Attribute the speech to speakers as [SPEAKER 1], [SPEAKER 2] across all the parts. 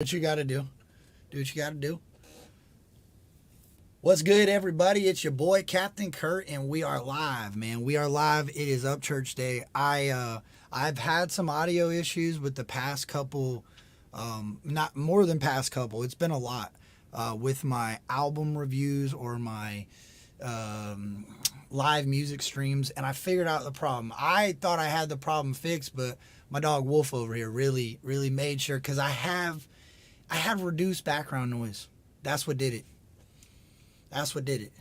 [SPEAKER 1] What you got to do. Do what you got to do. What's good, everybody? It's your boy Captain Kurt, and we are live, man. We are live. It is Upchurch Day. I've had some audio issues with the past couple, not more than past couple. It's been a lot with my album reviews or my um, live music streams, and I figured out the problem. I thought I had the problem fixed, but my dog Wolf over here really made sure because I have reduced background noise. That's what did it. That's what did it.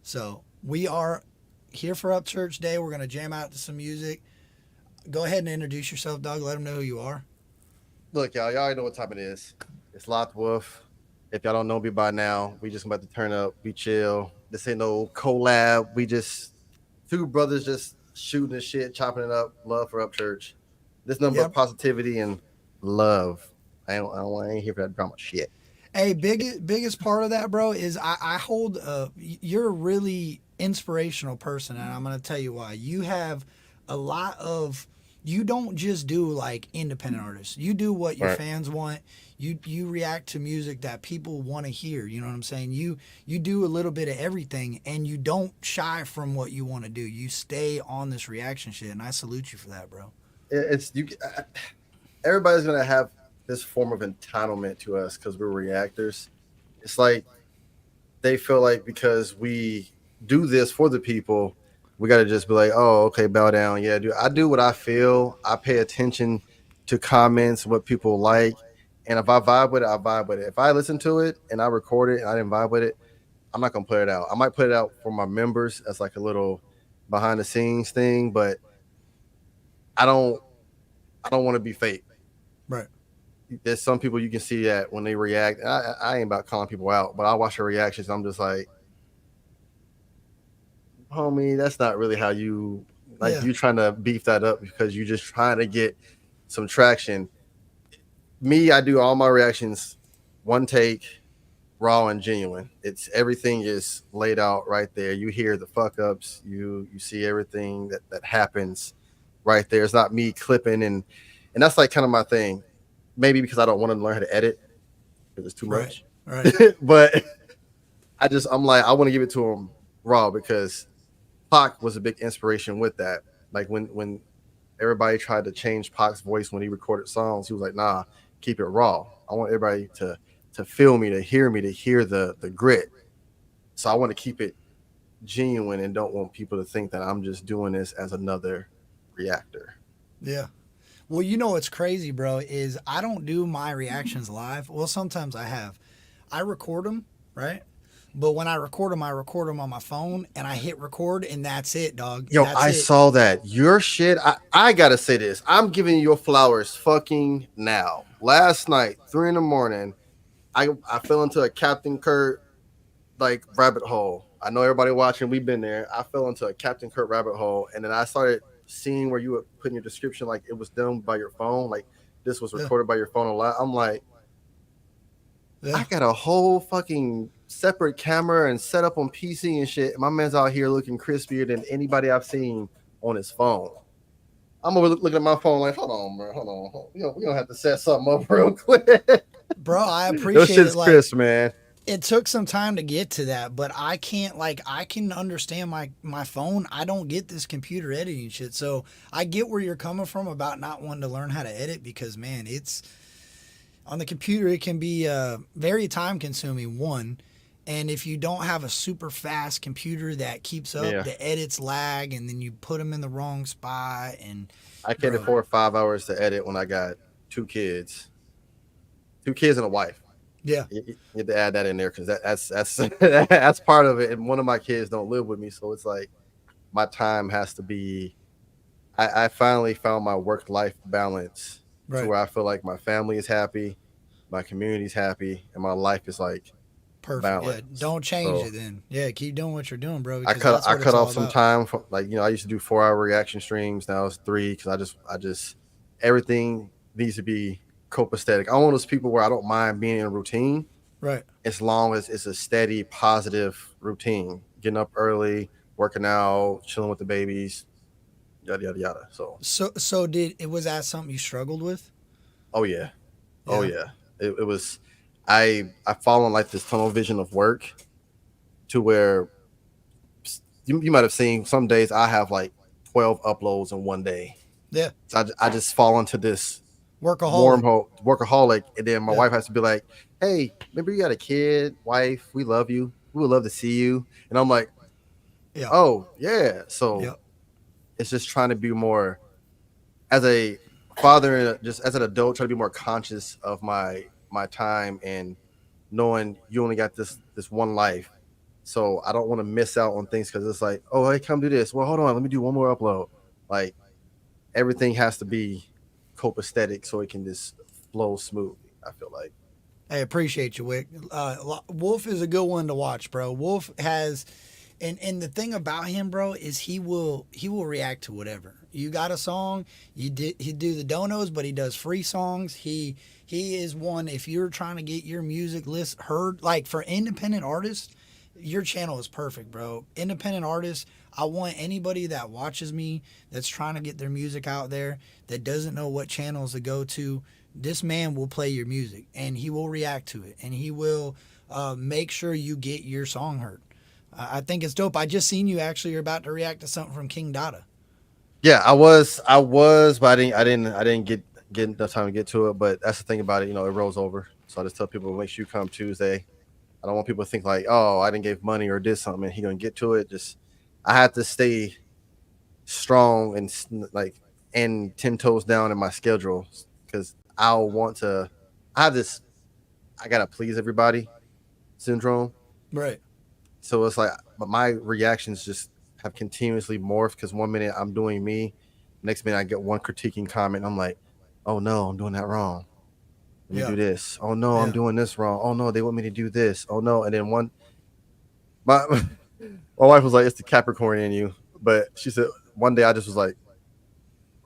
[SPEAKER 1] So we are here for Upchurch Day. We're gonna jam out to some music. Go ahead and introduce yourself, Doug. Let them know who you are.
[SPEAKER 2] Look, y'all already know what time it is. It's Loccd Wolf. If y'all don't know me by now, we just about to turn up, be chill. This ain't no collab. We just two brothers just shooting the shit, chopping it up. Love for Upchurch. This number of
[SPEAKER 1] Yep.
[SPEAKER 2] positivity and love. I ain't here for that drama shit.
[SPEAKER 1] Hey, biggest part of that, bro, is I hold. You're a really inspirational person, and I'm gonna tell you why. You have a lot of. You don't just do like independent artists. You do what your
[SPEAKER 2] Right.
[SPEAKER 1] fans want. You react to music that people want to hear. You know what I'm saying? You do a little bit of everything, and you don't shy from what you want to do. You stay on this reaction shit, and I salute you for that, bro.
[SPEAKER 2] It's you. Everybody's gonna have this form of entitlement to us because we're reactors. It's like they feel like because we do this for the people, we got to just be like, oh, okay, bow down. Yeah, dude, I do what I feel. I pay attention to comments, what people like. And if I vibe with it, I vibe with it. If I listen to it and I record it and I didn't vibe with it, I'm not going to put it out. I might put it out for my members as like a little behind the scenes thing, but I don't, I don't want to be fake.
[SPEAKER 1] Right.
[SPEAKER 2] There's some people you can see that when they react, I ain't about calling people out, but I watch their reactions. I'm just like, homie, that's not really how you like
[SPEAKER 1] Yeah.
[SPEAKER 2] you trying to beef that up because you just trying to get some traction. Me, I do all my reactions one take, raw and genuine. It's everything is laid out right there. You hear the fuck ups, you see everything that happens right there. It's not me clipping and that's like kind of my thing. Maybe because I don't want to learn how to edit because it's too
[SPEAKER 1] Right.
[SPEAKER 2] much.
[SPEAKER 1] Right.
[SPEAKER 2] But I'm like I want to give it to him raw because Pac was a big inspiration with that. Like when everybody tried to change Pac's voice when he recorded songs, he was like, "Nah, keep it raw. I want everybody to feel me, to hear the grit. So I want to keep it genuine and don't want people to think that I'm just doing this as another reactor."
[SPEAKER 1] Yeah. Well, you know what's crazy, bro, is I don't do my reactions live. Well, sometimes I have. I record them, right? But when I record them on my phone and I hit record and that's it, dog.
[SPEAKER 2] Yo,
[SPEAKER 1] That's
[SPEAKER 2] I
[SPEAKER 1] it.
[SPEAKER 2] saw that. Your shit. I gotta say this. I'm giving you your flowers fucking now. Last night, 3 in the morning, I fell into a Captain Kurt like rabbit hole. I know everybody watching, we've been there. I fell into a Captain Kurt rabbit hole, and then I started seeing where you were putting your description like it was done by your phone, like this was
[SPEAKER 1] Yeah.
[SPEAKER 2] recorded by your phone a lot. I'm like, I
[SPEAKER 1] Yeah.
[SPEAKER 2] got a whole fucking separate camera and set up on PC and shit. My man's out here looking crispier than anybody I've seen on his phone. I'm over looking at my phone like, hold on, bro, hold on. We don't have to set something up real quick.
[SPEAKER 1] Bro, I
[SPEAKER 2] Those
[SPEAKER 1] appreciate it.
[SPEAKER 2] shit's
[SPEAKER 1] Like,
[SPEAKER 2] crisp, man.
[SPEAKER 1] it took some time to get to that, but I can't, like, I can understand my phone. I don't get this computer editing shit. So I get where you're coming from about not wanting to learn how to edit because, man, it's on the computer, it can be very time consuming, one. And if you don't have a super fast computer that keeps up,
[SPEAKER 2] Yeah,
[SPEAKER 1] the edits lag and then you put them in the wrong spot. And,
[SPEAKER 2] I can't
[SPEAKER 1] bro,
[SPEAKER 2] afford 5 hours to edit when I got two kids, 2 kids and a wife.
[SPEAKER 1] yeah,
[SPEAKER 2] You have to add that in there because that's that's part of it. And one of my kids don't live with me, so it's like my time has to be. I finally found my work life balance to
[SPEAKER 1] right.
[SPEAKER 2] where I feel like my family is happy, my community's happy, and my life is like
[SPEAKER 1] Perfect. Yeah.
[SPEAKER 2] balanced.
[SPEAKER 1] Don't change
[SPEAKER 2] So
[SPEAKER 1] it then. Yeah. Keep doing what you're doing, bro,
[SPEAKER 2] I
[SPEAKER 1] because
[SPEAKER 2] cut
[SPEAKER 1] that's
[SPEAKER 2] I
[SPEAKER 1] what it's
[SPEAKER 2] cut
[SPEAKER 1] all
[SPEAKER 2] off some
[SPEAKER 1] about.
[SPEAKER 2] time from like I used to do 4 hour reaction streams. Now it's three because I just everything needs to be copacetic. I'm one of those people where I don't mind being in a routine
[SPEAKER 1] Right.
[SPEAKER 2] as long as it's a steady, positive routine. Getting up early, working out, chilling with the babies, yada yada yada. So,
[SPEAKER 1] So did it was that something you struggled with?
[SPEAKER 2] oh yeah, oh
[SPEAKER 1] Yeah.
[SPEAKER 2] yeah. It was, I fall in like this tunnel vision of work to where you might have seen some days I have like 12 uploads in one day.
[SPEAKER 1] Yeah.
[SPEAKER 2] So I just fall into this
[SPEAKER 1] Workaholic.
[SPEAKER 2] workaholic, and then my
[SPEAKER 1] Yeah.
[SPEAKER 2] wife has to be like, "Hey, remember you got a kid, wife? We love you. We would love to see you." And I'm like,
[SPEAKER 1] Yeah.
[SPEAKER 2] "Oh yeah." So
[SPEAKER 1] Yeah.
[SPEAKER 2] it's just trying to be more as a father and just as an adult, trying to be more conscious of my time and knowing you only got this one life. So I don't want to miss out on things because it's like, oh, hey, come do this. Well, hold on, let me do one more upload. Like everything has to be copacetic so it can just flow smoothly. I feel like.
[SPEAKER 1] I appreciate you, Wick. Wolf is a good one to watch, bro. Wolf has, and the thing about him, bro, is he will react to whatever. You got a song, he do the donos, but he does free songs. He is one. If you're trying to get your music list heard, like for independent artists, your channel is perfect, bro. Independent artists. I want anybody that watches me that's trying to get their music out there that doesn't know what channels to go to. This man will play your music and he will react to it and he will make sure you get your song heard. I think it's dope. I just seen you actually. You're about to react to something from King Dada.
[SPEAKER 2] Yeah, I was, but I didn't get enough time to get to it. But that's the thing about it, it rolls over. So I just tell people, make sure you come Tuesday. I don't want people to think like, oh, I didn't give money or did something, and he gonna get to it. Just I have to stay strong and like and 10 toes down in my schedule because I'll want to. I have this. I gotta please everybody syndrome.
[SPEAKER 1] Right.
[SPEAKER 2] So it's like, but my reactions just have continuously morphed because one minute I'm doing me, next minute I get one critiquing comment. I'm like, oh no, I'm doing that wrong. Let me
[SPEAKER 1] Yeah.
[SPEAKER 2] do this. Oh no, I'm
[SPEAKER 1] Yeah.
[SPEAKER 2] doing this wrong. Oh no, they want me to do this. Oh no, and then my my wife was like, it's the Capricorn in you, but she said one day I just was like,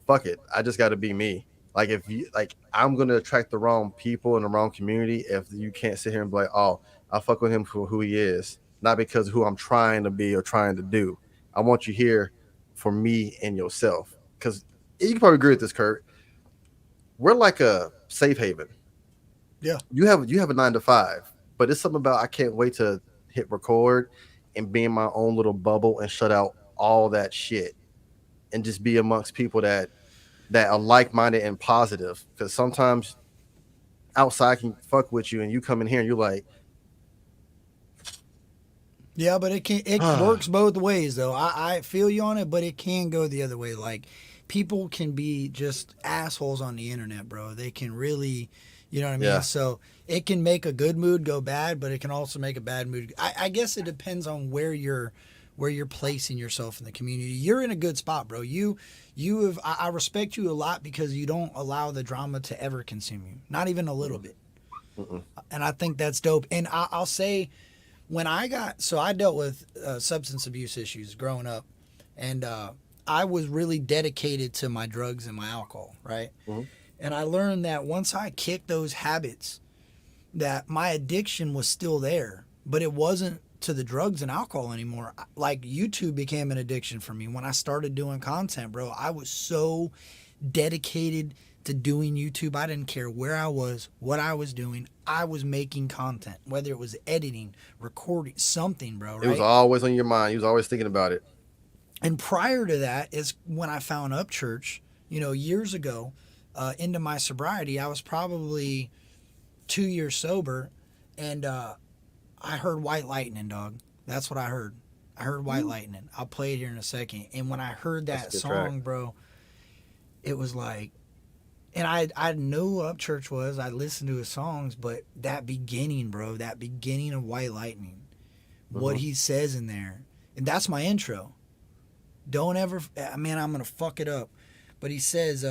[SPEAKER 2] fuck it, I just got to be me. Like if you like, I'm gonna attract the wrong people in the wrong community if you can't sit here and be like, oh, I'll fuck with him for who he is, not because of who I'm trying to be or trying to do. I want you here for me and yourself, because you can probably agree with this, Kurt. We're like a safe haven.
[SPEAKER 1] Yeah.
[SPEAKER 2] You have a 9 to 5, but it's something about I can't wait to hit record and be in my own little bubble and shut out all that shit and just be amongst people that are like minded and positive. Because sometimes outside can fuck with you, and you come in here and you're like,
[SPEAKER 1] Yeah, but it
[SPEAKER 2] ah,
[SPEAKER 1] works both ways though. I feel you on it, but it can go the other way. Like people can be just assholes on the internet, bro. They can really, you know what I mean?
[SPEAKER 2] yeah,
[SPEAKER 1] So it can make a good mood go bad, but it can also make a bad mood. I guess it depends on where you're placing yourself in the community. You're in a good spot, bro. You have I respect you a lot because you don't allow the drama to ever consume you, not even a little
[SPEAKER 2] mm-mm,
[SPEAKER 1] bit.
[SPEAKER 2] mm-mm,
[SPEAKER 1] And I think that's dope. And I'll say when I dealt with substance abuse issues growing up, and I was really dedicated to my drugs and my alcohol, right?
[SPEAKER 2] mm-hmm.
[SPEAKER 1] And I learned that once I kicked those habits, that my addiction was still there, but it wasn't to the drugs and alcohol anymore. Like YouTube became an addiction for me when I started doing content, bro. I was so dedicated to doing YouTube. I didn't care where I was, what I was doing. I was making content, whether it was editing, recording, something, bro,
[SPEAKER 2] It was
[SPEAKER 1] right?
[SPEAKER 2] always on your mind. You was always thinking about it.
[SPEAKER 1] And prior to that is when I found Upchurch, years ago, into my sobriety. I was probably 2 years sober, and I heard White Lightning, dog. That's what I heard. I heard White Lightning. I'll play it here in a second. And when I heard
[SPEAKER 2] That's a
[SPEAKER 1] that
[SPEAKER 2] good track.
[SPEAKER 1] song, bro, it was like, and I knew what Upchurch was. I listened to his songs, but that beginning, bro, that beginning of White Lightning, what
[SPEAKER 2] Mm-hmm.
[SPEAKER 1] he says in there, and that's my intro. Don't ever, man, I'm gonna fuck it up. But he says,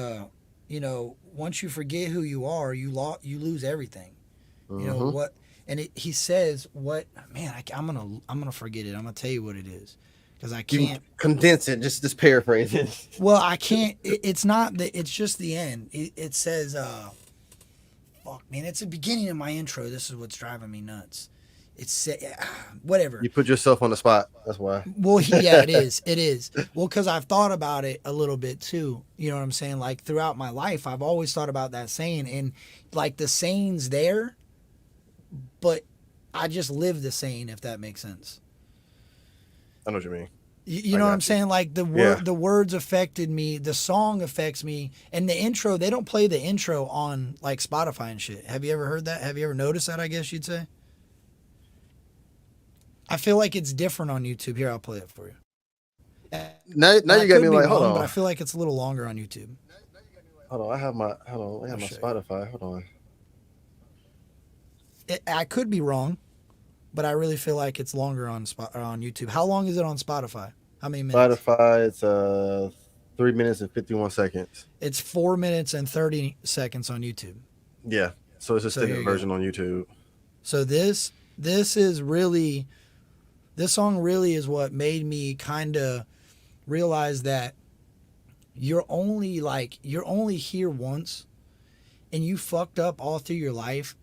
[SPEAKER 1] once you forget who you are, you lose everything. You know
[SPEAKER 2] Mm-hmm.
[SPEAKER 1] what? And he says what? Man, I'm gonna forget it. I'm gonna tell you what it is, because I
[SPEAKER 2] You can
[SPEAKER 1] can't.
[SPEAKER 2] condense it. Just paraphrase it.
[SPEAKER 1] Well, I can't. It's not the. It's just the end. It says, fuck, man. It's the beginning of my intro. This is what's driving me nuts. it's whatever.
[SPEAKER 2] You put yourself on the spot. That's why.
[SPEAKER 1] Well, yeah, it is. It is. Well, because I've thought about it a little bit too. You know what I'm saying? Like throughout my life, I've always thought about that saying, and like the saying's there, but I just live the saying, if that makes sense.
[SPEAKER 2] I know what you mean.
[SPEAKER 1] You know what I'm saying? Like the words affected me, the song affects me, and the intro. They don't play the intro on like Spotify and shit. Have you ever heard that? Have you ever noticed that? I guess you'd say. I feel like it's different on YouTube. Here, I'll play it for you.
[SPEAKER 2] Now you got me like, hold on.
[SPEAKER 1] But I feel like it's a little longer on YouTube.
[SPEAKER 2] Hold on, I have my Spotify. Hold on.
[SPEAKER 1] I could be wrong, but I really feel like it's longer on YouTube. How long is it on Spotify? How many minutes?
[SPEAKER 2] Spotify, it's 3 minutes and 51 seconds.
[SPEAKER 1] It's 4 minutes and 30 seconds on YouTube.
[SPEAKER 2] Yeah, so it's a extended version on YouTube.
[SPEAKER 1] So this song really is what made me kind of realize that you're only here once, and you fucked up all through your life.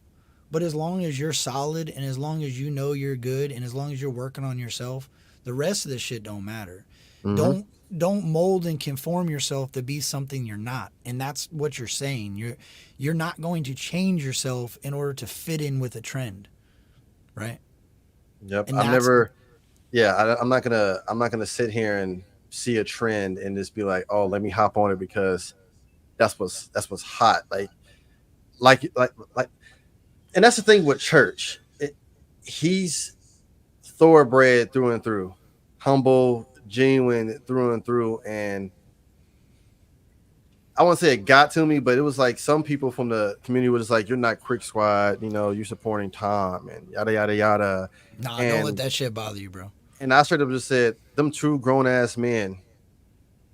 [SPEAKER 1] But as long as you're solid, and as long as you know you're good, and as long as you're working on yourself, the rest of this shit don't matter. Mm-hmm. Don't mold and conform yourself to be something you're not. And that's what you're saying. You're not going to change yourself in order to fit in with a trend. Right?
[SPEAKER 2] Yep. I'm not gonna sit here and see a trend and just be like, oh, let me hop on it because that's what's hot. Like and that's the thing with Church. He's thoroughbred through and through, humble, genuine through and through. And I won't say it got to me, but it was like some people from the community was like, you're not Crick Squad, you're supporting Tom and yada, yada, yada.
[SPEAKER 1] Nah, don't let that shit bother you, bro.
[SPEAKER 2] And I straight up just said, them true grown-ass men,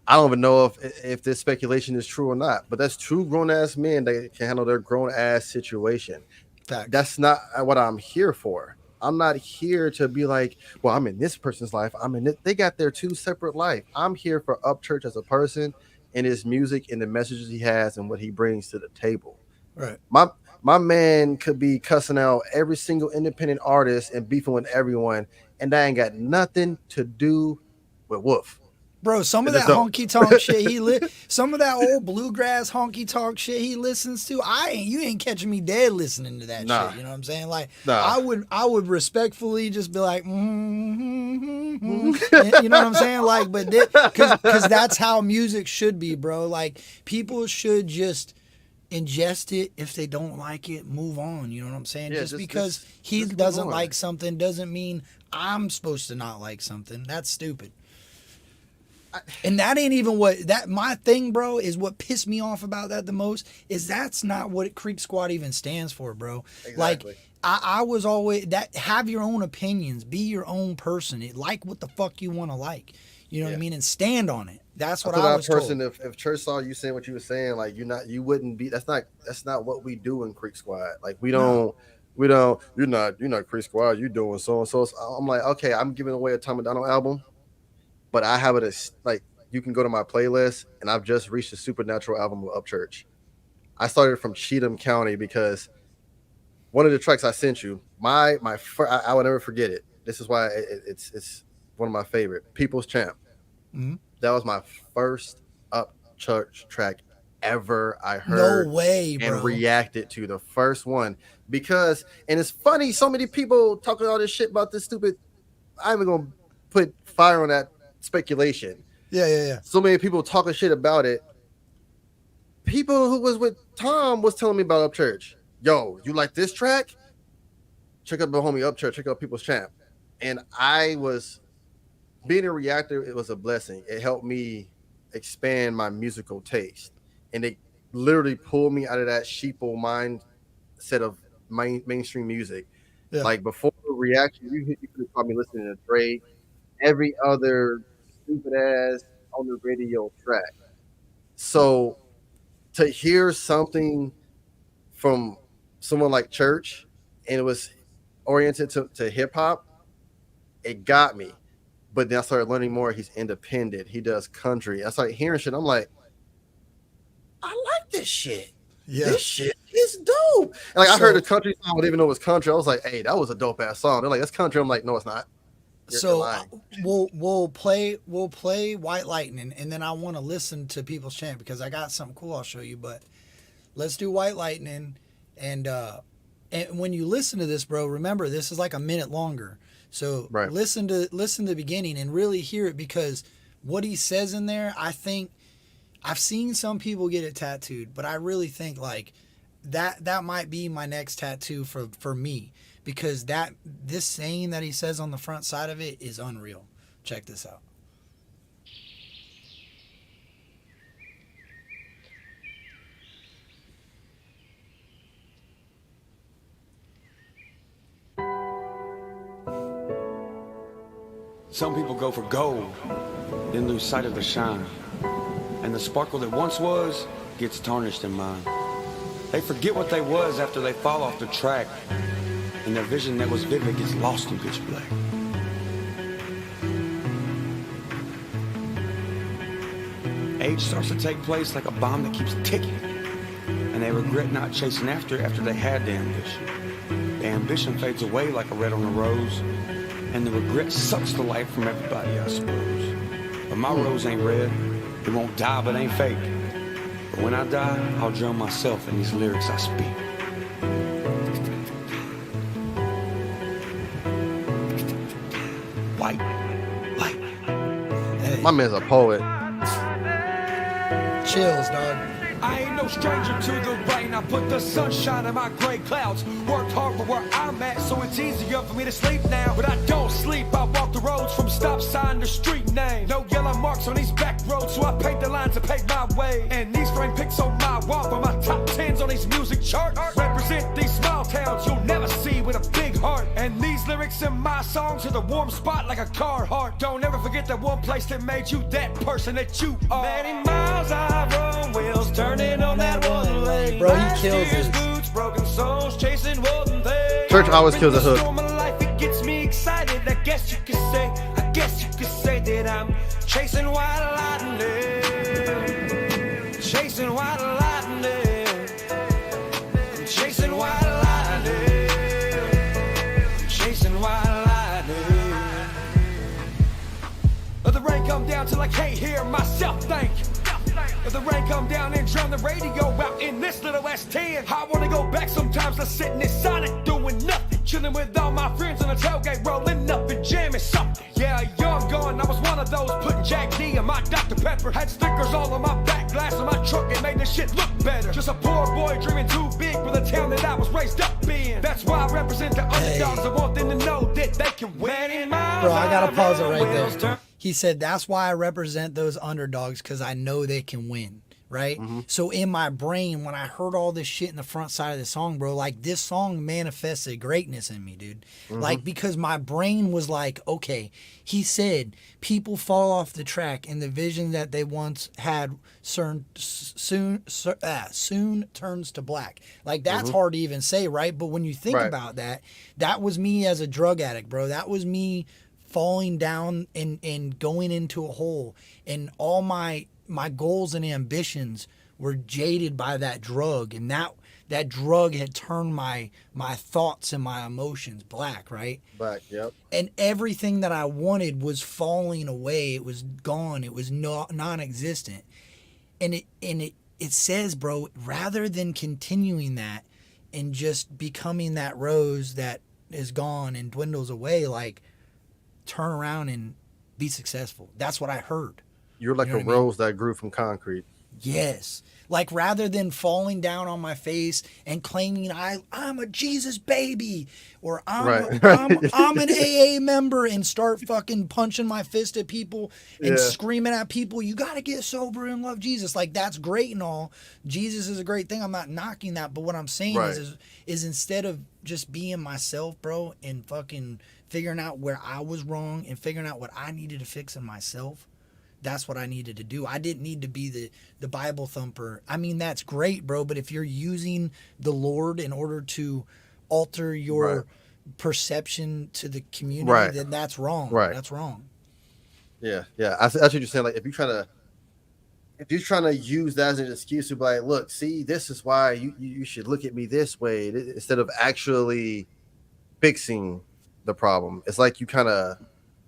[SPEAKER 2] I don't even know if this speculation is true or not, but that's true grown-ass men that can handle their grown-ass situation.
[SPEAKER 1] Fact.
[SPEAKER 2] That's not what I'm here for. I'm not here to be like, well, I'm in this person's life. They got their two separate life. I'm here for Upchurch as a person and his music and the messages he has and what he brings to the table.
[SPEAKER 1] Right.
[SPEAKER 2] My man could be cussing out every single independent artist and beefing with everyone, and that ain't got nothing to do with Wolf.
[SPEAKER 1] Bro, some of that honky tonk shit some of that old bluegrass honky tonk shit he listens to, you ain't catching me dead listening to that shit. You know what I'm saying? Like, I would respectfully just be like, you know what I'm saying? Like, but because that's how music should be, bro. Like, people should just ingest it. If they don't like it, move on. You know what I'm saying? Yeah, just because he doesn't like something doesn't mean I'm supposed to not like something. That's stupid. And that ain't even my thing, bro, is what pissed me off about that the most is that's not what Creek Squad even stands for, bro. Exactly. Like, I was always have your own opinions, be your own person. Like what the fuck you want to like. You know what I mean? And stand on it. That's what I was told.
[SPEAKER 2] If Church saw you saying what you were saying, like you wouldn't be, that's not what we do in Creek Squad. Like you're not Creek Squad, you doing so and so. I'm like, okay, I'm giving away a Tom McDonald album. But I have it as like you can go to my playlist, and I've just reached the Supernatural album of Upchurch. I started from Cheatham County because one of the tracks I sent you, I will never forget it. This is why it's one of my favorite. People's Champ. Mm-hmm. That was my first Upchurch track ever I heard.
[SPEAKER 1] No way, bro.
[SPEAKER 2] And reacted to the first one because, and it's funny, so many people talking all this shit about this stupid. I'm even gonna put fire on that. Speculation.
[SPEAKER 1] Yeah.
[SPEAKER 2] So many people talking shit about it. People who was with Tom was telling me about Upchurch. Yo, you like this track? Check out the homie Upchurch. Check out People's Champ. And I was being a reactor. It was a blessing. It helped me expand my musical taste, and it literally pulled me out of that sheeple mindset of mainstream music. Yeah. Like before the reaction, you could probably listening to Drake, every other stupid ass on the radio track. So to hear something from someone like Church and it was oriented to hip hop, it got me. But then I started learning more. He's independent. He does country. I started hearing shit. I'm like, I like this shit. Yeah. This shit it's dope. And like I
[SPEAKER 1] So-
[SPEAKER 2] heard the country song, I didn't even know it was country. I was like, hey, that was a dope ass song. They're like, that's country. I'm like, no, it's not. You're
[SPEAKER 1] So
[SPEAKER 2] lying.
[SPEAKER 1] we'll play White Lightning, and then I want to listen to People's Champ because I got something cool I'll show you. But let's do White Lightning, and when you listen to this, bro, remember this is like a minute longer. So
[SPEAKER 2] Right.
[SPEAKER 1] listen to the beginning and really hear it, because what he says in there, I think I've seen some people get it tattooed, but I really think like that might be my next tattoo for me, because this saying that he says on the front side of it is unreal. Check this out.
[SPEAKER 3] Some people go for gold, then lose sight of the shine. And the sparkle that once was gets tarnished in mind. They forget what they was after they fall off the track, and their vision that was vivid gets lost in pitch black. Age starts to take place like a bomb that keeps ticking, and they regret not chasing after it after they had the ambition. The ambition fades away like a red on a rose, and the regret sucks the life from everybody, I suppose. But my rose ain't red, it won't die but ain't fake. But when I die, I'll drown myself in these lyrics I speak. White light.
[SPEAKER 1] Hey,
[SPEAKER 2] My man's a poet.
[SPEAKER 1] chills, dog.
[SPEAKER 3] I ain't no stranger to the rain. I put the sunshine in my gray clouds. Worked hard for where I'm at, so it's easier for me to sleep now. But I don't sleep, I walk the roads from stop sign to street name. No yellow marks on these back roads, so I paint the lines to pave my way. And these frame pics on my wall for my top 10s on these music charts. Represent these small towns you'll never see with a big heart. And these lyrics in my songs are the warm spot like a car heart. Don't ever forget that one place that made you that person that you are. Many miles I run, wheels turning on that one lane.
[SPEAKER 1] Bro, he kills
[SPEAKER 3] Last year's
[SPEAKER 1] this.
[SPEAKER 3] boots, broken souls, chasing one thing.
[SPEAKER 2] Church always kills the hook.
[SPEAKER 3] Storm of life, it gets me excited. I guess you could say that I'm chasing white lightning. Chasing white lightning. I'm chasing white lightning. I'm chasing white lightning. Let the rain come down till I can't hear myself think. Let the rain come down and drown the radio out in this little S10. I wanna go back sometimes to sit in this Sonic doing nothing. Chilling with all my friends on the tailgate, rolling up and jamming something. Yeah, young gun, I was one of those putting Jack D in my Dr. Pepper. Had stickers all on my back glass of my truck and made this shit look better. Just a poor boy dreaming too big for the town that I was raised up in. That's why I represent the underdogs. I want them to know that they can win.
[SPEAKER 1] Bro, I gotta pause it right there. He said, that's why I represent those underdogs, because I know they can win, right? So in my brain, when I heard all this shit in the front side of the song, bro, like this song manifested greatness in me, dude. Like, because my brain was like, okay, he said people fall off the track and the vision that they once had soon turns to black. Like, that's hard to even say, right? But when you think
[SPEAKER 2] Right.
[SPEAKER 1] about that, that was me as a drug addict, bro. That was me falling down and going into a hole, and all my goals and ambitions were jaded by that drug, and that drug had turned my thoughts and my emotions black, right?
[SPEAKER 2] Black, yep.
[SPEAKER 1] And everything that I wanted was falling away. It was gone. It was non-existent. And it says, bro, rather than continuing that and just becoming that rose that is gone and dwindles away, like, turn around and be successful. That's what I heard.
[SPEAKER 2] You're like
[SPEAKER 1] You know
[SPEAKER 2] a
[SPEAKER 1] what I mean?
[SPEAKER 2] rose that grew from concrete.
[SPEAKER 1] Yes. Like, rather than falling down on my face and claiming I'm a Jesus baby, or I'm an AA member, and start fucking punching my fist at people and
[SPEAKER 2] Yeah.
[SPEAKER 1] screaming at people, you got to get sober and love Jesus. Like, that's great and all. Jesus is a great thing. I'm not knocking that. But what I'm saying
[SPEAKER 2] Right.
[SPEAKER 1] is instead of just being myself, bro, and fucking figuring out where I was wrong and figuring out what I needed to fix in myself, that's what I needed to do. I didn't need to be the Bible thumper. I mean, that's great, bro, but if you're using the Lord in order to alter your
[SPEAKER 2] Right.
[SPEAKER 1] perception to the community,
[SPEAKER 2] Right.
[SPEAKER 1] then that's wrong.
[SPEAKER 2] Right.
[SPEAKER 1] That's wrong.
[SPEAKER 2] Yeah, yeah. That's what you're saying. Like, if you try to if you're trying to use that as an excuse to be like, look, see, this is why you should look at me this way instead of actually fixing the problem. It's like you kind of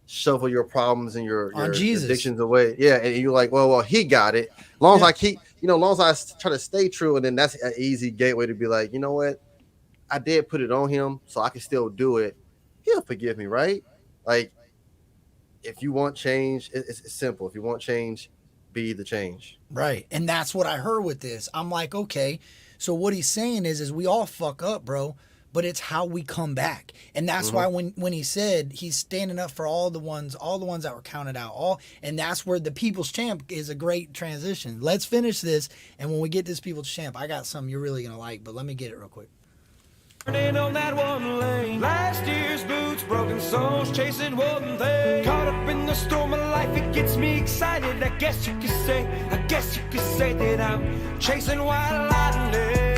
[SPEAKER 2] shovel your problems and your addictions away. Yeah, and you're like, well, he got it. As long as I keep, as long as I try to stay true, and then that's an easy gateway to be like, you know what, I did put it on him, so I can still do it. He'll forgive me, right? Like, if you want change, it's simple. If you want change, be the change.
[SPEAKER 1] Right. And that's what I heard with this. I'm like, okay, so what he's saying is we all fuck up, bro, but it's how we come back. And that's why when he said he's standing up for all the ones that were counted out, and that's where the People's Champ is a great transition. Let's finish this, and when we get this People's Champ, I got something you're really going to like, but let me get it real quick.
[SPEAKER 3] Turning on that one lane. Last year's boots, broken souls, chasing one thing. Caught up in the storm of life, it gets me excited. I guess you could say that I'm chasing white lightning.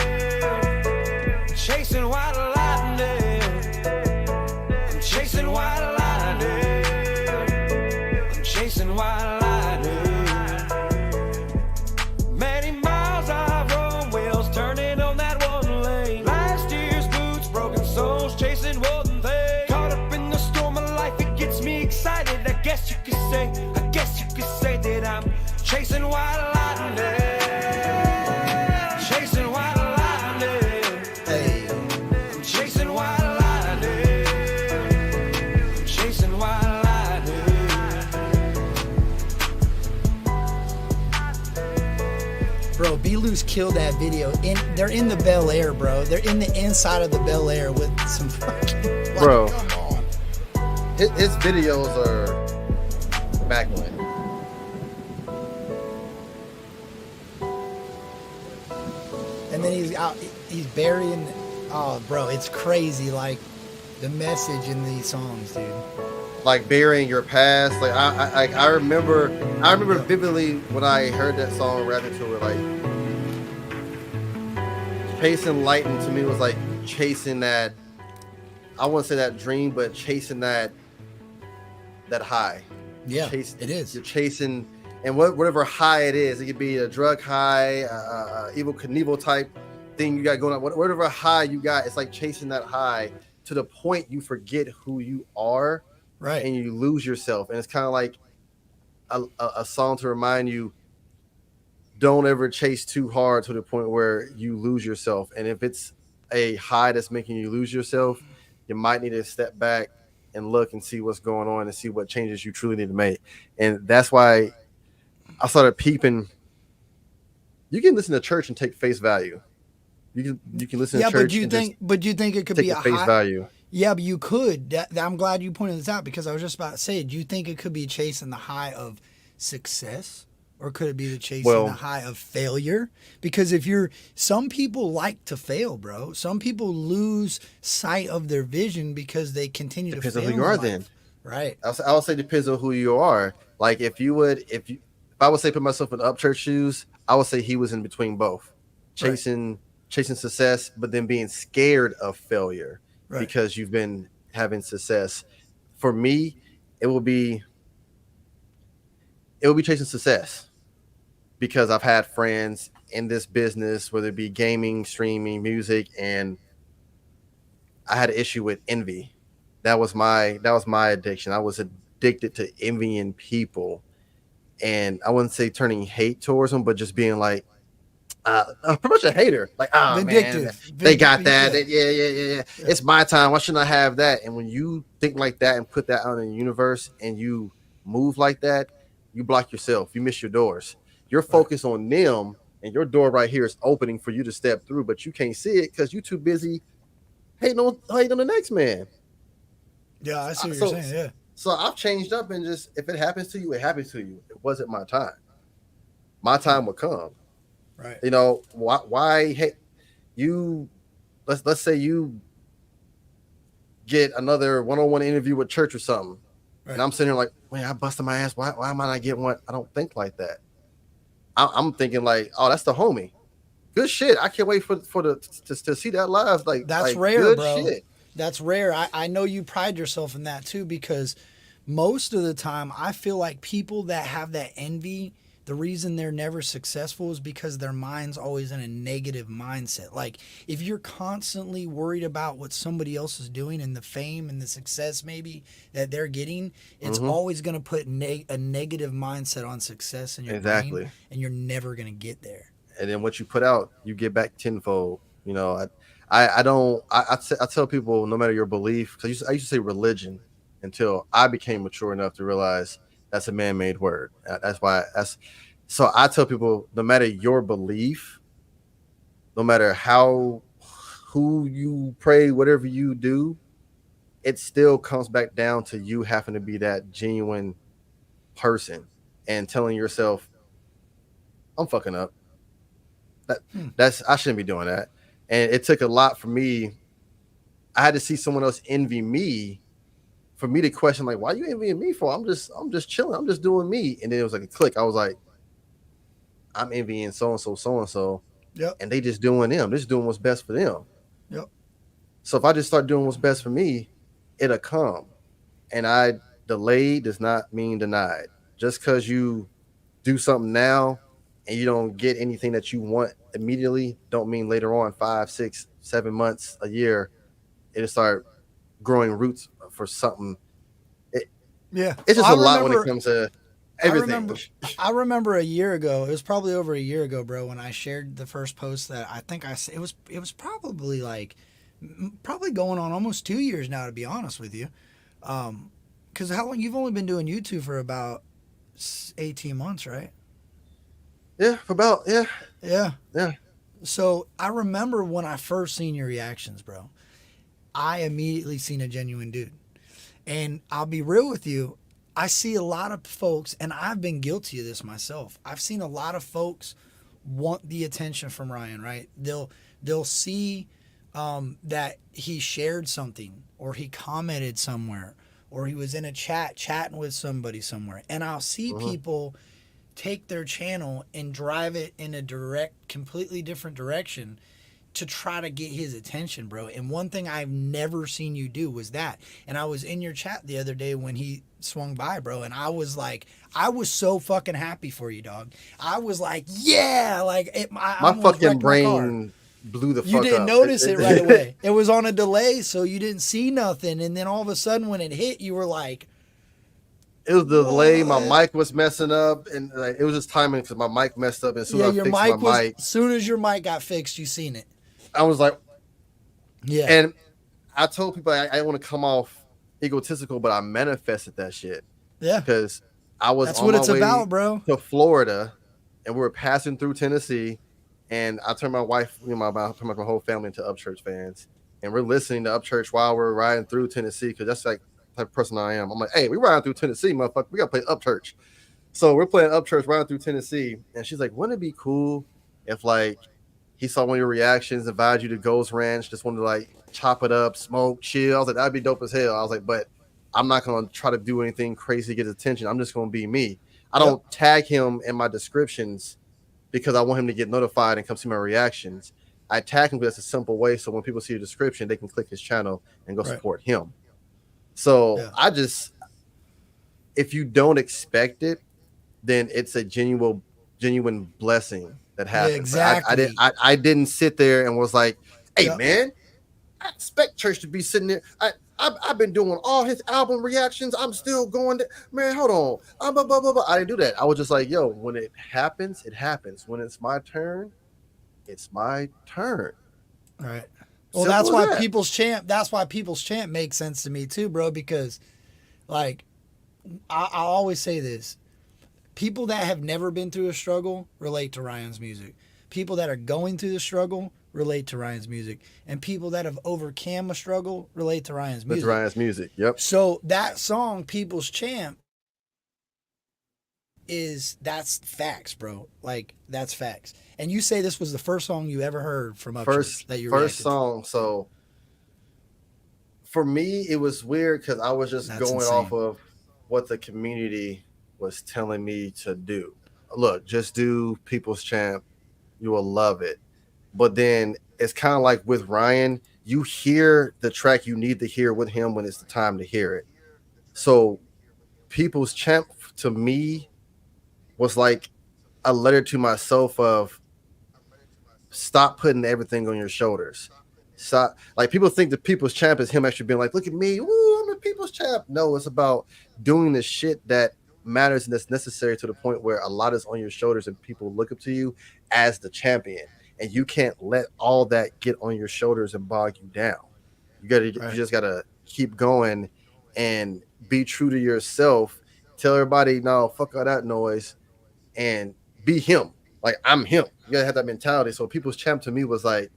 [SPEAKER 3] Chasing white lightning. I'm chasing white lightning. I'm chasing white lightning. Many miles I've run, wheels turning on that one lane. Last year's boots, broken souls, chasing one thing. Caught up in the storm of life, it gets me excited. I guess you could say that I'm chasing white lightning. Chasing white lightning.
[SPEAKER 1] Hey.
[SPEAKER 3] I'm chasing white lightning. I'm chasing white lightning.
[SPEAKER 1] Bro, Be Loose killed that video. They're in the Bel Air, bro. They're in the inside of the Bel Air with some fucking... Like,
[SPEAKER 2] bro,
[SPEAKER 1] come on.
[SPEAKER 2] His videos are immaculate.
[SPEAKER 1] And then he's burying... Oh, bro, it's crazy, like, the message in these songs, dude.
[SPEAKER 2] Like burying your past. Like I remember vividly when I heard that song rapping to it, like chasing lightning to me was like chasing that, I wouldn't say that dream, but chasing that high.
[SPEAKER 1] Yeah, it is.
[SPEAKER 2] You're chasing, and whatever high it is, it could be a drug high, Evil Knievel type thing you got going on. Whatever high you got, it's like chasing that high to the point you forget who you are.
[SPEAKER 1] Right.
[SPEAKER 2] And you lose yourself. And it's kind of like a song to remind you, don't ever chase too hard to the point where you lose yourself. And if it's a high that's making you lose yourself, you might need to step back and look and see what's going on and see what changes you truly need to make. And that's why I started peeping. You can listen to church and take face value. You can listen to church.
[SPEAKER 1] But do you think it could be a
[SPEAKER 2] face
[SPEAKER 1] high
[SPEAKER 2] value?
[SPEAKER 1] Yeah, but you could. I'm glad you pointed this out, because I was just about to say, do you think it could be chasing the high of success, or could it be the chasing the high of failure? Because some people like to fail, bro. Some people lose sight of their vision because they continue to fail.
[SPEAKER 2] Depends on who you are, then.
[SPEAKER 1] Right.
[SPEAKER 2] I would say depends on who you are. Like if I would say put myself in Upchurch shoes, I would say he was in between both, chasing success, but then being scared of failure. Right. Because you've been having success. For me, it will be chasing success, because I've had friends in this business, whether it be gaming, streaming, music, and I had an issue with envy. That was my addiction. I was addicted to envying people, and I wouldn't say turning hate towards them, but just being like, pretty much a hater. Like, man, they got that. Yeah. It's my time. Why shouldn't I have that? And when you think like that and put that out in the universe and you move like that, you block yourself. You miss your doors. You're focused on them, and your door right here is opening for you to step through, but you can't see it because you're too busy hating on the next man.
[SPEAKER 1] Yeah, I see what you're saying. Yeah.
[SPEAKER 2] So I've changed up, and just, if it happens to you, it happens to you. It wasn't my time. My time will come.
[SPEAKER 1] Right.
[SPEAKER 2] Why hey, you let's say you get another one-on-one interview with church or something. Right. And I'm sitting here like, man, I busted my ass. Why am I not getting one? I don't think like that. I'm thinking like, oh, that's the homie. Good shit. I can't wait to see that live. Like,
[SPEAKER 1] that's rare, good bro. Shit. That's rare. I know you pride yourself in that too, because most of the time I feel like people that have that envy, the reason they're never successful is because their mind's always in a negative mindset. Like, if you're constantly worried about what somebody else is doing and the fame and the success maybe that they're getting, it's always going to put a negative mindset on success in your brain, and you're never going to get there.
[SPEAKER 2] And then what you put out, you get back tenfold. You know, I tell people, no matter your belief, because I used to say religion until I became mature enough to realize that's a man-made word. So I tell people, no matter your belief, no matter who you pray, whatever you do, it still comes back down to you having to be that genuine person and telling yourself, I'm fucking up. I shouldn't be doing that. And it took a lot for me. I had to see someone else envy me for me to question, like, why are you envying me for? I'm just chilling. I'm just doing me. And then it was like a click. I was like, I'm envying so-and-so.
[SPEAKER 1] Yep.
[SPEAKER 2] And they just doing them. They're just doing what's best for them.
[SPEAKER 1] Yep.
[SPEAKER 2] So if I just start doing what's best for me, it'll come. And delayed does not mean denied. Just because you do something now and you don't get anything that you want immediately, don't mean later on, 5, 6, 7 months, a year, it'll start growing roots for something. It's just a lot when it comes to everything.
[SPEAKER 1] I remember a year ago, it was probably over a year ago, bro, when I shared the first post that it was probably going on almost 2 years now, to be honest with you. Because how long you've only been doing YouTube for about 18 months, right?
[SPEAKER 2] Yeah,
[SPEAKER 1] Yeah. So I remember when I first seen your reactions, bro, I immediately seen a genuine dude. And I'll be real with you, I see a lot of folks, and I've been guilty of this myself. I've seen a lot of folks want the attention from Ryan, right? They'll see that he shared something, or he commented somewhere, or he was in a chat chatting with somebody somewhere. And I'll see people take their channel and drive it in a completely different direction to try to get his attention, bro. And one thing I've never seen you do was that. And I was in your chat the other day when he swung by, bro, and I was so fucking happy for you, dog. I was like, yeah, like
[SPEAKER 2] my fucking brain blew the fuck up.
[SPEAKER 1] You didn't notice it right away. It was on a delay, so you didn't see nothing. And then all of a sudden when it hit, you were like,
[SPEAKER 2] it was the delay. My mic was messing up, and like, it was just timing because my mic messed up. As soon as I fixed my mic,
[SPEAKER 1] as soon as your mic got fixed, you seen it.
[SPEAKER 2] I was like,
[SPEAKER 1] yeah.
[SPEAKER 2] And I told people I didn't want to come off egotistical, but I manifested that shit.
[SPEAKER 1] Yeah.
[SPEAKER 2] Because I was
[SPEAKER 1] That's
[SPEAKER 2] on
[SPEAKER 1] what
[SPEAKER 2] my
[SPEAKER 1] it's
[SPEAKER 2] way
[SPEAKER 1] about, bro.
[SPEAKER 2] to Florida, and we were passing through Tennessee, and I turned my wife, my whole family into Upchurch fans, and we're listening to Upchurch while we're riding through Tennessee, because that's like the type of person I am. I'm like, hey, we riding through Tennessee, motherfucker. We got to play Upchurch. So we're playing Upchurch riding through Tennessee, and she's like, wouldn't it be cool if, like, he saw one of your reactions, invited you to Ghost Ranch, just wanted to, like, chop it up, smoke, chill. I was like, that'd be dope as hell. I was like, but I'm not going to try to do anything crazy to get his attention. I'm just going to be me. I don't tag him in my descriptions because I want him to get notified and come see my reactions. I tag him because it's a simple way, so when people see the description, they can click his channel and go support him. So if you don't expect it, then it's a genuine blessing that happened.
[SPEAKER 1] Yeah, exactly.
[SPEAKER 2] I didn't sit there and was like, hey, man, I expect Church to be sitting there. I've been doing all his album reactions. I'm still going to, man, hold on. I didn't do that. I was just like, yo, when it happens, it happens. When it's my turn, it's my turn.
[SPEAKER 1] All right. Well, that's why People's Champ makes sense to me too, bro, because like I always say this. People that have never been through a struggle relate to Ryan's music. People that are going through the struggle relate to Ryan's music. And people that have overcome a struggle relate to Ryan's music.
[SPEAKER 2] That's Ryan's music, yep.
[SPEAKER 1] So that song, People's Champ, that's facts, bro. Like, that's facts. And you say this was the first song you ever heard from Upchurch that you
[SPEAKER 2] first song. To. So for me, it was weird because I was just going off of what the community was telling me to do. Look, just do People's Champ. You will love it. But then it's kind of like with Ryan, you hear the track you need to hear with him when it's the time to hear it. So People's Champ to me was like a letter to myself of stop putting everything on your shoulders. Stop. Like, people think the people's champ is him actually being like, look at me, ooh, I'm a people's champ. No, it's about doing the shit that matters and that's necessary to the point where a lot is on your shoulders and people look up to you as the champion, and you can't let all that get on your shoulders and bog you down. You just gotta keep going and be true to yourself. Tell everybody, no, fuck all that noise, and be him. Like, I'm him. You gotta have that mentality. So people's champ to me was like,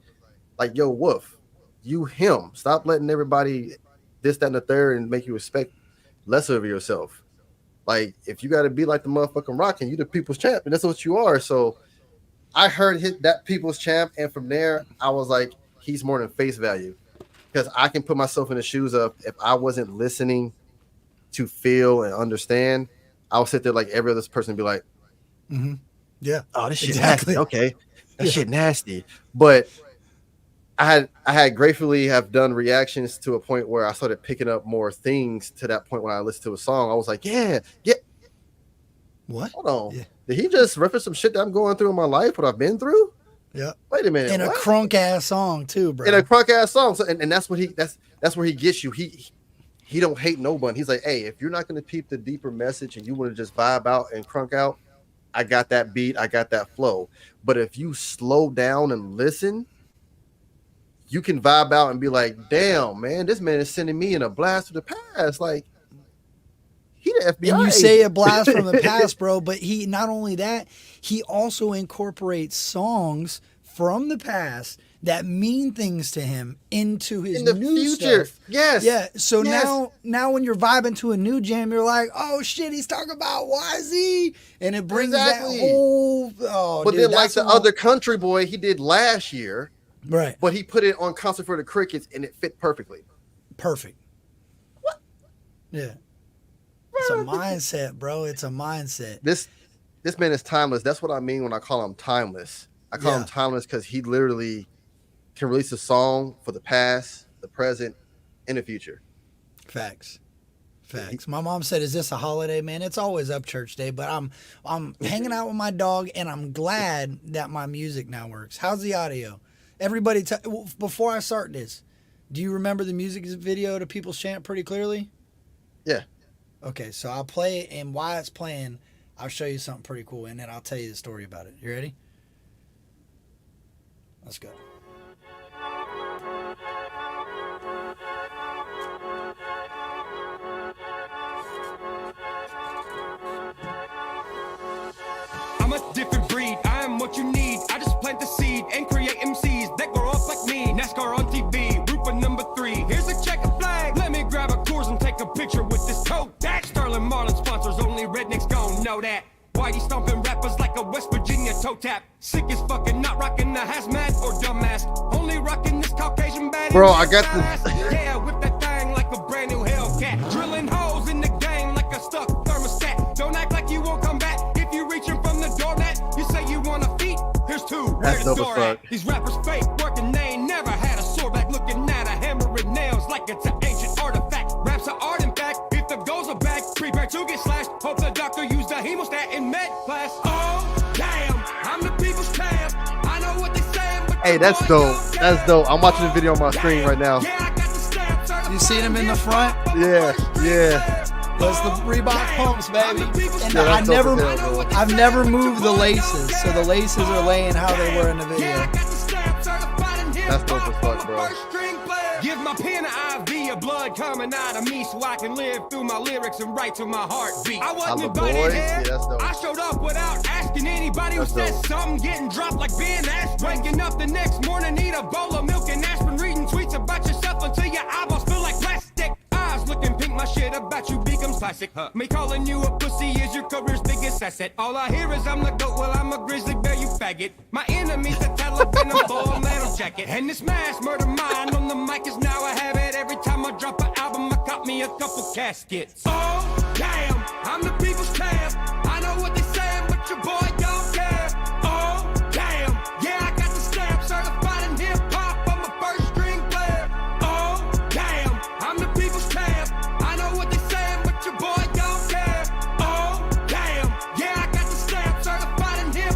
[SPEAKER 2] yo, Wolf, you him. Stop letting everybody this, that, and the third and make you respect lesser of yourself. Like, if you gotta be like the motherfucking Rockin', you the people's champ, and that's what you are. So I heard that people's champ, and from there I was like, he's more than face value, because I can put myself in the shoes of, if I wasn't listening to feel and understand, I'll sit there like every other person and be like,
[SPEAKER 1] yeah,
[SPEAKER 2] oh, this shit
[SPEAKER 1] exactly.
[SPEAKER 2] nasty. Okay, that shit nasty. But I had gratefully have done reactions to a point where I started picking up more things. To that point when I listened to a song, I was like, yeah.
[SPEAKER 1] What?
[SPEAKER 2] Hold on.
[SPEAKER 1] Yeah.
[SPEAKER 2] Did he just reference some shit that I'm going through in my life, what I've been through?
[SPEAKER 1] Yeah.
[SPEAKER 2] Wait a minute.
[SPEAKER 1] In a crunk ass song too, bro.
[SPEAKER 2] In a crunk ass song. So, and that's what that's where he gets you. He don't hate no one. He's like, hey, if you're not going to peep the deeper message and you want to just vibe out and crunk out, I got that beat, I got that flow. But if you slow down and listen, you can vibe out and be like, damn, man, this man is sending me in a blast to the past. Like, he the FBI.
[SPEAKER 1] And you say a blast from the past, bro, but he, not only that, he also incorporates songs from the past that mean things to him into his new
[SPEAKER 2] future
[SPEAKER 1] stuff.
[SPEAKER 2] Yes.
[SPEAKER 1] Yeah. So
[SPEAKER 2] yes.
[SPEAKER 1] now when you're vibing to a new jam, you're like, oh shit, he's talking about YZ, and it brings that whole. Oh,
[SPEAKER 2] but
[SPEAKER 1] dude,
[SPEAKER 2] then, like the other country boy he did last year,
[SPEAKER 1] right?
[SPEAKER 2] But he put it on Concert for the Crickets, and it fit perfectly.
[SPEAKER 1] Perfect.
[SPEAKER 2] What?
[SPEAKER 1] Yeah. It's a mindset, bro. It's a mindset.
[SPEAKER 2] This man is timeless. That's what I mean when I call him timeless. I call him timeless because he literally can release a song for the past, the present, and the future.
[SPEAKER 1] Facts. My mom said, "Is this a holiday, man?" It's always Upchurch Day, but I'm hanging out with my dog, and I'm glad that my music now works. How's the audio? Everybody, before I start this, do you remember the music video to People's Chant pretty clearly?
[SPEAKER 2] Yeah.
[SPEAKER 1] Okay, so I'll play it, and while it's playing, I'll show you something pretty cool, and then I'll tell you the story about it. You ready? Let's go.
[SPEAKER 3] I'm a different breed, I am what you need. I just plant the seed and create MCs that grow up like me. NASCAR on TV, route for number 3. Here's a checker flag, let me grab a course and take a picture with this tote. That Sterling Marlin sponsors, only rednecks gon' know that. Whitey stomping rappers like a West Virginia toe tap. Sick as fucking, not rocking the hazmat or dumbass. Only rocking this Caucasian band.
[SPEAKER 2] Bro, I got this.
[SPEAKER 3] Yeah, whip that thing like a brand new Hellcat. Drilling holes in the game like a stuck thermostat. Don't act like you won't come back. If you reaching from the doormat, you say you want a feet. Here's 2.
[SPEAKER 2] That's
[SPEAKER 3] Where the
[SPEAKER 2] dope as
[SPEAKER 3] door at?
[SPEAKER 2] fuck.
[SPEAKER 3] These rappers fake working, they ain't never had a sword back. Looking at a hammer and nails like it's an ancient artifact. Raps are art, in fact. If the goals are back, prepare to get slashed. Hope the doctor used the hemostat in med class. Oh, damn, I'm the people's champ. I know what they saying, but
[SPEAKER 2] Hey, that's dope. That's dope. I'm watching the video on my screen right now.
[SPEAKER 3] yeah, I got the stamp certified.
[SPEAKER 1] You seen him in the front?
[SPEAKER 2] Yeah.
[SPEAKER 1] That's the Reebok pumps, baby. And
[SPEAKER 2] Yeah, that's dope as hell, bro.
[SPEAKER 1] I've never moved the laces, so the laces are laying how they were in the video.
[SPEAKER 3] Yeah, I got the stamp certified in hip
[SPEAKER 2] That's dope as fuck, bro.
[SPEAKER 3] First string player. Give my pen an IV of blood coming out of me so I can live through my lyrics and write to my heartbeat. I wasn't
[SPEAKER 2] I'm the
[SPEAKER 3] invited
[SPEAKER 2] boys.
[SPEAKER 3] here.
[SPEAKER 2] Yeah, that's dope.
[SPEAKER 3] I showed up without asking anybody who
[SPEAKER 2] That's
[SPEAKER 3] said
[SPEAKER 2] dope.
[SPEAKER 3] something, getting dropped like being asked. Waking up the next morning, need a bowl of milk and aspirin, reading tweets about yourself until your eyeballs feel like plastic. Eyes looking pink, my shit about you becomes classic. Me calling you a pussy is your career's biggest asset. All I hear is I'm the goat, well I'm a grizzly bear, you faggot. My enemy's the Taliban, a full metal jacket. And this mass murder mine on the mic is now a habit. Every time I drop an album, I cop me a couple caskets. Oh, damn, I'm the people's champ. I know what they saying, but your boy don't care. Oh, damn, yeah, I got the stamp certified in hip hop. I'm a first string player. Oh, damn, I'm the people's champ. I know what they saying, but your boy don't care. Oh, damn, yeah, I got the stamp certified in hip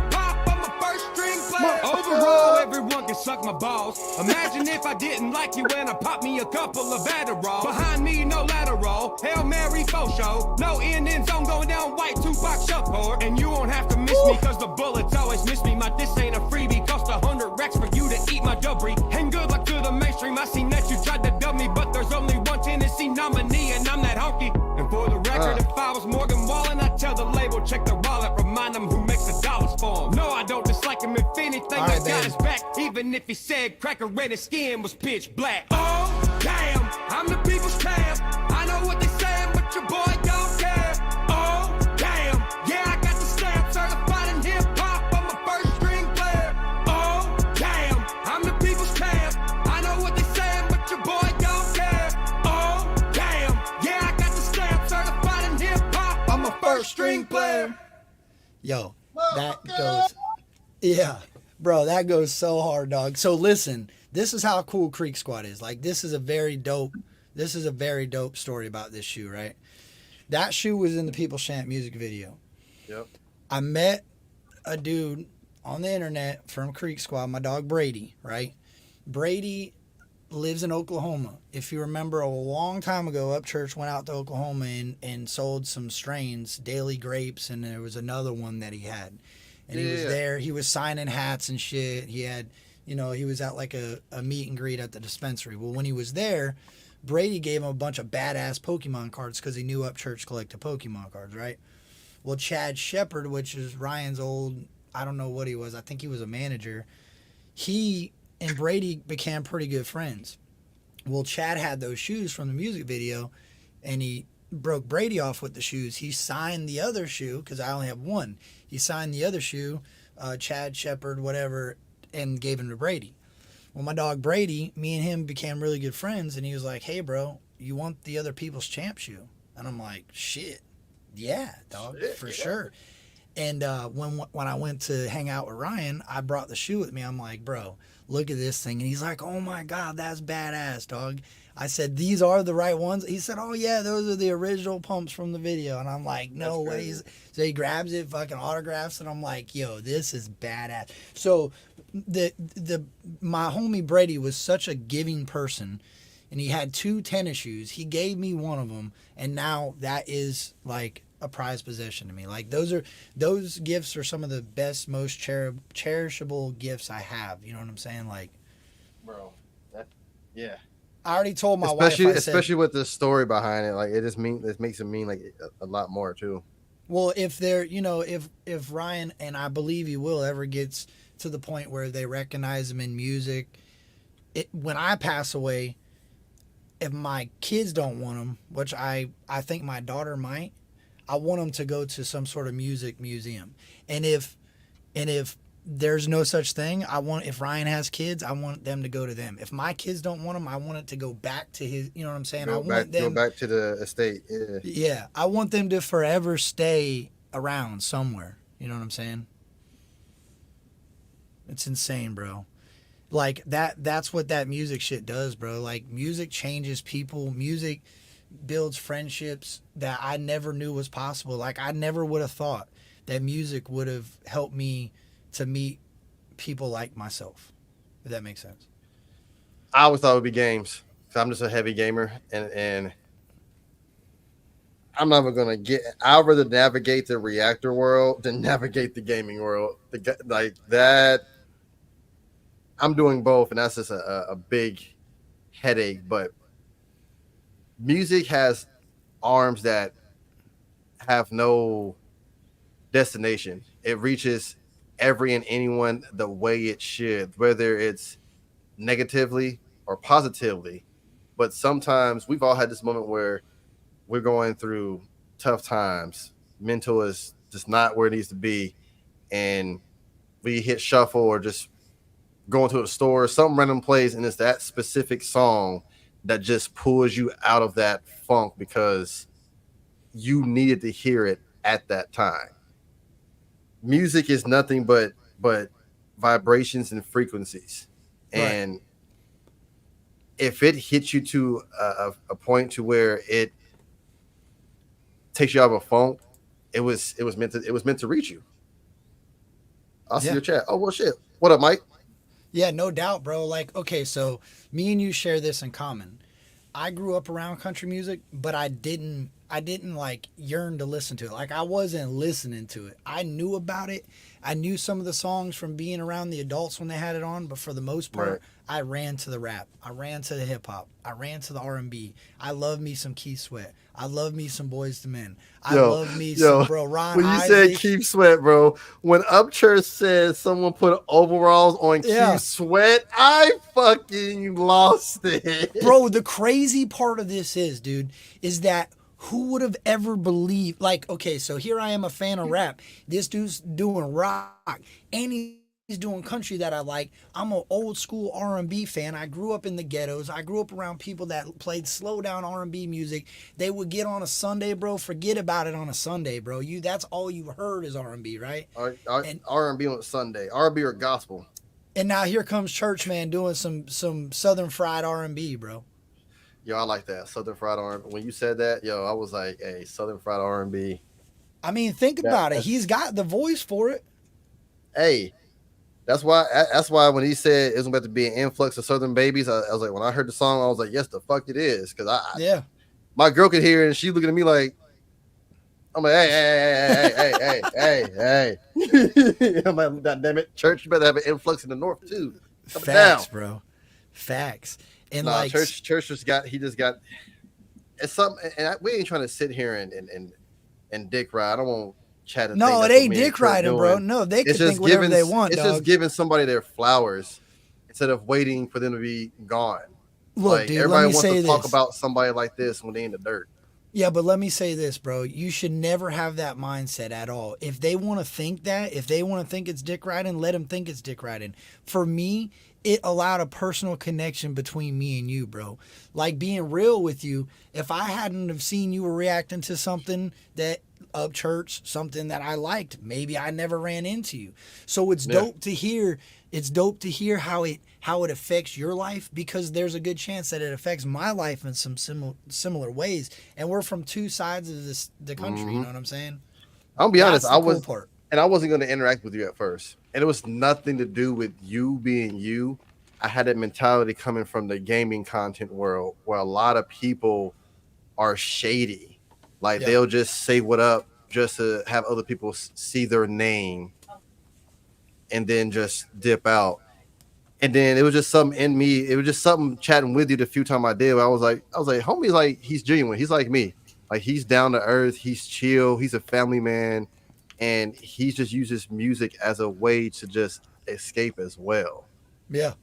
[SPEAKER 3] my balls. Imagine if I didn't like you and I popped me a couple of Adderall. Behind me, no lateral. Hail Mary faux show. No end zone going down white Tupac shuffle. And you won't have to miss me, cause the bullets always miss me. My this ain't a freebie. Cost 100 racks for you to eat my debris. And good luck to the mainstream. I seen that you tried to dub me, but there's only one Tennessee nominee, and I'm that honky. And for the record, if I was Morgan Wallen, I'd tell the label, check the wallet, remind them who makes the dollars for him. No, I don't dislike him. If anything, I got his back. Even if he said cracker red, his skin was pitch black. Oh, damn, I'm the people's champ. I know what they saying, but your boy don't care. Oh, damn, yeah, I got the stamp. Certified in hip-hop, I'm a first-string player. Oh, damn, I'm the people's champ. I know what they saying, but your boy don't care. Oh, damn, yeah, I got the stamp. Certified in hip-hop, I'm a first-string player.
[SPEAKER 1] Yo, that goes, yeah, bro, that goes so hard, dog. So listen, this is how cool Creek Squad is. Like, this is a very dope story about this shoe, right? That shoe was in the People's Champ music video.
[SPEAKER 2] Yep.
[SPEAKER 1] I met a dude on the internet from Creek Squad, my dog Brady, right? Brady lives in Oklahoma. If you remember, a long time ago, Upchurch went out to Oklahoma and sold some strains, Daily Grapes, and there was another one that he had. And he was there. He was signing hats and shit. He had, he was at like a meet and greet at the dispensary. Well, when he was there, Brady gave him a bunch of badass Pokemon cards because he knew Upchurch collected Pokemon cards, right? Well, Chad Shepard, which is Ryan's old, I don't know what he was. I think he was a manager. He and Brady became pretty good friends. Well, Chad had those shoes from the music video, and he broke Brady off with the shoes. He signed the other shoe, because I only have one. He signed the other shoe, Chad Shepard, whatever, and gave him to Brady. Well, my dog Brady, me and him became really good friends, and he was like, hey, bro, you want the other people's champ shoe? And I'm like, shit, yeah, dog, for sure. And when I went to hang out with Ryan, I brought the shoe with me. I'm like, bro, look at this thing. And he's like, oh, my God, that's badass, dog. I said, these are the right ones? He said, oh, yeah, those are the original pumps from the video. And I'm like, no way. So he grabs it, fucking autographs, and I'm like, yo, this is badass. So my homie Brady was such a giving person, and he had 2 tennis shoes. He gave me one of them, and now that is like a prized possession to me. Like, those gifts are some of the best, most cherishable gifts I have. You know what I'm saying? Like,
[SPEAKER 2] Bro, yeah.
[SPEAKER 1] I already told my wife.
[SPEAKER 2] Especially with the story behind it, like it makes it mean like a lot more too.
[SPEAKER 1] Well, if they're, if Ryan, and I believe he will, ever gets to the point where they recognize him in music, when I pass away, if my kids don't want them, which I think my daughter might, I want them to go to some sort of music museum. And if there's no such thing, if Ryan has kids, I want them to go to them. If my kids don't want them, I want it to go back to his, you know what I'm saying?
[SPEAKER 2] Go back to the estate. Yeah.
[SPEAKER 1] Yeah. I want them to forever stay around somewhere. You know what I'm saying? It's insane, bro. Like, that's what that music shit does, bro. Like, music changes people. Music builds friendships that I never knew was possible. Like, I never would have thought that music would have helped me to meet people like myself, if that makes sense.
[SPEAKER 2] I always thought it would be games. I'm just a heavy gamer, and I'm never gonna I'd rather navigate the reactor world than navigate the gaming world. Like that, I'm doing both, and that's just a big headache. But music has arms that have no destination. It reaches every and anyone the way it should, whether it's negatively or positively. But sometimes we've all had this moment where we're going through tough times. Mental is just not where it needs to be. And we hit shuffle or just go into a store, some random place, and it's that specific song that just pulls you out of that funk because you needed to hear it at that time. Music is nothing but vibrations and frequencies. Right. And if it hits you to a point to where it takes you out of a funk, it was meant to reach you. I'll see your chat. Oh well, shit. What up, Mike?
[SPEAKER 1] Yeah, no doubt, bro. Like, okay, so me and you share this in common. I grew up around country music, but I didn't like yearn to listen to it. Like I wasn't listening to it. I knew about it. I knew some of the songs from being around the adults when they had it on, but for the most
[SPEAKER 2] Right.
[SPEAKER 1] part, I ran to the rap. I ran to the hip hop. I ran to the R&B. I love me some Keith Sweat. I love me some Boys to Men. I
[SPEAKER 2] Yo,
[SPEAKER 1] love me some
[SPEAKER 2] yo,
[SPEAKER 1] bro Ron
[SPEAKER 2] when you said
[SPEAKER 1] Isley.
[SPEAKER 2] Keith Sweat, bro, when Upchurch said someone put overalls on
[SPEAKER 1] Yeah.
[SPEAKER 2] Keith Sweat, I fucking lost it.
[SPEAKER 1] Bro, the crazy part of this is, dude, is that who would have ever believed? Like, okay, so here I am a fan of rap. This dude's doing rock, and he's doing country that I like. I'm an old school R&B fan. I grew up in the ghettos. I grew up around people that played slow down R&B music. They would get on a Sunday, bro. Forget about it on a Sunday, bro. That's all you heard is R&B, right? And
[SPEAKER 2] R&B on Sunday, R&B or gospel.
[SPEAKER 1] and now here comes Church Man doing some Southern fried R&B, bro.
[SPEAKER 2] Yo, I like that Southern Fried R&B. When you said that, yo, I was like, hey, Southern Fried R&B.
[SPEAKER 1] I mean, think about it.
[SPEAKER 2] That's,
[SPEAKER 1] He's got the voice for it.
[SPEAKER 2] hey, that's why when he said it's about to be an influx of Southern babies, I was like, when I heard the song, I was like, yes, the fuck it is, because
[SPEAKER 1] Yeah.
[SPEAKER 2] my girl could hear it and she looking at me like, I'm like, hey. I'm like, God damn it, church, you better have an influx in the north too. Coming
[SPEAKER 1] Facts,
[SPEAKER 2] down.
[SPEAKER 1] bro. Facts. And
[SPEAKER 2] Nah,
[SPEAKER 1] like,
[SPEAKER 2] church just got it's something, and we ain't trying to sit here and dick ride. I don't want chat and think
[SPEAKER 1] no, it
[SPEAKER 2] that's what
[SPEAKER 1] ain't
[SPEAKER 2] me and
[SPEAKER 1] dick
[SPEAKER 2] Kurt
[SPEAKER 1] riding, bro.
[SPEAKER 2] doing.
[SPEAKER 1] No, they
[SPEAKER 2] It's
[SPEAKER 1] could think
[SPEAKER 2] just
[SPEAKER 1] whatever
[SPEAKER 2] giving
[SPEAKER 1] they want,
[SPEAKER 2] it's
[SPEAKER 1] dog.
[SPEAKER 2] just giving somebody their flowers instead of waiting for them to be gone.
[SPEAKER 1] Look,
[SPEAKER 2] Like
[SPEAKER 1] dude, let
[SPEAKER 2] everybody
[SPEAKER 1] me
[SPEAKER 2] wants
[SPEAKER 1] say
[SPEAKER 2] to talk
[SPEAKER 1] this.
[SPEAKER 2] about somebody like this when they in the dirt.
[SPEAKER 1] Yeah, but let me say this, bro. You should never have that mindset at all. If they want to think that, if they want to think it's dick riding, let them think it's dick riding. For me, it allowed a personal connection between me and you, bro. Like being real with you, if I hadn't have seen you were reacting to something that Upchurch, something that I liked, maybe I never ran into you. So it's
[SPEAKER 2] Yeah.
[SPEAKER 1] dope to hear. It's dope to hear how it affects your life, because there's a good chance that it affects my life in some similar ways. And we're from two sides of the country. You know what I'm saying?
[SPEAKER 2] I'll be honest,
[SPEAKER 1] That's the cool part.
[SPEAKER 2] and I wasn't going to interact with you at first, and it was nothing to do with you being you. I had that mentality coming from the gaming content world, where a lot of people are shady. Like
[SPEAKER 1] Yeah.
[SPEAKER 2] they'll just say what up just to have other people see their name, and then just dip out. And then it was just something in me. It was just something chatting with you the few time I did. I was like, homie's like, he's genuine. He's like me. Like he's down to earth. He's chill. He's a family man, and he just uses music as a way to just escape as well.
[SPEAKER 1] Yeah.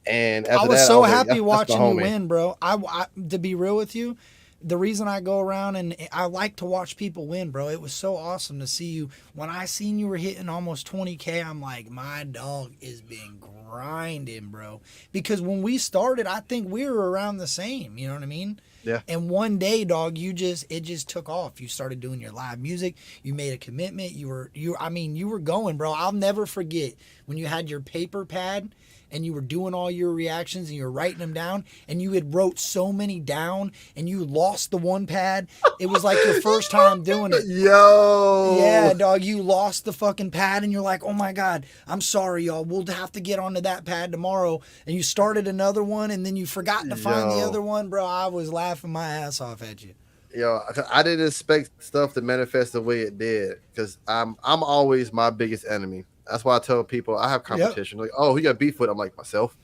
[SPEAKER 2] And
[SPEAKER 1] I
[SPEAKER 2] after
[SPEAKER 1] was
[SPEAKER 2] that,
[SPEAKER 1] so
[SPEAKER 2] like,
[SPEAKER 1] happy
[SPEAKER 2] that's my
[SPEAKER 1] watching you
[SPEAKER 2] homie.
[SPEAKER 1] win, bro. I to be real with you, the reason I go around and I like to watch people win, bro. It was so awesome to see you. When I seen you were hitting almost 20K, I'm like, my dog is been grinding, bro. Because when we started, I think we were around the same. You know what I mean?
[SPEAKER 2] Yeah.
[SPEAKER 1] And one day, dog, it just took off. You started doing your live music. You made a commitment. You were going, bro. I'll never forget when you had your paper pad and you were doing all your reactions and you were writing them down, and you had wrote so many down and you lost the one pad. It was like your first time doing it.
[SPEAKER 2] Yo.
[SPEAKER 1] Yeah, dog, you lost the fucking pad and you're like, oh my God, I'm sorry, y'all. We'll have to get onto that pad tomorrow. And you started another one and then you forgot to find the
[SPEAKER 2] Yo.
[SPEAKER 1] other one, bro. I was laughing my ass off at you.
[SPEAKER 2] Yo, I didn't expect stuff to manifest the way it did, because I'm always my biggest enemy. That's why I tell people I have competition. Like, oh, who got beef with? I'm like, myself,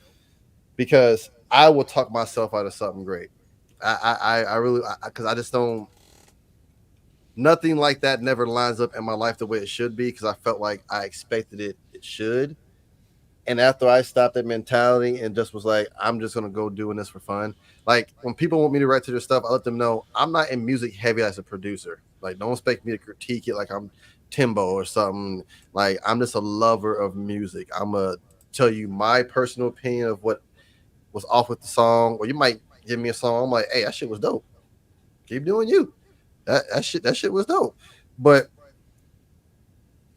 [SPEAKER 2] because I will talk myself out of something great. I really, because I just don't. Nothing like that never lines up in my life the way it should be, because I felt like I expected it should. And after I stopped that mentality and just was like, I'm just gonna go doing this for fun. Like when people want me to write to their stuff, I let them know I'm not in music heavy as a producer. Like don't expect me to critique it like I'm Timbo or something. Like I'm just a lover of music. I'm gonna tell you my personal opinion of what was off with the song, or you might give me a song. I'm like, hey, that shit was dope. Keep doing you. That shit was dope. But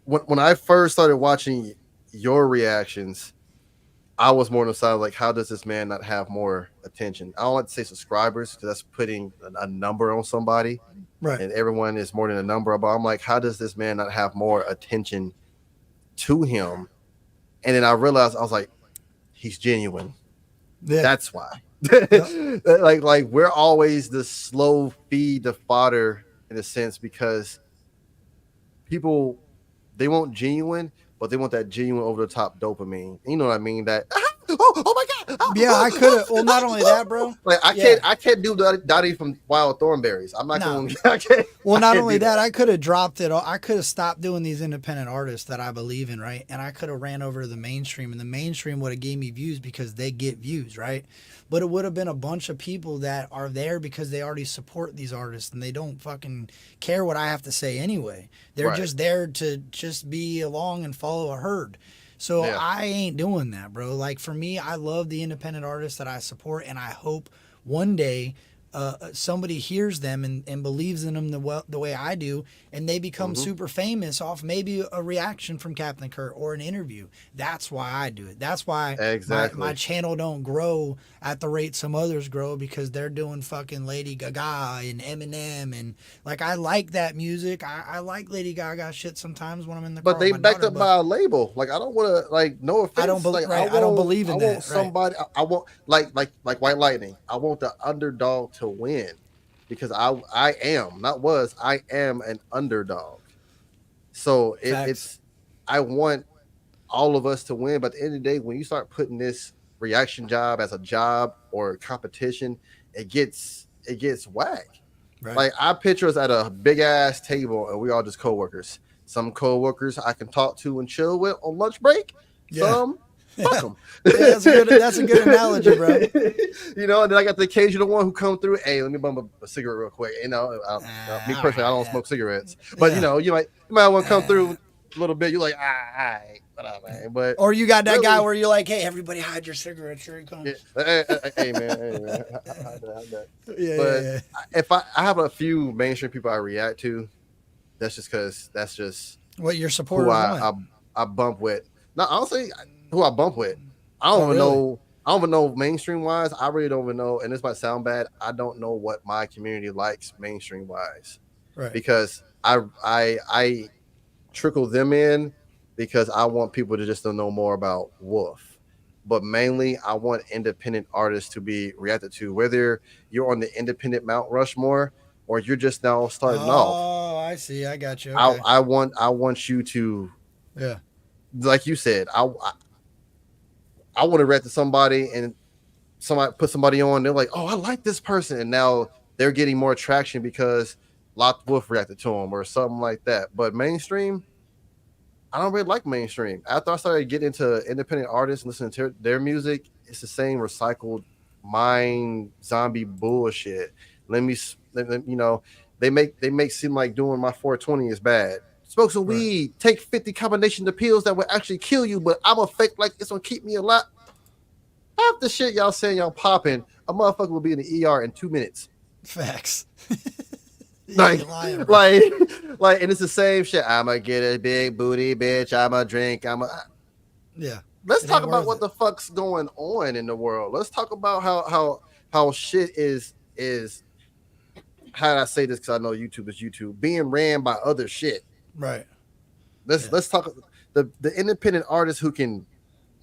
[SPEAKER 2] when I first started watching your reactions, I was more on the side of like, how does this man not have more attention? I don't like to say subscribers, because that's putting a number on somebody,
[SPEAKER 1] Right.
[SPEAKER 2] and everyone is more than a number. But I'm like, how does this man not have more attention to him? And then I realized, I was like, he's genuine.
[SPEAKER 1] Yeah.
[SPEAKER 2] That's why. like we're always the slow feed the fodder in a sense, because people, they want genuine, but they want that genuine over the top dopamine. You know what I mean? That oh my god.
[SPEAKER 1] Yeah, I could have. Well, not only that, bro.
[SPEAKER 2] Like I can't do Dottie from Wild Thornberries. I'm not going. I can't.
[SPEAKER 1] Well, not only that, I could have dropped it. I could have stopped doing these independent artists that I believe in, right? And I could have ran over to the mainstream, and the mainstream would have gave me views because they get views, right? But it would have been a bunch of people that are there because they already support these artists and they don't fucking care what I have to say anyway. They're just there to just be along and follow a herd. So I ain't doing that, bro. Like, for me, I love the independent artists that I support, and I hope one day somebody hears them and believes in them the way I do, and they become super famous off maybe a reaction from Captain Kurt or an interview. That's why I do it. That's why my channel don't grow at the rate some others grow, because they're doing fucking Lady Gaga and Eminem, and like, I like that music. I like Lady Gaga shit sometimes when I'm in the car.
[SPEAKER 2] But they backed up by a label. Like, I don't want to, like, no offense.
[SPEAKER 1] I don't believe in that.
[SPEAKER 2] I want somebody. I want like White Lightning. I want the underdog to win, because I am an underdog. So it's I want all of us to win. But at the end of the day, when you start putting this reaction job as a job or competition, it gets whack. Right. Like, I picture us at a big ass table and we all just coworkers. Some coworkers I can talk to and chill with on lunch break. Some fuck them.
[SPEAKER 1] That's a good analogy, bro.
[SPEAKER 2] You know, and then I got the occasional one who come through. Hey, let me bum a cigarette real quick. You know, me personally, I don't smoke cigarettes, but you know, you might want to come through a little bit. You're like, all right, what up, man? But
[SPEAKER 1] or you got that guy where you're like, hey, everybody, hide your cigarettes. Here he comes.
[SPEAKER 2] Hey man. If I have a few mainstream people I react to, that's just because that's just
[SPEAKER 1] what your supporters
[SPEAKER 2] who I bump with. No, honestly, who I bump with. I don't even know mainstream wise. I really don't even know, and this might sound bad, I don't know what my community likes mainstream wise. Right. Because I trickle them in because I want people to just know more about Wolf. But mainly I want independent artists to be reacted to, whether you're on the independent Mount Rushmore or you're just now starting off.
[SPEAKER 1] Oh, I see. I got you. Okay.
[SPEAKER 2] I want you to, like you said, I want to react to somebody and somebody put somebody on. They're like, oh, I like this person. And now they're getting more traction because Loccd Wolf reacted to them or something like that. But mainstream, I don't really like mainstream. After I started getting into independent artists and listening to their music, it's the same recycled mind zombie bullshit. You know, they make seem like doing my 420 is bad. Smoke some weed, take 50 combination of pills that will actually kill you, but I'm a fake like it's gonna keep me alive. Half the shit y'all saying y'all popping, a motherfucker will be in the ER in 2 minutes.
[SPEAKER 1] Facts.
[SPEAKER 2] like, and it's the same shit. I'ma get a big booty, bitch. I'ma drink. Let's talk about what the fuck's going on in the world. Let's talk about how shit is. How did I say this? Because I know YouTube is YouTube being ran by other shit.
[SPEAKER 1] Right.
[SPEAKER 2] Let's talk the independent artists who can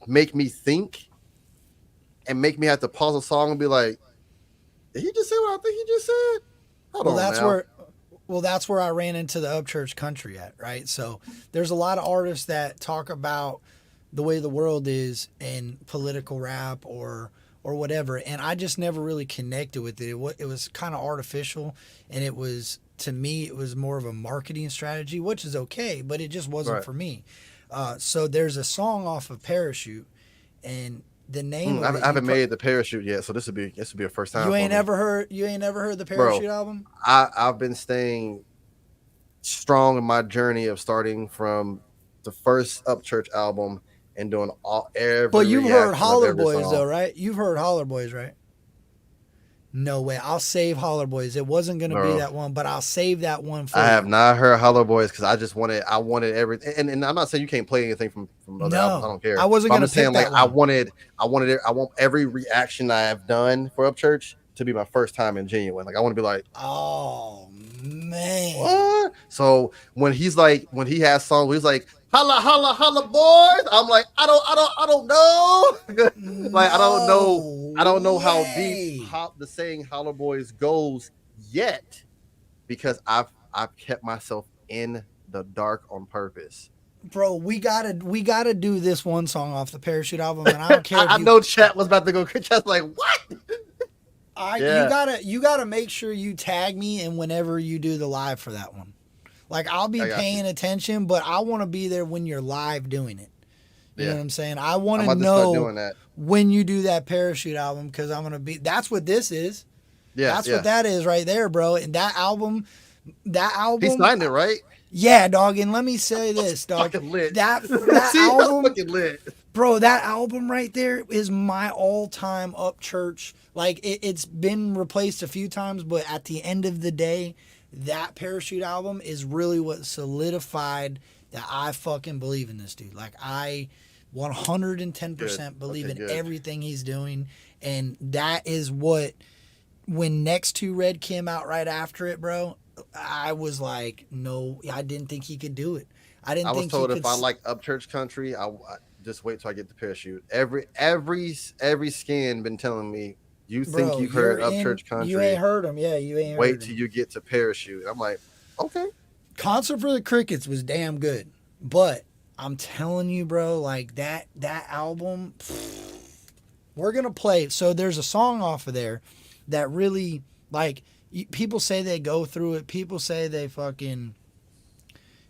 [SPEAKER 2] make me think and make me have to pause a song and be like, did he just say what I think he just said?
[SPEAKER 1] That's where I ran into the Upchurch country at, right? So there's a lot of artists that talk about the way the world is in political rap or whatever, and I just never really connected with it. It was kind of artificial, and it was, to me, it was more of a marketing strategy, which is okay, but it just wasn't for me. So there's a song off of Parachute, and the name.
[SPEAKER 2] I haven't made the Parachute yet, so this would be a first time.
[SPEAKER 1] You ain't ever heard the Parachute album?
[SPEAKER 2] I've been staying strong in my journey of starting from the first Upchurch album and doing every.
[SPEAKER 1] But you've heard Holler Boys though, right? You've heard Holler Boys, right? No way. I'll save Holler Boys. It wasn't going to be that one, but I'll save that one for you.
[SPEAKER 2] I have not heard Holler Boys because I wanted everything. And I'm not saying you can't play anything from other albums. I don't care.
[SPEAKER 1] I wasn't going to pick that
[SPEAKER 2] one. I want every reaction I have done for Upchurch to be my first time in genuine. Like, I want to be like,
[SPEAKER 1] oh man.
[SPEAKER 2] What? So when he has songs, he's like, holla, holla, holla, boys. I'm like, I don't know. Like, I don't know how deep the saying holla boys goes yet, because I've kept myself in the dark on purpose.
[SPEAKER 1] Bro, we gotta do this one song off the Parachute album, and I don't care.
[SPEAKER 2] I know chat was about to go. Chat's like, what?
[SPEAKER 1] You gotta make sure you tag me in whenever you do the live for that one. Like, I'll be paying attention, but I want to be there when you're live doing it. You know what I'm saying? I want to know when you do that Parachute album, because I'm gonna be. That's what this is. Yeah, that's what that is right there, bro. And that album. He signed it, right? Yeah, dog. And let me say this, dog.
[SPEAKER 2] Lit.
[SPEAKER 1] That
[SPEAKER 2] See,
[SPEAKER 1] album,
[SPEAKER 2] fucking lit.
[SPEAKER 1] Bro, that album right there is my all-time Upchurch. Like, it's been replaced a few times, but at the end of the day, that Parachute album is really what solidified that I fucking believe in this dude. Like, I 110% believe in everything he's doing, and that is what, when Next to Red came out right after it, bro, I was like, no, I didn't think he could do it. I was
[SPEAKER 2] told if I like Upchurch country, I just wait till I get the Parachute. Every skin been telling me, you think, bro, you've heard Upchurch country.
[SPEAKER 1] You ain't heard him. Yeah, you ain't heard him.
[SPEAKER 2] Wait till you get to Parachute. I'm like, okay.
[SPEAKER 1] Concert for the Crickets was damn good. But I'm telling you, bro, like that album, we're going to play. So there's a song off of there that really, like, people say they go through it. People say they fucking,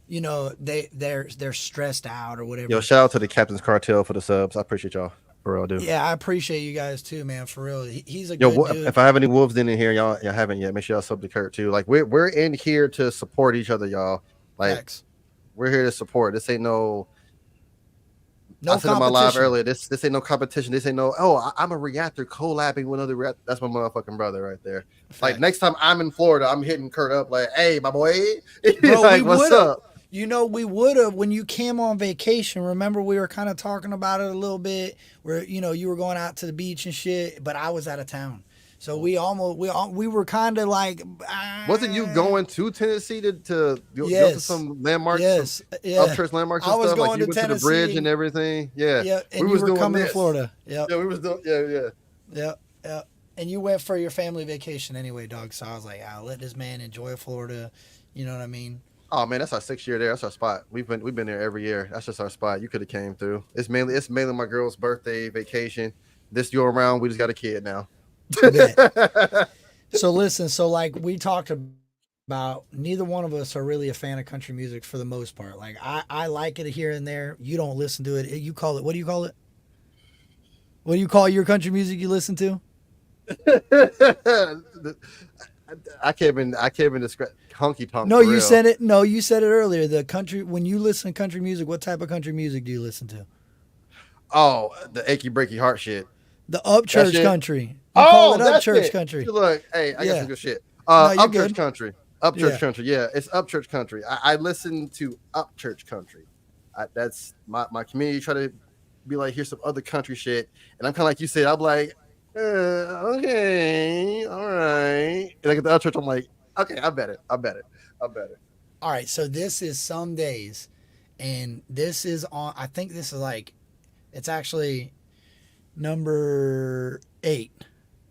[SPEAKER 1] you know, they're stressed out or whatever.
[SPEAKER 2] Yo, shout out to the Captain's Cartel for the subs. I appreciate y'all. For real, dude.
[SPEAKER 1] Yeah, I appreciate you guys too, man. For real, he's a good dude.
[SPEAKER 2] If I have any wolves in here, y'all haven't yet, make sure y'all sub to Kurt too. Like, we're in here to support each other, y'all. Like, we're here to support. This ain't no I said in my live earlier, this ain't no competition. This ain't no, I'm a reactor collabing with another reactor. That's my motherfucking brother right there. Facts. Like, next time I'm in Florida, I'm hitting Kurt up like, hey, my boy.
[SPEAKER 1] Bro,
[SPEAKER 2] like, what's up?
[SPEAKER 1] You know, we would have, when you came on vacation, remember we were kind of talking about it a little bit, where, you know, you were going out to the beach and shit, but I was out of town. So we were kind of like,
[SPEAKER 2] wasn't you going to Tennessee to go to some landmarks?
[SPEAKER 1] Yes,
[SPEAKER 2] Upchurch landmarks and
[SPEAKER 1] I was
[SPEAKER 2] stuff?
[SPEAKER 1] going
[SPEAKER 2] like, you
[SPEAKER 1] to
[SPEAKER 2] went
[SPEAKER 1] Tennessee.
[SPEAKER 2] To the bridge and everything. Yeah.
[SPEAKER 1] Yeah, and you were coming to Florida.
[SPEAKER 2] Yeah, we was doing,
[SPEAKER 1] Yeah. And you went for your family vacation anyway, dog. So I was like, I'll let this man enjoy Florida. You know what I mean?
[SPEAKER 2] Oh man, that's our 6th year there. That's our spot. We've been there every year. That's just our spot. You could have came through. It's mainly my girl's birthday vacation. This year around, we just got a kid now.
[SPEAKER 1] So listen, so like we talked about, neither one of us are really a fan of country music for the most part. Like, I like it here and there. You don't listen to it. You call it, what do you call it? What do you call your country music you listen to?
[SPEAKER 2] I can't even describe honky tonk.
[SPEAKER 1] No, you said it. No, you said it earlier. The country, when you listen to country music, what type of country music do you listen to?
[SPEAKER 2] Oh, the achy breaky heart shit.
[SPEAKER 1] The Upchurch country. You call it Upchurch country.
[SPEAKER 2] Look, hey, I got some good shit. Upchurch country. Upchurch country. Yeah, it's Upchurch country. I listen to Upchurch country. That's my community. Try to be like, here's some other country shit, and I'm kind of like you said. I'm like, okay, all right. And I get the Upchurch. I'm like, okay, I bet it.
[SPEAKER 1] All right, so this is Some Days, and this is on. I think this is like, it's actually number 8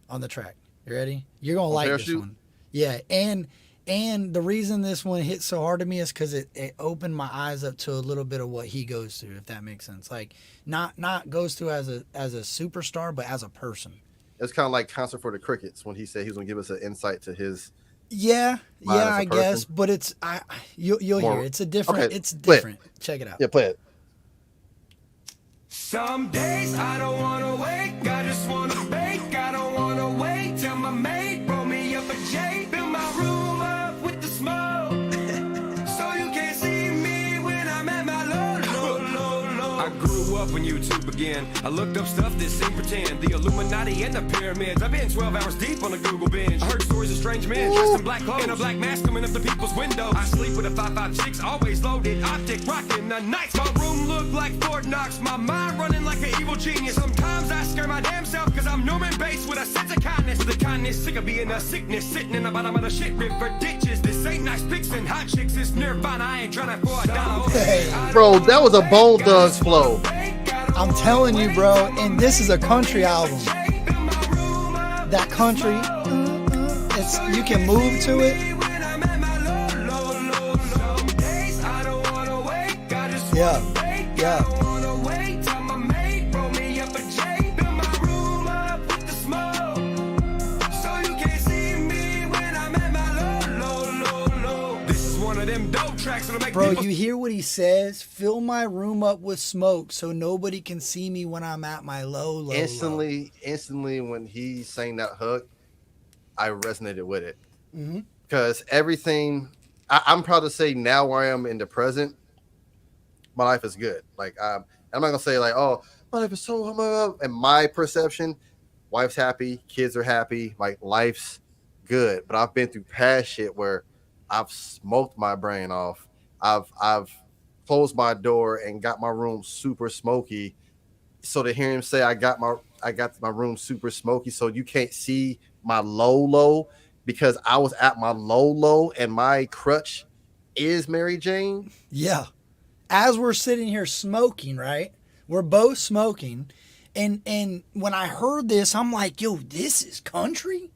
[SPEAKER 1] on the track. You ready? You're gonna like this one. Yeah, and the reason this one hit so hard to me is because it opened my eyes up to a little bit of what he goes through, if that makes sense. Like, not goes through as a superstar, but as a person.
[SPEAKER 2] It's kind of like Concert for the Crickets when he said he was gonna give us an insight to his.
[SPEAKER 1] Yeah, I guess, but it's you'll hear it. It's a different. Okay, it's different. Check it out.
[SPEAKER 2] Yeah, play it.
[SPEAKER 3] Some days I don't wanna wake, I just wanna bake. I don't wanna wait till my mate roll me up a J, fill my room up with the smoke, so you can't see me when I'm at my low. I grew up when YouTube began. I looked up stuff that seemed pretend, the Illuminati and the pyramids. I've been 12 hours deep on a Google binge. I heard stories of stray strange men dressed in black clothes. In a black mask coming up the people's window. I sleep with a 5.56, always loaded. Optic rocking the nights. My room look like Fort Knox. My mind running like an evil genius. Sometimes I scare my damn self because I'm Norman Bates with a sense of kindness. The kindness, sick of being a sickness. Sitting in the bottom of the shit river ditches. This ain't nice pics and hot chicks. It's nirvana. I ain't trying to for a dollar.
[SPEAKER 1] Hey.
[SPEAKER 2] Bro, that was a Bone Thugs flow.
[SPEAKER 1] I'm telling you, bro, and this is a country album. That country, it's you can move to it. Yeah. Bro, you hear what he says? Fill my room up with smoke so nobody can see me when I'm at my low.
[SPEAKER 2] Instantly, when he sang that hook, I resonated with it. Because everything, I'm proud to say now where I am in the present, my life is good. Like, I'm not going to say like, oh, my life is so, in my perception, wife's happy, kids are happy, like life's good. But I've been through past shit where I've smoked my brain off. I've closed my door and got my room super smoky. So to hear him say I got my room super smoky, so you can't see my low because I was at my low and my crutch is Mary Jane.
[SPEAKER 1] Yeah. As we're sitting here smoking, right? We're both smoking, and when I heard this, I'm like, yo, this is country.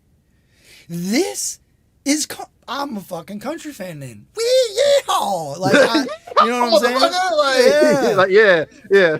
[SPEAKER 1] This is I'm a fucking country fan then. Yeehaw! Like, you know what I'm saying?
[SPEAKER 2] Yeah.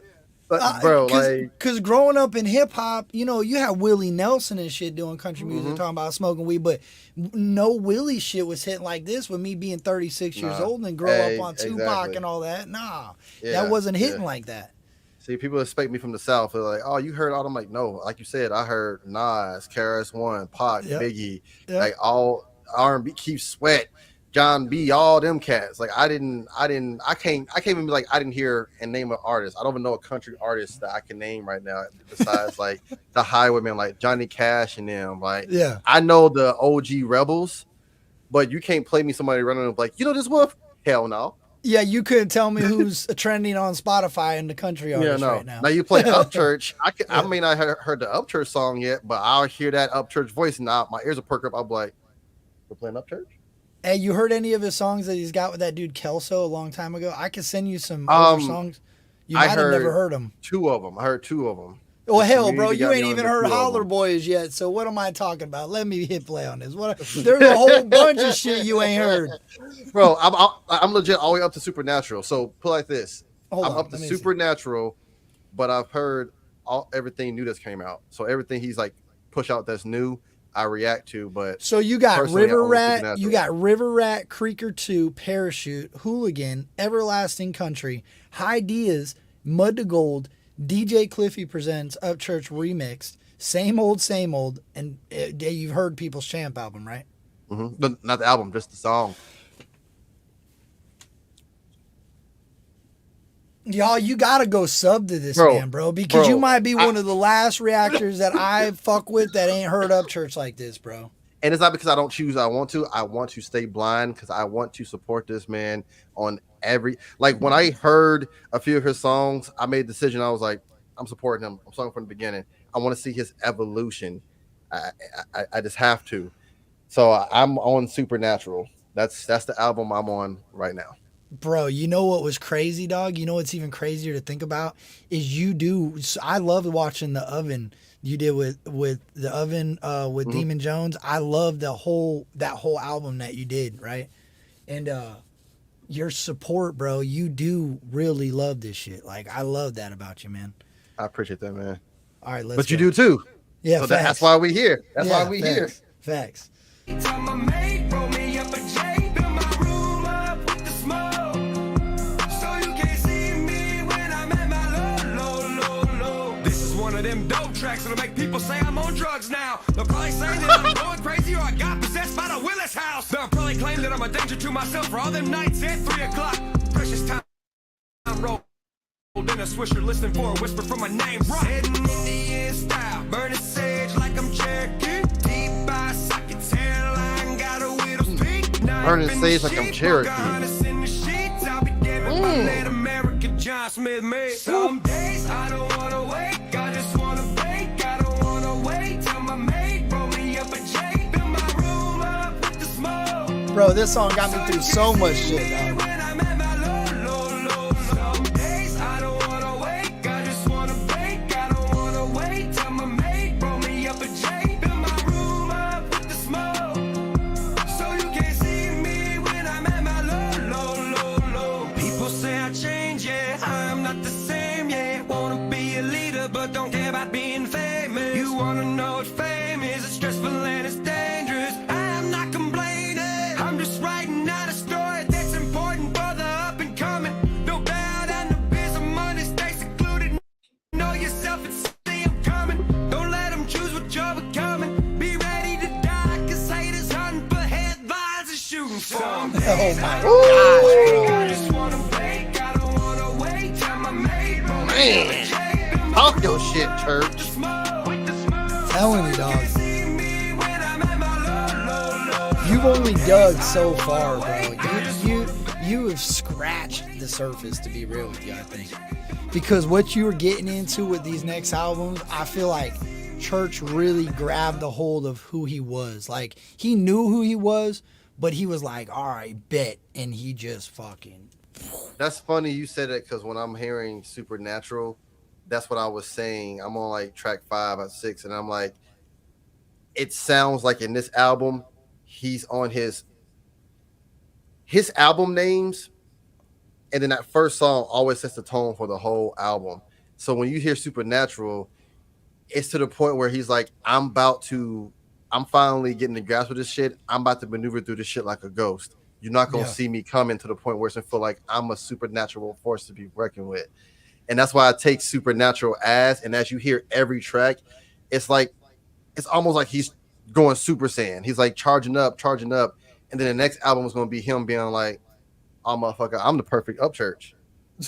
[SPEAKER 2] Bro,
[SPEAKER 1] because growing up in hip hop, you know, you had Willie Nelson and shit doing country music, talking about smoking weed, but no Willie shit was hitting like this with me being 36 years old and grow up on Tupac and all that. Nah, that wasn't hitting like that.
[SPEAKER 2] See, people expect me from the South. They're like, oh, you heard all them? Like, no, like you said, I heard Nas, KRS-One, Pac, Biggie, like all R&B, Keith Sweat, John B, all them cats. Like I can't even be like, I didn't hear and name an artist. I don't even know a country artist that I can name right now besides like the Highwaymen, like Johnny Cash and them. Like, I know the OG Rebels, but you can't play me somebody running up like, you know this Wolf? Hell no.
[SPEAKER 1] Yeah, you couldn't tell me who's trending on Spotify in the country artists right now.
[SPEAKER 2] Now you play Upchurch. I may not have heard the Upchurch song yet, but I'll hear that Upchurch voice and my ears will perk up. I'll be like, we're playing Upchurch?
[SPEAKER 1] Hey, you heard any of his songs that he's got with that dude Kelso a long time ago? I could send you some older songs. You might have never heard them.
[SPEAKER 2] I heard two of them.
[SPEAKER 1] Well, hell, bro, you ain't even heard Holler Boys yet, so what am I talking about? Let me hit play on this. There's a whole bunch of shit you ain't heard.
[SPEAKER 2] Bro, I'm legit all the way up to Supernatural. So put it like this. I'm up to Supernatural, but I've heard everything new that's came out. So everything he's like push out that's new, I react to. But
[SPEAKER 1] so you got River Rat, Creaker 2, Parachute, Hooligan, Everlasting Country, High Diaz, Mud to Gold, DJ Cliffy Presents, Upchurch Remixed, Same Old, and you've heard People's Champ album, right?
[SPEAKER 2] Mm-hmm. Not the album, just the song.
[SPEAKER 1] Y'all, you gotta go sub to this man, bro, because you might be one of the last reactors that I fuck with that ain't heard Upchurch like this, bro. And
[SPEAKER 2] it's not because I don't choose. I want to stay blind because I want to support this man on every. Like when I heard a few of his songs, I made a decision. I was like, I'm supporting him. I'm starting from the beginning. I want to see his evolution. I just have to. So I'm on Supernatural. That's the album I'm on right now.
[SPEAKER 1] Bro, you know what was crazy, dog? You know what's even crazier to think about is I loved watching The Oven. You did with The Oven with Demon Jones. I love that whole album that you did, right? And your support, bro, you do really love this shit. Like, I love that about you, man.
[SPEAKER 2] I appreciate that, man.
[SPEAKER 1] All right,
[SPEAKER 2] But you do too.
[SPEAKER 1] Yeah,
[SPEAKER 2] so that's why we here. That's why we here.
[SPEAKER 1] Facts.
[SPEAKER 3] Them dope tracks that'll make people say I'm on drugs now. They'll probably say that I'm going crazy or I got possessed by the Willis house. They'll probably claim that I'm a danger to myself for all them nights at 3 o'clock. Precious time rolled in a swisher listening for a whisper from my name. Heading Indian style, burning sage like I'm Cherokee. Deep by sockets, hairline
[SPEAKER 2] burning sage like I'm Cherokee.
[SPEAKER 3] Some days I don't wanna wake, I just wanna bake. I don't wanna wait till my mate roll me up a J. Fill my room up with the smoke.
[SPEAKER 1] Bro, this song got me through so much shit, dog.
[SPEAKER 3] When I'm at my low. Some days I don't wanna wake, I just wanna bake. I don't wanna wait till my mate roll me up a J. Fill my room up with the smoke. So you can't see me when I'm at my low. People say I change, yeah, I'm not the same, yeah. Wanna be a leader, but don't care about being famous. You wanna know what fame is? It's stressful and it's dangerous. I'm not complaining, I'm just writing out a story that's important for the up and coming. No bow down to biz or money, stay secluded. Know yourself and see I'm coming. Don't let them choose what you're becoming. Be ready to die, cause haters hunting for headlines and shooting some.
[SPEAKER 1] Oh my
[SPEAKER 3] I just wanna bake, I don't wanna wait till my mate roll me up a
[SPEAKER 2] Man,
[SPEAKER 3] J.
[SPEAKER 2] talk your shit, church.
[SPEAKER 1] telling you, dog. You've only dug so far, bro. You have scratched the surface, to be real with you, I think. Because what you were getting into with these next albums, I feel like Church really grabbed the hold of who he was. Like, he knew who he was, but he was like, all right, bet. And he just fucking...
[SPEAKER 2] That's funny you said it, because when I'm hearing Supernatural, that's what I was saying. I'm on like track 5 or 6, and I'm like, it sounds like in this album, he's on his album names, and then that first song always sets the tone for the whole album. So when you hear Supernatural, it's to the point where he's like, I'm finally getting the grasp of this shit. I'm about to maneuver through this shit like a ghost. You're not going to see me coming, to the point where it's going to feel like I'm a supernatural force to be reckoned with. And that's why I take Supernatural and as you hear every track, it's almost like he's going Super Saiyan. He's like charging up. And then the next album is going to be him being like, oh, motherfucker, I'm the perfect Upchurch.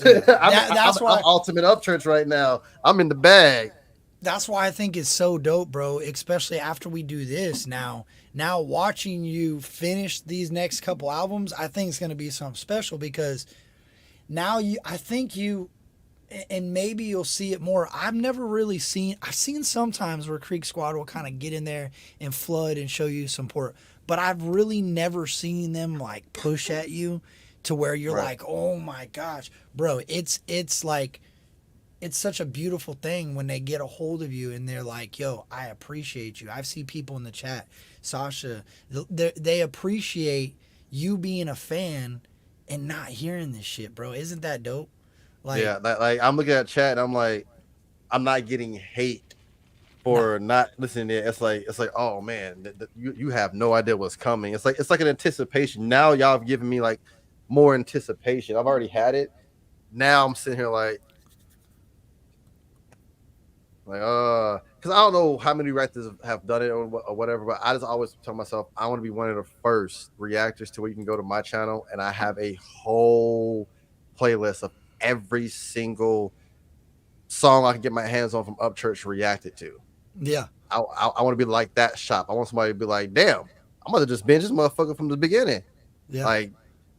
[SPEAKER 2] I'm ultimate Upchurch right now. I'm in the bag.
[SPEAKER 1] That's why I think it's so dope, bro, especially after we do this now watching you finish these next couple albums, I think it's going to be something special, because now I think and maybe you'll see it more. I've seen sometimes where Creek Squad will kind of get in there and flood and show you some support, but I've really never seen them like push at you to where you're like, oh my gosh, bro, it's like, it's such a beautiful thing when they get a hold of you and they're like, yo, I appreciate you. I've seen people in the chat, Sasha, they appreciate you being a fan and not hearing this shit, bro. Isn't that dope? Like,
[SPEAKER 2] yeah, like I'm looking at chat and I'm like, I'm not getting hate for not listening to it. It's like, oh man, you have no idea what's coming. It's like an anticipation. Now y'all have given me like more anticipation. I've already had it. Now I'm sitting here like, because I don't know how many reactors have done it or whatever, but I just always tell myself I want to be one of the first reactors to where you can go to my channel and I have a whole playlist of every single song I can get my hands on from Upchurch reacted to.
[SPEAKER 1] Yeah,
[SPEAKER 2] I want to be like that shop. I want somebody to be like, damn, I'm gonna just binge this motherfucker from the beginning.
[SPEAKER 1] Yeah,
[SPEAKER 2] like,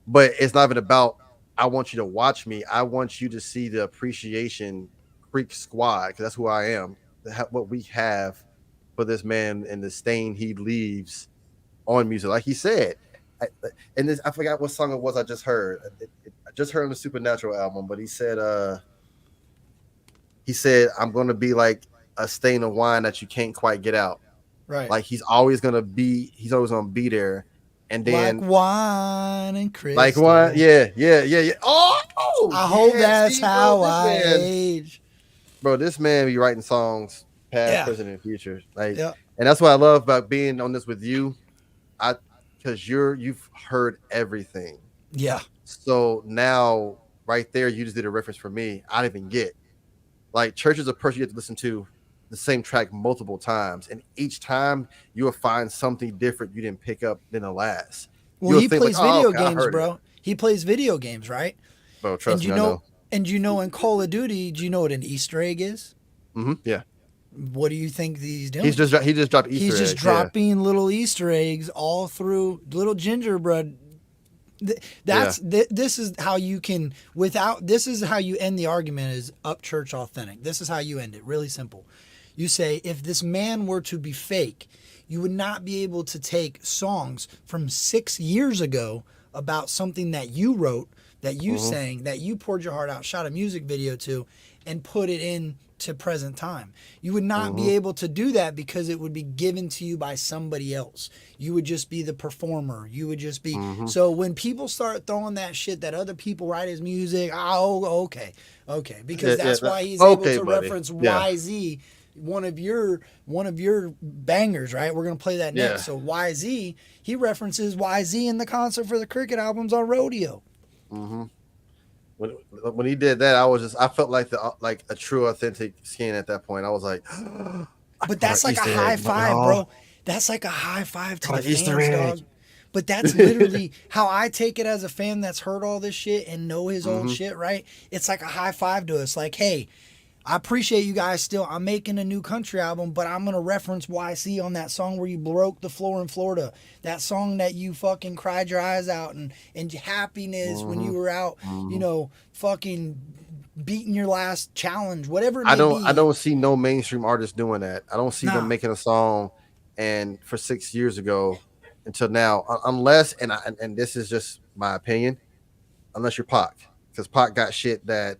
[SPEAKER 2] but it's not even about I want you to watch me. I want you to see the appreciation Creek Squad, because that's who I am, what we have for this man and the stain he leaves on music. Like he said, I forgot what song it was I just heard. I just heard on the Supernatural album, but he said, I'm going to be like a stain of wine that you can't quite get out.
[SPEAKER 1] right.
[SPEAKER 2] Like he's always going to be there. And then
[SPEAKER 1] like wine and crystal.
[SPEAKER 2] Like wine. Yeah. Oh,
[SPEAKER 1] I hope that's how I
[SPEAKER 2] man.
[SPEAKER 1] age.
[SPEAKER 2] Bro, this man be writing songs past, present, and future. Like,
[SPEAKER 1] Yeah.
[SPEAKER 2] And that's what I love about being on this with you. Because you've heard everything.
[SPEAKER 1] Yeah.
[SPEAKER 2] So now, right there, you just did a reference for me. I didn't even get. Like, Church is a person you have to listen to the same track multiple times, and each time you will find something different you didn't pick up than the last.
[SPEAKER 1] Well, he plays video games, bro. He plays video games, right?
[SPEAKER 2] Bro, trust me, I
[SPEAKER 1] know. And you know, in Call of Duty, do you know what an Easter egg is?
[SPEAKER 2] Mm-hmm. Yeah.
[SPEAKER 1] What do you think he's doing?
[SPEAKER 2] He just dropped Easter eggs.
[SPEAKER 1] He's just dropping little Easter eggs all through, little gingerbread This is how you can this is how you end the argument is Upchurch authentic. This is how you end it. Really simple. You say, if this man were to be fake, you would not be able to take songs from 6 years ago about something that you wrote, that you sang, that you poured your heart out, shot a music video to, and put it into present time. You would not be able to do that because it would be given to you by somebody else. You would just be the performer. You would just be. So when people start throwing that shit that other people write as music, okay. Because that's why he's able to reference YZ. One of your bangers, right? We're gonna play that next. So YZ, he references YZ in the concert for the Cricket albums on Rodeo.
[SPEAKER 2] When he did that, I felt like a true authentic skin at that point. I was like,
[SPEAKER 1] but that's like a high five, bro. That's like a high five to the fans, dog. But that's literally how I take it as a fan that's heard all this shit and know his old shit, right? It's like a high five to us. Like, hey, I appreciate you guys still. I'm making a new country album, but I'm going to reference YC on that song where you broke the floor in Florida. That song that you fucking cried your eyes out and happiness when you were out, you know, fucking beating your last challenge, whatever it may be.
[SPEAKER 2] I don't see no mainstream artists doing that. I don't see them making a song and for 6 years ago until now, unless, and this is just my opinion, unless you're Pac, because Pac got shit that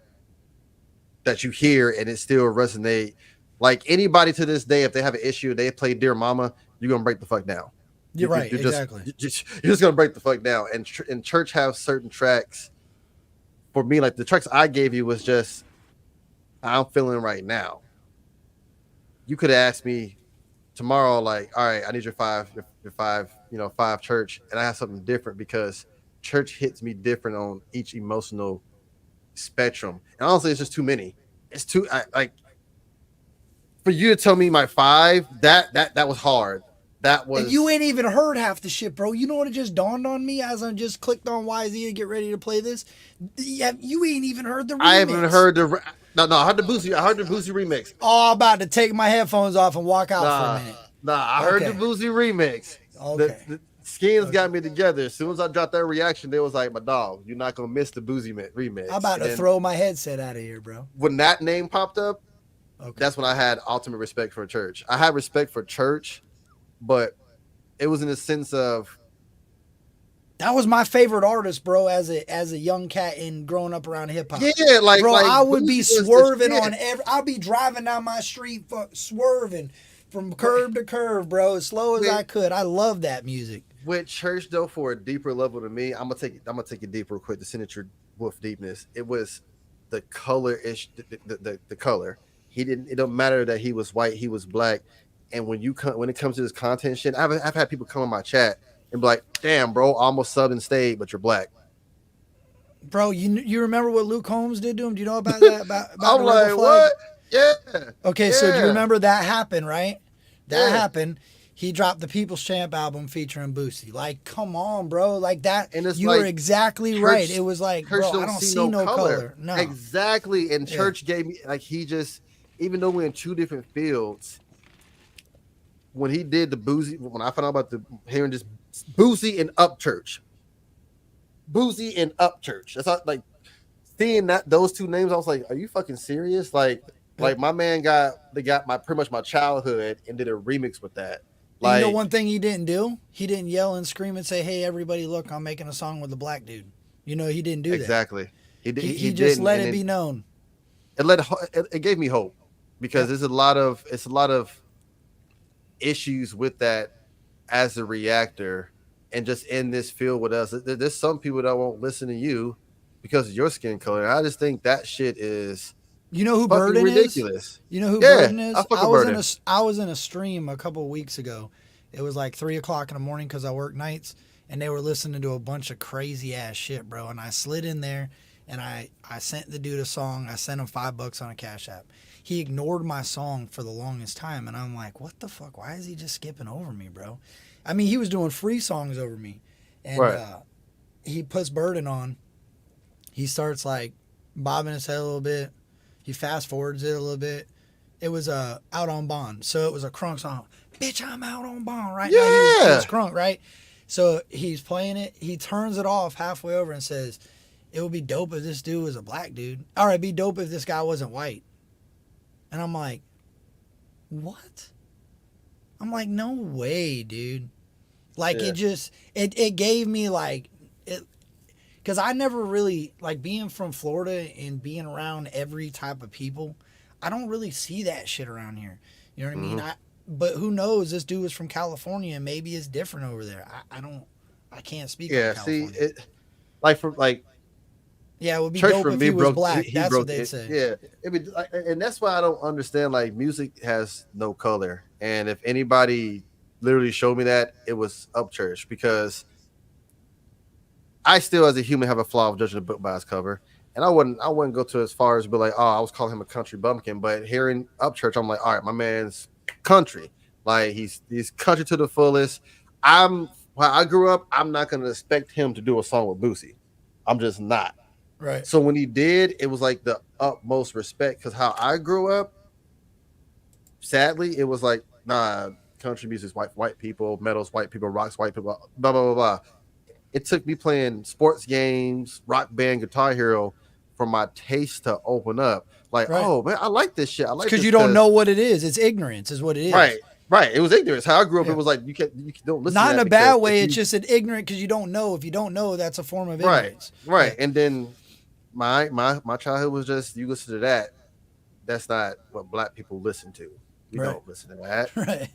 [SPEAKER 2] you hear and it still resonate. Like anybody to this day, if they have an issue, they play Dear Mama, you're gonna break the fuck down.
[SPEAKER 1] You're right, exactly.
[SPEAKER 2] You're just gonna break the fuck down. And Church have certain tracks. For me, like the tracks I gave you was just I'm feeling right now. You could have asked me tomorrow, like, all right, I need your five, Church, and I have something different because Church hits me different on each emotional spectrum. And honestly, it's just too many. It's too for you to tell me my 5, that was hard. That was,
[SPEAKER 1] and you ain't even heard half the shit, bro. You know what? It just dawned on me as I just clicked on YZ to get ready to play this. Yeah, you ain't even heard the remix.
[SPEAKER 2] I haven't heard I heard the Boosie. I heard the Boosie remix.
[SPEAKER 1] Oh, I'm about to take my headphones off and walk out for a minute.
[SPEAKER 2] I heard the Boosie remix.
[SPEAKER 1] Okay.
[SPEAKER 2] The Skins got me together. As soon as I dropped that reaction, they was like, my dog, you're not gonna miss the Boosie remix.
[SPEAKER 1] I'm about to throw my headset out of here, bro.
[SPEAKER 2] When that name popped up, that's when I had ultimate respect for Church. I had respect for Church, but it was in the sense of
[SPEAKER 1] that was my favorite artist, bro, as a young cat and growing up around hip hop.
[SPEAKER 2] Yeah,
[SPEAKER 1] bro, I would be swerving on I'll be driving down my street swerving from curb to curb, bro, as slow as I could. I love that music.
[SPEAKER 2] With Church though, for a deeper level to me, I'm gonna take it deep real quick. The signature Wolf deepness. It was the color ish, the color. It don't matter that he was white, he was black. And when it comes to this content shit, I've had people come in my chat and be like, "Damn, bro, almost subbed and stayed, but you're black."
[SPEAKER 1] Bro, you remember what Luke Combs did to him? Do you know about that? About
[SPEAKER 2] I'm like, what? Yeah.
[SPEAKER 1] Okay, so do you remember that happened, right? That happened. He dropped the People's Champ album featuring Boosie. Like, come on, bro. Like that. And you were exactly right. It was like, bro, I don't see no color. No.
[SPEAKER 2] Exactly. And Church gave me, like, he just, even though we're in 2 different fields, when he did the Boosie, when I found out about hearing this Boosie and Upchurch. Boosie and Upchurch. That's not, like, seeing those 2 names, I was like, are you fucking serious? Like my man got pretty much my childhood and did a remix with that.
[SPEAKER 1] Like, you know one thing he didn't do? He didn't yell and scream and say, "Hey, everybody, look, I'm making a song with a black dude." You know, he didn't do that.
[SPEAKER 2] Exactly.
[SPEAKER 1] He just let it be known.
[SPEAKER 2] It gave me hope because there's a lot of issues with that as a reactor and just in this field with us. There's some people that won't listen to you because of your skin color. I just think that shit is.
[SPEAKER 1] You know who Burden
[SPEAKER 2] ridiculous.
[SPEAKER 1] Is? You know who Burden is?
[SPEAKER 2] I
[SPEAKER 1] was in a stream a couple of weeks ago. It was like 3:00 in the morning because I work nights, and they were listening to a bunch of crazy ass shit, bro. And I slid in there, and I sent the dude a song. I sent him $5 on a Cash App. He ignored my song for the longest time, and I'm like, what the fuck? Why is he just skipping over me, bro? I mean, he was doing free songs over me, and he puts Burden on. He starts like bobbing his head a little bit. He fast forwards it a little bit. It was Out on Bond. So it was a crunk song. Bitch, I'm out on bond right now. He was crunk, right? So he's playing it. He turns it off halfway over and says, "It would be dope if this dude was a black dude. All right, it'd be dope if this guy wasn't white." And I'm like, what? I'm like, no way, dude. Like,
[SPEAKER 2] Yeah.
[SPEAKER 1] it gave me like, because I never really, like, being from Florida and being around every type of people, I don't really see that shit around here. You know what I mean? But who knows? This dude was from California and maybe it's different over there. I can't speak on
[SPEAKER 2] Yeah,
[SPEAKER 1] California.
[SPEAKER 2] see, it like
[SPEAKER 1] Yeah, it would be
[SPEAKER 2] Church
[SPEAKER 1] dope
[SPEAKER 2] for
[SPEAKER 1] if
[SPEAKER 2] me
[SPEAKER 1] he was
[SPEAKER 2] broke.
[SPEAKER 1] black.
[SPEAKER 2] He
[SPEAKER 1] That's
[SPEAKER 2] broke
[SPEAKER 1] what they'd
[SPEAKER 2] it.
[SPEAKER 1] say.
[SPEAKER 2] Yeah, and that's why I don't understand. Like, music has no color, and if anybody literally showed me that, it was Upchurch, because I still, as a human, have a flaw of judging a book by its cover, and I wouldn't go to as far as be like, oh, I was calling him a country bumpkin, but hearing Upchurch, I'm like, all right, my man's country, like he's country to the fullest. While I grew up, I'm not gonna expect him to do a song with Boosie. I'm just not.
[SPEAKER 1] Right.
[SPEAKER 2] So when he did, it was like the utmost respect, because how I grew up, sadly, it was like, nah, country music's white people, metal's white people, rock's white people, blah, blah, blah, blah. It took me playing sports games, Rock Band, Guitar Hero, for my taste to open up. Like,
[SPEAKER 1] Right.
[SPEAKER 2] oh, man, I like this shit. I like this
[SPEAKER 1] Because you don't know what it is. It's ignorance is what it is.
[SPEAKER 2] Right. It was ignorance. How I grew up,
[SPEAKER 1] Yeah.
[SPEAKER 2] It was like, you don't listen
[SPEAKER 1] Not
[SPEAKER 2] to
[SPEAKER 1] in
[SPEAKER 2] that
[SPEAKER 1] a bad
[SPEAKER 2] because
[SPEAKER 1] way.
[SPEAKER 2] if
[SPEAKER 1] It's just an ignorant because you don't know. If you don't know, that's a form of ignorance.
[SPEAKER 2] Right. And then my childhood was just, you listen to that. That's not what black people listen to. We
[SPEAKER 1] Right.
[SPEAKER 2] don't listen to that.
[SPEAKER 1] Right.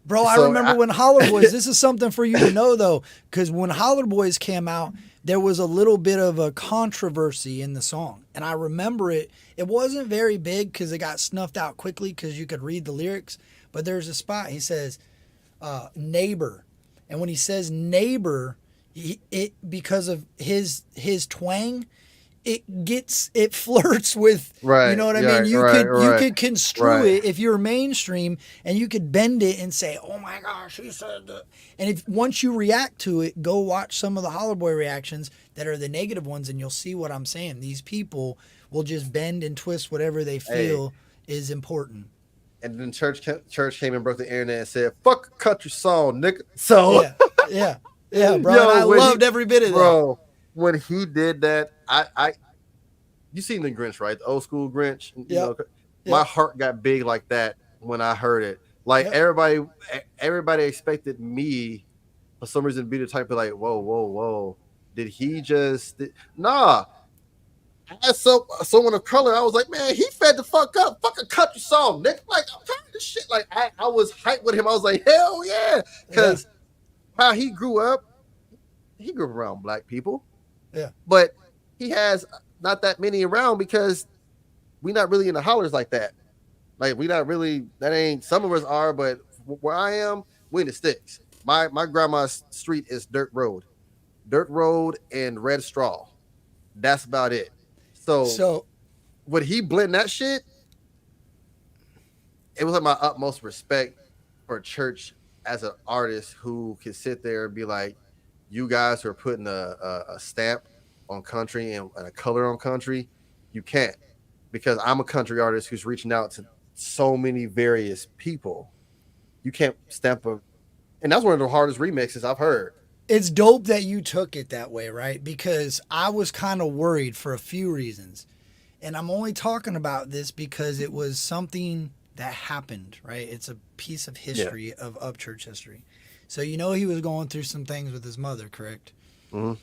[SPEAKER 1] Bro, I
[SPEAKER 2] So
[SPEAKER 1] remember when Holler Boys, this is something for you to know though, because when Holler Boys came out, there was a little bit of a controversy in the song. And I remember it. It wasn't very big because it got snuffed out quickly because you could read the lyrics. But there's a spot, he says, neighbor. And when he says neighbor, it because of his twang, it flirts with,
[SPEAKER 2] Right,
[SPEAKER 1] you know what I
[SPEAKER 2] yeah,
[SPEAKER 1] mean? You
[SPEAKER 2] right,
[SPEAKER 1] could construe
[SPEAKER 2] right.
[SPEAKER 1] it if you're mainstream, and you could bend it and say, oh my gosh, he said that. And if once you react to it, go watch some of the Holler Boy reactions that are the negative ones, and you'll see what I'm saying. These people will just bend and twist whatever they feel is important.
[SPEAKER 2] And then church came and broke the internet and said, fuck a country song, nigga. So
[SPEAKER 1] Yeah, bro.
[SPEAKER 2] Yo,
[SPEAKER 1] and I
[SPEAKER 2] when
[SPEAKER 1] loved every bit of that.
[SPEAKER 2] Bro, when he did that, you seen the Grinch, right? The old school Grinch. My heart got big like that when I heard it. Like, everybody expected me for some reason to be the type of like, whoa. Did he just? Nah. As someone of color, I was like, man, he fed the fuck up. Fuck a country song, nigga. Like, I'm tired of this shit. Like, I was hyped with him. I was like, hell yeah. Because how he grew up around black people.
[SPEAKER 1] Yeah.
[SPEAKER 2] But he has not that many around because we not really in the hollers like that. Like, we not really, that ain't, some of us are, but where I am, we in the sticks. My grandma's street is dirt road and red straw. That's about it. So when he blend that shit, it was like my utmost respect for Church as an artist who can sit there and be like, you guys are putting a stamp on country and a color on country. You can't, because I'm a country artist who's reaching out to so many various people. You can't stamp and that's one of the hardest remixes I've heard.
[SPEAKER 1] It's dope that you took it that way, right? Because I was kind of worried for a few reasons. And I'm only talking about this because it was something that happened, right? It's a piece of history of Upchurch history. So he was going through some things with his mother, correct?
[SPEAKER 2] Mm-hmm.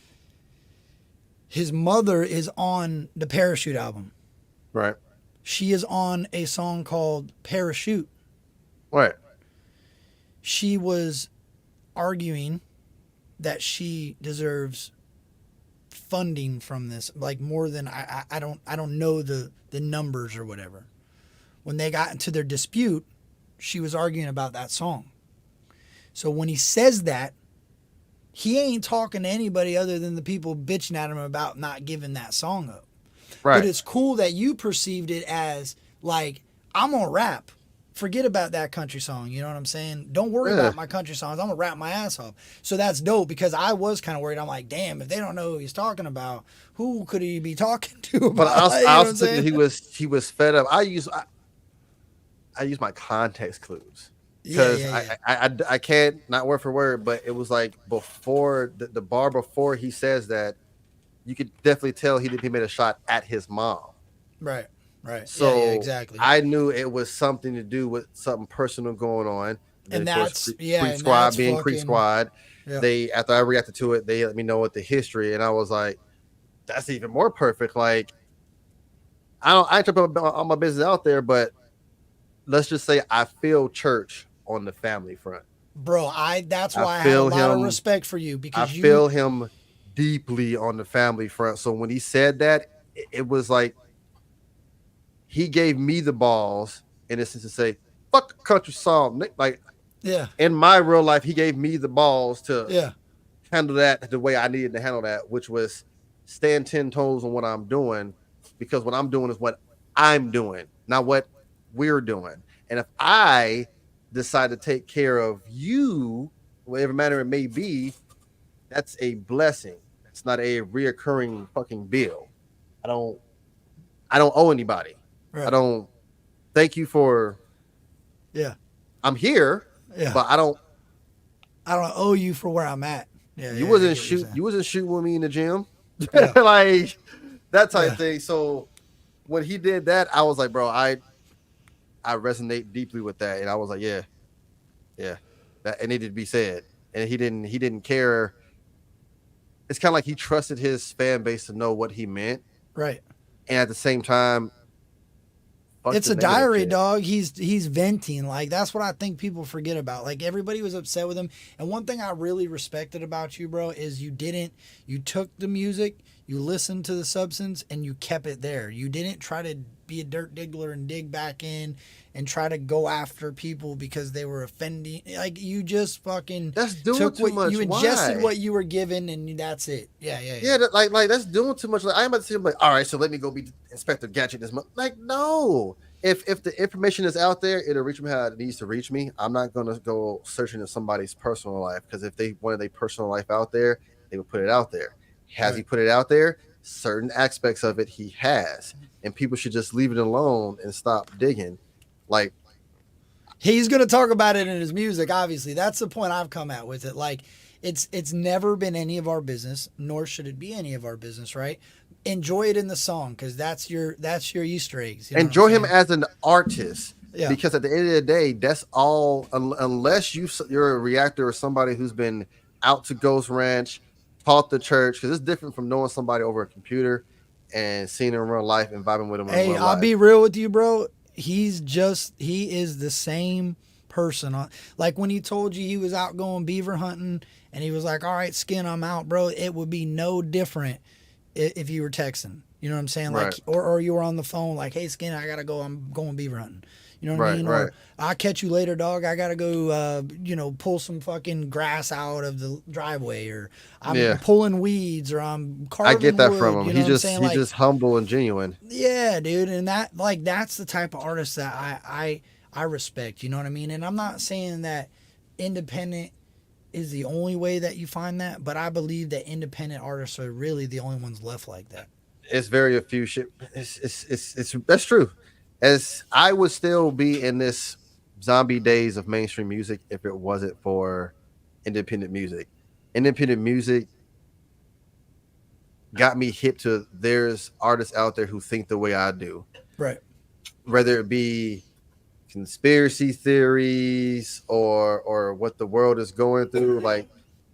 [SPEAKER 1] His mother is on the Parachute album.
[SPEAKER 2] Right.
[SPEAKER 1] She is on a song called Parachute.
[SPEAKER 2] Right.
[SPEAKER 1] She was arguing that she deserves funding from this, like more than I don't know the numbers or whatever. When they got into their dispute, she was arguing about that song. So when he says that, he ain't talking to anybody other than the people bitching at him about not giving that song up.
[SPEAKER 2] Right.
[SPEAKER 1] But it's cool that you perceived it as like, I'm gonna rap. Forget about that country song. You know what I'm saying? Don't worry about my country songs. I'm going to rap my ass off. So that's dope, because I was kind of worried. I'm like, damn, if they don't know who he's talking about, who could he be talking to about?
[SPEAKER 2] But I also think that he was fed up. I use my context clues. because
[SPEAKER 1] Yeah.
[SPEAKER 2] I can't, not word for word, but it was like before the bar before he says that, you could definitely tell he made a shot at his mom.
[SPEAKER 1] Right. Right. Yeah.
[SPEAKER 2] So
[SPEAKER 1] Exactly.
[SPEAKER 2] I knew it was something to do with something personal going on. Then
[SPEAKER 1] And
[SPEAKER 2] of course
[SPEAKER 1] that's
[SPEAKER 2] Creek
[SPEAKER 1] and
[SPEAKER 2] Squad
[SPEAKER 1] that's
[SPEAKER 2] being Creek
[SPEAKER 1] fucking
[SPEAKER 2] Squad,
[SPEAKER 1] yeah.
[SPEAKER 2] they after I reacted to it, they let me know what the history, and I was like, that's even more perfect. Like I ain't trying to put all my business out there, but let's just say I feel church on the family front.
[SPEAKER 1] Bro, that's
[SPEAKER 2] I
[SPEAKER 1] why I have a
[SPEAKER 2] feel
[SPEAKER 1] lot of
[SPEAKER 2] him.
[SPEAKER 1] respect for you
[SPEAKER 2] I
[SPEAKER 1] because you
[SPEAKER 2] feel him deeply on the family front. So when he said that, it was like he gave me the balls in a sense to say, fuck country song. Like
[SPEAKER 1] yeah.
[SPEAKER 2] in my real life, he gave me the balls to
[SPEAKER 1] Yeah.
[SPEAKER 2] handle that the way I needed to handle that, which was stand 10 toes on what I'm doing, because what I'm doing is what I'm doing, not what we're doing. And if I decide to take care of you, whatever manner it may be, that's a blessing. It's not a reoccurring fucking bill. I don't owe anybody. I
[SPEAKER 1] Right.
[SPEAKER 2] don't thank you for
[SPEAKER 1] Yeah.
[SPEAKER 2] I'm here,
[SPEAKER 1] Yeah.
[SPEAKER 2] but I don't
[SPEAKER 1] I don't owe you for where I'm at. Yeah.
[SPEAKER 2] you
[SPEAKER 1] I
[SPEAKER 2] wasn't
[SPEAKER 1] get what you're saying.
[SPEAKER 2] you wasn't shooting with me in the gym.
[SPEAKER 1] Yeah.
[SPEAKER 2] Like that type
[SPEAKER 1] Yeah.
[SPEAKER 2] thing. So when he did that, I was like, bro, I resonate deeply with that. And I was like, yeah, that it needed to be said. And he didn't care. It's kind of like he trusted his fan base to know what he meant.
[SPEAKER 1] Right.
[SPEAKER 2] And at the same time,
[SPEAKER 1] It's a diary, dog. He's venting. Like that's what I think people forget about. Like everybody was upset with him. And one thing I really respected about you, bro, is you took the music, you listened to the substance, and you kept it there. You didn't try to be a dirt diggler and dig back in and try to go after people because they were offending. Like you just fucking
[SPEAKER 2] That's doing
[SPEAKER 1] took
[SPEAKER 2] too
[SPEAKER 1] what
[SPEAKER 2] much.
[SPEAKER 1] you ingested
[SPEAKER 2] Why?
[SPEAKER 1] what you were given, and that's it. Yeah.
[SPEAKER 2] Yeah, like that's doing too much. Like I'm about to say, like, all right, so let me go be Inspector Gadget this month. Like, no. If the information is out there, it'll reach me how it needs to reach me. I'm not gonna go searching in somebody's personal life, because if they wanted their personal life out there, they would put it out there. Has he put it out there? Certain aspects of it he has, and people should just leave it alone and stop digging. Like,
[SPEAKER 1] he's going to talk about it in his music, obviously. That's the point I've come at with it. Like it's never been any of our business, nor should it be any of our business, right? Enjoy it in the song, because that's your Easter eggs. You know
[SPEAKER 2] enjoy him as an artist.
[SPEAKER 1] Yeah.
[SPEAKER 2] Because at the end of the day, that's all. Unless you're a reactor or somebody who's been out to Ghost Ranch, taught the church, because it's different from knowing somebody over a computer and seeing them in real life and vibing with them in
[SPEAKER 1] Hey,
[SPEAKER 2] real
[SPEAKER 1] I'll
[SPEAKER 2] life.
[SPEAKER 1] be real with you, bro. He is the same person. Like when he told you he was out going beaver hunting and he was like, all right, Skin, I'm out, bro. It would be no different if you were texting. You know what I'm saying? Like,
[SPEAKER 2] Right.
[SPEAKER 1] or you were on the phone like, hey, Skin, I got to go. I'm going beaver hunting. You know what I mean?
[SPEAKER 2] Right.
[SPEAKER 1] Or I'll catch you later, dog. I got to go, pull some fucking grass out of the driveway, or I'm pulling weeds, or I'm carving
[SPEAKER 2] I get that
[SPEAKER 1] wood,
[SPEAKER 2] from him.
[SPEAKER 1] You know
[SPEAKER 2] He's
[SPEAKER 1] like,
[SPEAKER 2] just humble and genuine.
[SPEAKER 1] yeah, dude. And that's the type of artist that I respect. You know what I mean? And I'm not saying that independent is the only way that you find that, but I believe that independent artists are really the only ones left like that.
[SPEAKER 2] It's very a few shit. It's that's true. As I would still be in this zombie days of mainstream music if it wasn't for independent music. Independent music got me hip to there's artists out there who think the way I do.
[SPEAKER 1] Right.
[SPEAKER 2] Whether it be conspiracy theories or what the world is going through, like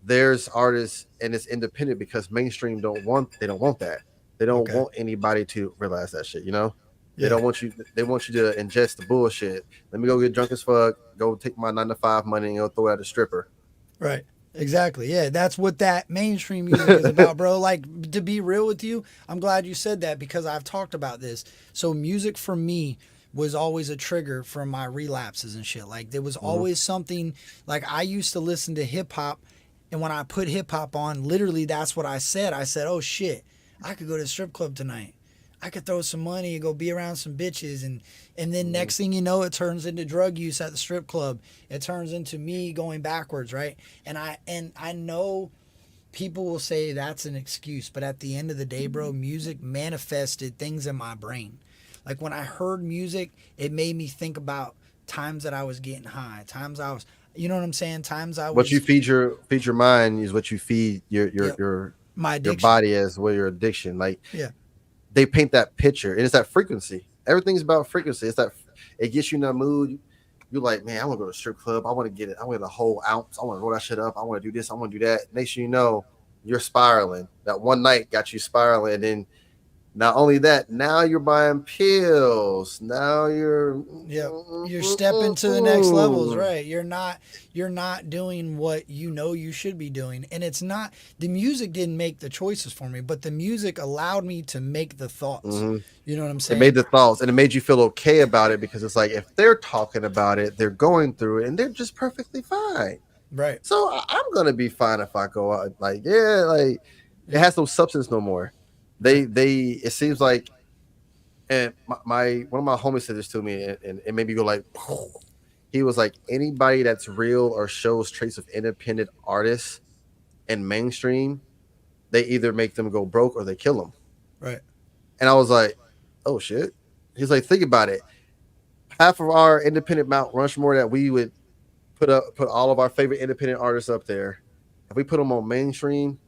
[SPEAKER 2] there's artists and it's independent because mainstream don't want that. They don't want anybody to realize that shit, you know? They don't want you. They want you to ingest the bullshit. Let me go get drunk as fuck. Go take my 9-to-5 money and go throw it at a stripper.
[SPEAKER 1] Right. Exactly. Yeah, that's what that mainstream music is about, bro. Like, to be real with you, I'm glad you said that because I've talked about this. So music for me was always a trigger for my relapses and shit. Like, there was always something, like I used to listen to hip hop, and when I put hip hop on, literally that's what I said. I said, oh shit, I could go to the strip club tonight. I could throw some money and go be around some bitches, and then next thing you know, it turns into drug use at the strip club. It turns into me going backwards, right? And I know people will say that's an excuse, but at the end of the day, bro, music manifested things in my brain. Like when I heard music, it made me think about times that I was getting high, times I was, you know what I'm saying? Times I was.
[SPEAKER 2] What you feed your mind is what you feed your
[SPEAKER 1] my
[SPEAKER 2] your
[SPEAKER 1] addiction.
[SPEAKER 2] body as well, your addiction. Like
[SPEAKER 1] Yeah.
[SPEAKER 2] they paint that picture, and it's that frequency. Everything's about frequency. It's that it gets you in that mood. You're like, man, I want to go to a strip club. I want to get it. I want a whole ounce. I want to roll that shit up. I want to do this. I want to do that. Next thing you know, you're spiraling. That one night got you spiraling, and then not only that, now you're buying pills. Now you're
[SPEAKER 1] stepping to the next levels, right? You're not doing what you know you should be doing. And it's not, the music didn't make the choices for me, but the music allowed me to make the thoughts. You know what I'm saying?
[SPEAKER 2] It made the thoughts, and it made you feel okay about it, because it's like, if they're talking about it, they're going through it, and they're just perfectly fine.
[SPEAKER 1] Right.
[SPEAKER 2] So I'm gonna be fine if I go out. Like, yeah, like it has no substance no more. They it seems like, and my one of my homies said this to me, and it made me go like, he was like, anybody that's real or shows traits of independent artists and mainstream, they either make them go broke or they kill them.
[SPEAKER 1] Right.
[SPEAKER 2] And I was like, oh shit. He's like, think about it. Half of our independent Mount Rushmore that we would put all of our favorite independent artists up there, if we put them on mainstream,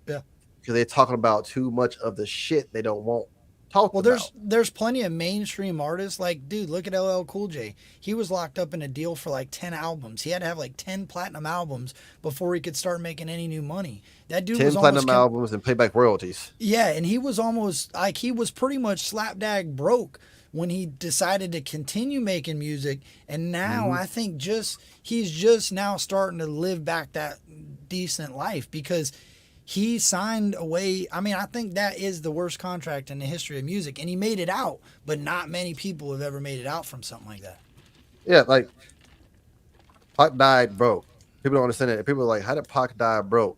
[SPEAKER 2] because they're talking about too much of the shit they don't want talked about.
[SPEAKER 1] There's plenty of mainstream artists. Like, dude, look at LL Cool J. He was locked up in a deal for like 10 albums. He had to have like 10 platinum albums before he could start making any new money. That dude
[SPEAKER 2] 10
[SPEAKER 1] was
[SPEAKER 2] platinum albums and pay back royalties.
[SPEAKER 1] Yeah, and he was almost like, he was pretty much slapdag broke when he decided to continue making music. And now I think he's just now starting to live back that decent life, because he signed away. I mean, I think that is the worst contract in the history of music, and he made it out, but not many people have ever made it out from something like that.
[SPEAKER 2] Yeah, like Pac died broke. People don't understand it. People are like, how did Pac die broke?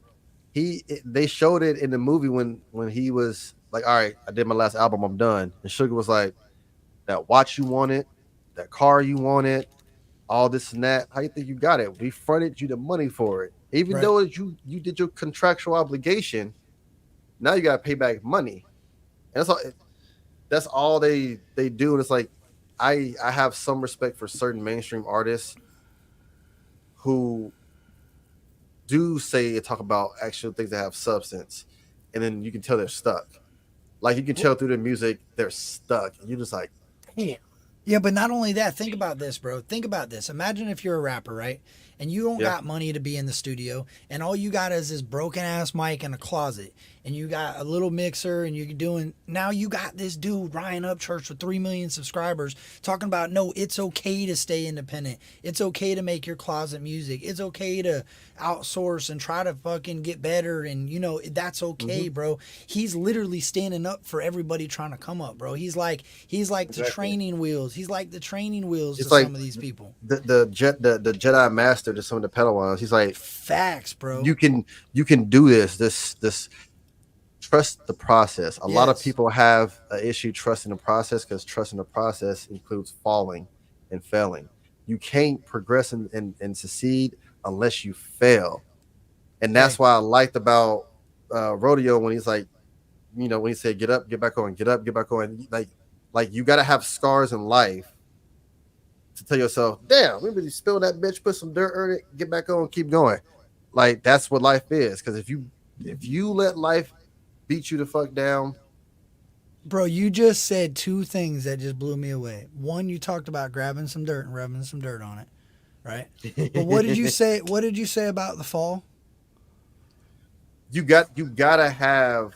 [SPEAKER 2] They showed it in the movie when he was like, all right, I did my last album, I'm done. And Sugar was like, that watch you wanted, that car you wanted, all this and that. How you think you got it? We fronted you the money for it. Even though you did your contractual obligation, now you got to pay back money. And that's all they do. And it's like, I have some respect for certain mainstream artists who do talk about actual things that have substance, and then you can tell they're stuck. Like, you can tell through their music they're stuck, and you're just like, damn.
[SPEAKER 1] Yeah, but not only that, think about this, bro. Think about this. Imagine if you're a rapper, right? And you don't got money to be in the studio, and all you got is this broken ass mic in a closet, and you got a little mixer, and you're doing, now you got this dude, Ryan Upchurch, with 3 million subscribers, talking about, no, it's okay to stay independent. It's okay to make your closet music. It's okay to outsource and try to fucking get better, and that's okay, bro. He's literally standing up for everybody trying to come up, bro. He's like the training wheels. He's like the training wheels to some of these people.
[SPEAKER 2] The Jedi Master to some of the Padawans. He's like,
[SPEAKER 1] facts, bro.
[SPEAKER 2] You can do this. Trust the process. A lot of people have an issue trusting the process, because trusting the process includes falling and failing. You can't progress and succeed unless you fail. And that's why I liked about Rodeo when he's like, when he said, get up, get back on, get up, get back on. Like you got to have scars in life to tell yourself, damn, we really spill that bitch, put some dirt on it, get back on, keep going. Like, that's what life is. Because if you let life beat you the fuck down.
[SPEAKER 1] Bro, you just said two things that just blew me away. One, you talked about grabbing some dirt and rubbing some dirt on it, right? But what did you say? What did you say about the fall?
[SPEAKER 2] You gotta have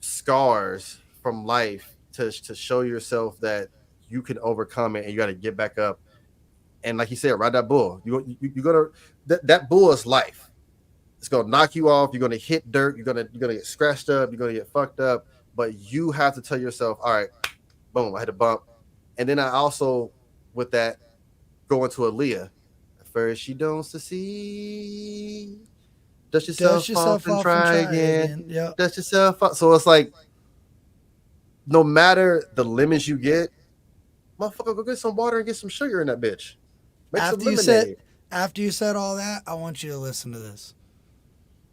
[SPEAKER 2] scars from life to show yourself that you can overcome it, and you got to get back up. And like you said, ride that bull. You gonna that bull is life. It's gonna knock you off. You're gonna hit dirt. You're gonna get scratched up. You're gonna get fucked up. But you have to tell yourself, all right, boom, I had a bump. And then I also, with that, go into Aaliyah. At first, you don't succeed. Dust yourself off and try again.
[SPEAKER 1] Yeah.
[SPEAKER 2] Dust yourself off. So it's like, no matter the lemons you get, motherfucker, go get some water and get some sugar in that bitch. Make some lemonade.
[SPEAKER 1] After you said all that, I want you to listen to this.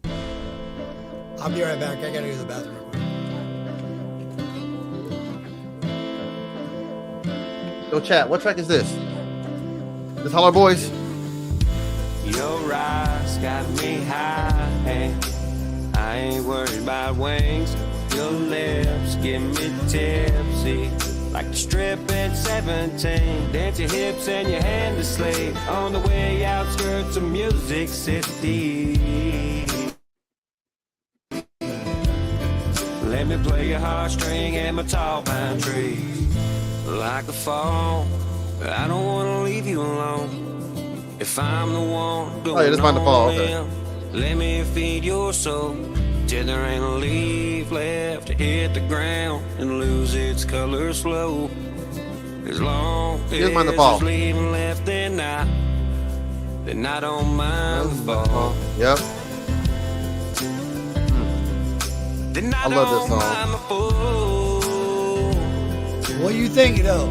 [SPEAKER 1] I'll be right back. I gotta go to the bathroom real quick.
[SPEAKER 2] Yo, chat. What track is this? This Holler Boys.
[SPEAKER 3] Your eyes got me high. I ain't worried about wings. Your lips get me tipsy. Like the strip at 17. Dance your hips and your hand to sleep. On the way outskirts of Music City. Let me play your heartstring and my tall pine tree. Like a fall, I don't wanna leave you alone. If I'm the one going
[SPEAKER 2] this might the fall. Okay.
[SPEAKER 3] let me feed your soul till there ain't a leaf left to hit the ground and lose its color slow. As long as there's leaving left, then I don't mind the fall.
[SPEAKER 2] Yep.
[SPEAKER 3] Then
[SPEAKER 2] I love this
[SPEAKER 3] song.
[SPEAKER 1] What you think though?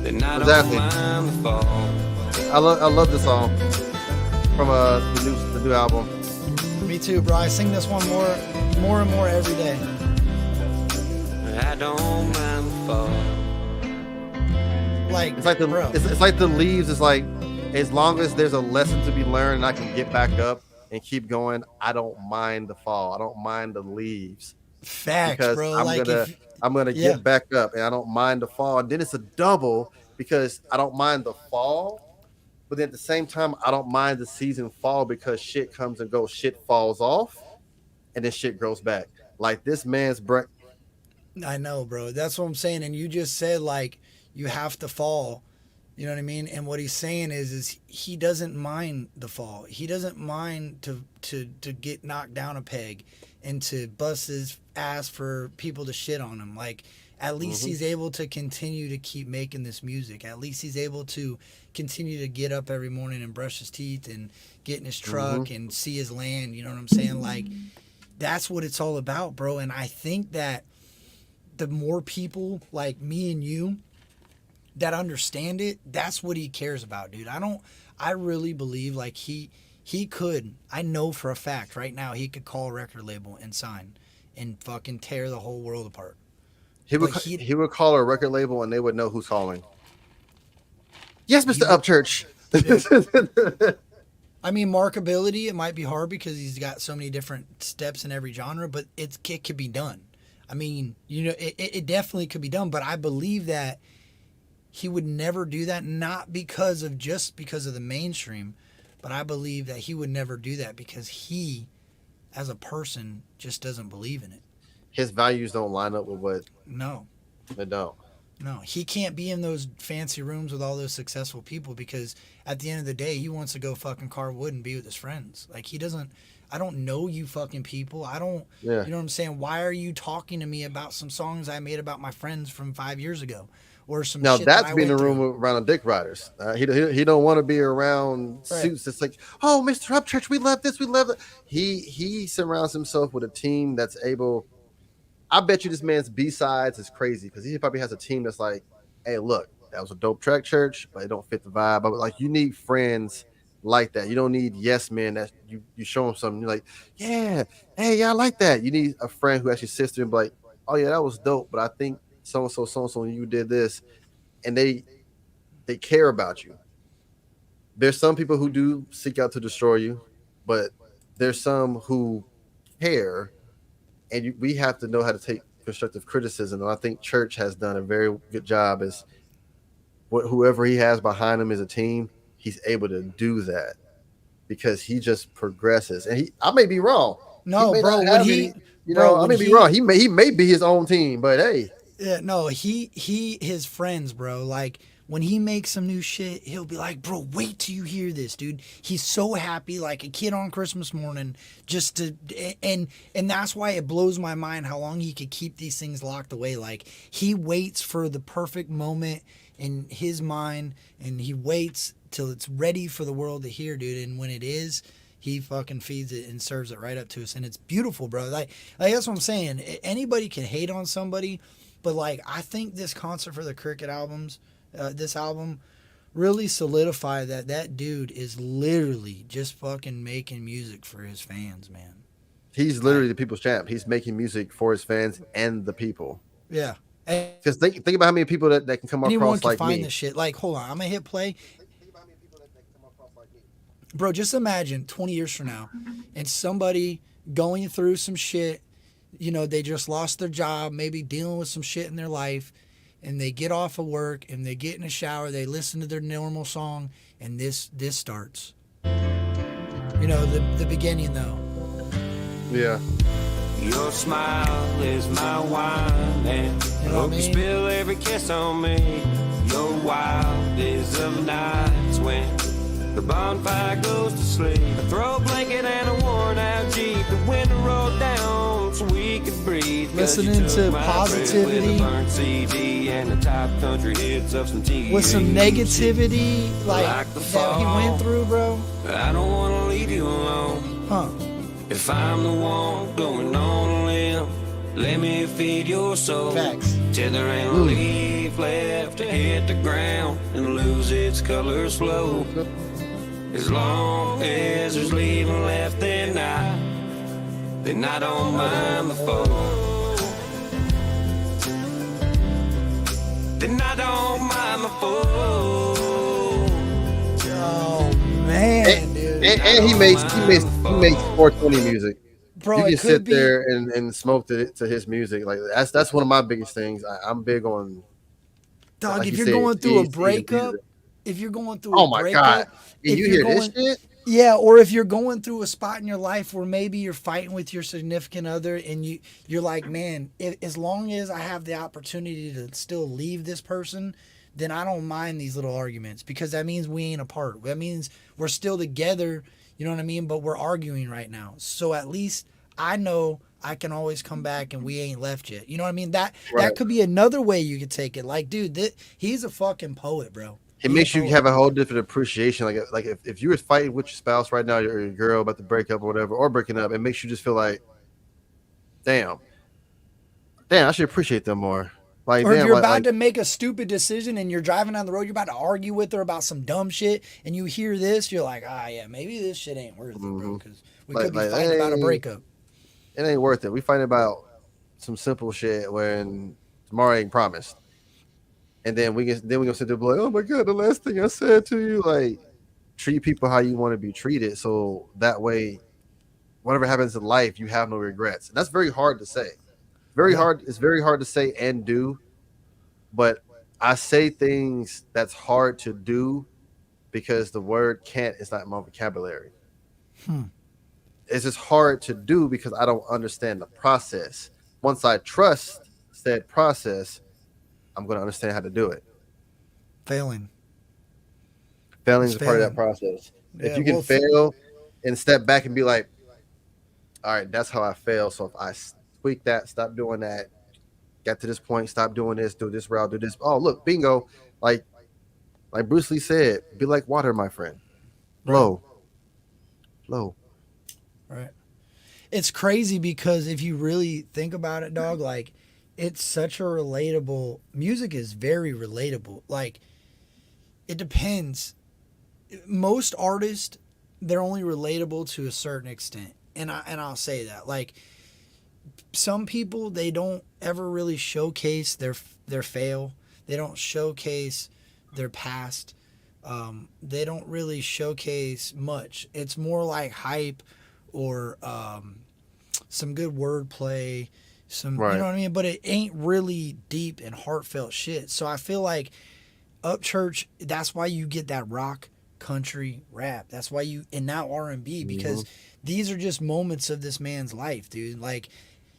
[SPEAKER 2] Exactly. I love this song from the new album.
[SPEAKER 1] Me too, bro. I sing this one more and more every day.
[SPEAKER 3] I don't mind the fall.
[SPEAKER 1] Like
[SPEAKER 2] it's like it's like the leaves. It's like as long as there's a lesson to be learned and I can get back up and keep going, I don't mind the fall. I don't mind the leaves.
[SPEAKER 1] Facts,
[SPEAKER 2] because
[SPEAKER 1] bro.
[SPEAKER 2] I'm gonna get back up and I don't mind the fall. And then it's a double because I don't mind the fall, but then at the same time I don't mind the season fall because shit comes and goes, shit falls off, and then shit grows back. Like this man's break.
[SPEAKER 1] I know, bro. That's what I'm saying. And you just said like you have to fall. You know what I mean? And what he's saying is he doesn't mind the fall. He doesn't mind to get knocked down a peg and to bust his ass for people to shit on him. Like, at least he's able to continue to keep making this music. At least he's able to continue to get up every morning and brush his teeth and get in his truck and see his land. You know what I'm saying? Like, that's what it's all about, bro. And I think that the more people like me and you that understand it, that's what he cares about, dude. I really believe like he could, I know for a fact right now he could call a record label and sign and fucking tear the whole world apart.
[SPEAKER 2] He would call a record label and they would know who's calling. Yes, Mr. Upchurch.
[SPEAKER 1] I mean, markability, it might be hard because he's got so many different steps in every genre, but it could be done. I mean, you know, it definitely could be done, but I believe that he would never do that, not because of the mainstream, but I believe that he would never do that because he, as a person, just doesn't believe in it.
[SPEAKER 2] His values don't line up with what.
[SPEAKER 1] No.
[SPEAKER 2] They don't.
[SPEAKER 1] No, he can't be in those fancy rooms with all those successful people because at the end of the day, he wants to go fucking carve wood and be with his friends. Like, he doesn't, I don't know you fucking people. You know what I'm saying? Why are you talking to me about some songs I made about my friends from 5 years ago? Or some
[SPEAKER 2] now
[SPEAKER 1] shit
[SPEAKER 2] that's being in the room around the dick riders. He don't want to be around suits. It's like, oh, Mr. Upchurch, we love this, we love it. He surrounds himself with a team that's able. I bet you this man's B-sides is crazy because he probably has a team that's like, hey, look, that was a dope track, church, but it don't fit the vibe. But like, you need friends like that. You don't need yes men that you show them something. You're like, yeah, hey, I like that. You need a friend who actually sits there and be like, oh yeah, that was dope, but I think so and so you did this, and they care about you. There's some people who do seek out to destroy you, but there's some who care, and we have to know how to take constructive criticism. And I think Church has done a very good job as whoever he has behind him as a team, he's able to do that because he just progresses. And I may be wrong.
[SPEAKER 1] No, bro,
[SPEAKER 2] I may be wrong. He may be his own team, but hey.
[SPEAKER 1] Yeah, no, his friends, bro. Like when he makes some new shit, he'll be like, "Bro, wait till you hear this, dude." He's so happy, like a kid on Christmas morning, and that's why it blows my mind how long he could keep these things locked away. Like he waits for the perfect moment in his mind, and he waits till it's ready for the world to hear, dude. And when it is, he fucking feeds it and serves it right up to us, and it's beautiful, bro. Like that's what I'm saying. Anybody can hate on somebody. But, like, I think this concert for the Cricket albums, this album, really solidified that dude is literally just fucking making music for his fans, man.
[SPEAKER 2] He's literally the people's champ. He's making music for his fans and the people.
[SPEAKER 1] Yeah.
[SPEAKER 2] Because think about how many people that can come
[SPEAKER 1] Anyone
[SPEAKER 2] across
[SPEAKER 1] can
[SPEAKER 2] like
[SPEAKER 1] find
[SPEAKER 2] me.
[SPEAKER 1] this shit. Like, hold on, I'm gonna hit play. Bro, just imagine 20 years from now and somebody going through some shit, they just lost their job, maybe dealing with some shit in their life, and they get off of work and they get in a shower, they listen to their normal song, and this starts. The beginning though.
[SPEAKER 2] Yeah.
[SPEAKER 3] Your smile is my wine, and hope you spill every kiss on me. Your wildest of nights when the bonfire goes to sleep. I throw a blanket and a worn out Jeep. The window rolled down so we could breathe.
[SPEAKER 1] Listening to positivity
[SPEAKER 3] CD and the top country hits of some TV.
[SPEAKER 1] With some negativity like that he went through, bro.
[SPEAKER 3] I don't want to leave you alone.
[SPEAKER 1] Huh.
[SPEAKER 3] If I'm the one going on a limb, let me feed your soul.
[SPEAKER 1] Facts.
[SPEAKER 3] Till there ain't a leaf left to hit the ground and lose its color's flow. As long as there's leaving left, then I don't mind the foe. Then I don't mind the foe.
[SPEAKER 1] Oh man, dude.
[SPEAKER 2] And he makes 420 music.
[SPEAKER 1] Bro,
[SPEAKER 2] you
[SPEAKER 1] it
[SPEAKER 2] can
[SPEAKER 1] could
[SPEAKER 2] sit
[SPEAKER 1] be,
[SPEAKER 2] there and smoke to his music. Like that's one of my biggest things. I'm big on.
[SPEAKER 1] dog.
[SPEAKER 2] Like
[SPEAKER 1] if
[SPEAKER 2] you
[SPEAKER 1] you're
[SPEAKER 2] said,
[SPEAKER 1] going through a
[SPEAKER 2] THC and
[SPEAKER 1] breakup,
[SPEAKER 2] music.
[SPEAKER 1] if you're going through
[SPEAKER 2] Oh
[SPEAKER 1] a
[SPEAKER 2] my
[SPEAKER 1] breakup,
[SPEAKER 2] god! And
[SPEAKER 1] if
[SPEAKER 2] you
[SPEAKER 1] you're
[SPEAKER 2] hear
[SPEAKER 1] going,
[SPEAKER 2] this shit?
[SPEAKER 1] yeah, or if you're going through a spot in your life where maybe you're fighting with your significant other, and you're like, man, as long as I have the opportunity to still leave this person, then I don't mind these little arguments, because that means we ain't apart. That means we're still together. You know what I mean? But we're arguing right now. So at least I know I can always come back and we ain't left yet. You know what I mean? That could be another way you could take it. Like, dude, he's a fucking poet, bro.
[SPEAKER 2] It makes you have a whole different appreciation. Like if you were fighting with your spouse right now, or your girl about to break up or whatever, or breaking up, it makes you just feel like, damn, I should appreciate them more. Like,
[SPEAKER 1] or
[SPEAKER 2] damn,
[SPEAKER 1] if you're
[SPEAKER 2] like,
[SPEAKER 1] about to make a stupid decision and you're driving down the road, you're about to argue with her about some dumb shit, and you hear this, you're like, yeah, maybe this shit ain't worth it, bro, because we could be fighting about a breakup.
[SPEAKER 2] It ain't worth it. We fighting about some simple shit when tomorrow ain't promised. And then we gonna sit there and be like, oh my god, the last thing I said to you, like, treat people how you want to be treated, so that way, whatever happens in life, you have no regrets. And that's very hard to say. Very hard. It's very hard to say and do, but I say things that's hard to do because the word can't is not in my vocabulary. It's just hard to do because I don't understand the process. Once I trust said process, I'm going to understand how to do it. Failing is part of that process. Yeah, if you can fail and step back and be like, all right, that's how I fail. So if I tweak that, stop doing that, get to this point, stop doing this, do this route, do this. Oh, look, bingo. Like Bruce Lee said, be like water, my friend. Flow.
[SPEAKER 1] Right. It's crazy because if you really think about it, dog, like, it's such a relatable, music is very relatable. Like, it depends. Most artists, they're only relatable to a certain extent. And I'll say that. Like, some people, they don't ever really showcase their fail. They don't showcase their past. They don't really showcase much. It's more like hype or some good wordplay, you know what I mean? But it ain't really deep and heartfelt shit. So I feel like Upchurch, that's why you get that rock, country, rap. That's why and now R&B, because these are just moments of this man's life, dude. Like,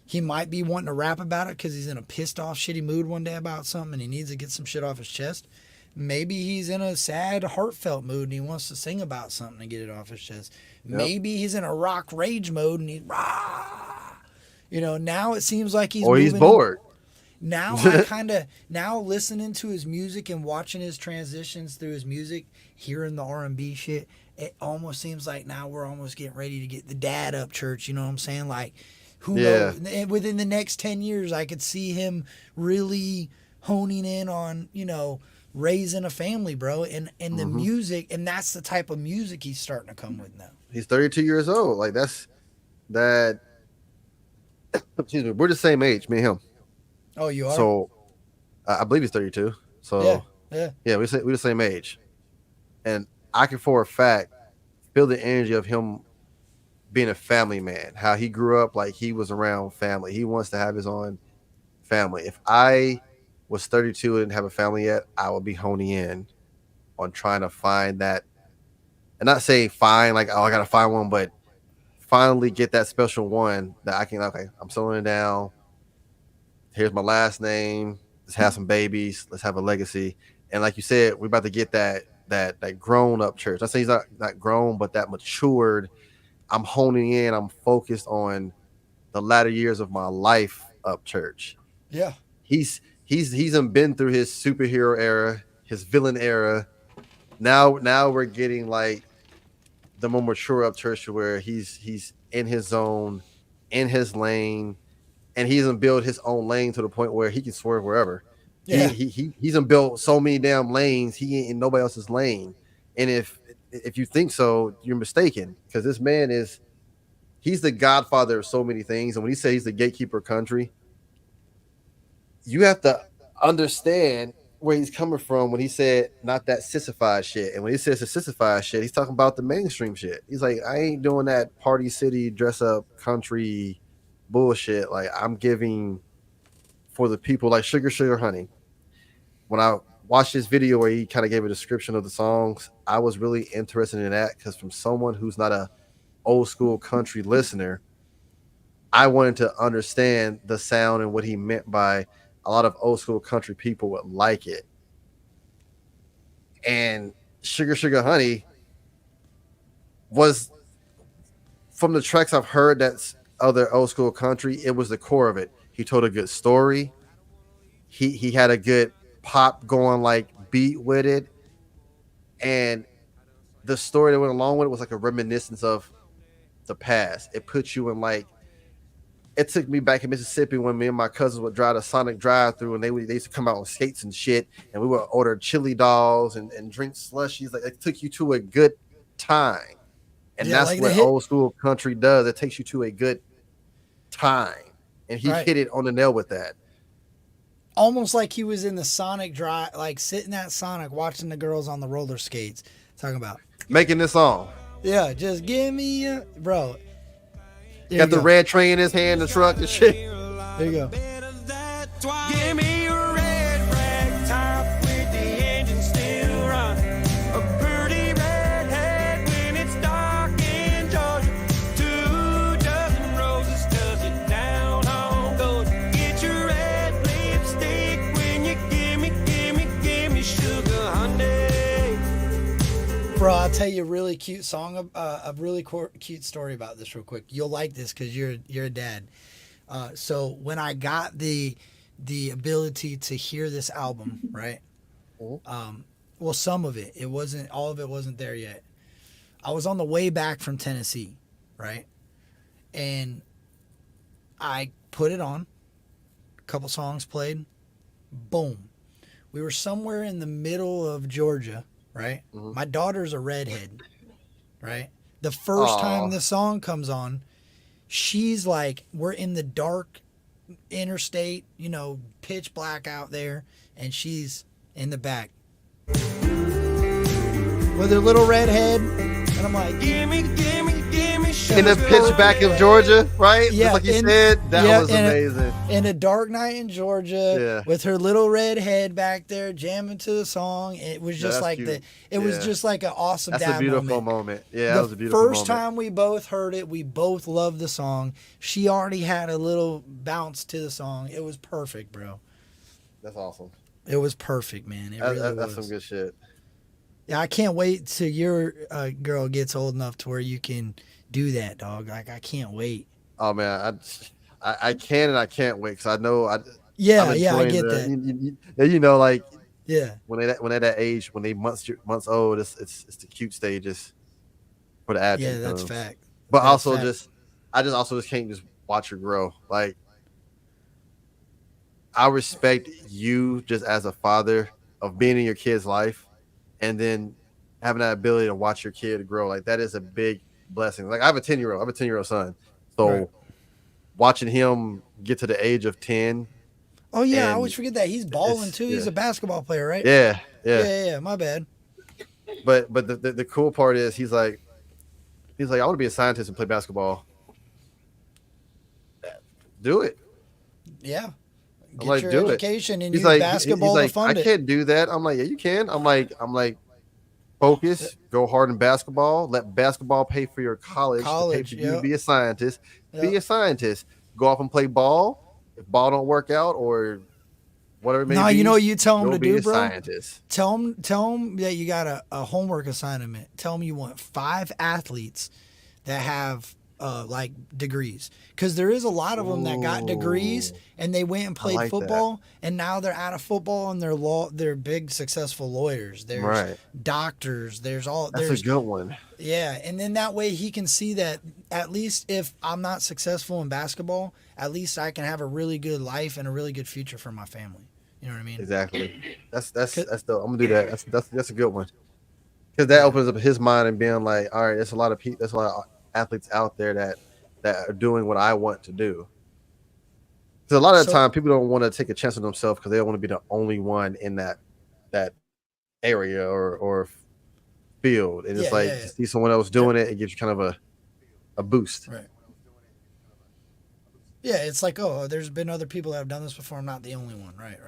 [SPEAKER 1] he might be wanting to rap about it because he's in a pissed off, shitty mood one day about something and he needs to get some shit off his chest. Maybe he's in a sad, heartfelt mood and he wants to sing about something and get it off his chest. Yep. Maybe he's in a rock rage mode and he's now it seems like he's
[SPEAKER 2] bored.
[SPEAKER 1] Now now listening to his music and watching his transitions through his music, hearing the R&B shit, it almost seems like now we're almost getting ready to get the dad Upchurch, you know what I'm saying? Like, who knows? Within the next 10 years, I could see him really honing in on, raising a family, bro, and the music, and that's the type of music he's starting to come with now.
[SPEAKER 2] He's 32 years old. Like, that. Excuse me. We're the same age, me and him.
[SPEAKER 1] Oh, you are?
[SPEAKER 2] So I believe he's 32.
[SPEAKER 1] Yeah,
[SPEAKER 2] So
[SPEAKER 1] yeah,
[SPEAKER 2] yeah, we the same age, and I can for a fact feel the energy of him being a family man. How he grew up, like he was around family. He wants to have his own family. If I was 32 and didn't have a family yet, I would be honing in on trying to find that, and not say find like, oh, I gotta find one, but finally get that special one that I can. Okay, I'm settling it down. Here's my last name. Let's have some babies. Let's have a legacy. And like you said, we're about to get that grown up church. I say he's not grown, but that matured. I'm honing in. I'm focused on the latter years of my life up church.
[SPEAKER 1] yeah,
[SPEAKER 2] He's been through his superhero era, his villain era. Now we're getting like the more mature up church where he's in his zone, in his lane, and he's built his own lane to the point where he can swerve wherever.
[SPEAKER 1] yeah.
[SPEAKER 2] He's built so many damn lanes. He ain't in nobody else's lane. And if you think so, you're mistaken, because this man he's the godfather of so many things. And when he says he's the gatekeeper of country, you have to understand where he's coming from when he said not that sissified shit. And when he says the sissified shit, he's talking about the mainstream shit. He's like, I ain't doing that party city dress up country bullshit. Like, I'm giving for the people, like Sugar Honey. When I watched this video where he kind of gave a description of the songs, I was really interested in that, because from someone who's not a old school country listener, I wanted to understand the sound and what he meant by a lot of old school country people would like it. And Sugar Honey was, from the tracks I've heard that's other old school country, it was the core of it. He told a good story. He had a good pop going like beat with it. And the story that went along with it was like a reminiscence of the past. It put you in like, it took me back in Mississippi when me and my cousins would drive the Sonic drive-through, and they used to come out on skates and shit, and we would order chili dogs and drink slushies. Like, it took you to a good time. And
[SPEAKER 1] Yeah,
[SPEAKER 2] that's
[SPEAKER 1] like
[SPEAKER 2] what old school country does. It takes you to a good time. And he hit it on the nail with that.
[SPEAKER 1] Almost like he was in the Sonic drive, like sitting at Sonic watching the girls on the roller skates, talking about
[SPEAKER 2] making this song.
[SPEAKER 1] Yeah, just give me a bro.
[SPEAKER 2] Got the red tray in his hand, the truck and shit.
[SPEAKER 1] There you go.
[SPEAKER 3] Give me a red rag top with the engine still running. A pretty red head when it's dark in Georgia. 2 dozen roses does it down on those. Get your red lipstick when you give me sugar, honey.
[SPEAKER 1] Bro, I'll tell you a really cute song, a really cute story about this real quick. You'll like this because you're a dad. So when I got the ability to hear this album, right? Well, some of it wasn't, all of it wasn't there yet. I was on the way back from Tennessee, right? And I put it on, a couple songs played, boom. We were somewhere in the middle of Georgia, right? Mm-hmm. My daughter's a redhead, right? The first time the song comes on, she's like, we're in the dark interstate, pitch black out there, and she's in the back with her little red head, and I'm like, give me sugar.
[SPEAKER 2] In the pitch back of Georgia, right?
[SPEAKER 1] Yeah,
[SPEAKER 2] just like you said, that was amazing.
[SPEAKER 1] In a dark night in Georgia, with her little red head back there jamming to the song. It was just like cute. Was just like an awesome
[SPEAKER 2] That's
[SPEAKER 1] dad
[SPEAKER 2] a beautiful moment. Yeah, that was a beautiful moment.
[SPEAKER 1] The first time we both heard it, we both loved the song. She already had a little bounce to the song. It was perfect, bro.
[SPEAKER 2] That's awesome.
[SPEAKER 1] It was perfect, man.
[SPEAKER 2] That's some good shit.
[SPEAKER 1] Yeah, I can't wait till your girl gets old enough to where you can do that, dog. Like, I can't wait.
[SPEAKER 2] Oh man, I can and I can't wait, because I know I
[SPEAKER 1] get that.
[SPEAKER 2] Like,
[SPEAKER 1] yeah,
[SPEAKER 2] when they're that age, when they months old, it's the cute stages for the advent.
[SPEAKER 1] Yeah, that's fact.
[SPEAKER 2] But
[SPEAKER 1] that's
[SPEAKER 2] also
[SPEAKER 1] fact.
[SPEAKER 2] I just can't just watch her grow. Like, I respect you just as a father of being in your kid's life, and then having that ability to watch your kid grow. Like, that is a big blessing. Like, I have a 10-year-old son. So watching him get to the age of 10,
[SPEAKER 1] Oh yeah, I
[SPEAKER 2] And
[SPEAKER 1] always forget that he's balling too. He's
[SPEAKER 2] yeah.
[SPEAKER 1] a basketball player, right?
[SPEAKER 2] Yeah, yeah.
[SPEAKER 1] Yeah. My bad.
[SPEAKER 2] But the cool part is he's like I want to be a scientist and play basketball. Do it.
[SPEAKER 1] Yeah.
[SPEAKER 2] I'm
[SPEAKER 1] Get
[SPEAKER 2] like,
[SPEAKER 1] your
[SPEAKER 2] do it.
[SPEAKER 1] education and
[SPEAKER 2] He's
[SPEAKER 1] use
[SPEAKER 2] like,
[SPEAKER 1] basketball to fund
[SPEAKER 2] I
[SPEAKER 1] it.
[SPEAKER 2] can't do that. I'm like, yeah, you can. I'm like, focus, go hard in basketball. Let basketball pay for your college to pay for you to be a scientist. Be a scientist. Go off and play ball. If ball don't work out or whatever it may be,
[SPEAKER 1] you know what you tell him to do, bro?
[SPEAKER 2] Scientist.
[SPEAKER 1] Tell him that you got a homework assignment. Tell him you want 5 athletes that have like degrees, because there is a lot of them that got degrees and they went and played football, and now they're out of football and they're big successful lawyers. There's doctors. There's
[SPEAKER 2] a good one.
[SPEAKER 1] Yeah, and then that way he can see that at least if I'm not successful in basketball, at least I can have a really good life and a really good future for my family. You know what I mean?
[SPEAKER 2] Exactly. That's I'm gonna do that. That's a good one, because that opens up his mind and being like, all right, there's a lot of athletes out there that are doing what I want to do. Because a lot of the time, people don't want to take a chance on themselves because they don't want to be the only one in that area or field. And it's to see someone else doing it, it gives you kind of a boost.
[SPEAKER 1] Right. Yeah, it's like, oh, there's been other people that have done this before. I'm not the only one. Right.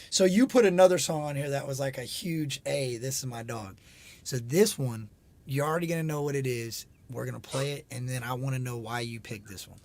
[SPEAKER 1] So you put another song on here that was like a huge A. This is my dog. So this one, you're already going to know what it is. We're going to play it, and then I want to know why you picked this one.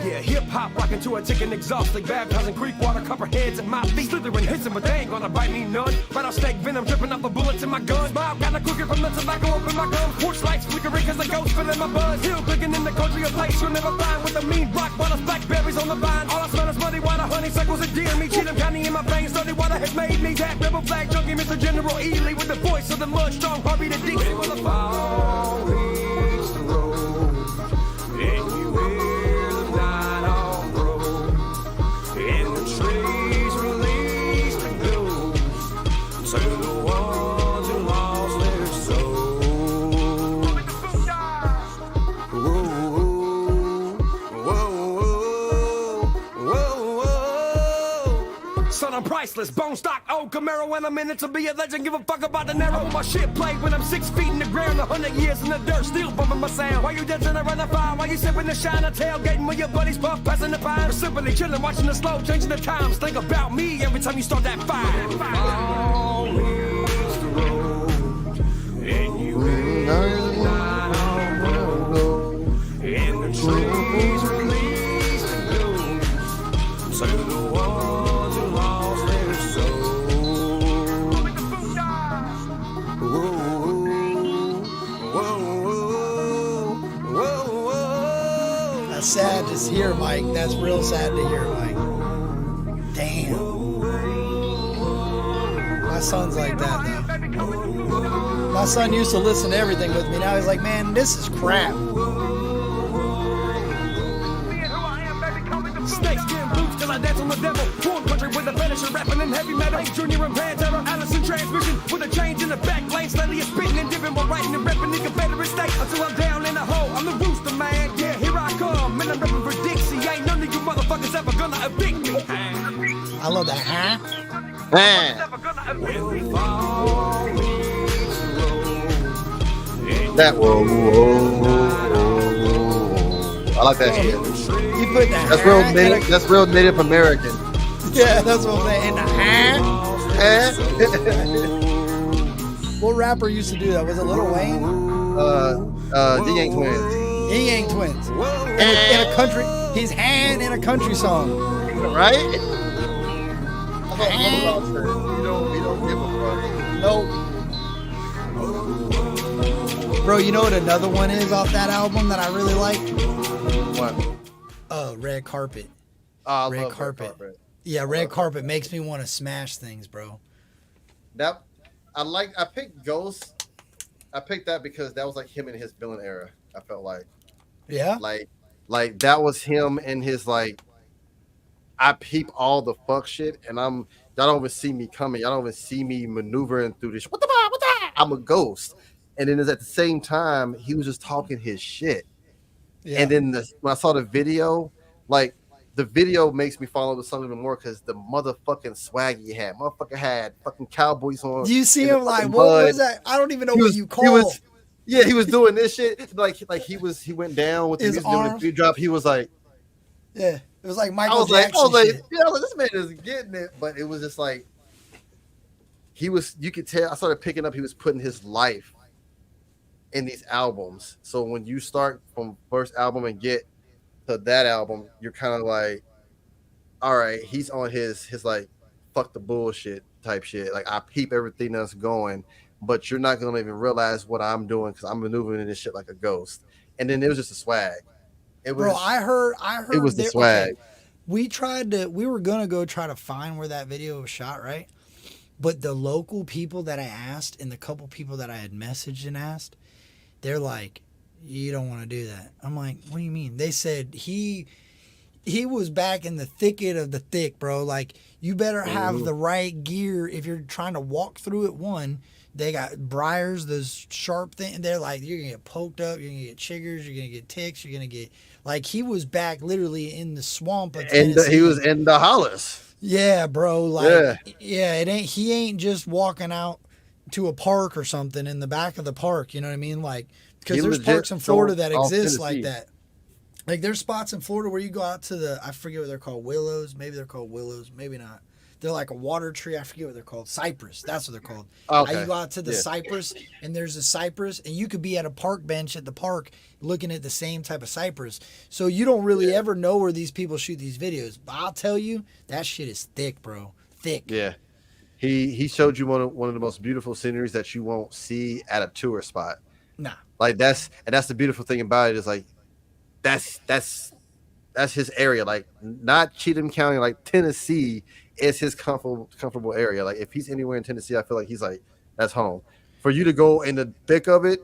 [SPEAKER 3] Yeah, hip-hop rocking to a ticking exhaust like baptizing creek water, copperheads at my feet, slithering, hissing, but they ain't gonna bite me none. Rattlesnake venom dripping off the bullets in my gun. Smile kinda crooked from the tobacco up in my gums. Porch lights flickering cause the ghost filling my buzz. Hill clicking in the country, a place you'll never find, with the mean rock bottles, blackberries on the vine. All I smell is muddy water, honeysuckles and deer meat. Cheatham County in my veins, dirty water has made me that rebel flag junkie, Mr. General Ely, with the voice of the mud, strong Harvey the Dixie. When the fall hits the road, and you hear the night all grow, and the trees release the ghosts to the ones who lost their soul. Whoa, whoa, whoa, whoa. Son, I'm priceless, bone stock, old Camaro, and I'm in it to be a legend. Give a fuck about the narrow. My shit played when I'm 6 feet in the ground, 100 years in the dirt, still bumping my sound. While you dancing around the fire, while you sipping the shine, a tailgating with your buddies, puff, passing the pine. Or simply chilling, watching the slow, changing the times. Think about me every time you start that fire. Fall hits the road, and you hear the night all grow, and the trees release the ghosts to the ones who lost their soul.
[SPEAKER 1] That's sad to hear, Mike. That's real sad to hear, Mike. Damn. My son's like that, though. My son used to listen to everything with me. Now he's like, man, this is crap.
[SPEAKER 3] Snakes getting boots till I dance on the devil. Foreign country with a finisher, rapping in heavy metal. Junior and Pantera, Allison transmission with a change in the back lane. Slightly spitting and dipping while writing and repping the Confederate state. Until I'm down in the hole, I'm the rooster man. Yeah, here I come, and I'm repping for Dixie. Ain't none of you motherfuckers ever gonna evict me.
[SPEAKER 1] I love that, huh?
[SPEAKER 2] That whoa. I like that shit.
[SPEAKER 1] You put that.
[SPEAKER 2] That's real Native American.
[SPEAKER 1] Yeah, that's what I'm saying. In the What rapper used to do that? Was it Lil Wayne?
[SPEAKER 2] The Yang Twins.
[SPEAKER 1] Ying Yang Twins. In a country, he's hand in a country song.
[SPEAKER 2] Right? We don't give a fuck.
[SPEAKER 1] Nope. Bro, you know what another one is off that album that I really like?
[SPEAKER 2] What?
[SPEAKER 1] Red Carpet.
[SPEAKER 2] I
[SPEAKER 1] Red
[SPEAKER 2] love
[SPEAKER 1] Carpet.
[SPEAKER 2] Red Carpet.
[SPEAKER 1] Yeah, Red Carpet makes me want to smash things, bro.
[SPEAKER 2] I picked Ghost. I picked that because that was like him in his villain era. I felt like.
[SPEAKER 1] Yeah.
[SPEAKER 2] Like that was him in his like. I peep all the fuck shit, and y'all don't even see me coming. Y'all don't even see me maneuvering through this. What the? I'm a ghost. and then at the same time he was just talking his shit.
[SPEAKER 1] Yeah.
[SPEAKER 2] And then when I saw the video, like the video makes me follow the song even more because the motherfucking swag he had. Motherfucker had fucking cowboys on.
[SPEAKER 1] Do you see him like, what
[SPEAKER 2] mud.
[SPEAKER 1] was that? I don't even know what you call.
[SPEAKER 2] He was doing this shit like he went down with the music doing the beat drop. He was like,
[SPEAKER 1] yeah, it was like Michael Jackson.
[SPEAKER 2] I was like,
[SPEAKER 1] shit.
[SPEAKER 2] This man is getting it, but it was just like you could tell. I started picking up. He was putting his life in these albums. So when you start from first album and get to that album, you're kind of like, all right, he's on his like fuck the bullshit type shit. Like I peep everything that's going, but you're not gonna even realize what I'm doing because I'm maneuvering in this shit like a ghost. And then it was just a swag. It was,
[SPEAKER 1] bro. I heard.
[SPEAKER 2] It was the swag.
[SPEAKER 1] Okay, we were gonna go try to find where that video was shot, right? But the local people that I asked and the couple people that I had messaged and asked, they're like, you don't want to do that. I'm like, what do you mean? They said he was back in the thicket of the thick, bro. Like, you better have the right gear if you're trying to walk through it. One, they got briars, those sharp things. They're like, you're going to get poked up, you're going to get chiggers, you're going to get ticks, you're going to get... Like, he was back literally in the swamp of Tennessee.
[SPEAKER 2] And he was in the hollers.
[SPEAKER 1] Yeah, bro. Like, yeah, he ain't just walking out to a park or something in the back of the park. You know what I mean? Like, because there's parks in Florida that exist like that. Like, there's spots in Florida where you go out to I forget what they're called, willows. Maybe they're called willows, maybe not. They're like a water tree. I forget what they're called. Cypress. That's what they're called.
[SPEAKER 2] Okay.
[SPEAKER 1] You go out to the cypress, and there's a cypress, and you could be at a park bench at the park looking at the same type of cypress. So you don't really ever know where these people shoot these videos. But I'll tell you, that shit is thick, bro. Thick.
[SPEAKER 2] Yeah. He showed you one of the most beautiful sceneries that you won't see at a tourist spot.
[SPEAKER 1] Nah.
[SPEAKER 2] Like that's the beautiful thing about it is like that's his area. Like not Cheatham County, like Tennessee is his comfortable area. Like if he's anywhere in Tennessee, I feel like he's like that's home. For you to go in the thick of it,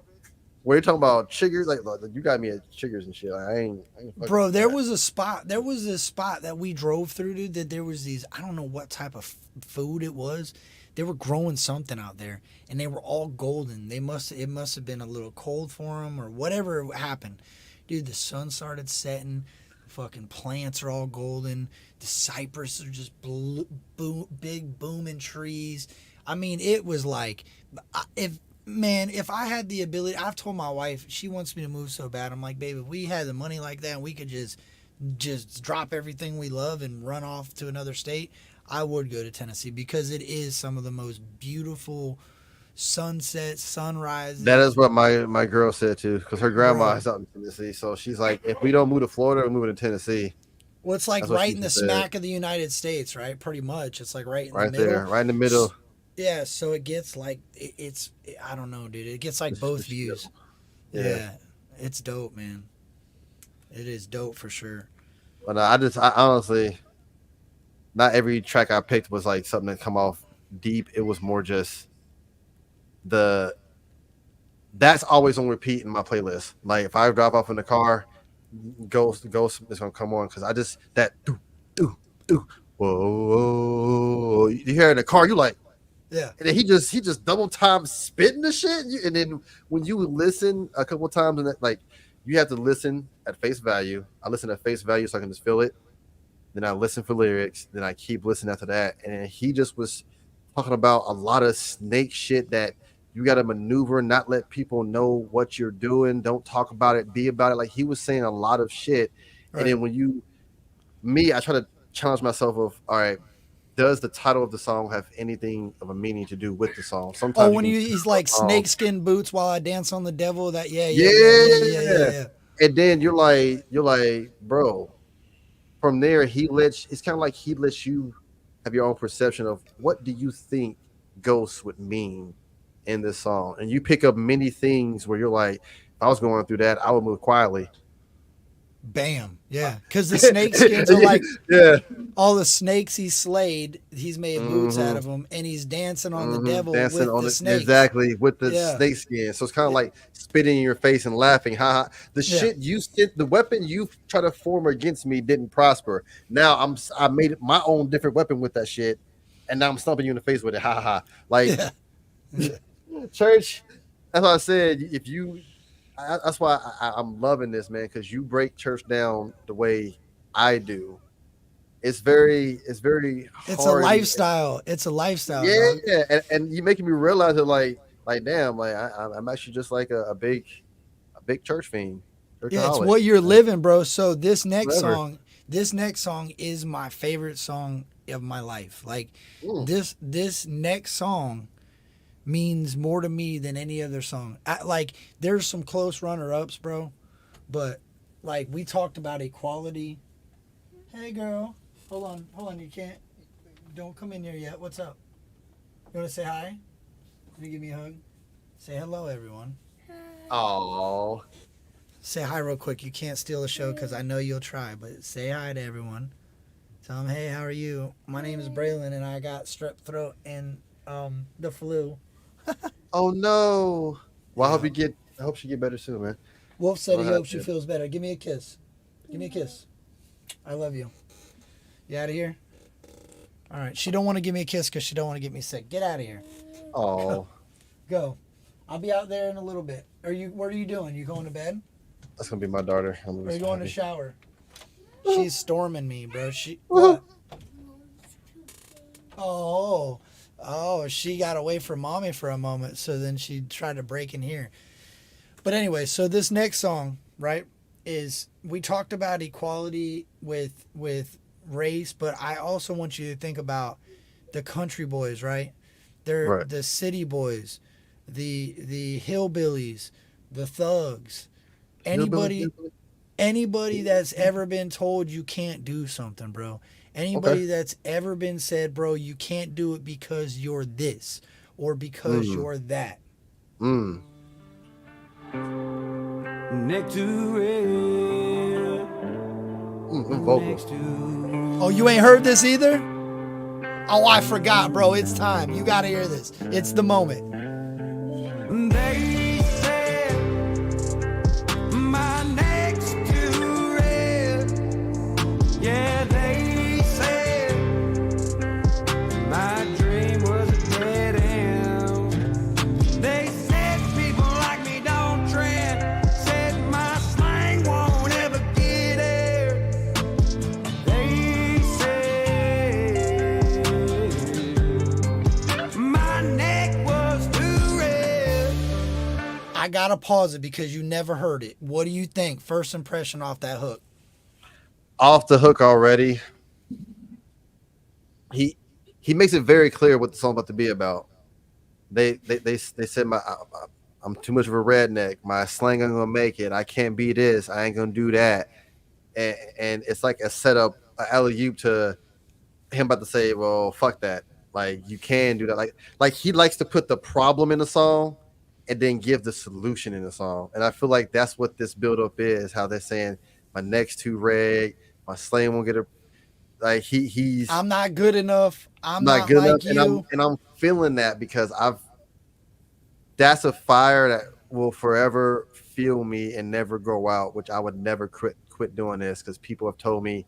[SPEAKER 2] where you're talking about chiggers, like you got me at chiggers and shit. Like, I ain't
[SPEAKER 1] bro, there was a spot. There was this spot that we drove through, dude. That there was these. I don't know what type of food it was. They were growing something out there, and they were all golden. It must have been a little cold for them or whatever happened, dude. The sun started setting. Fucking plants are all golden. The cypress are just big booming trees. I mean, it was like, if I had the ability, I've told my wife, she wants me to move so bad. I'm like, baby, if we had the money like that and we could just drop everything we love and run off to another state, I would go to Tennessee because it is some of the most beautiful sunsets, sunrises.
[SPEAKER 2] That is what my girl said too, because her grandma is out in Tennessee. So she's like, if we don't move to Florida, we're moving to Tennessee.
[SPEAKER 1] Well, it's like right in the smack of the United States, right? Pretty much. It's like right in the middle.
[SPEAKER 2] Right in the middle.
[SPEAKER 1] Yeah, so it gets like, I don't know, dude. It gets like both views. Yeah, it's dope, man. It is dope for sure.
[SPEAKER 2] But I honestly, not every track I picked was like something that come off deep. It was more just that's always on repeat in my playlist. Like if I drop off in the car, Ghost is gonna come on because I just that do whoa. You hear in the car, you like.
[SPEAKER 1] Yeah,
[SPEAKER 2] and then he just double time spitting the shit, and then when you listen a couple of times, and like you have to listen at face value. I listen at face value so I can just feel it. Then I listen for lyrics. Then I keep listening after that, and he just was talking about a lot of snake shit that you got to maneuver, not let people know what you're doing. Don't talk about it, be about it. Like he was saying a lot of shit, and then I try to challenge myself of all right. Does the title of the song have anything of a meaning to do with the song? Sometimes
[SPEAKER 1] when he's like snakeskin boots while I dance on the devil. That yeah.
[SPEAKER 2] And then you're like, bro. From there, it's kind of like he lets you have your own perception of what do you think Ghost would mean in this song, and you pick up many things where you're like, if I was going through that, I would move quietly.
[SPEAKER 1] Bam. Yeah. Because the snake skins are like all the snakes he slayed, he's made boots out of them, and he's dancing on the devil with the snakes.
[SPEAKER 2] Exactly, with the snake skin. So it's kind of like spitting in your face and laughing. Ha ha. The shit you said, the weapon you try to form against me didn't prosper. Now I made my own different weapon with that shit, and now I'm stomping you in the face with it. Ha ha ha. Like church, that's why I said if you. That's why I'm loving this, man, because you break church down the way I do. It's very
[SPEAKER 1] It's a
[SPEAKER 2] hard.
[SPEAKER 1] lifestyle. It's a lifestyle, dog.
[SPEAKER 2] Yeah, and you making me realize that, like damn, like I'm actually just like a big church fiend,
[SPEAKER 1] Yeah, it's
[SPEAKER 2] churchaholic.
[SPEAKER 1] what you're
[SPEAKER 2] Like,
[SPEAKER 1] living, bro. So
[SPEAKER 2] whatever.
[SPEAKER 1] this next song is my favorite song of my life. Like
[SPEAKER 2] Mm.
[SPEAKER 1] this next song means more to me than any other song. Like there's some close runner-ups, bro, but like we talked about equality. Hey, girl, hold on, you can't, don't come in here yet. What's up? You want to say hi? Can you give me a hug? Say hello, everyone.
[SPEAKER 2] Oh,
[SPEAKER 1] Say hi real quick. You can't steal the show because I know you'll try, but say hi to everyone. Tell them, hey, how are you? My name is Braylon, and I got strep throat and the flu.
[SPEAKER 2] oh no. Well,
[SPEAKER 1] Yeah.
[SPEAKER 2] I hope she get better soon, man.
[SPEAKER 1] Wolf said he
[SPEAKER 2] I'll have
[SPEAKER 1] hopes she
[SPEAKER 2] to.
[SPEAKER 1] feels better. Give me a kiss. Give me a kiss. I love you. You out of here? All right. She don't want to give me a kiss because she don't want to get me sick. Get out of here.
[SPEAKER 2] Oh,
[SPEAKER 1] Go. I'll be out there in a little bit. What are you doing? You going to bed?
[SPEAKER 2] that's gonna be my daughter.
[SPEAKER 1] Or are you going to shower? She's storming me, bro. She
[SPEAKER 2] Woohoo.
[SPEAKER 1] what? Oh, she got away from mommy for a moment, so then she tried to break in here. But anyway, so this next song, right, is we talked about equality with race, but I also want you to think about the country boys, right? They're
[SPEAKER 2] Right.
[SPEAKER 1] the city boys, the hillbillies, the thugs. Anybody that's ever been told you can't do something, bro. Anybody
[SPEAKER 2] Okay.
[SPEAKER 1] that's ever been said, bro, you can't do it because you're this or because
[SPEAKER 2] Mm.
[SPEAKER 1] you're that.
[SPEAKER 2] Mm.
[SPEAKER 3] Next to it.
[SPEAKER 2] Them vocals.
[SPEAKER 1] Oh, you ain't heard this either? Oh, I forgot, bro. It's time. You got to hear this. It's the moment.
[SPEAKER 3] They said my next to red. Yeah, they said my dream was a dead end. They said people like me don't trend. Said my slang won't ever get there. They said my neck was too red.
[SPEAKER 1] I got to pause it because you never heard it. What do you think? First impression off that hook.
[SPEAKER 2] Off the hook already. He makes it very clear what the song about to be about. They said I'm too much of a redneck. My slang ain't gonna make it. I can't be this. I ain't gonna do that. And it's like a setup, an alley-oop to him about to say, well, fuck that. Like you can do that. Like he likes to put the problem in the song and then give the solution in the song. And I feel like that's what this build-up is. How they're saying my neck's too red. My slang won't get a like he's
[SPEAKER 1] I'm not good enough. I'm
[SPEAKER 2] not
[SPEAKER 1] not
[SPEAKER 2] good
[SPEAKER 1] like
[SPEAKER 2] enough,
[SPEAKER 1] you.
[SPEAKER 2] and I'm feeling that because that's a fire that will forever fuel me and never go out, which I would never quit doing this because people have told me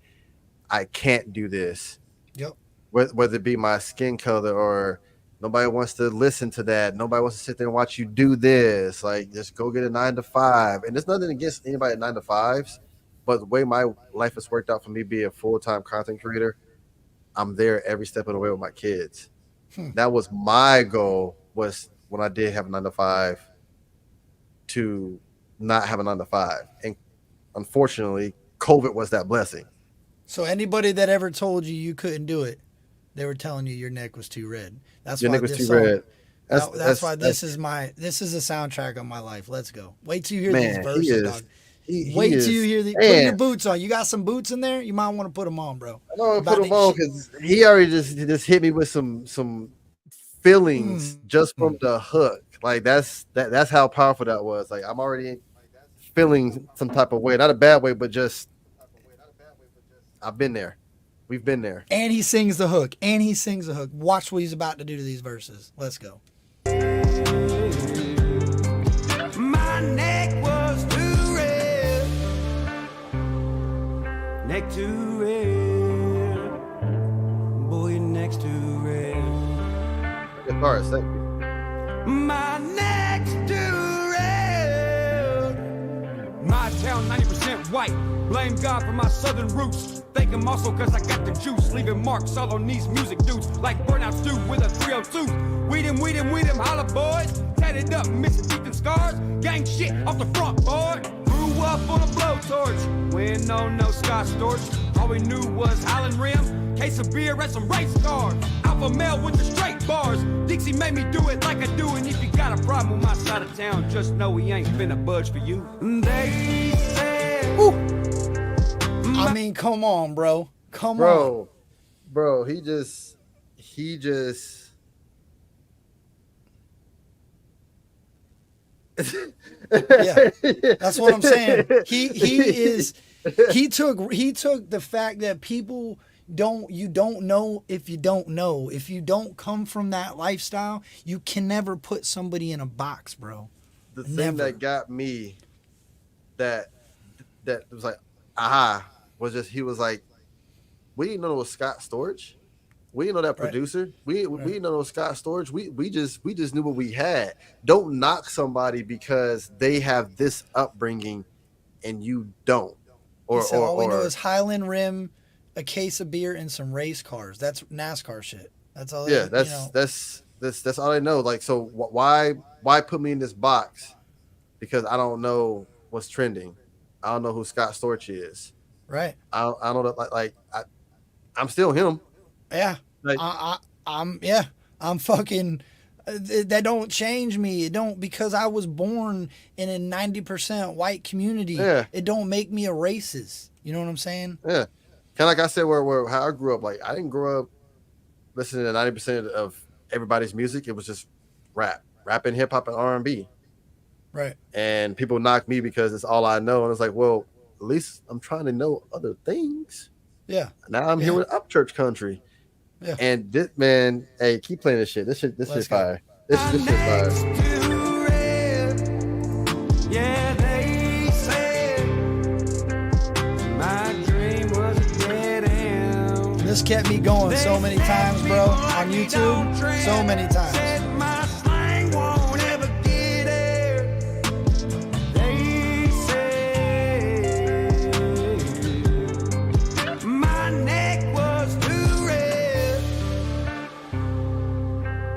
[SPEAKER 2] I can't do this.
[SPEAKER 1] Yep.
[SPEAKER 2] Whether it be my skin color or nobody wants to listen to that, nobody wants to sit there and watch you do this. Like just go get a 9 to 5, and there's nothing against anybody at 9 to 5s. But the way my life has worked out for me being a full-time content creator, I'm there every step of the way with my kids. That was my goal, was when I did have a 9 to 5 to not have a 9 to 5. And unfortunately, COVID was that blessing.
[SPEAKER 1] So anybody that ever told you couldn't do it, they were telling you your neck was too red. That's
[SPEAKER 2] Your
[SPEAKER 1] why
[SPEAKER 2] neck was
[SPEAKER 1] this
[SPEAKER 2] too
[SPEAKER 1] song,
[SPEAKER 2] red.
[SPEAKER 1] That's why this is a soundtrack of my life. Let's go. Wait till you hear
[SPEAKER 2] Man,
[SPEAKER 1] these verses,
[SPEAKER 2] he is.
[SPEAKER 1] dog.
[SPEAKER 2] He
[SPEAKER 1] Wait
[SPEAKER 2] is,
[SPEAKER 1] till you hear the. Put
[SPEAKER 2] man,
[SPEAKER 1] your boots on. You got some boots in there. You might want to put them on, bro.
[SPEAKER 2] I don't
[SPEAKER 1] About
[SPEAKER 2] put him
[SPEAKER 1] to-
[SPEAKER 2] on because he already just hit me with some feelings just from the hook. Like that's how powerful that was. Like I'm already feeling some type of way, not a bad way, but just I've been there. We've been there.
[SPEAKER 1] And he sings the hook. Watch what he's about to do to these verses. Let's go.
[SPEAKER 3] My neck was too red. Neck too red. Boy, your neck's too red.
[SPEAKER 2] As far as that,
[SPEAKER 3] My neck's too town 90% white. Blame God for my southern roots. Thank him also cause I got the juice. Leaving marks all on these music dudes. Like burnouts do with a 302. Weed him, holla boys. Tatted up, missing teeth and scars. Gang shit off the front board. Grew up on a blowtorch. We ain't know no Scott Storch. All we knew was Highland Rim, case of beer and some race cars. Alpha male with the straight bars. Dixie made me do it like I do. And if you got a problem with my side of town, just know we ain't finna budge for you. They said,
[SPEAKER 1] I mean, come on, bro. Come on.
[SPEAKER 2] Bro, he just
[SPEAKER 1] Yeah, that's what I'm saying. He took the fact that people you don't know if you don't come from that lifestyle, you can never put somebody in a box, bro.
[SPEAKER 2] The thing that got me that was like aha was just he was like, we didn't know it was Scott Storch. We didn't know that producer. We didn't know it was Scott Storch. We just knew what we had. Don't knock somebody because they have this upbringing and you don't. Or
[SPEAKER 1] all we know is Highland Rim, a case of beer, and some race cars. That's NASCAR shit. That's all.
[SPEAKER 2] Yeah, that's all I know. Like, so why put me in this box? Because I don't know what's trending. I don't know who Scott Storch is.
[SPEAKER 1] Right.
[SPEAKER 2] I don't know. I'm still him.
[SPEAKER 1] Yeah.
[SPEAKER 2] Like,
[SPEAKER 1] I'm fucking. That don't change me. It don't, because I was born in a 90% white community.
[SPEAKER 2] Yeah.
[SPEAKER 1] It don't make me a racist. You know what I'm saying?
[SPEAKER 2] Yeah. Kind of like I said, where how I grew up. Like, I didn't grow up listening to 90% of everybody's music. It was just rap and hip hop and R&B.
[SPEAKER 1] Right.
[SPEAKER 2] And people knock me because it's all I know. And it's like, well, at least I'm trying to know other things.
[SPEAKER 1] Yeah.
[SPEAKER 2] Now I'm here with Upchurch country.
[SPEAKER 1] Yeah.
[SPEAKER 2] And this man, hey, keep playing this shit. This shit fire. This shit fire.
[SPEAKER 3] Yeah, they said my dream was a dead end.
[SPEAKER 1] This kept me going so many times, bro, on YouTube. So many times.
[SPEAKER 3] Said my slang won't ever get there. They said my neck was too red.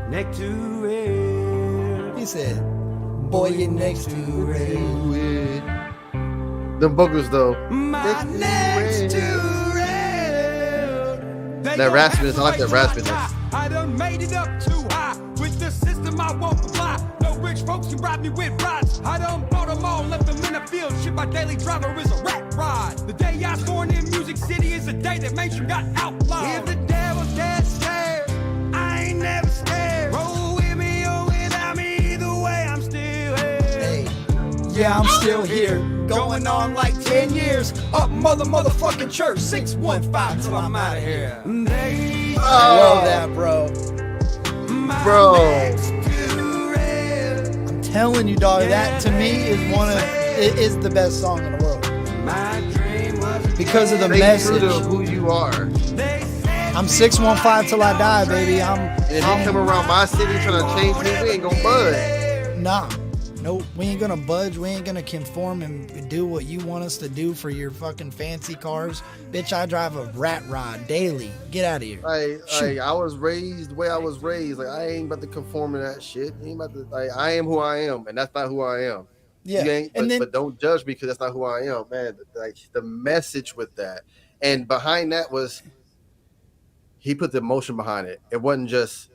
[SPEAKER 3] Neck too red.
[SPEAKER 1] He said, boy, your neck's too red.
[SPEAKER 2] Them vocals though.
[SPEAKER 3] My neck's too red.
[SPEAKER 2] That raspiness, I like that raspiness.
[SPEAKER 3] I done made it up too high. With the system I won't comply. No rich folks can ride me with rides. I done bought them all, left them in the field. Shit, my daily driver is a rat ride. The day I was born in Music City is the day that mainstream got outlawed. If the devil's dead scared, I ain't never scared. Roll with me or without me, either way I'm still here.
[SPEAKER 1] Hey, yeah, I'm still here. Going on like 10 years. Up motherfucking church. 615 till I'm out of here.
[SPEAKER 3] They
[SPEAKER 1] I love that, bro.
[SPEAKER 2] Bro.
[SPEAKER 1] I'm telling you, dog, that to me is the best song in the world. Because of the
[SPEAKER 2] Stay
[SPEAKER 1] message.
[SPEAKER 2] true to who you are.
[SPEAKER 1] I'm 615 till I die, baby.
[SPEAKER 2] And if you come around my city trying to change me, we ain't gonna budge.
[SPEAKER 1] Nah. Nope, we ain't gonna budge. We ain't gonna conform and do what you want us to do for your fucking fancy cars. Bitch, I drive a rat rod daily. Get out of here.
[SPEAKER 2] Like I was raised the way I was raised. Like, I ain't about to conform to that shit. I ain't about to, like, I am who I am, and that's not who I am.
[SPEAKER 1] Yeah,
[SPEAKER 2] You ain't,
[SPEAKER 1] and
[SPEAKER 2] but don't judge me because that's not who I am, man. Like, the message with that, and behind that was he put the emotion behind it. It wasn't just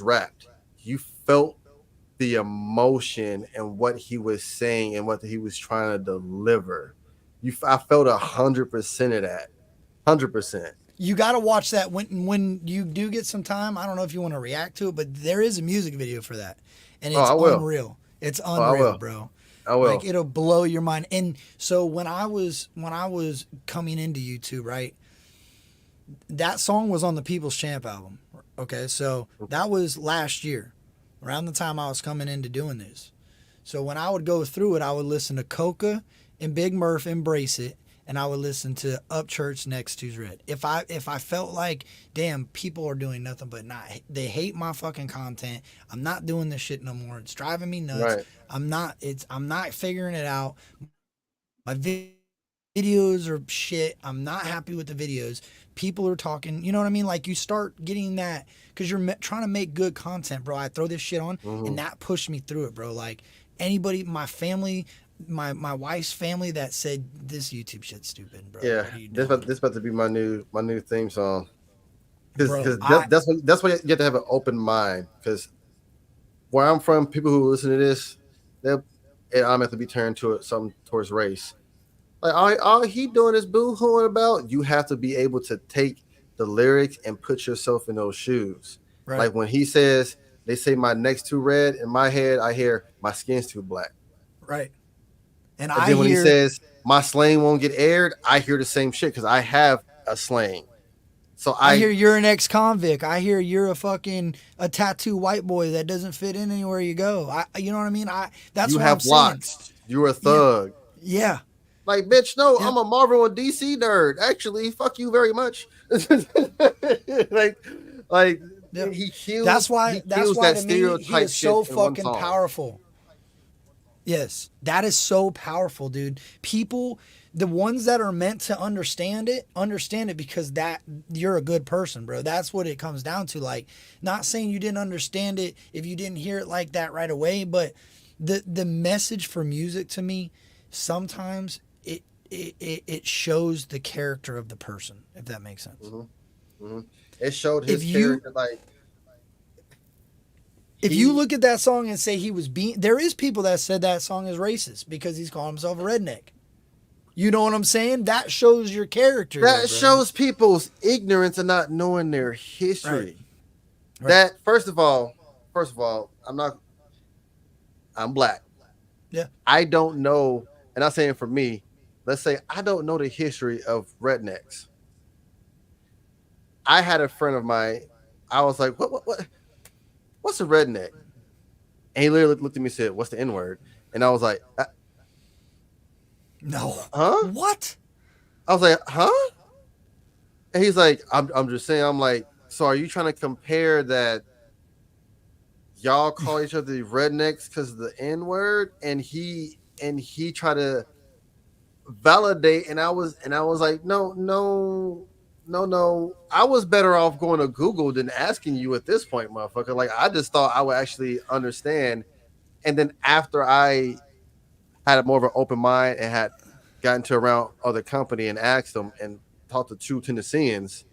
[SPEAKER 2] rapped. You felt the emotion and what he was saying and what he was trying to deliver. I felt 100% of that. 100%.
[SPEAKER 1] You got to watch that when you do get some time. I don't know if you want to react to it, but there is a music video for that, and it's unreal. It's unreal, bro.
[SPEAKER 2] I will.
[SPEAKER 1] Like, it'll blow your mind. And so when I was coming into YouTube, right, that song was on the People's Champ album. Okay, so that was last year, around the time I was coming into doing this. So when I would go through it, I would listen to Coca and Big Murph, Embrace It, and I would listen to Upchurch Next Two's Red. If I felt like, damn, people are doing nothing but they hate my fucking content. I'm not doing this shit no more. It's driving me nuts.
[SPEAKER 2] Right.
[SPEAKER 1] I'm not figuring it out. My videos are shit. I'm not happy with the videos. People are talking, you know what I mean? Like, you start getting that because you're trying to make good content, bro. I throw this shit on, and that pushed me through it, bro. Like, anybody, my family, my wife's family that said this YouTube shit's stupid, bro.
[SPEAKER 2] Yeah, this about to be my new theme song. Because that's why you have to have an open mind. Because where I'm from, people who listen to this, I'm have to be turned to something towards race. Like, all he doing is boo-hooing about. You have to be able to take the lyrics and put yourself in those shoes. Right. Like when he says, they say my neck's too red, in my head, I hear my skin's too black.
[SPEAKER 1] Right.
[SPEAKER 2] And then when he says my slang won't get aired, I hear the same shit because I have a slang. So
[SPEAKER 1] I hear you're an ex-convict. I hear you're a tattoo white boy that doesn't fit in anywhere you go. You know what I mean? That's
[SPEAKER 2] you
[SPEAKER 1] what
[SPEAKER 2] have
[SPEAKER 1] I'm
[SPEAKER 2] locks.
[SPEAKER 1] saying.
[SPEAKER 2] You're a thug.
[SPEAKER 1] Yeah.
[SPEAKER 2] Like, bitch, no, yeah. I'm a Marvel and DC nerd. Actually, fuck you very much. like yeah. He kills.
[SPEAKER 1] That's why
[SPEAKER 2] that
[SPEAKER 1] to me, he is so fucking powerful. Yes, that is so powerful, dude. People, the ones that are meant to understand it because that you're a good person, bro. That's what it comes down to. Like, not saying you didn't understand it if you didn't hear it like that right away, but the message for music to me, sometimes it shows the character of the person, if that makes sense.
[SPEAKER 2] Mm-hmm. Mm-hmm. It showed his character, like.
[SPEAKER 1] If you look at that song and say he was there is people that said that song is racist because he's calling himself a redneck. You know what I'm saying? That shows your character.
[SPEAKER 2] That shows people's ignorance and not knowing their history. Right. That first of all, I'm black.
[SPEAKER 1] Yeah. I
[SPEAKER 2] don't know, and I'm saying for me, let's say I don't know the history of rednecks. I had a friend of mine, I was like, what's a redneck? And he literally looked at me and said, what's the N-word? And I was like,
[SPEAKER 1] no.
[SPEAKER 2] Huh?
[SPEAKER 1] What?
[SPEAKER 2] I was like, huh? And he's like, I'm just saying, I'm like, so are you trying to compare that y'all call each other rednecks because of the N-word? And he tried to validate, and I was like, no. I was better off going to Google than asking you at this point, motherfucker. Like, I just thought I would actually understand. And then after I had a more of an open mind and had gotten to around other company and asked them and talked to two Tennesseans,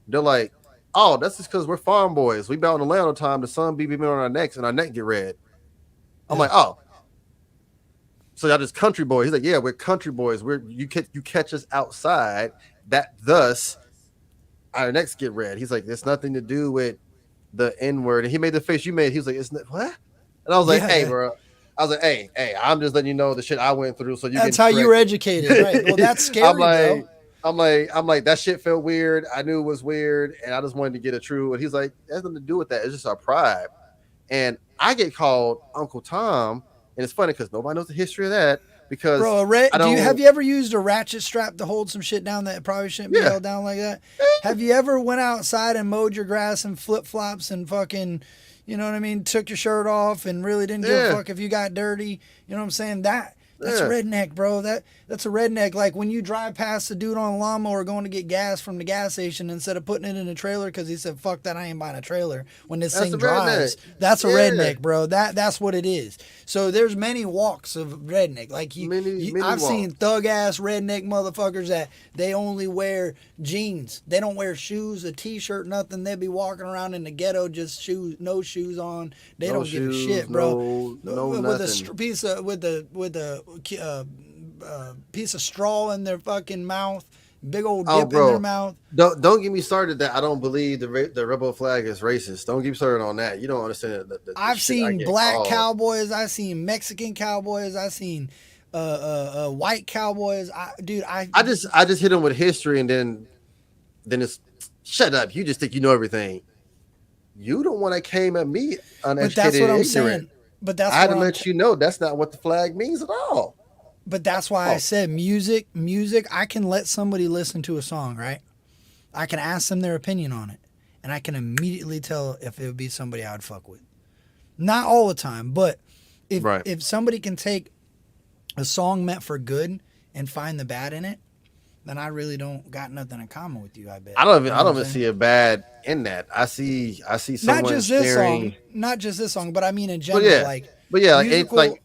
[SPEAKER 2] they're like, oh, that's just because we're farm boys. We be out in the land all the time. The sun be beaming on our necks and our neck get red. I'm like, oh. So y'all just country boys. He's like, yeah, we're country boys. You catch us outside. That thus our necks get red. He's like, there's nothing to do with the N-word. And he made the face you made. He was like, isn't it what? And I was like, hey, bro. I was like, hey, I'm just letting you know the shit I went through. So
[SPEAKER 1] that's how you were educated, right? Well, that's scary, bro.
[SPEAKER 2] I'm like, that shit felt weird. I knew it was weird, and I just wanted to get it true. And he's like, it has nothing to do with that. It's just our pride. And I get called Uncle Tom, and it's funny because nobody knows the history of that. Because
[SPEAKER 1] bro, have you ever used a ratchet strap to hold some shit down that probably shouldn't be held down like that? Have you ever went outside and mowed your grass in flip flops and fucking, you know what I mean, took your shirt off and really didn't give a fuck if you got dirty? You know what I'm saying? That's a redneck, bro. That's a redneck. Like when you drive past the dude on a lawnmower going to get gas from the gas station instead of putting it in a trailer because he said, fuck that, I ain't buying a trailer. When this thing drives, that's a redneck, bro. That's what it is. So there's many walks of redneck. Like I've seen thug-ass redneck motherfuckers that they only wear jeans. They don't wear shoes, a t-shirt, nothing. They'll be walking around in the ghetto just no shoes on. They don't give a shit, bro. With a piece of with a piece of straw in their fucking mouth, big old dip in their mouth.
[SPEAKER 2] Don't get me started that I don't believe the rebel flag is racist. Don't get me started on that. You don't understand.
[SPEAKER 1] I've seen black cowboys. I've seen Mexican cowboys. I've seen white cowboys. I
[SPEAKER 2] just hit them with history, and then it's shut up. You just think you know everything. You don't want to came at me uneducated.
[SPEAKER 1] But that's what I'm
[SPEAKER 2] saying.
[SPEAKER 1] But that's
[SPEAKER 2] I had to let you know that's not what the flag means at all.
[SPEAKER 1] But that's why I said music. I can let somebody listen to a song, right? I can ask them their opinion on it, and I can immediately tell if it would be somebody I would fuck with. Not all the time, but if somebody can take a song meant for good and find the bad in it, then I really don't got nothing in common with you. I bet.
[SPEAKER 2] I don't even see a bad in that. I see someone
[SPEAKER 1] not just this
[SPEAKER 2] sharing,
[SPEAKER 1] song, but I mean in general.
[SPEAKER 2] But yeah,
[SPEAKER 1] musical,
[SPEAKER 2] it's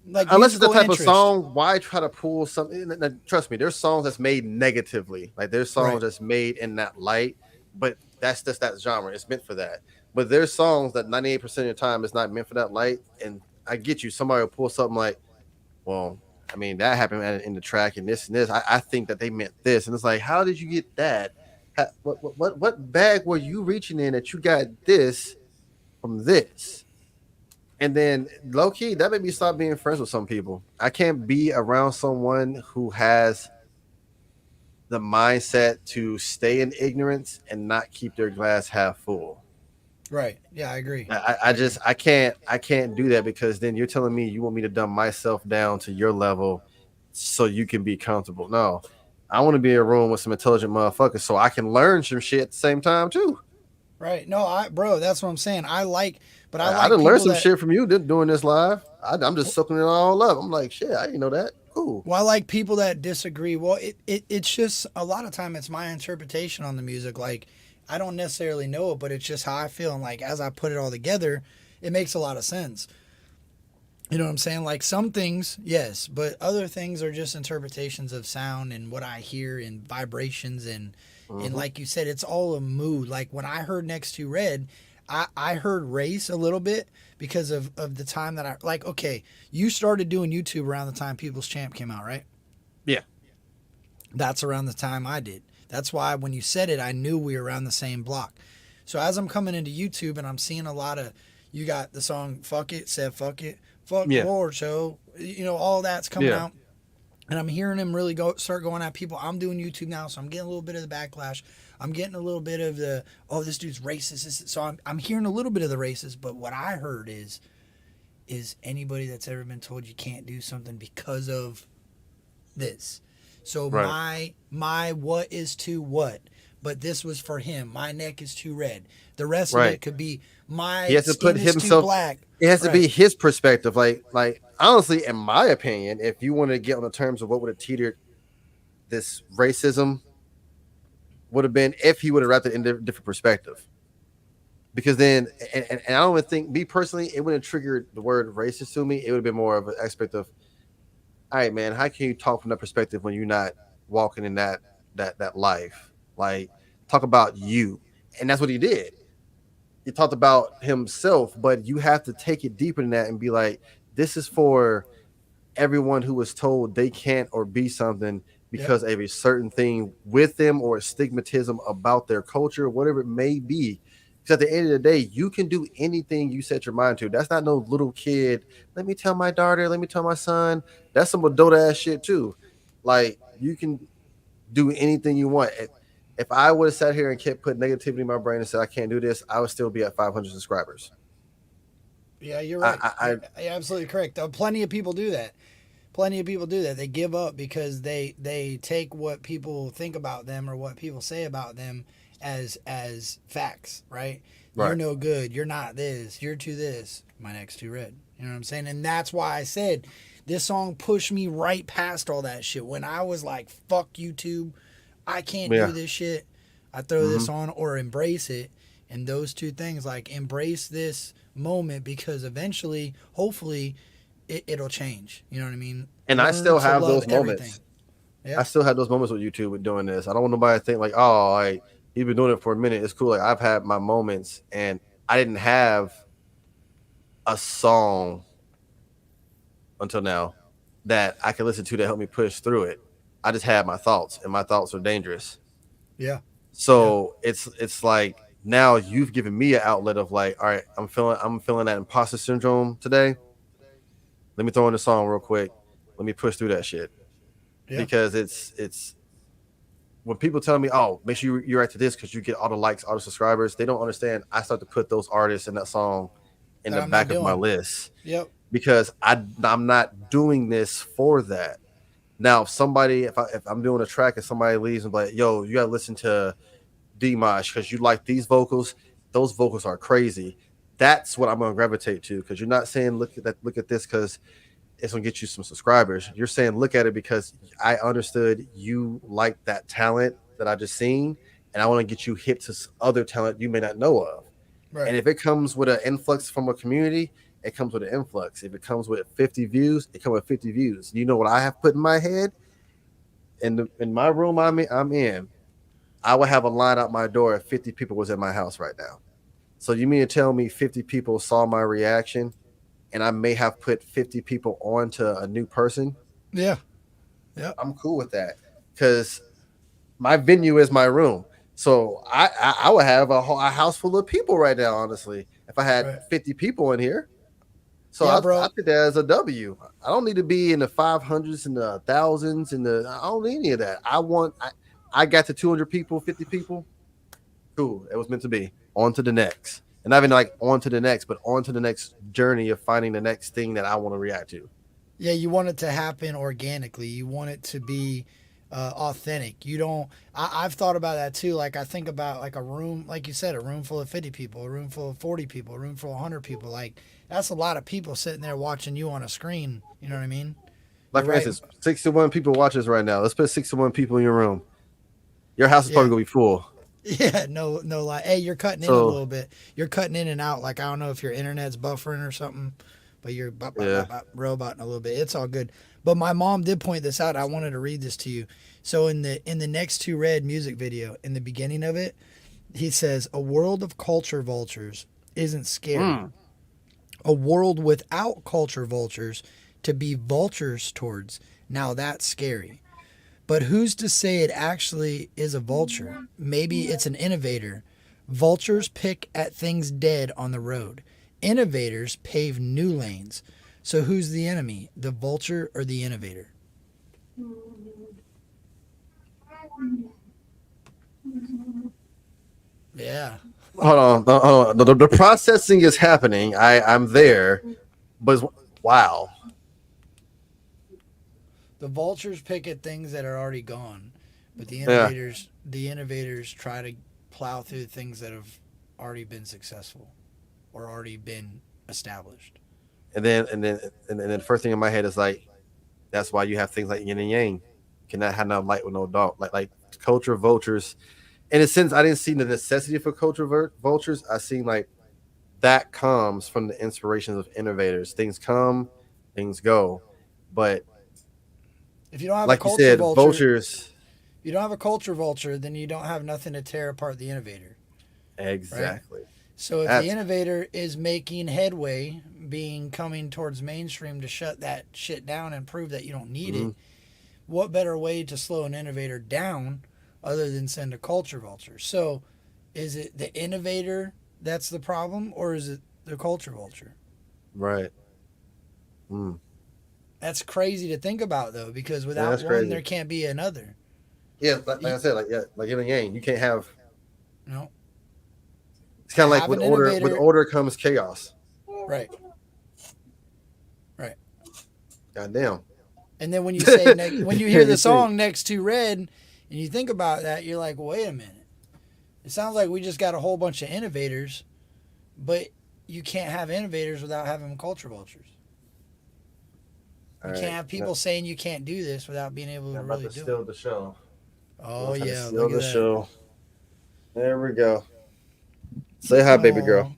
[SPEAKER 2] like unless it's the type
[SPEAKER 1] interest.
[SPEAKER 2] of song, why try to pull something? Trust me, there's songs that's made negatively. Like there's songs that's made in that light, but that's just that genre. It's meant for that. But there's songs that 98% of the time is not meant for that light. And I get you. Somebody will pull something like, well, I mean, that happened in the track and this and this. I think that they meant this. And it's like, how did you get that? What bag were you reaching in that you got this from this? And then low key, that made me stop being friends with some people. I can't be around someone who has the mindset to stay in ignorance and not keep their glass half full.
[SPEAKER 1] Right. Yeah, I agree.
[SPEAKER 2] I can't do that, because then you're telling me you want me to dumb myself down to your level so you can be comfortable. No, I want to be in a room with some intelligent motherfuckers so I can learn some shit at the same time too.
[SPEAKER 1] Right. No, bro, that's what I'm saying. I
[SPEAKER 2] didn't learn some shit from you doing this live. I'm just soaking it all up. I'm like, shit, I didn't know that. Cool.
[SPEAKER 1] Well, I like people that disagree. Well, it's just a lot of time it's my interpretation on the music. Like, I don't necessarily know it, but it's just how I feel. And like, as I put it all together, it makes a lot of sense. You know what I'm saying? Like some things, yes, but other things are just interpretations of sound and what I hear and vibrations and like you said, it's all a mood. Like when I heard Next to Red, I heard race a little bit because of the time that okay, you started doing YouTube around the time People's Champ came out, right?
[SPEAKER 2] Yeah.
[SPEAKER 1] That's around the time I did. That's why when you said it, I knew we were around the same block. So as I'm coming into YouTube and I'm seeing a lot of, you got the song Fuck It, said Fuck It, Fuck the Lord Show, all that's coming out. And I'm hearing him really start going at people. I'm doing YouTube now, so I'm getting a little bit of the backlash. I'm getting a little bit of the, oh, this dude's racist. So I'm hearing a little bit of the racist, but what I heard is anybody that's ever been told you can't do something because of this. So my what is too what, but this was for him. My neck is too red. The rest of it could be my
[SPEAKER 2] he has to
[SPEAKER 1] skin
[SPEAKER 2] put
[SPEAKER 1] is
[SPEAKER 2] himself
[SPEAKER 1] too black.
[SPEAKER 2] It has to be his perspective. Like honestly, in my opinion, if you want to get on the terms of what would have teetered this racism would have been if he would have wrapped it in a different perspective. Because then, and I don't even think, me personally, it wouldn't have triggered the word racist to me. It would have been more of an aspect of, all right, man, how can you talk from that perspective when you're not walking in that life? Like, talk about you. And that's what he did. He talked about himself, but you have to take it deeper than that and be like, this is for everyone who was told they can't or be something because of a certain thing with them or a stigmatism about their culture, whatever it may be. Because at the end of the day, you can do anything you set your mind to. That's not no little kid. Let me tell my daughter. Let me tell my son. That's some adult ass shit too. Like, you can do anything you want. If I would have sat here and kept putting negativity in my brain and said I can't do this, I would still be at 500 subscribers.
[SPEAKER 1] Yeah, you're right. You're absolutely correct. Plenty of people do that. They give up because they take what people think about them or what people say about them as facts, right? You're no good. You're not this. You're too this. My neck's too red. You know what I'm saying? And that's why I said this song pushed me right past all that shit. When I was like, fuck YouTube, I can't do this shit. I throw this on or embrace it. And those two things, like embrace this moment because eventually, hopefully, it'll change. You know what I mean?
[SPEAKER 2] And I still have those moments.
[SPEAKER 1] Yeah.
[SPEAKER 2] I still have those moments with YouTube with doing this. I don't want nobody to think like, oh, like, he's been doing it for a minute. It's cool. Like, I've had my moments, and I didn't have a song until now that I could listen to that helped me push through it. I just had my thoughts, and my thoughts are dangerous.
[SPEAKER 1] Yeah.
[SPEAKER 2] So it's like now you've given me an outlet of like, all right, I'm feeling that imposter syndrome today. Let me throw in a song real quick. Let me push through that shit. Yeah. Because it's when people tell me, oh, make sure you react to this because you get all the likes, all the subscribers, they don't understand. I start to put those artists in that song in the back of my list.
[SPEAKER 1] Yep.
[SPEAKER 2] because I'm not doing this for that. Now, if I'm doing a track and somebody leaves and like, yo, you gotta listen to Dimash because you like these vocals. Those vocals are crazy. That's what I'm gonna gravitate to, because you're not saying look at this because it's gonna get you some subscribers. You're saying look at it because I understood you like that talent that I just seen, and I want to get you hip to other talent you may not know of.
[SPEAKER 1] Right.
[SPEAKER 2] And if it comes with an influx from a community, it comes with an influx. If it comes with 50 views, it comes with 50 views. You know what I have put in my head? In my room I'm in, I would have a line out my door if 50 people was in my house right now. So you mean to tell me 50 people saw my reaction and I may have put 50 people onto a new person?
[SPEAKER 1] Yeah. Yeah.
[SPEAKER 2] I'm cool with that because my venue is my room. So I would have a house full of people right now, honestly, if I had 50 people in here. So
[SPEAKER 1] yeah,
[SPEAKER 2] I think that as a W. I don't need to be in the 500s and the thousands and I don't need any of that. I got to 200 people, 50 people. Cool. It was meant to be. On to the next. And not even like on to the next, but on to the next journey of finding the next thing that I want to react to.
[SPEAKER 1] Yeah, you want it to happen organically. You want it to be authentic. You don't. I've thought about that too. Like I think about like a room, like you said, a room full of 50 people, a room full of 40 people, a room full of 100 people. Like that's a lot of people sitting there watching you on a screen. You know what I mean?
[SPEAKER 2] Like for instance, 61 people watch us right now. Let's put 61 people in your room. Your house is probably gonna be full.
[SPEAKER 1] Yeah, no lie. Hey, you're cutting in a little bit. You're cutting in and out. Like I don't know if your internet's buffering or something, but you're roboting a little bit. It's all good. But my mom did point this out. I wanted to read this to you. So in the Next to Red music video, in the beginning of it, he says, "A world of culture vultures isn't scary. A world without culture vultures to be vultures towards. Now that's scary. But who's to say it actually is a vulture? Maybe it's an innovator. Vultures pick at things dead on the road. Innovators pave new lanes. So who's the enemy, the vulture or the innovator?" Yeah.
[SPEAKER 2] Hold on. The processing is happening. I'm there, but wow.
[SPEAKER 1] The vultures pick at things that are already gone, but the innovators try to plow through things that have already been successful or already been established.
[SPEAKER 2] And then the first thing in my head is like, that's why you have things like yin and yang. You cannot have no light with no dark. Like culture vultures. In a sense, I didn't see the necessity for culture vultures. I seen like that comes from the inspirations of innovators. Things come, things go. But
[SPEAKER 1] if you don't have
[SPEAKER 2] like
[SPEAKER 1] a culture
[SPEAKER 2] vultures.
[SPEAKER 1] If you don't have a culture vulture, then you don't have nothing to tear apart the innovator.
[SPEAKER 2] Exactly.
[SPEAKER 1] Right? So if the innovator is making headway, coming towards mainstream to shut that shit down and prove that you don't need it, what better way to slow an innovator down other than send a culture vulture? So is it the innovator that's the problem, or is it the culture vulture?
[SPEAKER 2] Right.
[SPEAKER 1] That's crazy to think about, though, because without one, there can't be another.
[SPEAKER 2] Yeah, like I said, like yin and yang. You can't have.
[SPEAKER 1] No.
[SPEAKER 2] It's kind of like with order comes chaos.
[SPEAKER 1] Right. Right.
[SPEAKER 2] Goddamn.
[SPEAKER 1] And then when you say when you hear the song Next to Red, and you think about that, you're like, wait a minute. It sounds like we just got a whole bunch of innovators, but you can't have innovators without having culture vultures. You can't have people saying you can't do this without being able to really do it.
[SPEAKER 2] Steal the show.
[SPEAKER 1] Oh yeah,
[SPEAKER 2] steal the show. There we go. Say hi, baby girl.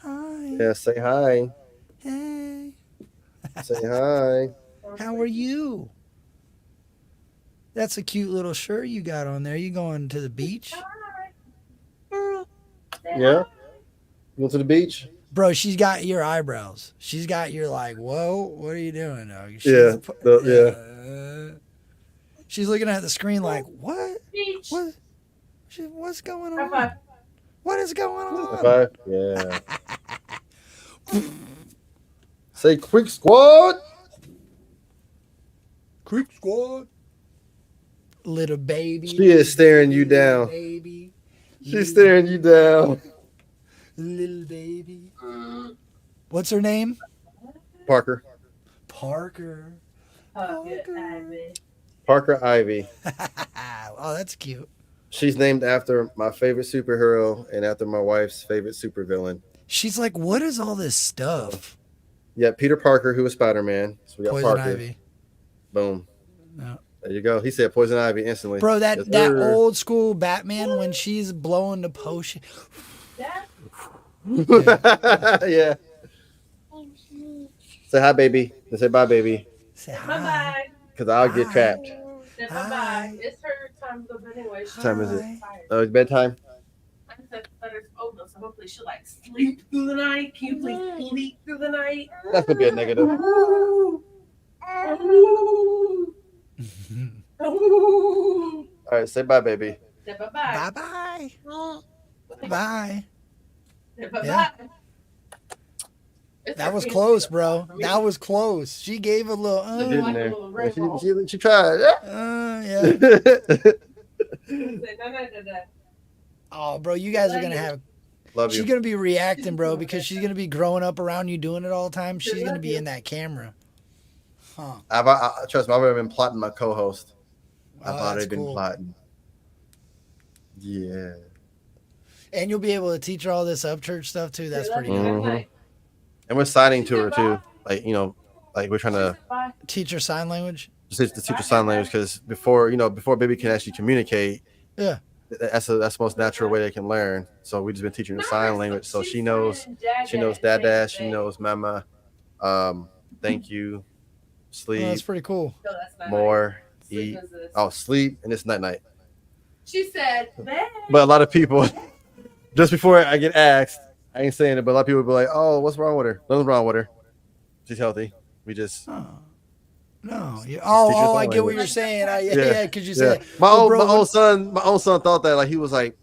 [SPEAKER 1] Hi.
[SPEAKER 2] Yeah, say hi.
[SPEAKER 1] Hey.
[SPEAKER 2] Say hi.
[SPEAKER 1] How are you? That's a cute little shirt you got on there. You going to the beach?
[SPEAKER 2] Yeah. You go to the beach?
[SPEAKER 1] Bro, she's got your eyebrows. She's got your like, whoa, what are you doing now? She's looking at the screen like, what? What's going on? What is going on?
[SPEAKER 2] Yeah. Say quick squad.
[SPEAKER 1] Quick squad. Little baby.
[SPEAKER 2] She is staring you down.
[SPEAKER 1] Baby.
[SPEAKER 2] She's staring you down.
[SPEAKER 1] Little baby. What's her name?
[SPEAKER 2] Parker.
[SPEAKER 1] Parker.
[SPEAKER 2] Parker Ivy.
[SPEAKER 1] Oh, that's cute.
[SPEAKER 2] She's named after my favorite superhero and after my wife's favorite supervillain.
[SPEAKER 1] She's like, what is all this stuff?
[SPEAKER 2] Yeah, Peter Parker, who was Spider-Man. So we got
[SPEAKER 1] Poison
[SPEAKER 2] Parker.
[SPEAKER 1] Ivy.
[SPEAKER 2] Boom.
[SPEAKER 1] No.
[SPEAKER 2] There you go. He said Poison Ivy instantly.
[SPEAKER 1] Bro,
[SPEAKER 2] Yes,
[SPEAKER 1] that
[SPEAKER 2] sir.
[SPEAKER 1] old school Batman when she's blowing the potion.
[SPEAKER 2] Yeah. Say hi, baby. Say bye, baby.
[SPEAKER 1] Say hi.
[SPEAKER 4] Bye-bye.
[SPEAKER 2] Because I'll get
[SPEAKER 1] Hi.
[SPEAKER 2] trapped.
[SPEAKER 4] Say
[SPEAKER 1] Hi.
[SPEAKER 4] bye-bye. It's her time to go to bed anyway. She's
[SPEAKER 2] What time is it?
[SPEAKER 1] Hi.
[SPEAKER 4] tired.
[SPEAKER 2] Oh, it's bedtime?
[SPEAKER 4] I said that it's over, so hopefully she'll like sleep through the night. Can you please sleep through the night?
[SPEAKER 2] That's going to be a negative. All right, say bye, baby.
[SPEAKER 4] Say bye-bye.
[SPEAKER 1] Bye-bye. Bye.
[SPEAKER 4] Say bye-bye.
[SPEAKER 1] Yeah.
[SPEAKER 4] It's
[SPEAKER 1] That
[SPEAKER 4] her
[SPEAKER 1] was
[SPEAKER 4] kids.
[SPEAKER 1] close, bro. That was close. She gave a little,
[SPEAKER 2] Getting
[SPEAKER 4] like a
[SPEAKER 2] there.
[SPEAKER 4] little
[SPEAKER 2] Yeah,
[SPEAKER 4] rainbow.
[SPEAKER 2] she tried.
[SPEAKER 1] yeah.
[SPEAKER 4] Say no.
[SPEAKER 1] Oh, bro, you guys are going to have,
[SPEAKER 2] Love
[SPEAKER 1] she's
[SPEAKER 2] you.
[SPEAKER 1] going to be reacting, bro, because she's going to be growing up around you doing it all the time. She's going to be in that camera. Huh.
[SPEAKER 2] Trust me, I've already been plotting my co-host. I've
[SPEAKER 1] Oh,
[SPEAKER 2] already
[SPEAKER 1] that's
[SPEAKER 2] been
[SPEAKER 1] cool.
[SPEAKER 2] plotting. Yeah.
[SPEAKER 1] And you'll be able to teach her all this Upchurch stuff, too. That's pretty good.
[SPEAKER 2] Mhm. And we're signing to her too. Like, you know, like we're trying to
[SPEAKER 4] Bye.
[SPEAKER 1] Teach her sign language.
[SPEAKER 2] teach her sign language because before baby can actually communicate,
[SPEAKER 1] Yeah.
[SPEAKER 2] that's the most natural way they can learn. So we just been teaching her sign language. So she knows dada, she knows mama, thank you,
[SPEAKER 1] Oh,
[SPEAKER 2] sleep,
[SPEAKER 1] that's pretty cool.
[SPEAKER 4] No, that's not
[SPEAKER 2] more,
[SPEAKER 4] Sleep
[SPEAKER 2] eat.
[SPEAKER 4] is this.
[SPEAKER 2] Oh, sleep, and it's night.
[SPEAKER 4] She said, "Bed."
[SPEAKER 2] But a lot of people, just before I get asked, I ain't saying it, but a lot of people will be like, "Oh, what's wrong with her? Nothing's wrong with her. She's healthy. We just."
[SPEAKER 1] Oh. No. Yeah.
[SPEAKER 2] Teach her
[SPEAKER 1] Oh,
[SPEAKER 2] sign
[SPEAKER 1] I get what
[SPEAKER 2] language.
[SPEAKER 1] you're saying.
[SPEAKER 2] Yeah.
[SPEAKER 1] Yeah, because you said,
[SPEAKER 2] My
[SPEAKER 1] "Oh,
[SPEAKER 2] own
[SPEAKER 1] bro,
[SPEAKER 2] my own
[SPEAKER 1] what-
[SPEAKER 2] son thought that, like, he was like,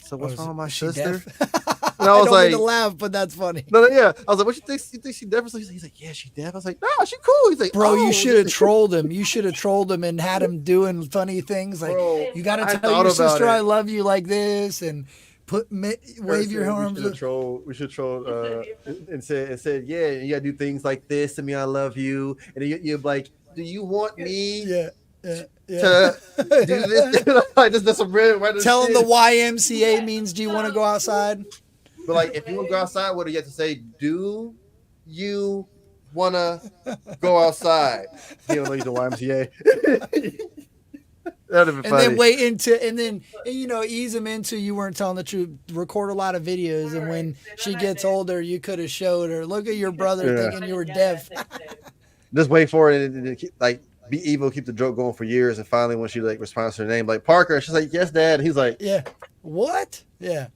[SPEAKER 2] "So what's
[SPEAKER 1] oh,
[SPEAKER 2] wrong with my
[SPEAKER 1] is she
[SPEAKER 2] sister?"
[SPEAKER 1] deaf?
[SPEAKER 2] And I was
[SPEAKER 1] don't
[SPEAKER 2] like,
[SPEAKER 1] mean to laugh, but that's funny.
[SPEAKER 2] No, yeah. I was like, "What you think? You think she deaf?" He's like, "Yeah, she deaf." I was like, "No, she cool." He's like,
[SPEAKER 1] Bro,
[SPEAKER 2] "Oh,
[SPEAKER 1] you should have trolled him. You should have trolled him and had him doing funny things like,
[SPEAKER 2] Bro,
[SPEAKER 1] you got to
[SPEAKER 2] I
[SPEAKER 1] tell
[SPEAKER 2] thought
[SPEAKER 1] your
[SPEAKER 2] about
[SPEAKER 1] sister
[SPEAKER 2] it.
[SPEAKER 1] I love you like this and wave your arms.
[SPEAKER 2] We should troll and said, "Yeah, you gotta do things like this to me. I love you." And then you're like, "Do you want me
[SPEAKER 1] Yeah.
[SPEAKER 2] to do this?" Like, that's some random
[SPEAKER 1] Tell him
[SPEAKER 2] shit.
[SPEAKER 1] the YMCA means, do you want to go outside?
[SPEAKER 2] But like, if you want to go outside, what do you have to say? Do you want to go outside? He don't know he's the YMCA. That'd have been
[SPEAKER 1] And
[SPEAKER 2] funny.
[SPEAKER 1] then wait into, and then, ease him into you weren't telling the truth. Record a lot of videos. And when she gets older, you could have showed her, look at your brother
[SPEAKER 2] Yeah.
[SPEAKER 1] thinking you were deaf.
[SPEAKER 2] Just wait for it and keep, like, be evil, keep the joke going for years, and finally when she like responds to her name, like Parker, she's like, "Yes, Dad." And he's like,
[SPEAKER 1] Yeah. What? Yeah.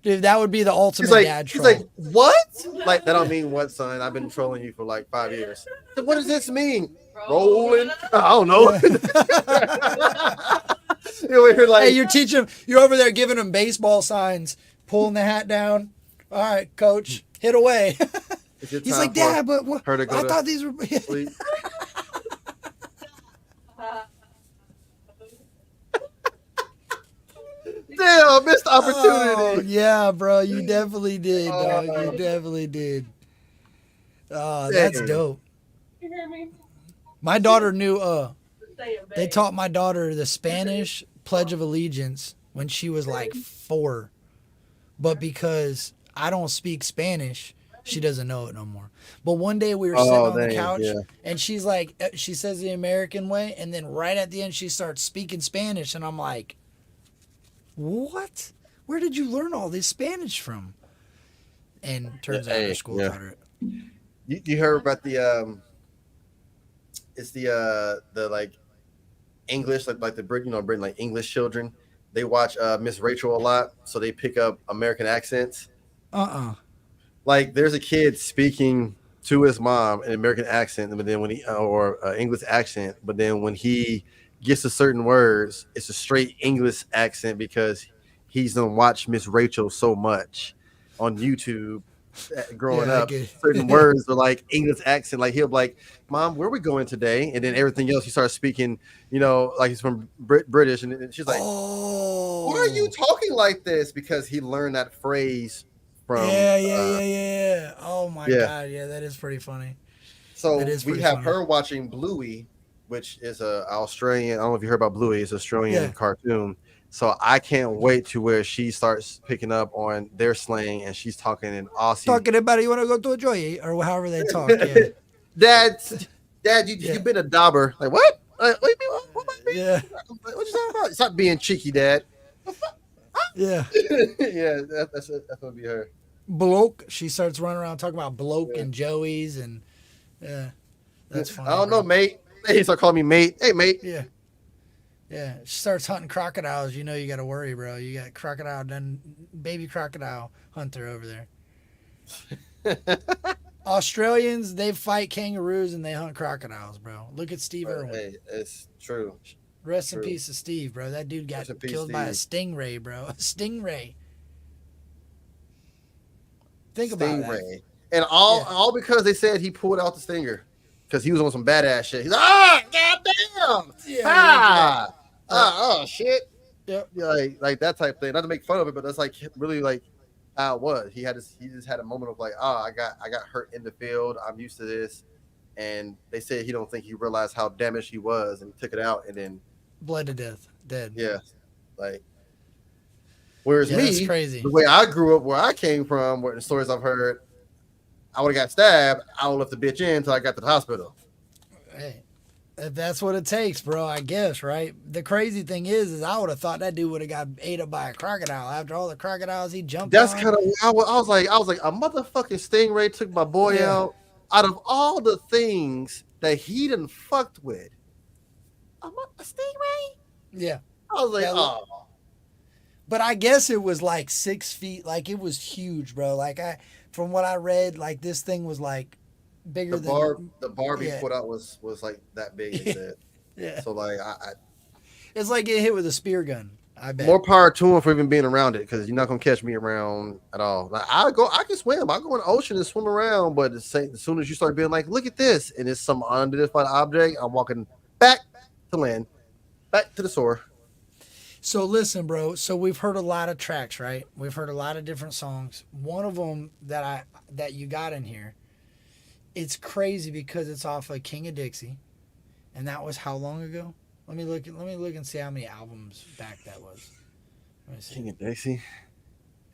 [SPEAKER 1] Dude, that would be the ultimate
[SPEAKER 2] He's like,
[SPEAKER 1] dad
[SPEAKER 2] he's
[SPEAKER 1] troll.
[SPEAKER 2] like, "What?" Like, that don't mean what, son? I've been trolling you for like 5 years. So what does this mean? Rolling? I don't know. You're like,
[SPEAKER 1] Hey, you're teaching him. You're over there giving him baseball signs, pulling the hat down. All right, coach, hit away.
[SPEAKER 2] "It's your
[SPEAKER 1] He's
[SPEAKER 2] time
[SPEAKER 1] like,
[SPEAKER 2] for
[SPEAKER 1] Dad, but what?
[SPEAKER 2] her to go
[SPEAKER 1] I
[SPEAKER 2] to
[SPEAKER 1] thought these were.
[SPEAKER 2] sleep." Damn, missed
[SPEAKER 1] Oh,
[SPEAKER 2] opportunity.
[SPEAKER 1] yeah, bro, you definitely did, dog. You
[SPEAKER 2] Oh.
[SPEAKER 1] definitely did. Oh, that's
[SPEAKER 2] Dang.
[SPEAKER 1] dope.
[SPEAKER 4] You hear me?
[SPEAKER 1] My daughter knew.
[SPEAKER 4] Stay in bed.
[SPEAKER 1] They taught my daughter the Spanish Pledge of Allegiance when she was like 4, but because I don't speak Spanish, she doesn't know it no more. But one day we were sitting
[SPEAKER 2] Oh,
[SPEAKER 1] on the
[SPEAKER 2] dang,
[SPEAKER 1] couch,
[SPEAKER 2] yeah.
[SPEAKER 1] and she's like, she says the American way, and then right at the end she starts speaking Spanish, and I'm like, what? Where did you learn all this Spanish from? And turns out her
[SPEAKER 2] Hey,
[SPEAKER 1] school
[SPEAKER 2] yeah.
[SPEAKER 1] taught her it.
[SPEAKER 2] You heard about the it's the like English, like the Britain, like English children, they watch Miss Rachel a lot, so they pick up American accents. Like, there's a kid speaking to his mom in an American accent, but then when he or English accent, but then when he gets to certain words, it's a straight English accent because he's gonna watch Miss Rachel so much on YouTube growing
[SPEAKER 1] Yeah, I
[SPEAKER 2] up.
[SPEAKER 1] get it.
[SPEAKER 2] Certain words are like English accent. Like, he'll be like, "Mom, where are we going today?" And then everything else he starts speaking, like he's from British, and she's like,
[SPEAKER 1] Oh,
[SPEAKER 2] "Why are you talking like this?" Because he learned that phrase from
[SPEAKER 1] Yeah. Oh my
[SPEAKER 2] yeah.
[SPEAKER 1] God, yeah, that is pretty funny.
[SPEAKER 2] So
[SPEAKER 1] That is
[SPEAKER 2] we
[SPEAKER 1] pretty
[SPEAKER 2] have
[SPEAKER 1] funny.
[SPEAKER 2] her watching Bluey, which is a Australian. I don't know if you heard about Bluey. It's an Australian
[SPEAKER 1] Yeah.
[SPEAKER 2] cartoon. So I can't wait to where she starts picking up on their slang and she's talking in Aussie.
[SPEAKER 1] Talking about it, you want to go to a joy or however they talk. Yeah.
[SPEAKER 2] Dad, you
[SPEAKER 1] Yeah.
[SPEAKER 2] you've been a dauber. Like what? What do you mean? What am I mean?
[SPEAKER 1] Yeah.
[SPEAKER 2] What you talking about? Stop being cheeky, Dad.
[SPEAKER 1] Yeah.
[SPEAKER 2] Yeah, that's gonna be her.
[SPEAKER 1] Bloke. She starts running around talking about bloke
[SPEAKER 2] Yeah.
[SPEAKER 1] and Joey's and yeah. That's funny.
[SPEAKER 2] I don't know,
[SPEAKER 1] bro.
[SPEAKER 2] mate. He start calling me mate. Hey, mate.
[SPEAKER 1] Yeah. Yeah. She starts hunting crocodiles. You know you got to worry, bro. You got crocodile, then baby crocodile hunter over there. Australians, they fight kangaroos and they hunt crocodiles, bro. Look at Steve Irwin.
[SPEAKER 2] Hey, it's true.
[SPEAKER 1] Rest in
[SPEAKER 2] true.
[SPEAKER 1] peace to Steve, bro. That dude got
[SPEAKER 2] Rest in peace,
[SPEAKER 1] killed by a stingray, bro. A stingray. Think about that.
[SPEAKER 2] Stingray. And all because they said he pulled out the stinger because he was on some badass shit. He's like, goddamn,
[SPEAKER 1] Yeah.
[SPEAKER 2] oh shit.
[SPEAKER 1] Yep.
[SPEAKER 2] Yeah, like that type thing. Not to make fun of it, but that's like really like how it was. He just had a moment of like, I got hurt in the field. I'm used to this. And they said he don't think he realized how damaged he was, and he took it out, and then
[SPEAKER 1] Bled to death. Dead.
[SPEAKER 2] yeah, like. Whereas
[SPEAKER 1] Yeah, that's
[SPEAKER 2] me,
[SPEAKER 1] crazy.
[SPEAKER 2] the way I grew up, where I came from, where the stories I've heard, I would have got stabbed. I would have left the bitch in until I got to the hospital.
[SPEAKER 1] Hey, if that's what it takes, bro, I guess, right? The crazy thing is I would have thought that dude would have got ate up by a crocodile after all the crocodiles he jumped
[SPEAKER 2] That's
[SPEAKER 1] on.
[SPEAKER 2] kind of I was like a motherfucking stingray took my boy out. Out of all the things that he done fucked with, a stingray.
[SPEAKER 1] Yeah.
[SPEAKER 2] I was like,
[SPEAKER 1] Yeah,
[SPEAKER 2] oh.
[SPEAKER 1] But I guess it was like 6 feet. Like it was huge, bro. Like from what I read, like this thing was like bigger
[SPEAKER 2] The barb he
[SPEAKER 1] yeah.
[SPEAKER 2] put out was like that big. He said.
[SPEAKER 1] Yeah.
[SPEAKER 2] So like
[SPEAKER 1] It's like getting hit with a spear gun. I bet.
[SPEAKER 2] more power to him for even being around it, because you're not gonna catch me around at all. Like I can swim. I go in the ocean and swim around, but as soon as you start being like, look at this, and it's some unidentified object, I'm walking back to land, back to the shore.
[SPEAKER 1] So listen, bro. So we've heard a lot of tracks, right? We've heard a lot of different songs. One of them that you got in here, it's crazy because it's off of King of Dixie, and that was how long ago? Let me look and see how many albums back that was. Let me see.
[SPEAKER 2] King of Dixie.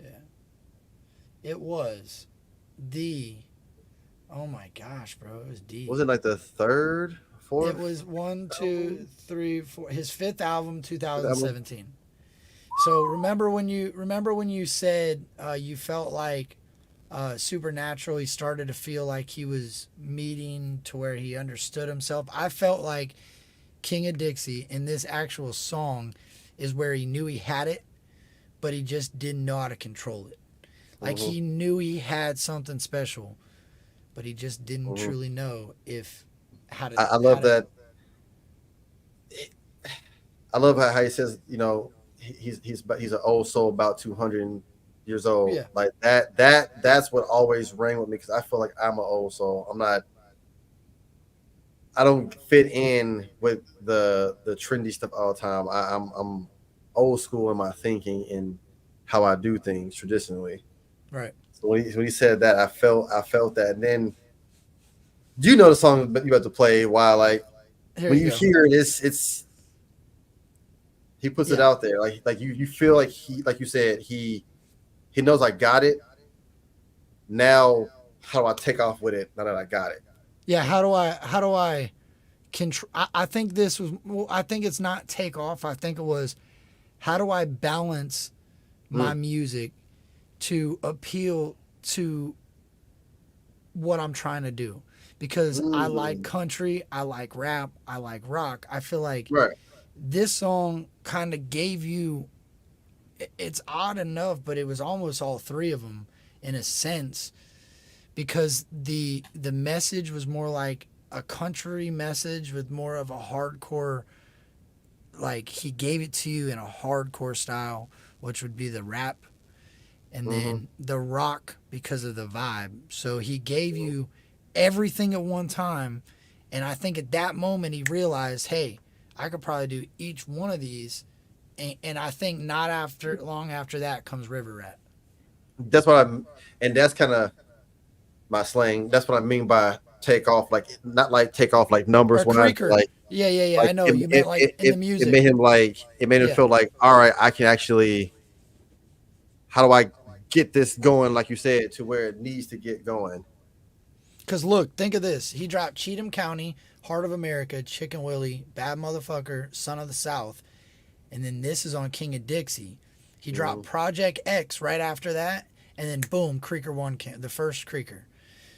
[SPEAKER 1] Yeah. It was oh my gosh, bro. It was deep.
[SPEAKER 2] Was it like the third, fourth?
[SPEAKER 1] It was 1, 2, 3, 4. His fifth album, 2017. So remember when you said you felt like Supernatural, he started to feel like he was meeting to where he understood himself. I felt like King of Dixie in this actual song is where he knew he had it, but he just didn't know how to control it. Like he knew he had something special, but he just didn't truly know how to.
[SPEAKER 2] I love that. I love how he says, you know, he's an old soul, about 200 years old.
[SPEAKER 1] Yeah.
[SPEAKER 2] Like that's what always rang with me, because I feel like I'm an old soul. I don't fit in with the trendy stuff all the time. I'm old school in my thinking and how I do things traditionally.
[SPEAKER 1] Right.
[SPEAKER 2] So when he said that, I felt that. And then you know the song you about to play, while like
[SPEAKER 1] Here
[SPEAKER 2] when
[SPEAKER 1] you
[SPEAKER 2] you
[SPEAKER 1] go.
[SPEAKER 2] hear it, it's he puts it out there. Like you feel like he, like you said, he knows I got it. Now how do I take off with it now that I got it?
[SPEAKER 1] Yeah, how do I control? I think this was. Well, I think it's not take off. I think it was, how do I balance my music to appeal to what I'm trying to do? Because I like country, I like rap, I like rock. I feel like this song kind of gave you. It's odd enough, but it was almost all three of them in a sense, because the message was more like a country message with more of a hardcore, like he gave it to you in a hardcore style, which would be the rap, and then the rock because of the vibe. So he gave you everything at one time, and I think at that moment he realized, hey, I could probably do each one of these, and I think not long after that comes River Rat.
[SPEAKER 2] That's what and that's kind of my slang. That's what I mean by take off, like not like take off like numbers.
[SPEAKER 1] Or
[SPEAKER 2] When I
[SPEAKER 1] creaker.
[SPEAKER 2] like,
[SPEAKER 1] Yeah.
[SPEAKER 2] like,
[SPEAKER 1] I know you meant like in the music.
[SPEAKER 2] It made him like it made him
[SPEAKER 1] Yeah.
[SPEAKER 2] feel like, all right, I can actually. How do I get this going? Like you said, to where it needs to get going.
[SPEAKER 1] Because look, think of this. He dropped Cheatham County, Heart of America, Chicken Willie, Bad Motherfucker, Son of the South. And then this is on King of Dixie. He dropped Project X right after that. And then boom, Creeker 1 came, the first Creeker.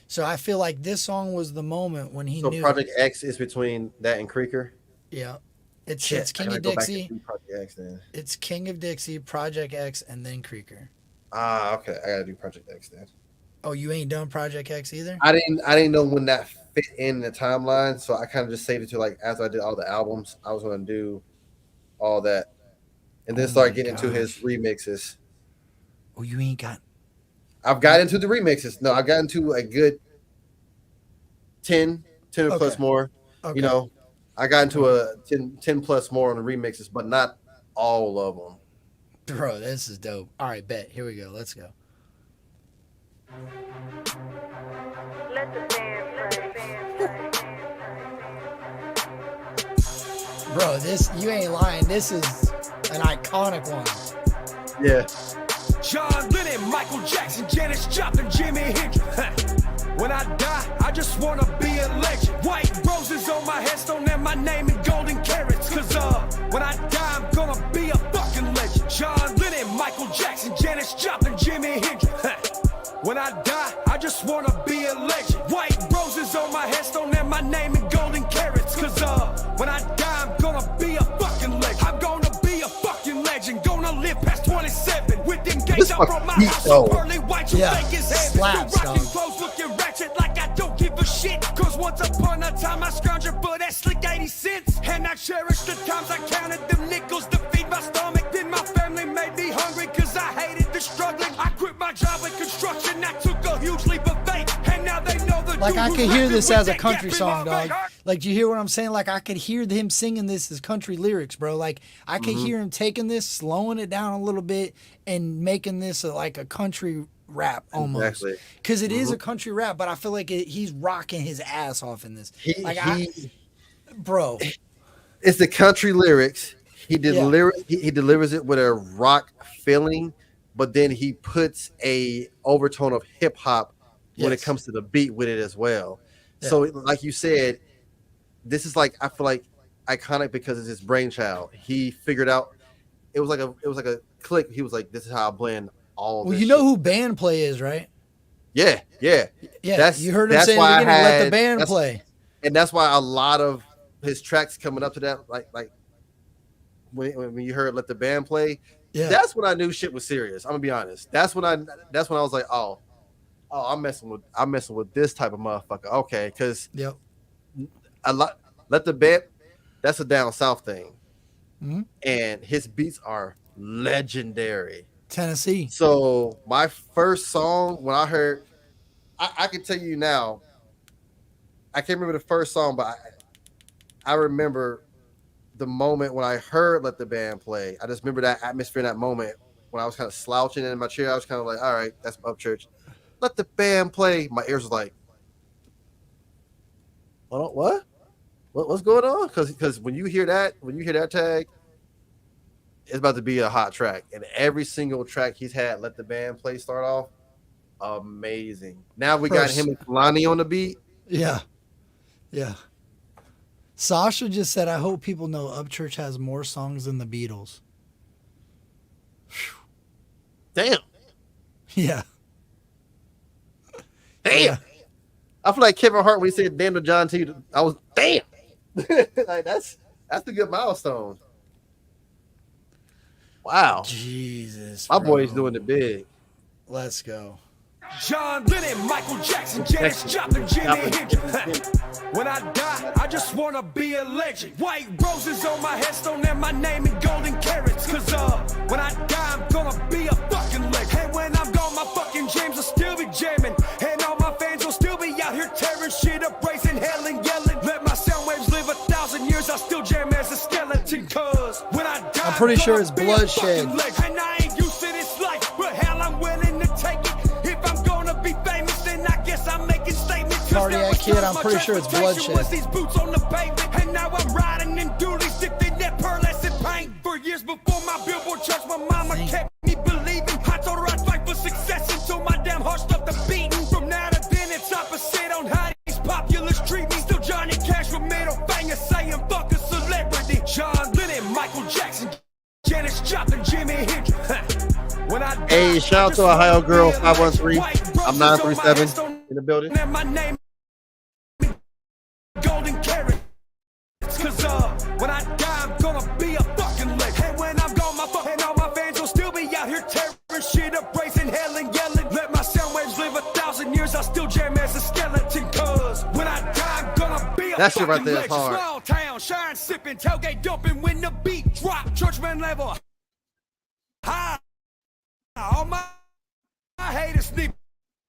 [SPEAKER 1] So I feel like this song was the moment when he knew.
[SPEAKER 2] So Project X is between that and Creeker?
[SPEAKER 1] Yeah. It's
[SPEAKER 2] I
[SPEAKER 1] King of
[SPEAKER 2] gotta go back
[SPEAKER 1] Dixie.
[SPEAKER 2] and do Project X then.
[SPEAKER 1] It's King of Dixie, Project X, and then Creeker.
[SPEAKER 2] Ah, okay. I gotta do Project X then.
[SPEAKER 1] Oh, you ain't done Project X either?
[SPEAKER 2] I didn't know when that fit in the timeline, so I kind of just saved it to like after I did all the albums, I was gonna do all that, and then start getting into his remixes.
[SPEAKER 1] Oh, you ain't got.
[SPEAKER 2] I've got into the remixes. No, I got into a good 10 or plus more.
[SPEAKER 1] Okay.
[SPEAKER 2] You know, I got into a 10 plus more on the remixes, but not all of them.
[SPEAKER 1] Bro, this is dope. All right, bet. Here we go. Let's go.
[SPEAKER 5] Let the band play.
[SPEAKER 1] Bro, this, you ain't lying. This is an iconic one.
[SPEAKER 2] Yeah.
[SPEAKER 3] John Lennon, Michael Jackson, Janis Joplin, Jimi Hendrix. When I die, I just wanna be a legend. White roses on my headstone and my name in golden carats. Cause when I die, I'm gonna be a fucking legend. John Lennon, Michael Jackson, Janis Joplin, Jimi Hendrix. When I die, I just wanna be a legend. White roses on my headstone and my name in golden carats. Cause when I die, I'm gonna be a fucking legend. I'm gonna be a fucking legend. Gonna live past 27 with them gates out from my house. So pearly white, you think it's heavy.
[SPEAKER 1] Slaps,
[SPEAKER 3] Still rocking
[SPEAKER 1] dog.
[SPEAKER 3] clothes, looking ratchet like I don't give a shit. Cause once upon a time I scrounged for that slick 80 cents. And I cherish the times I counted them nickels to feed my stomach. Then my family made me hungry cause I hated the struggling. I quit my job in construction, I took a huge leap of faith. And now they know the
[SPEAKER 1] Like,
[SPEAKER 3] dude
[SPEAKER 1] I
[SPEAKER 3] who's
[SPEAKER 1] could hear
[SPEAKER 3] rapping
[SPEAKER 1] this
[SPEAKER 3] with
[SPEAKER 1] as a
[SPEAKER 3] that
[SPEAKER 1] country
[SPEAKER 3] gap in
[SPEAKER 1] song,
[SPEAKER 3] my
[SPEAKER 1] dog.
[SPEAKER 3] vein.
[SPEAKER 1] Like, do you hear what I'm saying? Like, I could hear him singing this as country lyrics, bro. Like, I could hear him taking this, slowing it down a little bit, and making this like a country rap almost.
[SPEAKER 2] Exactly.
[SPEAKER 1] Because it is a country rap, but I feel like he's rocking his ass off in this. Bro.
[SPEAKER 2] It's the country lyrics. He delivers it with a rock feeling, but then he puts a overtone of hip hop when it comes to the beat with it as well.
[SPEAKER 1] Yeah.
[SPEAKER 2] So, like you said, this is like, I feel like iconic because it's his brainchild. He figured out it was like a click. He was like, "This is how I blend all."
[SPEAKER 1] Well,
[SPEAKER 2] this
[SPEAKER 1] you know
[SPEAKER 2] shit.
[SPEAKER 1] who band play is, right?
[SPEAKER 2] Yeah.
[SPEAKER 1] Yeah, you heard him say in the
[SPEAKER 2] why
[SPEAKER 1] beginning, let the band play.
[SPEAKER 2] And that's why a lot of his tracks coming up to that, like when you heard "Let the Band Play," that's when I knew shit was serious. I'm gonna be honest. That's when I was like, oh, I'm messing with this type of motherfucker. Okay, because "Let the Band," that's a down south thing, and his beats are legendary.
[SPEAKER 1] Tennessee.
[SPEAKER 2] So my first song when I heard, I can tell you now. I can't remember the first song, but I remember the moment when I heard "Let the Band Play." I just remember that atmosphere in that moment when I was kind of slouching in my chair. I was kind of like, all right, that's Upchurch. Let the band play. My ears was like, what? What's going on? Because when you hear that tag, it's about to be a hot track. And every single track he's had, "Let the Band Play" start off, amazing. Now we got him and Kalani on the beat.
[SPEAKER 1] Yeah. Sasha just said, I hope people know Upchurch has more songs than the Beatles.
[SPEAKER 2] Damn.
[SPEAKER 1] Yeah.
[SPEAKER 2] Damn. I feel like Kevin Hart when he said "damn" to John T. I was damn. Like that's a good milestone. Wow.
[SPEAKER 1] Jesus.
[SPEAKER 2] My boy's doing it big.
[SPEAKER 1] Let's go.
[SPEAKER 3] John Lennon, Michael Jackson, Janis Joplin, Jimi Hendrix. When I die, I just wanna be a legend. White roses on my headstone and my name in golden carats. Cause when I die, I'm gonna be a fucking legend. And when I'm gone, my fucking James will still be jamming. And all my fans will still be out here tearing shit up, raising hell and yelling. Let my sound waves live 1,000 years, I'll still jam as a skeleton. Cause when I die,
[SPEAKER 1] I'm pretty sure it's
[SPEAKER 3] gonna be a
[SPEAKER 1] bloodshed.
[SPEAKER 3] fucking legend. And I ain't used to this life, but hell, I'm willing to take it. If I'm gonna be famous, then I guess I'm making statements.
[SPEAKER 1] Cardiac Kid. I'm pretty sure it's Bloodshed.
[SPEAKER 3] These boots on the pavement, and now I'm riding in dualies, dipped in that pearlescent paint. For years before my billboard charts, my mama kept me believing. I told her I'd fight for success until my damn heart stopped the beating. From now to then, it's opposite on how these populace treat me. Still Johnny Cash with middle finger saying fuck a celebrity. John Lennon, Michael Jackson, Janis Joplin, Jimi Hendrix. When I
[SPEAKER 2] Hey, shout out to Ohio Girl 513. I'm 937 in the building.
[SPEAKER 3] and my name golden carrots. Cause when I die, I'm gonna be a fucking legend. And when I'm gone, my fucking all my fans will still be out here tearing shit up, raising hell and yelling. Let my sound waves live 1,000 years, I'll still jam as a skeleton. Cause when I die, I'm gonna be a
[SPEAKER 2] That shit right
[SPEAKER 3] fucking
[SPEAKER 2] there is
[SPEAKER 3] legend.
[SPEAKER 2] hard.
[SPEAKER 3] Small town, shine, sipping, tailgate dumping when the beat drop. Churchman level high. All my haters sleep.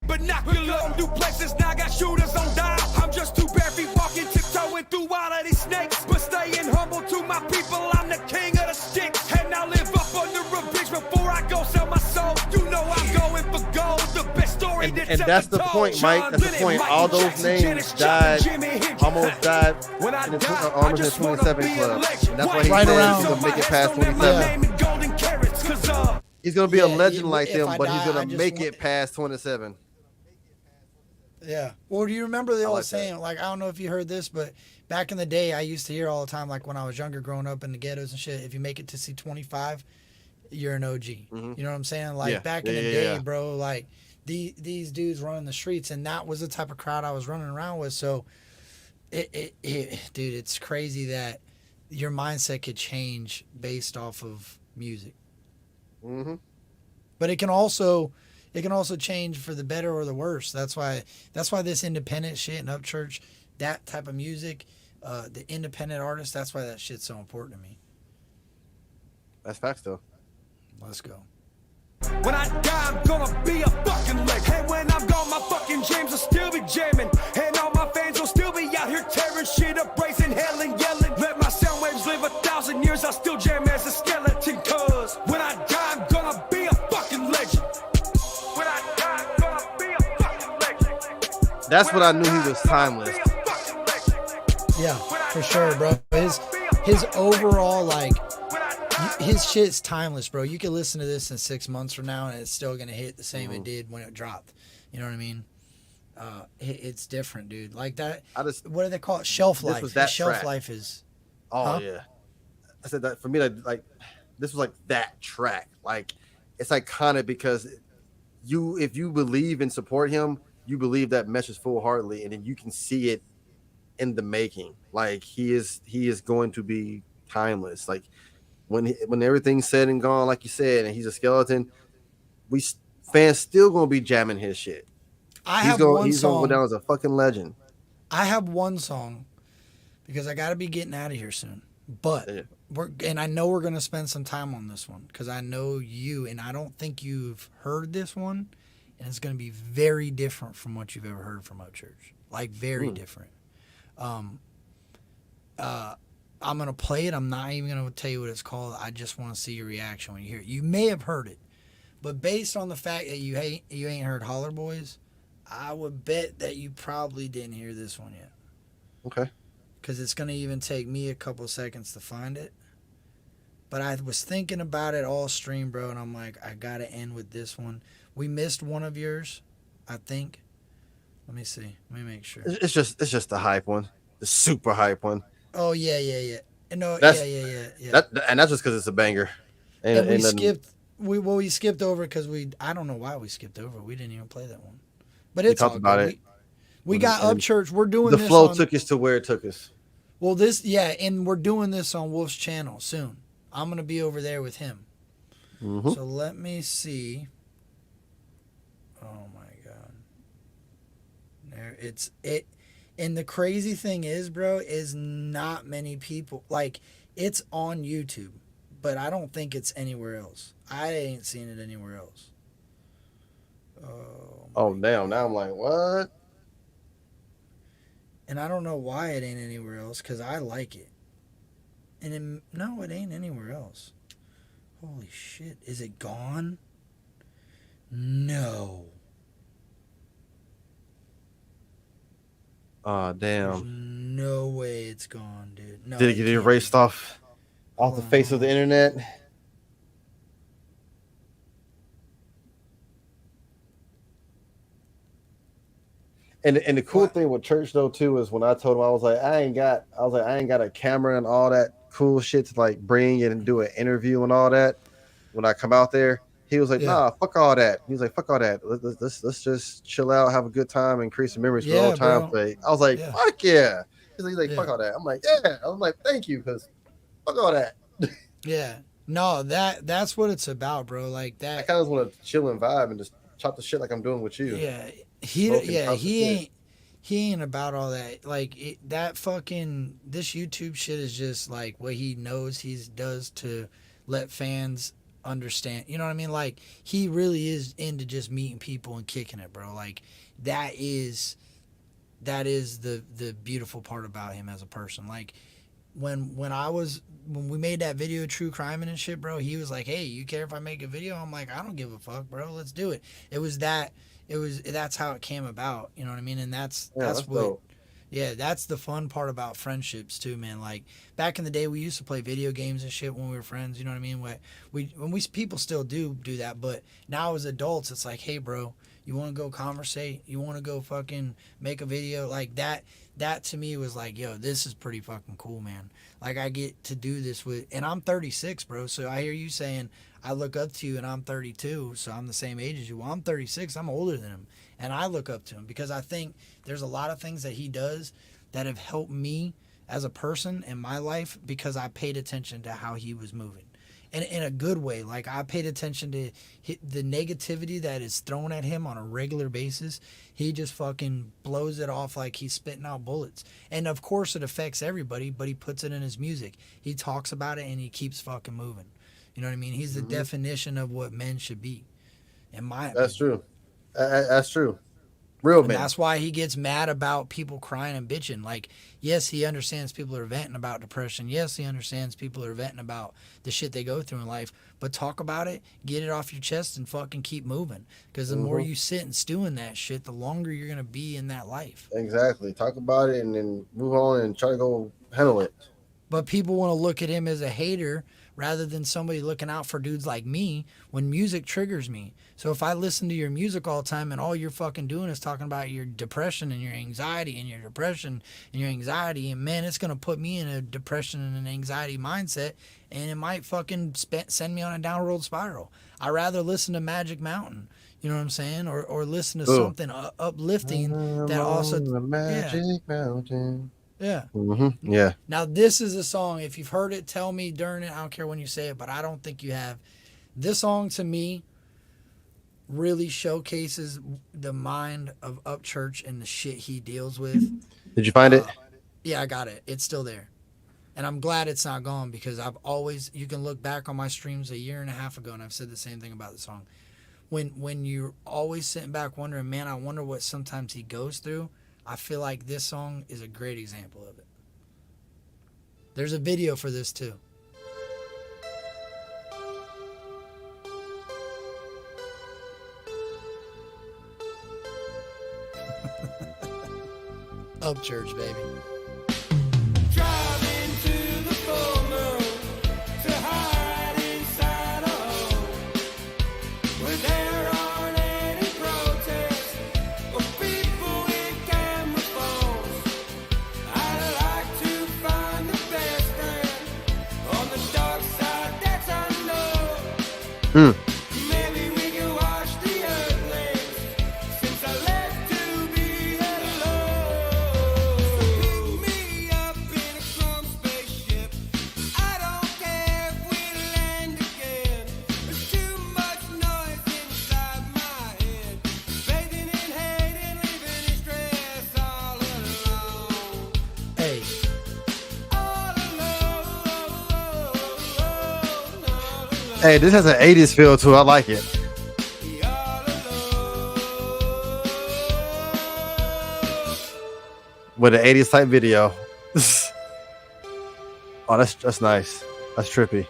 [SPEAKER 3] Binocular on duplexes, now I got shooters on dial. I'm just too barefeet walking, tiptoeing through all of these snakes. But staying humble to my people, I'm the king of the sticks. And I live up under a bridge before I go sell my soul. You know I'm going for gold, the best story
[SPEAKER 2] And
[SPEAKER 3] that's
[SPEAKER 2] that's
[SPEAKER 3] ever
[SPEAKER 2] the
[SPEAKER 3] told.
[SPEAKER 2] point, Mike.
[SPEAKER 3] John
[SPEAKER 2] That's the
[SPEAKER 3] Lennon,
[SPEAKER 2] point.
[SPEAKER 3] Michael
[SPEAKER 2] All those
[SPEAKER 3] Jackson,
[SPEAKER 2] names
[SPEAKER 3] Janis Joplin,
[SPEAKER 2] died,
[SPEAKER 3] Jimi Hendrix.
[SPEAKER 2] almost died
[SPEAKER 3] When I
[SPEAKER 2] in the
[SPEAKER 3] die, I
[SPEAKER 2] Army
[SPEAKER 3] just wanna
[SPEAKER 2] 27
[SPEAKER 3] be a
[SPEAKER 2] Club.
[SPEAKER 3] legend.
[SPEAKER 2] And that's why he
[SPEAKER 1] Right
[SPEAKER 2] said
[SPEAKER 1] around.
[SPEAKER 2] he's gonna make it past
[SPEAKER 3] My
[SPEAKER 2] 27.
[SPEAKER 3] name in golden carrots, 'cause
[SPEAKER 2] He's gonna be a
[SPEAKER 1] Yeah,
[SPEAKER 2] legend like
[SPEAKER 1] if
[SPEAKER 2] them,
[SPEAKER 1] I
[SPEAKER 2] but he's
[SPEAKER 1] die,
[SPEAKER 2] gonna
[SPEAKER 1] I just
[SPEAKER 2] make
[SPEAKER 1] want-
[SPEAKER 2] it past 27.
[SPEAKER 1] Yeah. Well, do you remember the
[SPEAKER 2] I
[SPEAKER 1] old
[SPEAKER 2] like that.
[SPEAKER 1] saying? Like, I don't know if you heard this, but back in the day, I used to hear all the time, like when I was younger, growing up in the ghettos and shit. If you make it to see 25, you're an OG.
[SPEAKER 2] Mhm.
[SPEAKER 1] You know what I'm saying? Like
[SPEAKER 2] Yeah.
[SPEAKER 1] back in
[SPEAKER 2] Yeah,
[SPEAKER 1] the
[SPEAKER 2] yeah,
[SPEAKER 1] day,
[SPEAKER 2] yeah.
[SPEAKER 1] bro. Like these dudes running the streets, and that was the type of crowd I was running around with. So, dude, it's crazy that your mindset could change based off of music.
[SPEAKER 2] Mm-hmm.
[SPEAKER 1] But it can also change for the better or the worse. That's why this independent shit and Upchurch, that type of music, the independent artist, that's why that shit's so important to me.
[SPEAKER 2] That's facts, though.
[SPEAKER 1] Let's go.
[SPEAKER 3] when I die, I'm gonna be a fucking legend. And when I'm gone, my fucking jams will still be jamming. And all my fans will still be out here tearing shit up, raising hell and yelling. Let my sound waves live 1,000 years, I'll still jam as a skeleton. Cause when I die, I'm gonna be a fucking legend. When I die, I'm gonna be a fucking legend.
[SPEAKER 2] That's what I knew he was timeless.
[SPEAKER 1] Yeah, for sure, bro. His overall, like, his shit's timeless, bro. You can listen to this in 6 months from now, and it's still gonna hit the same it did when it dropped. You know what I mean? It's different, dude. Like that. What do they call it? Shelf life.
[SPEAKER 2] was that
[SPEAKER 1] His shelf
[SPEAKER 2] track.
[SPEAKER 1] life is.
[SPEAKER 2] Oh
[SPEAKER 1] Huh?
[SPEAKER 2] yeah. I said that for me, like this was like that track. Like it's iconic because if you believe and support him, you believe that message full heartedly, and then you can see it in the making. Like he is going to be timeless. Like when everything's said and gone, like you said, and he's a skeleton, we fans still gonna be jamming his shit. He's gonna go down as a fucking legend.
[SPEAKER 1] I have one song because I got to be getting out of here soon. But
[SPEAKER 2] Yeah.
[SPEAKER 1] I know we're gonna spend some time on this one because I know you, and I don't think you've heard this one, and it's gonna be very different from what you've ever heard from Upchurch. Like very different. I'm gonna play it. I'm not even gonna tell you what it's called. I just want to see your reaction when you hear it. You may have heard it, but based on the fact that you ain't heard Holler Boys, I would bet that you probably didn't hear this one yet.
[SPEAKER 2] Okay.
[SPEAKER 1] Because it's gonna even take me a couple seconds to find it. But I was thinking about it all stream, bro, and I'm like, I gotta end with this one. We missed one of yours, I think. Let me see. Let me make sure.
[SPEAKER 2] It's just the hype one, the super hype one.
[SPEAKER 1] Oh yeah. No,
[SPEAKER 2] That's-
[SPEAKER 1] yeah.
[SPEAKER 2] And that's just because it's a banger.
[SPEAKER 1] And we skipped. We skipped over because I don't know why we skipped over. We didn't even play that one. But it's
[SPEAKER 2] talked
[SPEAKER 1] all
[SPEAKER 2] about
[SPEAKER 1] good.
[SPEAKER 2] it.
[SPEAKER 1] We got
[SPEAKER 2] And
[SPEAKER 1] Upchurch. We're doing
[SPEAKER 2] the
[SPEAKER 1] this
[SPEAKER 2] flow
[SPEAKER 1] on,
[SPEAKER 2] took us to where it took us.
[SPEAKER 1] Well, and we're doing this on Wolf's channel soon. I'm gonna be over there with him.
[SPEAKER 2] Mhm.
[SPEAKER 1] So let me see. Oh my god. There it. And the crazy thing is, bro, is not many people like it's on YouTube, but I don't think it's anywhere else. I ain't seen it anywhere else.
[SPEAKER 2] Oh damn! Now I'm like, what?
[SPEAKER 1] And I don't know why it ain't anywhere else, because I like it. And no, it ain't anywhere else. Holy shit. Is it gone? No.
[SPEAKER 2] Oh
[SPEAKER 1] There's
[SPEAKER 2] damn!
[SPEAKER 1] no way it's gone, dude. No,
[SPEAKER 2] Did it
[SPEAKER 1] it
[SPEAKER 2] get
[SPEAKER 1] can't
[SPEAKER 2] erased
[SPEAKER 1] be.
[SPEAKER 2] off the
[SPEAKER 1] Hold on,
[SPEAKER 2] face of
[SPEAKER 1] hold
[SPEAKER 2] the
[SPEAKER 1] on.
[SPEAKER 2] internet? And the cool
[SPEAKER 1] What?
[SPEAKER 2] thing with church though too is when I told him I ain't got a camera and all that cool shit to like bring it and do an interview and all that. When I come out there, he was like,
[SPEAKER 1] Yeah.
[SPEAKER 2] "Nah, fuck all that." He was like, "Fuck all that. Let's just chill out, have a good time, and create some memories for
[SPEAKER 1] Yeah,
[SPEAKER 2] old time
[SPEAKER 1] bro.
[SPEAKER 2] play." I was like,
[SPEAKER 1] Yeah.
[SPEAKER 2] "Fuck yeah!" He's like,
[SPEAKER 1] Yeah.
[SPEAKER 2] "Fuck all that." I'm like, "Yeah." I'm like, "Thank you," because fuck all that.
[SPEAKER 1] Yeah. No, that's what it's about, bro. Like
[SPEAKER 2] I
[SPEAKER 1] that.
[SPEAKER 2] kind of want to chill and vibe and just chop the shit like I'm doing with you,
[SPEAKER 1] Yeah.
[SPEAKER 2] smoking,
[SPEAKER 1] Yeah,
[SPEAKER 2] talking shit.
[SPEAKER 1] he ain't about all that. Like that fucking this YouTube shit is just like what he knows he does to let fans understand. You know what I mean? Like he really is into just meeting people and kicking it, bro. Like that is the beautiful part about him as a person. Like when we made that video true crime and shit, bro, he was like, "Hey, you care if I make a video?" I'm like, "I don't give a fuck, bro. Let's do it." That's how it came about, you know what I mean? And
[SPEAKER 2] Yeah,
[SPEAKER 1] that's
[SPEAKER 2] that's
[SPEAKER 1] what
[SPEAKER 2] dope.
[SPEAKER 1] yeah, that's the fun part about friendships too, man. Like back in the day, we used to play video games and shit when we were friends. You know what I mean? When we people still do that, but now as adults, it's like, hey, bro, you want to go conversate? You want to go fucking make a video like that? That to me was like, yo, this is pretty fucking cool, man. Like I get to do this with, and I'm 36, bro. So I hear you saying I look up to you, and I'm 32, so I'm the same age as you. Well, I'm 36. I'm older than him, and I look up to him because I think there's a lot of things that he does that have helped me as a person in my life because I paid attention to how he was moving. And in a good way, like I paid attention to the negativity that is thrown at him on a regular basis. He just fucking blows it off like he's spitting out bullets. And of course it affects everybody, but he puts it in his music. He talks about it and he keeps fucking moving. You know what I mean? He's the
[SPEAKER 2] Hmm.
[SPEAKER 1] definition of what men should be, in my
[SPEAKER 2] That's
[SPEAKER 1] opinion.
[SPEAKER 2] true. That's true. Real
[SPEAKER 1] And
[SPEAKER 2] men.
[SPEAKER 1] that's why he gets mad about people crying and bitching. Like, yes, he understands people are venting about depression. Yes, he understands people are venting about the shit they go through in life. But talk about it, get it off your chest, and fucking keep moving. Because the more
[SPEAKER 2] Hmm.
[SPEAKER 1] you sit and stew in that shit, the longer you're going to be in that life.
[SPEAKER 2] Exactly. Talk about it and then move on and try to go handle it.
[SPEAKER 1] But people want to look at him as a hater rather than somebody looking out for dudes like me when music triggers me. So if I listen to your music all the time and all you're fucking doing is talking about your depression and your anxiety and your depression and your anxiety, and man, it's going to put me in a depression and an anxiety mindset, and it might fucking send me on a downward spiral. I'd rather listen to Magic Mountain, you know what I'm saying? Or listen to
[SPEAKER 2] Cool.
[SPEAKER 1] something uplifting
[SPEAKER 2] I'm
[SPEAKER 1] that also,
[SPEAKER 2] on the
[SPEAKER 1] yeah,
[SPEAKER 2] magic mountain.
[SPEAKER 1] yeah.
[SPEAKER 2] Yeah.
[SPEAKER 1] Now, this is a song, if you've heard it, tell me during it. I don't care when you say it, but I don't think you have. This song, to me, really showcases the mind of Upchurch and the shit he deals with.
[SPEAKER 2] Did you find it?
[SPEAKER 1] Yeah, I got it. It's still there. And I'm glad it's not gone because you can look back on my streams a year and a half ago and I've said the same thing about the song. When you're always sitting back wondering, man, I wonder what sometimes he goes through, I feel like this song is a great example of it. There's a video for this too. Upchurch, baby.
[SPEAKER 3] Driving to the full moon to hide inside a hole where there aren't any protests or people with camera phones. I'd like to find the best friend on the dark side, that's I know. Maybe we can watch the earthlings since I left to be alone. So pick me up in a chrome spaceship. I don't care if we land again. There's too much noise inside my head. Bathing in hate and living in stress all alone.
[SPEAKER 1] Hey,
[SPEAKER 3] All alone. All alone.
[SPEAKER 2] Hey, this has an 80s feel to it. I like it.
[SPEAKER 3] All alone.
[SPEAKER 2] With an 80s type video. Oh, that's nice. That's trippy.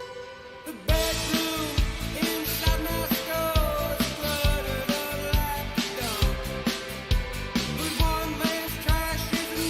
[SPEAKER 3] The bedroom inside my skull is cluttered up like a dump. With one man's trash is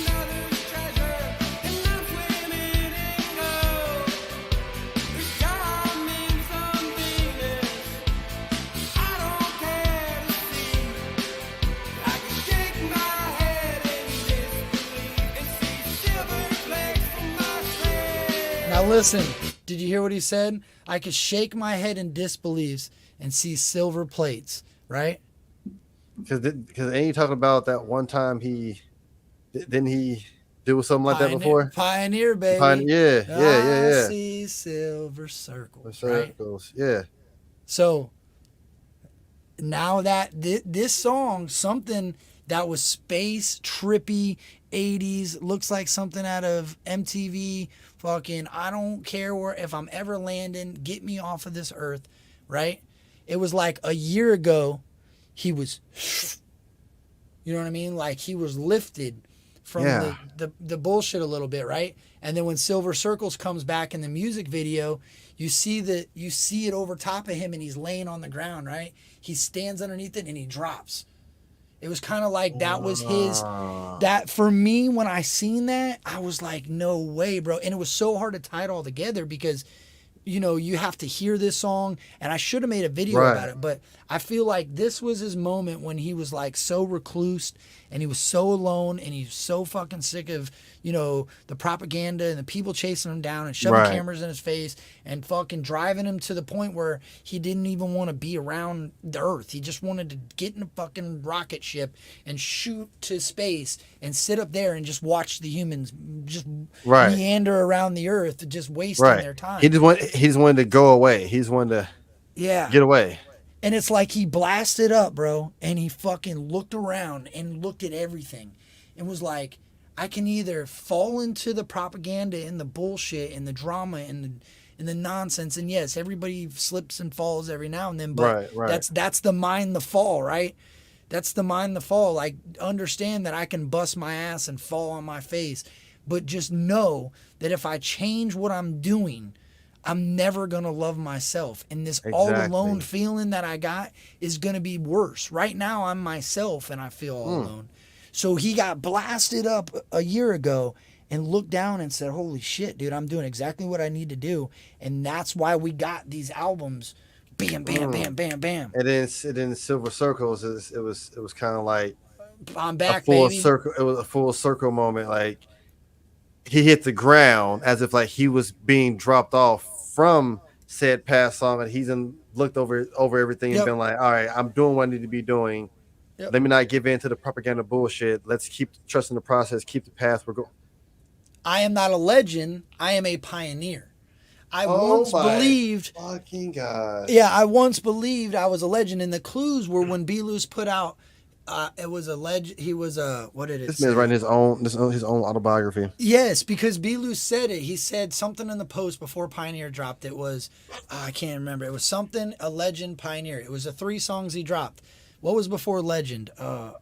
[SPEAKER 1] Now listen, did you hear what he said? I could shake my head in disbelief and see silver plates, right?
[SPEAKER 2] Because ain't you talking about that one time didn't he do something like that before?
[SPEAKER 1] Pioneer, baby.
[SPEAKER 2] Yeah.
[SPEAKER 1] I see silver circles, right?
[SPEAKER 2] Yeah.
[SPEAKER 1] So now that this song, something that was space trippy 80s, looks like something out of MTV, fucking I don't care where, if I'm ever landing, get me off of this earth, right? It was like a year ago he was, you know what I mean? Like he was lifted from the bullshit a little bit, right? And then when Silver Circles comes back in the music video, you see it over top of him and he's laying on the ground, right? He stands underneath it and he drops. It was kind of like that was his, that for me, when I seen that, I was like, no way, bro. And it was so hard to tie it all together because, you know, you have to hear this song, and I should have made a video about it, but I feel like this was his moment when he was like so recluse and he was so alone and he's so fucking sick of, you know, the propaganda and the people chasing him down and shoving cameras in his face and fucking driving him to the point where he didn't even want to be around the earth. He just wanted to get in a fucking rocket ship and shoot to space and sit up there and just watch the humans just meander around the earth, just wasting their time.
[SPEAKER 2] He just wanted to go away. He just wanted to get away.
[SPEAKER 1] And it's like he blasted up, bro, and he fucking looked around and looked at everything and was like, I can either fall into the propaganda and the bullshit and the drama and the nonsense. And yes, everybody slips and falls every now and then, but that's the mind the fall, right? That's the mind the fall. Like, understand that I can bust my ass and fall on my face, but just know that if I change what I'm doing, I'm never going to love myself. And this all alone feeling that I got is going to be worse. Right now, I'm myself and I feel all alone. So he got blasted up a year ago and looked down and said, holy shit, dude, I'm doing exactly what I need to do. And that's why we got these albums. Bam, bam, bam, bam, bam.
[SPEAKER 2] And then Silver Circles, it was kind of like
[SPEAKER 1] I'm back,
[SPEAKER 2] a full
[SPEAKER 1] baby.
[SPEAKER 2] circle. It was a full circle moment. Like he hit the ground as if like he was being dropped off from said past song, and he's looked over everything and been like, all right, I'm doing what I need to be doing. Let me not give in to the propaganda bullshit. Let's keep trusting the process, keep the path we're going.
[SPEAKER 1] I am not a legend. I am a pioneer. I once believed.
[SPEAKER 2] Fucking God.
[SPEAKER 1] Yeah, I once believed I was a legend, and the clues were when B-Loose put out. It was a legend. He was a what did it?
[SPEAKER 2] This man's writing his own autobiography.
[SPEAKER 1] Yes, because B-Loose said it. He said something in the post before Pioneer dropped. It was I can't remember. It was something a legend Pioneer. It was the 3 songs he dropped. What was before Legend? Fuck,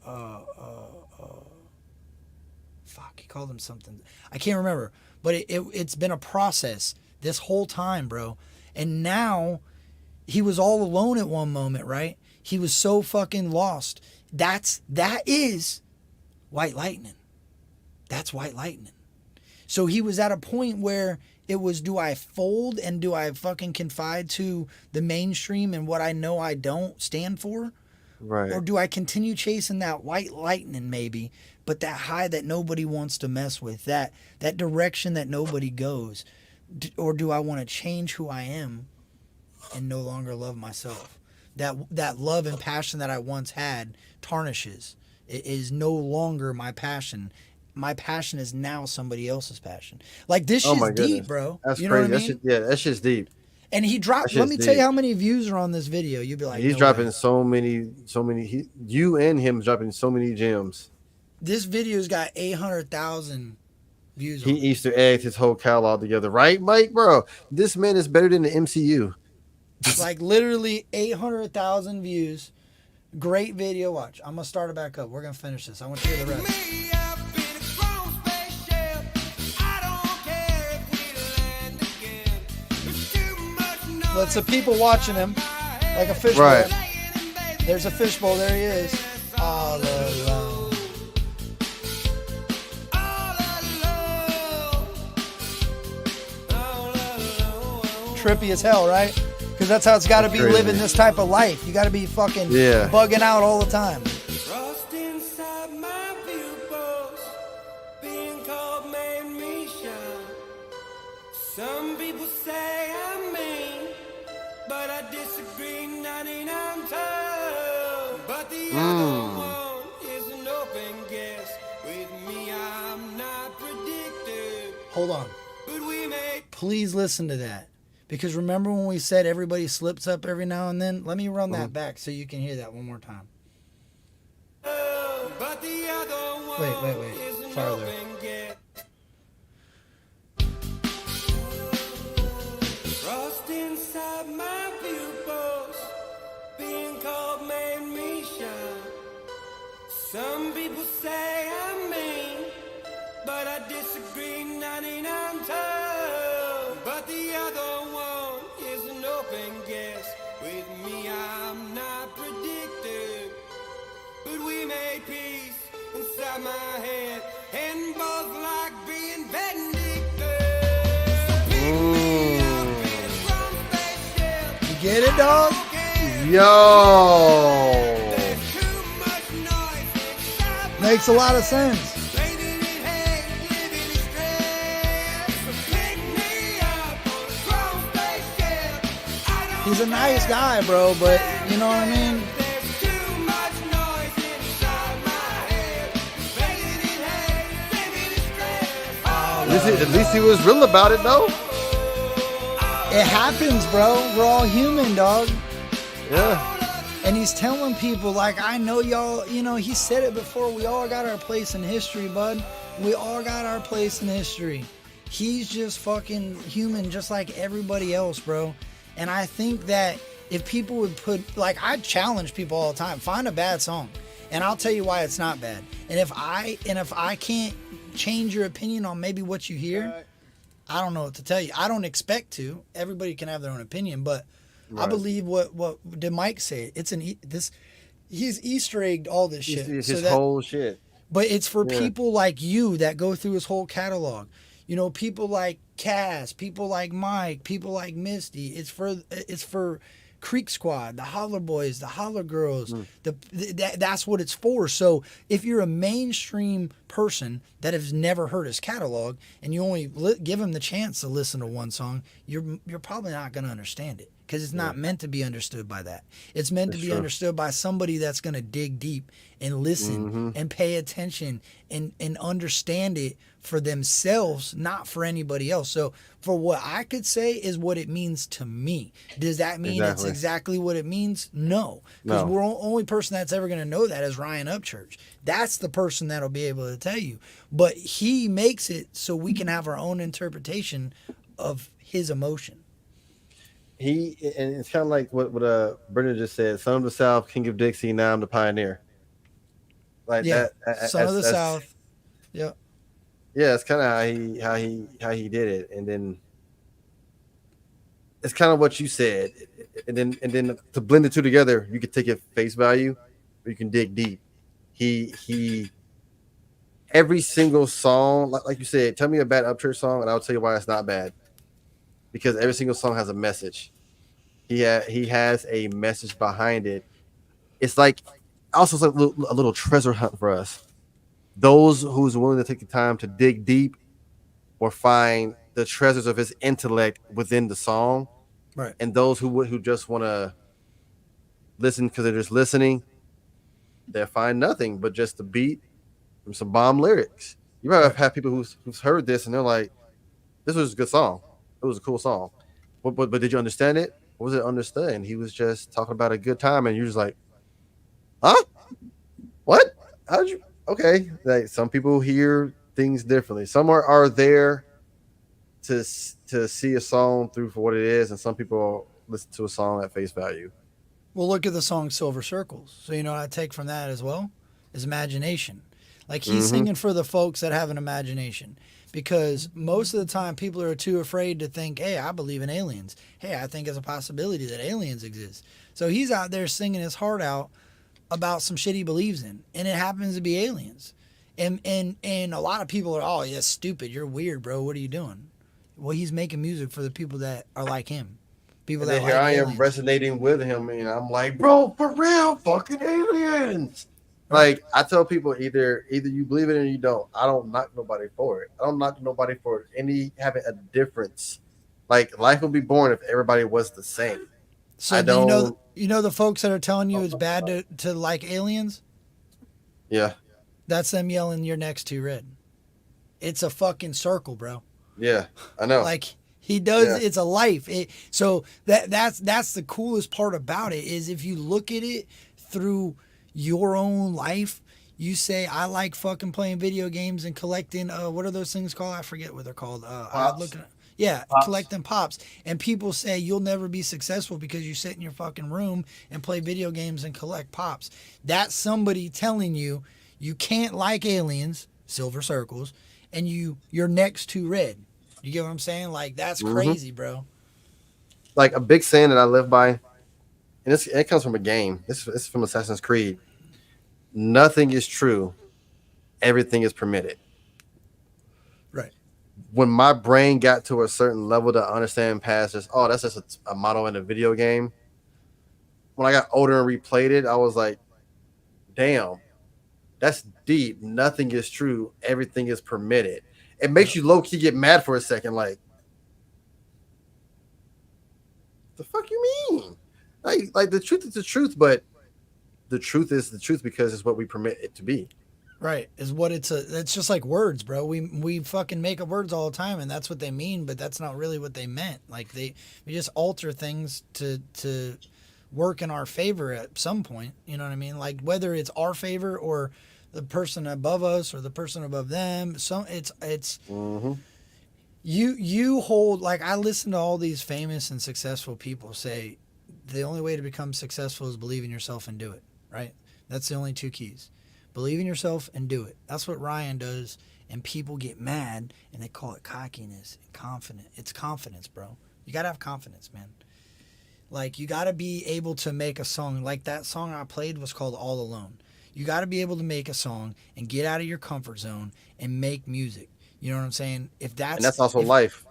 [SPEAKER 1] he called him something. I can't remember. But it's been a process this whole time, bro. And now he was all alone at one moment, right? He was so fucking lost. That is White Lightning. That's White Lightning. So he was at a point where it was, do I fold and do I fucking confide to the mainstream and what I know I don't stand for?
[SPEAKER 2] Right.
[SPEAKER 1] Or do I continue chasing that white lightning maybe, but that high that nobody wants to mess with, that direction that nobody goes? Or do I want to change who I am and no longer love myself? That love and passion that I once had tarnishes. It is no longer my passion. My passion is now somebody else's passion. Like this shit's deep, bro.
[SPEAKER 2] That's
[SPEAKER 1] you
[SPEAKER 2] crazy.
[SPEAKER 1] Know what I mean?
[SPEAKER 2] That shit's deep.
[SPEAKER 1] And he dropped. Let me tell you how many views are on this video. You'll be like,
[SPEAKER 2] he's dropping so many. You and him dropping so many gems.
[SPEAKER 1] This video's got 800,000 views.
[SPEAKER 2] He Easter eggs his whole catalog together, right, Mike? Bro, this man is better than the MCU.
[SPEAKER 1] Like literally 800,000 views. Great video. Watch. I'm gonna start it back up. We're gonna finish this. I want to hear the rest. Lots of people watching him, like a fishbowl.
[SPEAKER 2] Right.
[SPEAKER 1] There's a fishbowl. There he is. All alone. Trippy as hell, right? Because that's how it's got to be living this type of life. You got to be fucking bugging out all the time.
[SPEAKER 3] Frost inside my viewpost, being cold made me shine. Some
[SPEAKER 2] Mm.
[SPEAKER 3] is an open guess. With me, I'm not predicted,
[SPEAKER 1] Hold on.
[SPEAKER 3] but we may.
[SPEAKER 1] Please listen to that. Because remember when we said everybody slips up every now and then? Let me run that back so you can hear that one more time.
[SPEAKER 3] But the other one
[SPEAKER 1] Wait.
[SPEAKER 3] is an
[SPEAKER 1] Farther.
[SPEAKER 3] open guess. Frost inside my pupils, being cold made me shine. Some people say I'm mean, but I disagree 99 times. But the other one is an open guess. With me, I'm not predicted, but we made peace inside my head, and both like being vindictive. So pick me up in a wrong spaceship.
[SPEAKER 1] You get it, dog?
[SPEAKER 2] Yo.
[SPEAKER 3] There's too much noise inside my
[SPEAKER 1] Makes a lot of sense.
[SPEAKER 3] Bathing in hate, living in stress. So pick me up on a wrong spaceship. I don't
[SPEAKER 1] He's a nice guy, bro, but you know what I mean?
[SPEAKER 3] There's too much noise inside my head. Bathing in hate, living in stress. Oh,
[SPEAKER 2] At least he was real about it, though.
[SPEAKER 1] It happens, bro. We're all human, dog.
[SPEAKER 2] Yeah.
[SPEAKER 1] And he's telling people, like, I know y'all, you know, he said it before. We all got our place in history, bud. We all got our place in history. He's just fucking human, just like everybody else, bro. And I think that if people would put, like, I challenge people all the time, find a bad song, and I'll tell you why it's not bad. And if I can't change your opinion on maybe what you hear, I don't know what to tell you. I don't expect to. Everybody can have their own opinion, but I
[SPEAKER 2] Right.
[SPEAKER 1] believe what did Mike say? It's he's Easter egged all this shit.
[SPEAKER 2] His whole shit.
[SPEAKER 1] But it's for
[SPEAKER 2] Yeah.
[SPEAKER 1] people like you that go through his whole catalog. You know, people like Cass, people like Mike, people like Misty. It's for Creek Squad, the Holler Boys, the Holler Girls. That's what it's for. So if you're a mainstream person that has never heard his catalog and you only give him the chance to listen to one song, you're probably not going to understand it. Because it's not meant to be understood by that. It's meant to be understood by somebody that's going to dig deep and listen and pay attention and understand it for themselves, not for anybody else. So for what I could say is what it means to me. Does that mean it's exactly what it means? No. Because
[SPEAKER 2] No.
[SPEAKER 1] we're only person that's ever going to know that is Ryan Upchurch. That's the person that'll be able to tell you. But he makes it so we can have our own interpretation of his emotion.
[SPEAKER 2] And it's kind of like what Brendan just said. Son of the South, King of Dixie. Now I'm the pioneer. Like
[SPEAKER 1] Yeah,
[SPEAKER 2] that.
[SPEAKER 1] Son of the South. Yeah.
[SPEAKER 2] Yeah, it's kind of how he did it, and then it's kind of what you said, and then to blend the two together, you could take it face value, or you can dig deep. He every single song, like you said, tell me a bad Upchurch song, and I'll tell you why it's not bad. Because every single song has a message. He has a message behind it. It's like also it's like a little treasure hunt for us. Those who's willing to take the time to dig deep or find the treasures of his intellect within the song,
[SPEAKER 1] Right.
[SPEAKER 2] and those who just want to listen because they're just listening, they'll find nothing but just the beat from some bomb lyrics. You might have people who's heard this and they're like, "This was a good song. It was a cool song, but did you understand it? What was it understood?" He was just talking about a good time, and you're just like, "Huh? What? How'd you?" Okay, like some people hear things differently. Some are there to see a song through for what it is, and some people listen to a song at face value.
[SPEAKER 1] Well, look at the song Silver Circles. So, you know what I take from that as well? Is imagination. Like, he's singing for the folks that have an imagination. Because most of the time, people are too afraid to think, hey, I believe in aliens. Hey, I think it's a possibility that aliens exist. So he's out there singing his heart out about some shit he believes in. And it happens to be aliens. And a lot of people are, oh, yeah, stupid. You're weird, bro. What are you doing? Well, he's making music for the people that are like him. People
[SPEAKER 2] And
[SPEAKER 1] that
[SPEAKER 2] then here
[SPEAKER 1] like
[SPEAKER 2] I am
[SPEAKER 1] aliens.
[SPEAKER 2] resonating with him, and I'm like, bro, for real, fucking aliens. Like, I tell people either you believe it or you don't. I don't knock nobody for it. I don't knock nobody for having a difference. Like, life would be boring if everybody was the same.
[SPEAKER 1] So
[SPEAKER 2] I
[SPEAKER 1] do
[SPEAKER 2] don't.
[SPEAKER 1] you know the folks that are telling you it's bad to like aliens?
[SPEAKER 2] Yeah,
[SPEAKER 1] That's them yelling "You're next to red." It's a fucking circle, bro.
[SPEAKER 2] yeah, I know.
[SPEAKER 1] Like he does,
[SPEAKER 2] Yeah.
[SPEAKER 1] it's a life. So that's the coolest part about it is if you look at it through your own life. You say I like fucking playing video games and collecting. What are those things called? I forget what they're called.
[SPEAKER 2] Pops.
[SPEAKER 1] Yeah,
[SPEAKER 2] Pops.
[SPEAKER 1] collecting pops. And people say you'll never be successful because you sit in your fucking room and play video games and collect pops. That's somebody telling you you can't like aliens, silver circles, and you're next to red. You get what I'm saying? Like that's crazy, bro.
[SPEAKER 2] Like a big saying that I live by, and it comes from a game. It's from Assassin's Creed. Nothing is true. Everything is permitted.
[SPEAKER 1] Right.
[SPEAKER 2] When my brain got to a certain level to understand past just, oh, that's just a model in a video game. When I got older and replayed it, I was like, damn, that's deep. Nothing is true. Everything is permitted. It makes you low key get mad for a second. Like, the fuck you mean? Like the truth is the truth, but the truth is the truth because it's what we permit it to be.
[SPEAKER 1] Right. Is what it's just like words, bro. We fucking make up words all the time and that's what they mean, but that's not really what they meant. Like we just alter things to work in our favor at some point. You know what I mean? Like whether it's our favor or the person above us or the person above them. It's you hold, like I listen to all these famous and successful people say the only way to become successful is believe in yourself and do it. Right? That's the only two keys. Believe in yourself and do it. That's what Ryan does, and people get mad and they call it cockiness and confidence. It's confidence, bro. You gotta have confidence, man. Like you gotta be able to make a song. Like that song I played was called All Alone. You gotta be able to make a song and get out of your comfort zone and make music. You know what I'm saying? And
[SPEAKER 2] that's also life.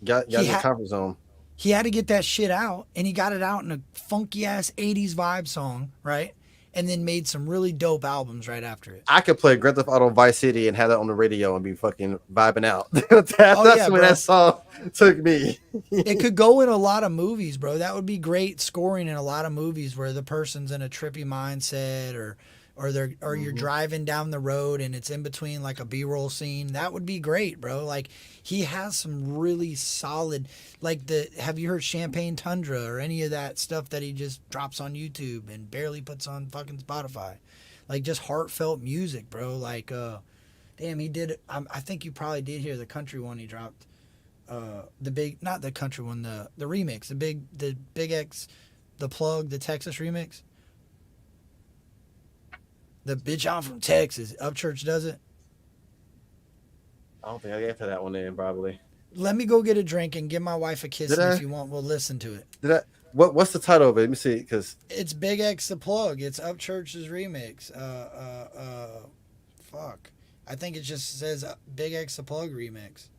[SPEAKER 2] Got in the comfort zone.
[SPEAKER 1] He had to get that shit out, and he got it out in a funky ass 80s vibe song, right? And then made some really dope albums right after it.
[SPEAKER 2] I could play Grand Theft Auto Vice City and have that on the radio and be fucking vibing out. That's where
[SPEAKER 1] bro.
[SPEAKER 2] that song took me.
[SPEAKER 1] It could go in a lot of movies, bro. That would be great scoring in a lot of movies where the person's in a trippy mindset or you're driving down the road and it's in between like a B-roll scene. That would be great, bro. Like he has some really solid, like have you heard Champagne Tundra or any of that stuff that he just drops on YouTube and barely puts on fucking Spotify? Like just heartfelt music, bro. Like, damn, he did. I think you probably did hear the country one he dropped. Not the country one, the remix, the Big X, the Plug, the Texas remix. The bitch I'm from Texas. Upchurch does it.
[SPEAKER 2] I don't think I get to that one then, probably.
[SPEAKER 1] Let me go get a drink and give my wife a kiss, and if you want, we'll listen to it.
[SPEAKER 2] What's the title of it? Let me see, because
[SPEAKER 1] it's Big X the Plug. It's Upchurch's remix. Fuck. I think it just says Big X the Plug remix.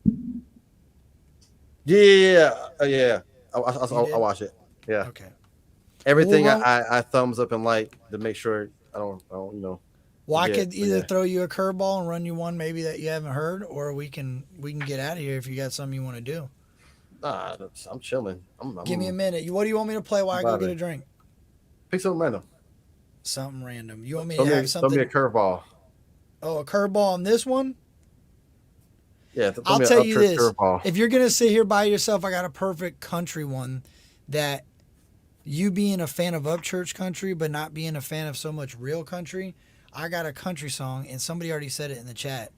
[SPEAKER 2] Yeah. I'll watch it. Yeah.
[SPEAKER 1] Okay.
[SPEAKER 2] Everything I thumbs up and like to make sure I don't you know.
[SPEAKER 1] Well, I could either throw you a curveball and run you one maybe that you haven't heard, or we can get out of here if you got something you want to do.
[SPEAKER 2] Nah, I'm chilling.
[SPEAKER 1] Give me a minute. What do you want me to play while I go get a drink?
[SPEAKER 2] Pick something random.
[SPEAKER 1] Something random. You want me to have something?
[SPEAKER 2] Throw me a curveball.
[SPEAKER 1] Oh, a curveball on this one?
[SPEAKER 2] Yeah,
[SPEAKER 1] I'll tell you this. If you're going to sit here by yourself, I got a perfect country one that you being a fan of Upchurch country, but not being a fan of so much real country, I got a country song, and somebody already said it in the chat,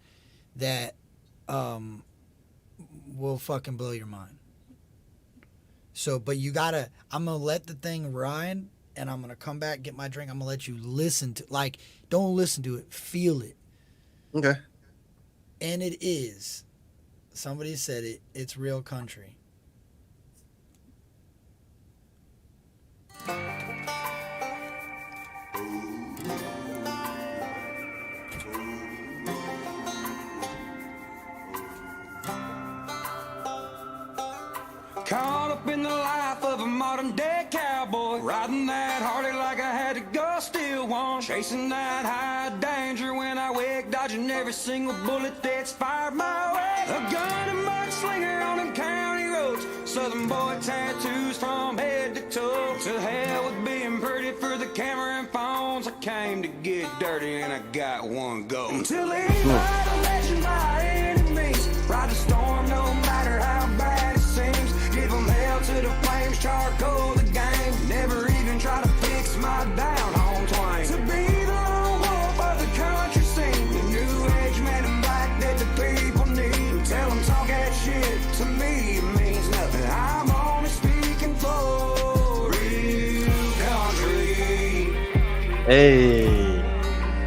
[SPEAKER 1] that will fucking blow your mind. So, but you gotta, I'm going to let the thing ride, and I'm going to come back, get my drink. I'm going to let you listen to, like, don't listen to it, feel it.
[SPEAKER 2] Okay.
[SPEAKER 1] And it is, somebody said it, it's real country.
[SPEAKER 3] Caught up in the life of a modern day cowboy, riding that Harley like I had to go steal one, chasing that high danger when I wake, dodging every single bullet that's fired my way. A gun and mudslinger on them county roads, coats. Southern boy tattoos from head to toe. To hell with being pretty for the camera and phones. I came to get dirty and I got one goal. Until they legend by any means. Ride the storm no matter how bad it seems. Give them hell to the flames, charcoal the game. Never even try to fix my down home twang. To be the lone wolf of the country scene. The new age man in black that the people need. Tell them talk that shit, to me it means nothing. I'm only speaking for real country.
[SPEAKER 2] Hey.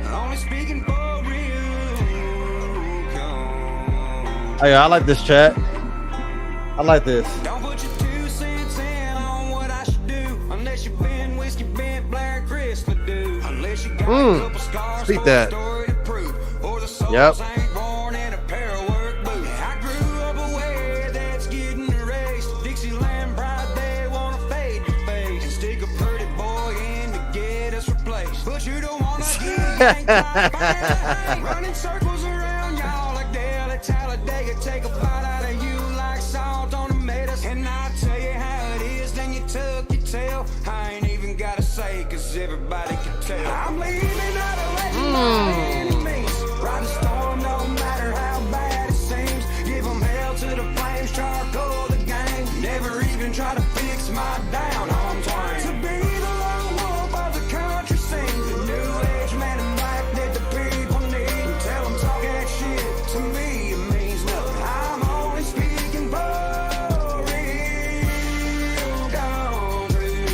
[SPEAKER 3] Only speaking for real country.
[SPEAKER 2] Hey, I like this chat. I like this.
[SPEAKER 3] Don't put your 2 cents in on what I should do. Unless you've been whiskey bent, Blair Crystal do. Unless you got a couple scars
[SPEAKER 2] Speak
[SPEAKER 3] for
[SPEAKER 2] that.
[SPEAKER 3] a story to prove. Or the souls
[SPEAKER 2] Yep.
[SPEAKER 3] ain't born in a pair of work boots. I grew up aware that's getting erased. Dixieland pride, they wanna fade your face. And stick a pretty boy in to get us replaced. But you don't wanna get yanked running circles around y'all like Dale at Talladega. Take a bite out of you like salt on tomatoes. And I tell you how it is, then you tuck your tail. I ain't even gotta say, cause everybody can tell. I'm leaving out a legend by any means. Ride the storm no matter how bad it seems. Give them hell to the flames, charcoal the game. Never even try to fix my down home twang. To be the lone wolf of the country scene. The new age man in black that the people need. Tell them talk that shit, to me it means nothing. I'm only speaking for real country.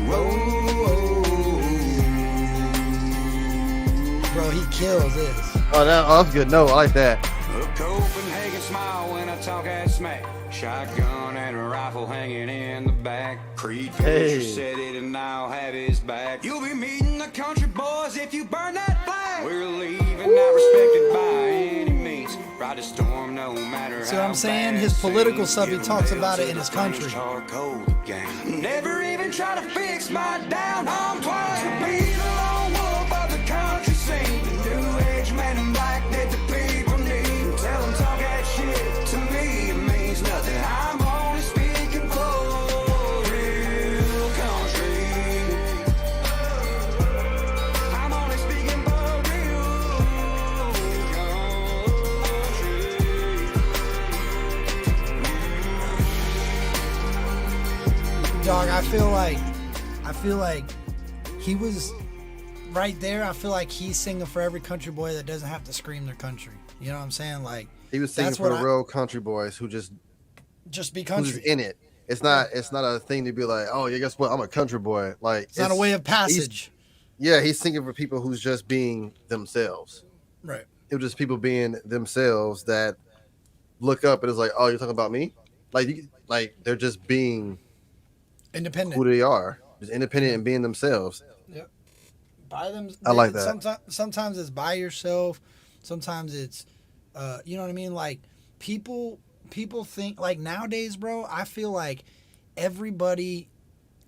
[SPEAKER 3] Whoa.
[SPEAKER 1] Bro, he kills this.
[SPEAKER 2] Oh, that's good. No, I like that.
[SPEAKER 3] A Copenhagen smile when I talk that smack. Shotgun and a rifle hanging in the back. Creed
[SPEAKER 2] Hey.
[SPEAKER 3] Fisher said it and I'll have his back. You'll be meeting the country boys if you burn that flag. We're leaving, not respected by any means. Ride a storm no matter
[SPEAKER 1] See
[SPEAKER 3] how
[SPEAKER 1] what I'm saying?
[SPEAKER 3] bad
[SPEAKER 1] His
[SPEAKER 3] it
[SPEAKER 1] political
[SPEAKER 3] seems.
[SPEAKER 1] stuff, he
[SPEAKER 3] Give
[SPEAKER 1] talks
[SPEAKER 3] them
[SPEAKER 1] about
[SPEAKER 3] hell
[SPEAKER 1] it in
[SPEAKER 3] to
[SPEAKER 1] his
[SPEAKER 3] the flames,
[SPEAKER 1] country.
[SPEAKER 3] charcoal gang. Never even try to fix my down home twang. To be the lone wolf of the country scene. The new age man in black that the people need. Tell them talk that shit, to me it means nothing. I'm only speaking for real country. I'm only speaking for real country.
[SPEAKER 1] Dog, I feel like he was right there. I feel like he's singing for every country boy that doesn't have to scream their country. You know what I'm saying? Like,
[SPEAKER 2] He was singing
[SPEAKER 1] that's
[SPEAKER 2] for
[SPEAKER 1] what
[SPEAKER 2] the real country boys who just
[SPEAKER 1] be
[SPEAKER 2] who's
[SPEAKER 1] country.
[SPEAKER 2] in it. It's not a thing to be like, oh yeah, guess what? I'm a country boy. Like
[SPEAKER 1] It's not a way of passage.
[SPEAKER 2] He's singing for people who's just being themselves.
[SPEAKER 1] Right.
[SPEAKER 2] It was just people being themselves that look up and it's like, oh, you're talking about me? Like they're just being
[SPEAKER 1] Independent.
[SPEAKER 2] who they are, just independent and being themselves.
[SPEAKER 1] Yep. By them.
[SPEAKER 2] I like that.
[SPEAKER 1] Sometimes it's by yourself. Sometimes it's, you know what I mean? Like people think like nowadays, bro. I feel like everybody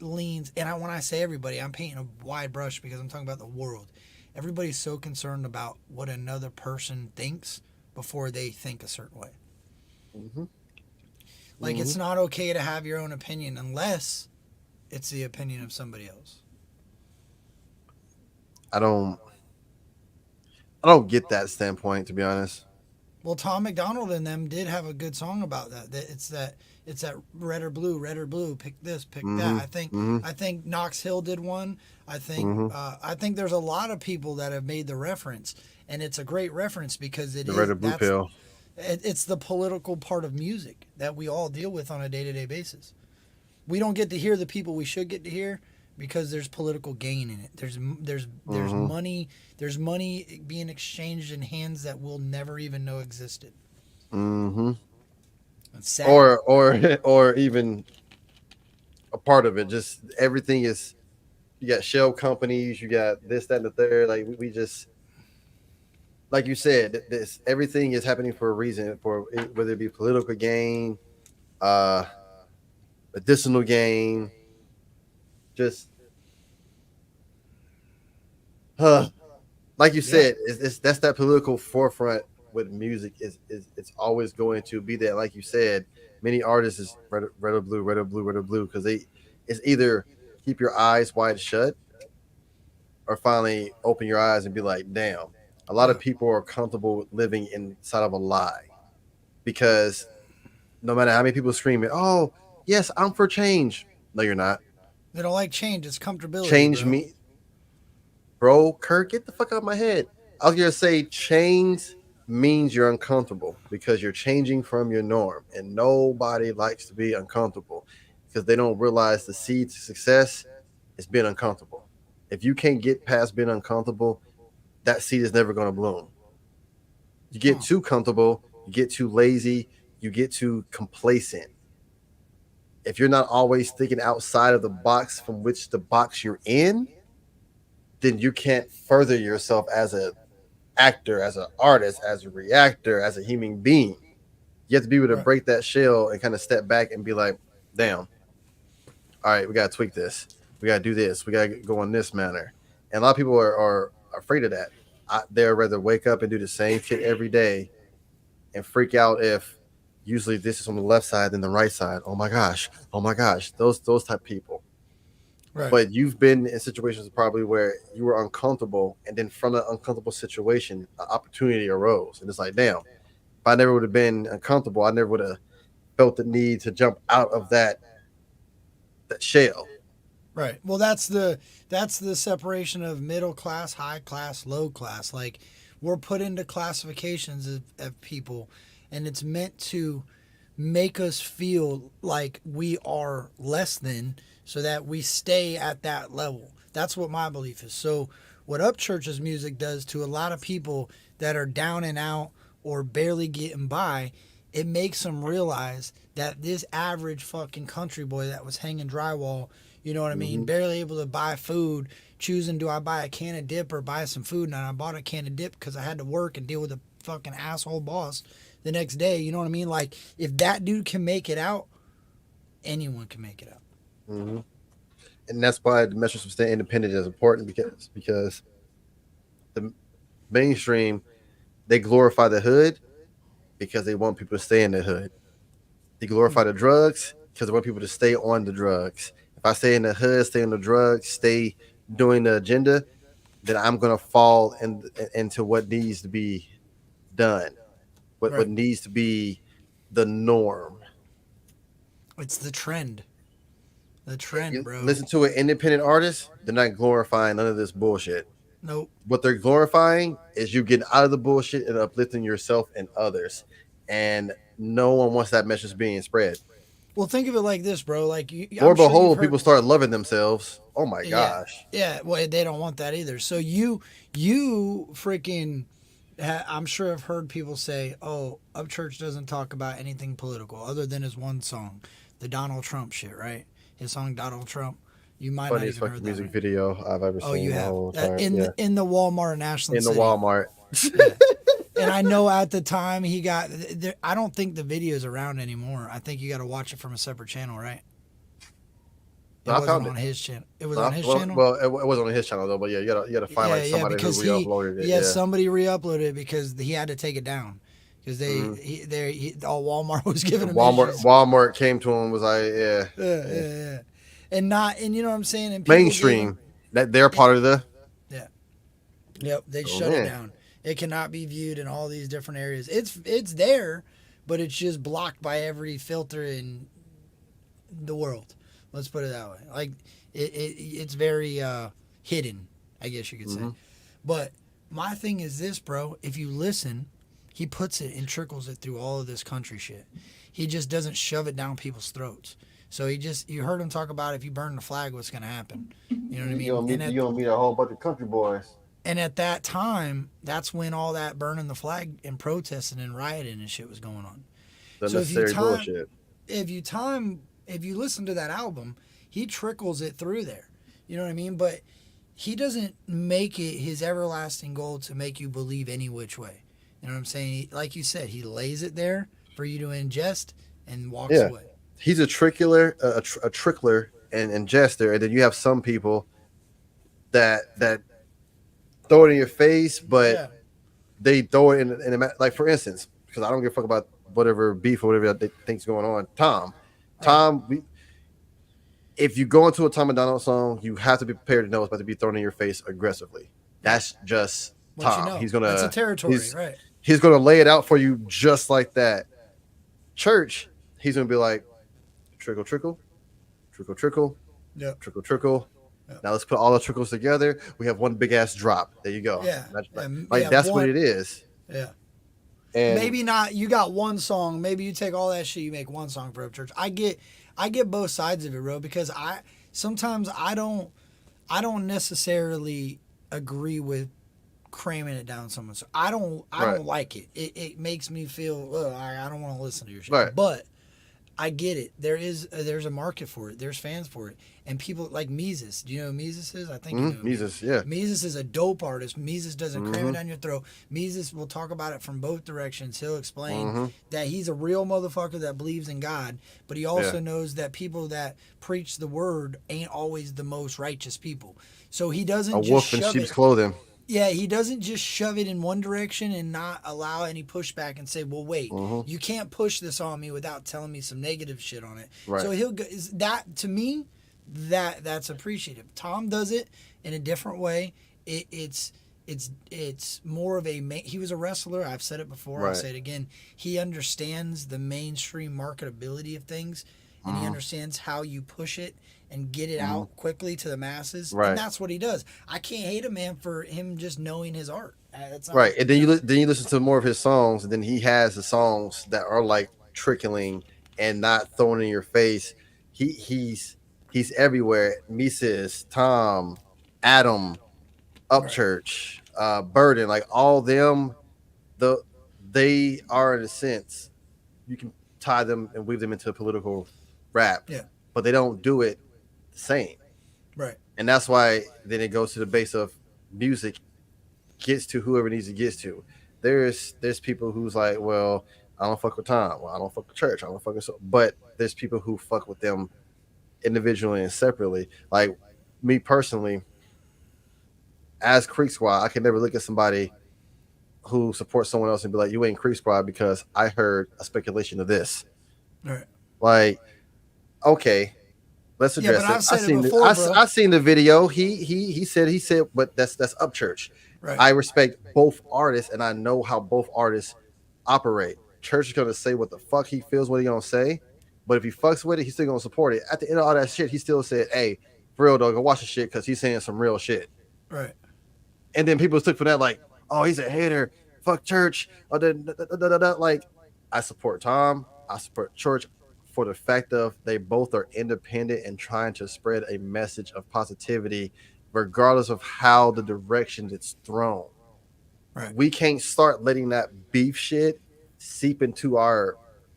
[SPEAKER 1] leans, and when I say everybody, I'm painting a wide brush because I'm talking about the world. Everybody's so concerned about what another person thinks before they think a certain way.
[SPEAKER 2] Mm-hmm.
[SPEAKER 1] Like it's not okay to have your own opinion unless it's the opinion of somebody else.
[SPEAKER 2] I don't get that standpoint, to be honest.
[SPEAKER 1] Well, Tom McDonald and them did have a good song about that. It's that red or blue, pick this, pick that. I think Knox Hill did one. I think there's a lot of people that have made the reference, and it's a great reference because
[SPEAKER 2] The red or blue pill.
[SPEAKER 1] It's the political part of music that we all deal with on a day-to-day basis. We don't get to hear the people we should get to hear because there's political gain in it. There's money. There's money being exchanged in hands that we'll never even know existed.
[SPEAKER 2] Mm-hmm.
[SPEAKER 1] It's sad.
[SPEAKER 2] Or even a part of it. Just everything is. You got shell companies. You got this, that, and the third. Like we just. Like you said, everything is happening for a reason, for whether it be political gain, medicinal gain, just, like you said, that's that political forefront with music is it's always going to be that, like you said, many artists is red or blue, red or blue, red or blue, because it's either keep your eyes wide shut or finally open your eyes and be like, damn. A lot of people are comfortable living inside of a lie because no matter how many people screaming, "Oh, yes, I'm for change." No, you're not.
[SPEAKER 1] They don't like change. It's comfortability.
[SPEAKER 2] Change
[SPEAKER 1] bro.
[SPEAKER 2] me, bro. Kurt, get the fuck out of my head. I was gonna say change means you're uncomfortable because you're changing from your norm, and nobody likes to be uncomfortable because they don't realize the seed to success is being uncomfortable. If you can't get past being uncomfortable, that seed is never going to bloom. You get too comfortable, you get too lazy, you get too complacent. If you're not always thinking outside of the box from which the box you're in, then you can't further yourself as an actor, as an artist, as a reactor, as a human being. You have to be able to break that shell and kind of step back and be like, damn, all right, we got to tweak this. We got to do this. We got to go in this manner. And a lot of people are afraid of that. They'd rather wake up and do the same shit every day and freak out if usually this is on the left side than the right side. Oh my gosh. Those type of people. Right. But you've been in situations probably where you were uncomfortable, and then from an uncomfortable situation, an opportunity arose. And it's like, damn, if I never would have been uncomfortable, I never would have felt the need to jump out of that shell.
[SPEAKER 1] Right. Well, that's the separation of middle class, high class, low class. Like, we're put into classifications of people, and it's meant to make us feel like we are less than, so that we stay at that level. That's what my belief is. So what Upchurch's music does to a lot of people that are down and out or barely getting by, it makes them realize that this average fucking country boy that was hanging drywall, you know what I mean, barely able to buy food, choosing do I buy a can of dip or buy some food, and I bought a can of dip because I had to work and deal with a fucking asshole boss the next day, you know what I mean? Like, if that dude can make it out, anyone can make it out.
[SPEAKER 2] Mm-hmm. And that's why the message of staying independent is important, because the mainstream, they glorify the hood because they want people to stay in the hood. They glorify the drugs because they want people to stay on the drugs. If I stay in the hood, stay on the drugs, stay doing the agenda, then I'm going to fall into what needs to be done, what needs to be the norm.
[SPEAKER 1] It's the trend. The trend, bro.
[SPEAKER 2] Listen to an independent artist, they're not glorifying none of this bullshit.
[SPEAKER 1] Nope.
[SPEAKER 2] What they're glorifying is you getting out of the bullshit and uplifting yourself and others. And no one wants that message being spread.
[SPEAKER 1] Well, think of it like this, bro. Like,
[SPEAKER 2] or behold, people start loving themselves. Oh my gosh.
[SPEAKER 1] Yeah. Well, they don't want that either. So you freaking, I'm sure I've heard people say, "Oh, Upchurch doesn't talk about anything political other than his one song, the Donald Trump shit, right? His song Donald Trump." You might not even heard that
[SPEAKER 2] music video I've ever seen.
[SPEAKER 1] Oh, you have in the Walmart in Ashland City.
[SPEAKER 2] In the Walmart.
[SPEAKER 1] And I know at the time he got. I don't think the video's around anymore. I think you got to watch it from a separate channel, right? It wasn't on his channel. It was on his channel.
[SPEAKER 2] Well, it wasn't on his channel though. But yeah, you gotta find like somebody who re-uploaded it.
[SPEAKER 1] Yeah, somebody re-uploaded it because he had to take it down because all Walmart was giving him.
[SPEAKER 2] Walmart came to him and was like,
[SPEAKER 1] yeah. And you know what I'm saying? And
[SPEAKER 2] mainstream that they're part of the.
[SPEAKER 1] Yeah. Yep. They shut it down. It cannot be viewed in all these different areas. It's there, but it's just blocked by every filter in the world. Let's put it that way. Like it's very hidden, I guess you could say. But my thing is this, bro. If you listen, he puts it and trickles it through all of this country shit. He just doesn't shove it down people's throats. So you heard him talk about if you burn the flag, what's going to happen. You know what I mean?
[SPEAKER 2] You're going to meet a whole bunch of country boys.
[SPEAKER 1] And at that time, that's when all that burning the flag and protesting and rioting and shit was going on.
[SPEAKER 2] So bullshit.
[SPEAKER 1] If you listen to that album, he trickles it through there. You know what I mean? But he doesn't make it his everlasting goal to make you believe any which way. You know what I'm saying? Like you said, he lays it there for you to ingest and walks away.
[SPEAKER 2] He's a trickler, a trickler and jester, and then you have some people that throw it in your face, but they throw it in like for instance, because I don't give a fuck about whatever beef or whatever they think's going on. Tom, if you go into a Tom McDonald song, you have to be prepared to know it's about to be thrown in your face aggressively. That's just Tom.
[SPEAKER 1] You know,
[SPEAKER 2] He's gonna
[SPEAKER 1] that's a territory, right?
[SPEAKER 2] He's gonna lay it out for you just like that. Church, he's gonna be like, trickle, trickle, trickle, trickle, trickle, trickle. Yep. Now let's put all the trickles together. We have one big ass drop. There you go.
[SPEAKER 1] Yeah,
[SPEAKER 2] that's what it is.
[SPEAKER 1] Yeah.
[SPEAKER 2] And
[SPEAKER 1] maybe not. You got one song. Maybe you take all that shit. You make one song for Upchurch. I get both sides of it, bro. Because sometimes I don't necessarily agree with cramming it down someone. So I don't like it. It makes me feel I don't want to listen to your shit.
[SPEAKER 2] Right.
[SPEAKER 1] But I get it. There's a market for it. There's fans for it. And people like Mises. Do you know who Mises is? I think you know
[SPEAKER 2] Mises, yeah.
[SPEAKER 1] Mises is a dope artist. Mises doesn't cram it down your throat. Mises will talk about it from both directions. He'll explain that he's a real motherfucker that believes in God, but he also knows that people that preach the word ain't always the most righteous people. So he doesn't
[SPEAKER 2] a
[SPEAKER 1] just
[SPEAKER 2] wolf in sheep's clothing.
[SPEAKER 1] Yeah, he doesn't just shove it in one direction and not allow any pushback and say, well, wait, you can't push this on me without telling me some negative shit on it. Right. So he'll go, that to me, that's appreciative. Tom does it in a different way. It's more of he was a wrestler. I've said it before. I'll say it again. He understands the mainstream marketability of things, and he understands how you push it and get it out quickly to the masses. Right. And that's what he does. I can't hate a man for him just knowing his art. That's not
[SPEAKER 2] right. And then you listen to more of his songs, and then he has the songs that are like trickling and not thrown in your face. He's everywhere. Mises, Tom, Adam, Upchurch, Burden, like all them, they are in a sense, you can tie them and weave them into political rap. Yeah. But they don't do it the same.
[SPEAKER 1] Right.
[SPEAKER 2] And that's why then it goes to the base of music gets to whoever needs to get to. There's people who's like, well, I don't fuck with Tom. Well, I don't fuck with Church. I don't fuck with but there's people who fuck with them individually and separately. Like me personally, as Creek Squad, I can never look at somebody who supports someone else and be like, you ain't Creek Squad because I heard a speculation of this.
[SPEAKER 1] Right.
[SPEAKER 2] Like, okay, let's address it. I've seen the video. He said, but that's Upchurch. Right. I respect both artists and I know how both artists operate. Church is gonna say what the fuck he feels, what he gonna say. But if he fucks with it, he's still gonna support it. At the end of all that shit, he still said, "Hey, for real, dog, go watch the shit because he's saying some real shit."
[SPEAKER 1] Right.
[SPEAKER 2] And then people took for that like, "Oh, he's a hater. Fuck Church." Like, I support Tom. I support Church for the fact of they both are independent and trying to spread a message of positivity, regardless of how the direction it's thrown. Right. We can't start letting that beef shit seep into our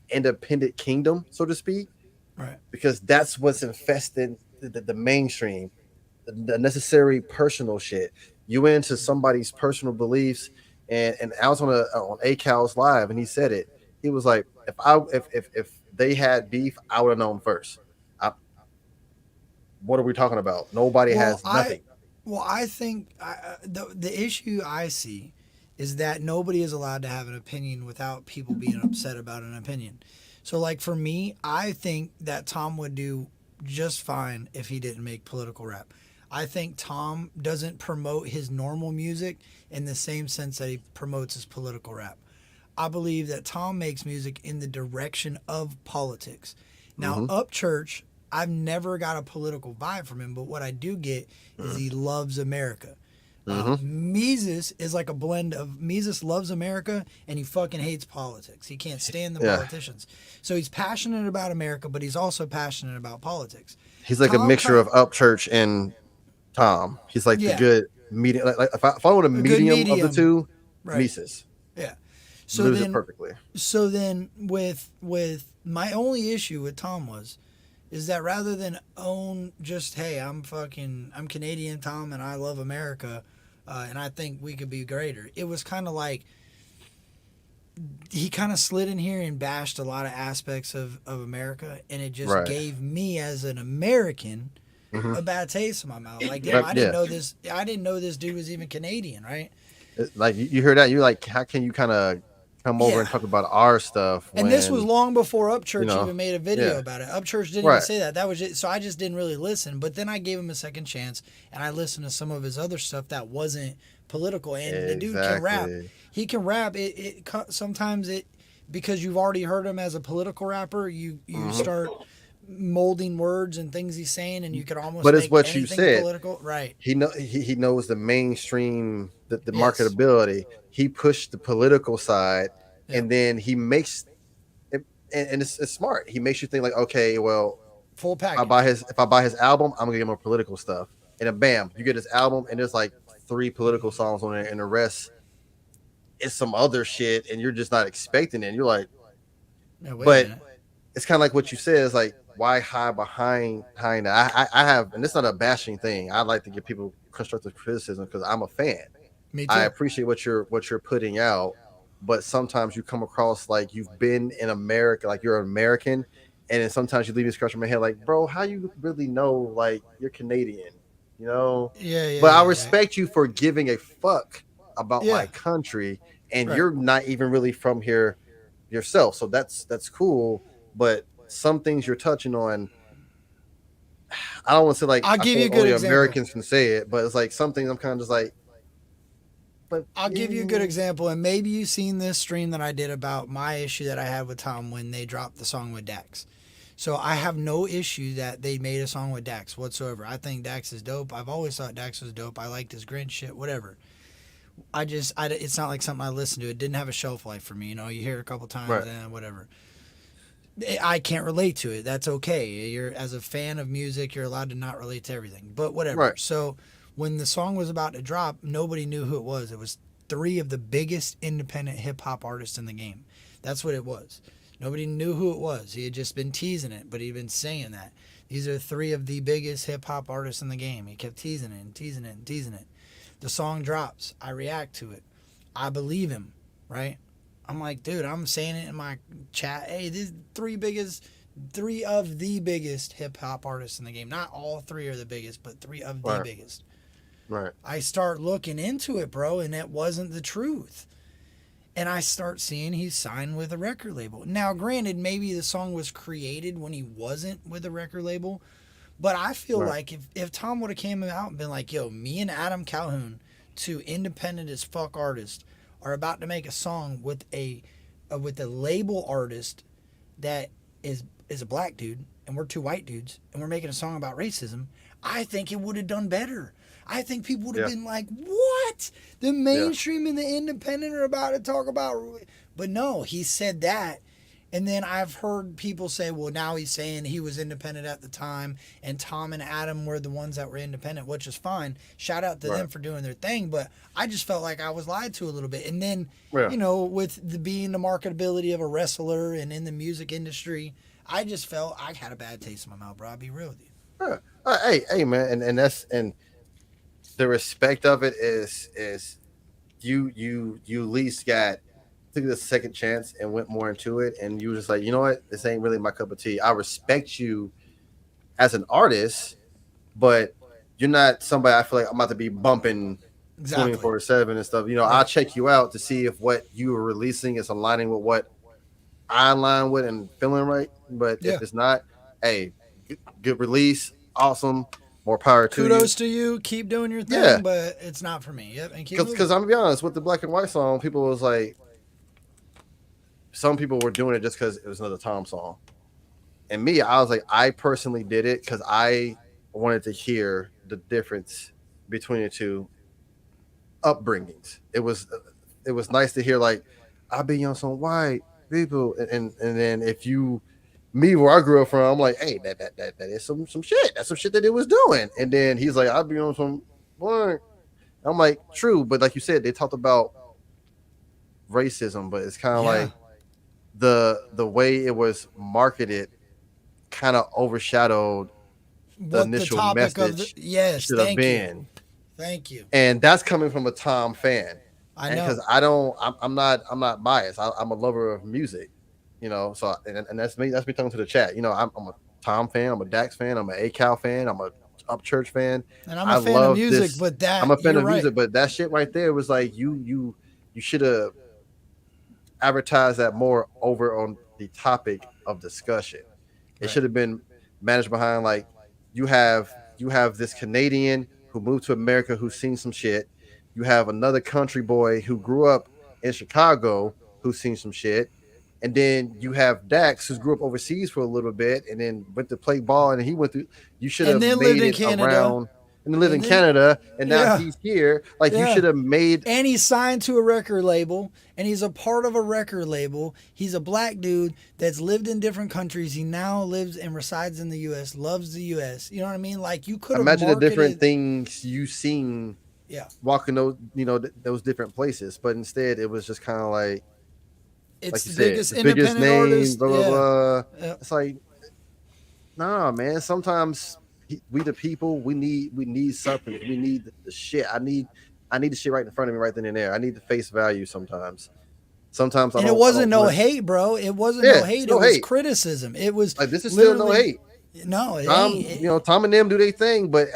[SPEAKER 2] independent kingdom, so to speak, right? Because that's what's infesting the mainstream, the necessary personal shit. You into somebody's personal beliefs, and I was on A-Cal's live, and he said it. He was like, if they had beef, I would have known first. What are we talking about? Nobody has nothing.
[SPEAKER 1] I think the issue I see is that nobody is allowed to have an opinion without people being upset about an opinion. So, like, for me, I think that Tom would do just fine if he didn't make political rap. I think Tom doesn't promote his normal music in the same sense that he promotes his political rap. I believe that Tom makes music in the direction of politics. Now, Upchurch, I've never got a political vibe from him, but what I do get is he loves America. Mises is like a blend of Mises loves America and he fucking hates politics. He can't stand the politicians. So he's passionate about America, but he's also passionate about politics.
[SPEAKER 2] He's like a mixture of Upchurch and Tom. He's like the good medium. Like if I want a medium of the two, Mises.
[SPEAKER 1] Yeah.
[SPEAKER 2] So then, perfectly.
[SPEAKER 1] So then with my only issue with Tom is that rather than own just, hey, I'm Canadian, Tom, and I love America, and I think we could be greater. It was kind of like he kind of slid in here and bashed a lot of aspects of America, and it just gave me as an American a bad taste in my mouth. Like, damn, I didn't know this. I didn't know this dude was even Canadian, right?
[SPEAKER 2] Like you hear that, you're like, how can you kind of come over
[SPEAKER 1] Yeah.
[SPEAKER 2] and talk about our stuff
[SPEAKER 1] And this was
[SPEAKER 2] when
[SPEAKER 1] long before Upchurch
[SPEAKER 2] you know?
[SPEAKER 1] even made a video
[SPEAKER 2] Yeah,
[SPEAKER 1] about it. Upchurch didn't even
[SPEAKER 2] right.
[SPEAKER 1] say that. That was just, so I just didn't really listen. But then I gave him a second chance, and I listened to some of his other stuff that wasn't political. And the dude can rap.
[SPEAKER 2] Exactly.
[SPEAKER 1] He can rap. Sometimes it, because you've already heard him as a political rapper, you start molding words and things he's saying, and you could almost
[SPEAKER 2] But it's
[SPEAKER 1] make
[SPEAKER 2] what you
[SPEAKER 1] anything
[SPEAKER 2] said.
[SPEAKER 1] political. Right.
[SPEAKER 2] He knows the mainstream, the
[SPEAKER 1] Yes.
[SPEAKER 2] marketability. He pushed the political side,
[SPEAKER 1] Yeah.
[SPEAKER 2] and then he makes it, and it's smart. He makes you think like, okay, well,
[SPEAKER 1] Full
[SPEAKER 2] if I
[SPEAKER 1] package.
[SPEAKER 2] buy his album, I'm gonna get more political stuff, and then bam, you get his album, and there's like 3 political songs on it, and the rest is some other shit, and you're just not expecting it. And you're like,
[SPEAKER 1] Yeah, wait a
[SPEAKER 2] but
[SPEAKER 1] minute.
[SPEAKER 2] it's kind of like what you said. It's like, why hide behind that? I have, and it's not a bashing thing. I like to give people constructive criticism because I'm a fan.
[SPEAKER 1] Me too.
[SPEAKER 2] I appreciate what you're putting out, but sometimes you come across like you've been in America, like you're an American, and then sometimes you leave me scratching my head, like, bro, how you really know like you're Canadian, you know?
[SPEAKER 1] Yeah.
[SPEAKER 2] But I
[SPEAKER 1] yeah.
[SPEAKER 2] respect you for giving a fuck about
[SPEAKER 1] Yeah.
[SPEAKER 2] my country, and
[SPEAKER 1] Right.
[SPEAKER 2] you're not even really from here yourself, so that's cool. But some things you're touching on, I don't want to say like
[SPEAKER 1] I'll
[SPEAKER 2] I
[SPEAKER 1] give
[SPEAKER 2] feel
[SPEAKER 1] you a good
[SPEAKER 2] only
[SPEAKER 1] example.
[SPEAKER 2] Americans can say it, but it's like some things I'm kind of just like. But
[SPEAKER 1] I'll give you a good example, and maybe you've seen this stream that I did about my issue that I had with Tom when they dropped the song with Dax. So I have no issue that they made a song with Dax whatsoever. I think Dax is dope. I've always thought Dax was dope. I liked his Grinch shit, whatever. It's not like something I listened to. It didn't have a shelf life for me. You know, you hear it a couple times
[SPEAKER 2] Right.
[SPEAKER 1] and whatever. I can't relate to it. That's okay. You're, as a fan of music, you're allowed to not relate to everything. But whatever.
[SPEAKER 2] Right.
[SPEAKER 1] So when the song was about to drop, nobody knew who it was. It was 3 of the biggest independent hip hop artists in the game. That's what it was. Nobody knew who it was. He had just been teasing it, but he'd been saying that. These are 3 of the biggest hip hop artists in the game. He kept teasing it and teasing it and teasing it. The song drops. I react to it. I believe him, right? I'm like, dude, I'm saying it in my chat. Hey, these 3 of the biggest hip hop artists in the game. Not all 3 are the biggest, but 3 of the
[SPEAKER 2] Right.
[SPEAKER 1] biggest.
[SPEAKER 2] Right.
[SPEAKER 1] I start looking into it, bro, and it wasn't the truth. And I start seeing he's signed with a record label. Now, granted, maybe the song was created when he wasn't with a record label, but I feel
[SPEAKER 2] Right.
[SPEAKER 1] like if Tom would have came out and been like, yo, me and Adam Calhoun, 2 independent as fuck artists, are about to make a song with a label artist that is a black dude, and we're 2 white dudes, and we're making a song about racism, I think it would have done better. I think people would have
[SPEAKER 2] Yeah.
[SPEAKER 1] been like, what? The mainstream and the independent are about to talk about. But no, he said that. And then I've heard people say, well, now he's saying he was independent at the time, and Tom and Adam were the ones that were independent, which is fine. Shout out to them for doing their thing. But I just felt like I was lied to a little bit. And then,
[SPEAKER 2] Yeah.
[SPEAKER 1] you know, with being the marketability of a wrestler and in the music industry, I just felt I had a bad taste in my mouth, bro. I'll be real with you.
[SPEAKER 2] Yeah. Hey, man, and that's and the respect of it is you at least took the second chance and went more into it, and you were just like, you know what, this ain't really my cup of tea. I respect you as an artist, but you're not somebody I feel like I'm about to be bumping
[SPEAKER 1] Exactly.
[SPEAKER 2] 24/7 and stuff. You know, I'll check you out to see if what you are releasing is aligning with what I align with and feeling right. But if it's not, hey, good release, awesome, more power to you.
[SPEAKER 1] Kudos to you. Keep doing your thing,
[SPEAKER 2] Yeah.
[SPEAKER 1] but it's not for me. Yep, and keep moving.
[SPEAKER 2] Because I'm gonna be honest, with the Black and White song, people was like, some people were doing it just because it was another Tom song. And me, I was like, I personally did it because I wanted to hear the difference between the 2 upbringings. It was nice to hear like, I've been on some white people, and then if you me where I grew up from, I'm like, hey, that is some shit. That's some shit that it was doing. And then he's like, I've been on some black. I'm like, true, but like you said, they talked about racism, but it's kind of like the way it was marketed kind of overshadowed the
[SPEAKER 1] What
[SPEAKER 2] initial
[SPEAKER 1] topic
[SPEAKER 2] message
[SPEAKER 1] yes,
[SPEAKER 2] should have
[SPEAKER 1] thank
[SPEAKER 2] been.
[SPEAKER 1] you. Thank you.
[SPEAKER 2] And that's coming from a Tom fan.
[SPEAKER 1] I know.
[SPEAKER 2] Because I'm not biased. I'm a lover of music, you know. So and that's me talking to the chat. You know, I'm a Tom fan. I'm a Dax fan. I'm an ACAL fan. I'm a Upchurch fan.
[SPEAKER 1] And I'm
[SPEAKER 2] I
[SPEAKER 1] a fan of
[SPEAKER 2] love
[SPEAKER 1] music,
[SPEAKER 2] this.
[SPEAKER 1] but that
[SPEAKER 2] I'm a fan
[SPEAKER 1] you're
[SPEAKER 2] of
[SPEAKER 1] right.
[SPEAKER 2] music, but that shit right there was like you should have advertised that more over on the topic of discussion. It
[SPEAKER 1] Right.
[SPEAKER 2] should have been managed behind like you have this Canadian who moved to America who's seen some shit. You have another country boy who grew up in Chicago who's seen some shit. And then you have Dax who grew up overseas for a little bit and then went to play ball and he went through. You should
[SPEAKER 1] And
[SPEAKER 2] have
[SPEAKER 1] then
[SPEAKER 2] made
[SPEAKER 1] lived in
[SPEAKER 2] it
[SPEAKER 1] Canada.
[SPEAKER 2] around and lived
[SPEAKER 1] And
[SPEAKER 2] in
[SPEAKER 1] then-
[SPEAKER 2] Canada and now
[SPEAKER 1] Yeah.
[SPEAKER 2] he's here. Like you
[SPEAKER 1] Yeah.
[SPEAKER 2] should have made
[SPEAKER 1] And he's signed to a record label, and he's a part of a record label. He's a black dude that's lived in different countries. He now lives and resides in the U.S., loves the U.S. You know what I mean? Like, you could have
[SPEAKER 2] imagine the different
[SPEAKER 1] marketed-
[SPEAKER 2] things you seen
[SPEAKER 1] Yeah.
[SPEAKER 2] walking those those different places, but instead it was just kind of like
[SPEAKER 1] It's
[SPEAKER 2] you
[SPEAKER 1] the
[SPEAKER 2] said,
[SPEAKER 1] biggest
[SPEAKER 2] the biggest
[SPEAKER 1] independent
[SPEAKER 2] name,
[SPEAKER 1] artist.
[SPEAKER 2] blah blah
[SPEAKER 1] Yeah.
[SPEAKER 2] blah.
[SPEAKER 1] Yeah.
[SPEAKER 2] It's like, nah, man. Sometimes we the people we need something. We need the shit. I need the shit right in front of me, right then and there. I need the face value sometimes. Sometimes
[SPEAKER 1] And it wasn't no hate, bro. It wasn't
[SPEAKER 2] Yeah,
[SPEAKER 1] no hate.
[SPEAKER 2] no
[SPEAKER 1] It was
[SPEAKER 2] hate.
[SPEAKER 1] criticism. It was
[SPEAKER 2] like this is still no
[SPEAKER 1] literally-
[SPEAKER 2] hate.
[SPEAKER 1] No, it
[SPEAKER 2] Tom,
[SPEAKER 1] ain't.
[SPEAKER 2] Tom and them do their thing, but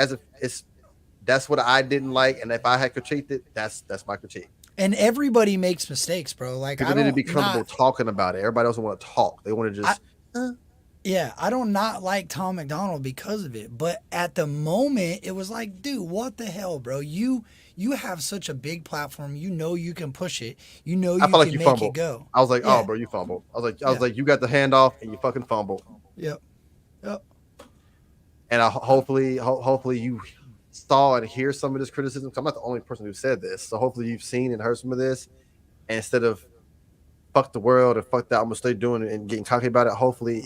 [SPEAKER 2] that's what I didn't like, and if I had critiqued it, that's my critique.
[SPEAKER 1] And everybody makes mistakes, bro. Like,
[SPEAKER 2] People
[SPEAKER 1] I
[SPEAKER 2] need
[SPEAKER 1] don't
[SPEAKER 2] to be comfortable
[SPEAKER 1] not-
[SPEAKER 2] talking about it. Everybody doesn't want to talk. They want to just.
[SPEAKER 1] Yeah, I don't not like Tom McDonald because of it. But at the moment, it was like, dude, what the hell, bro? You have such a big platform. You know you can push it. You know you
[SPEAKER 2] I felt like
[SPEAKER 1] can
[SPEAKER 2] you
[SPEAKER 1] make
[SPEAKER 2] fumbled.
[SPEAKER 1] it go.
[SPEAKER 2] I was like,
[SPEAKER 1] Yeah.
[SPEAKER 2] oh, bro, you fumbled. I was
[SPEAKER 1] Yeah.
[SPEAKER 2] like, you got the handoff and you fucking fumbled.
[SPEAKER 1] Yep. Yep.
[SPEAKER 2] And hopefully you saw and hear some of this criticism. 'Cause I'm not the only person who said this, so hopefully you've seen and heard some of this. And instead of fuck the world and fuck that, I'm gonna stay doing it and getting cocky about it. Hopefully,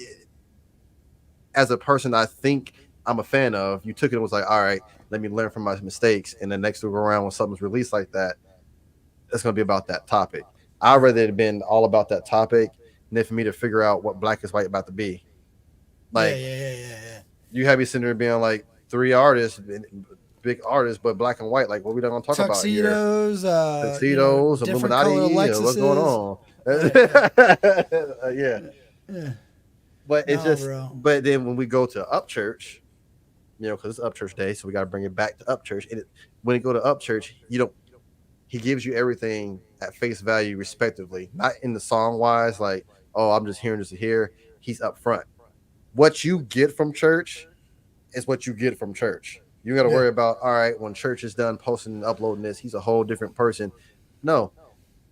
[SPEAKER 2] as a person I think I'm a fan of, you took it and was like, all right, let me learn from my mistakes. And the next go around when something's released like that, it's gonna be about that topic. I'd rather it have been all about that topic than for me to figure out what black is white about to be. Like,
[SPEAKER 1] yeah.
[SPEAKER 2] you have me sitting there being like 3 artists, big artists, but black and white. Like, what we not gonna talk about here?
[SPEAKER 1] Tuxedos,
[SPEAKER 2] Tuxedos,
[SPEAKER 1] different
[SPEAKER 2] Illuminati,
[SPEAKER 1] color
[SPEAKER 2] what's going on? Yeah.
[SPEAKER 1] Yeah.
[SPEAKER 2] But it's
[SPEAKER 1] No,
[SPEAKER 2] just,
[SPEAKER 1] bro.
[SPEAKER 2] but then when we go to Upchurch, because it's Upchurch Day, so we got to bring it back to Upchurch. And when you go to Upchurch, he gives you everything at face value, respectively, not in the song wise, like, oh, I'm just hearing this to hear. He's up front. What you get from church is what you get from church. You got to worry about, all right, when church is done posting and uploading this, he's a whole different person. No,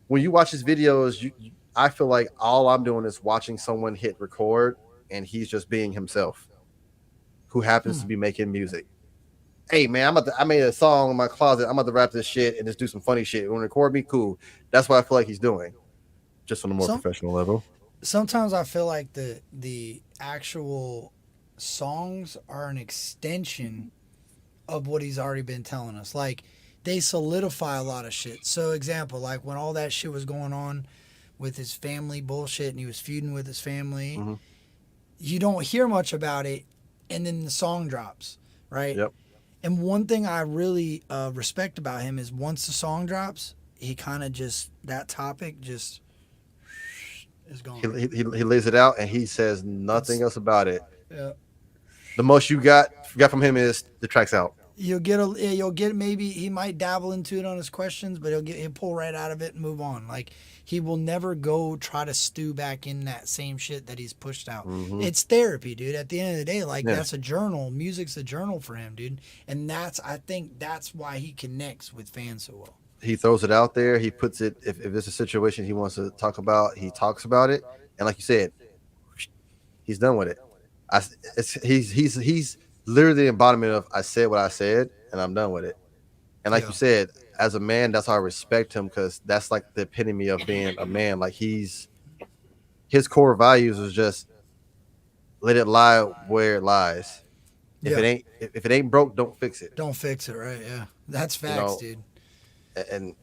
[SPEAKER 2] when you watch his videos, I feel like all I'm doing is watching someone hit record and he's just being himself who happens to be making music. Hey man, I made a song in my closet. I'm about to rap this shit and just do some funny shit. You want to record me? Cool. That's what I feel like he's doing. Just on a more professional level.
[SPEAKER 1] Sometimes I feel like the actual songs are an extension of what he's already been telling us. Like, they solidify a lot of shit. So example, like when all that shit was going on with his family bullshit and he was feuding with his family, you don't hear much about it, and then the song drops, right?
[SPEAKER 2] Yep.
[SPEAKER 1] And one thing I really respect about him is once the song drops, he kind of just, that topic just is gone.
[SPEAKER 2] He lays it out and he says nothing else about it.
[SPEAKER 1] Yeah.
[SPEAKER 2] The most you got from him is the track's out.
[SPEAKER 1] You'll get maybe he might dabble into it on his questions, but he'll pull right out of it and move on. Like, he will never go try to stew back in that same shit that he's pushed out. It's therapy, dude. At the end of the day, like, that's a journal. Music's a journal for him, dude. And I think that's why he connects with fans so well.
[SPEAKER 2] He throws it out there. He puts it, if there's a situation he wants to talk about, he talks about it. And like you said, he's done with it. He's literally the embodiment of, I said what I said and I'm done with it. And like you said, as a man, that's how I respect him, because that's like the epitome of being a man. Like, his core values is just let it lie where it lies. If it ain't broke, don't fix it.
[SPEAKER 1] Don't fix it, right? Yeah. That's facts, dude.
[SPEAKER 2] And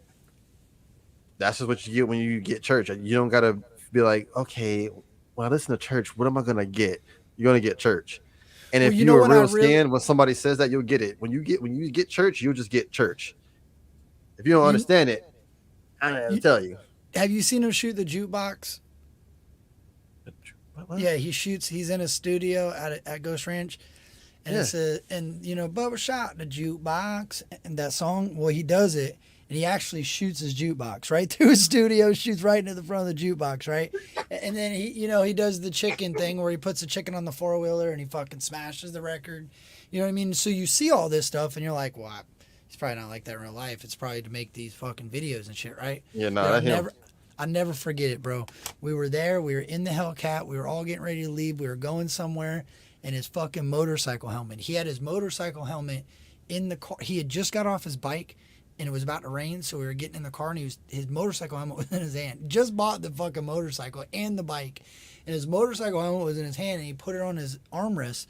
[SPEAKER 2] that's just what you get when you get church. You don't gotta be like, okay, when I listen to church, what am I gonna get? You're gonna get church. And if you're a real skin, when somebody says that, you'll get it. When you get church, you'll just get church. If you don't understand it, I don't have to tell you.
[SPEAKER 1] Have you seen him shoot the jukebox?
[SPEAKER 2] What?
[SPEAKER 1] Yeah, he's in a studio at Ghost Ranch, And it's and you know, Bubba shot the jukebox and that song. Well, he does it, and he actually shoots his jukebox right through his studio, shoots right into the front of the jukebox, right? And then he, you know, he does the chicken thing where he puts the chicken on the 4-wheeler and he fucking smashes the record. You know what I mean? So you see all this stuff, and you're like, well, he's probably not like that in real life. It's probably to make these fucking videos and shit, right?
[SPEAKER 2] Yeah, no, that's him.
[SPEAKER 1] I never forget it, bro. We were there. We were in the Hellcat. We were all getting ready to leave. We were going somewhere. And his fucking motorcycle helmet. He had his motorcycle helmet in the car. He had just got off his bike, and it was about to rain, so we were getting in the car, and his motorcycle helmet was in his hand. Just bought the fucking motorcycle and the bike, and his motorcycle helmet was in his hand, and he put it on his armrest.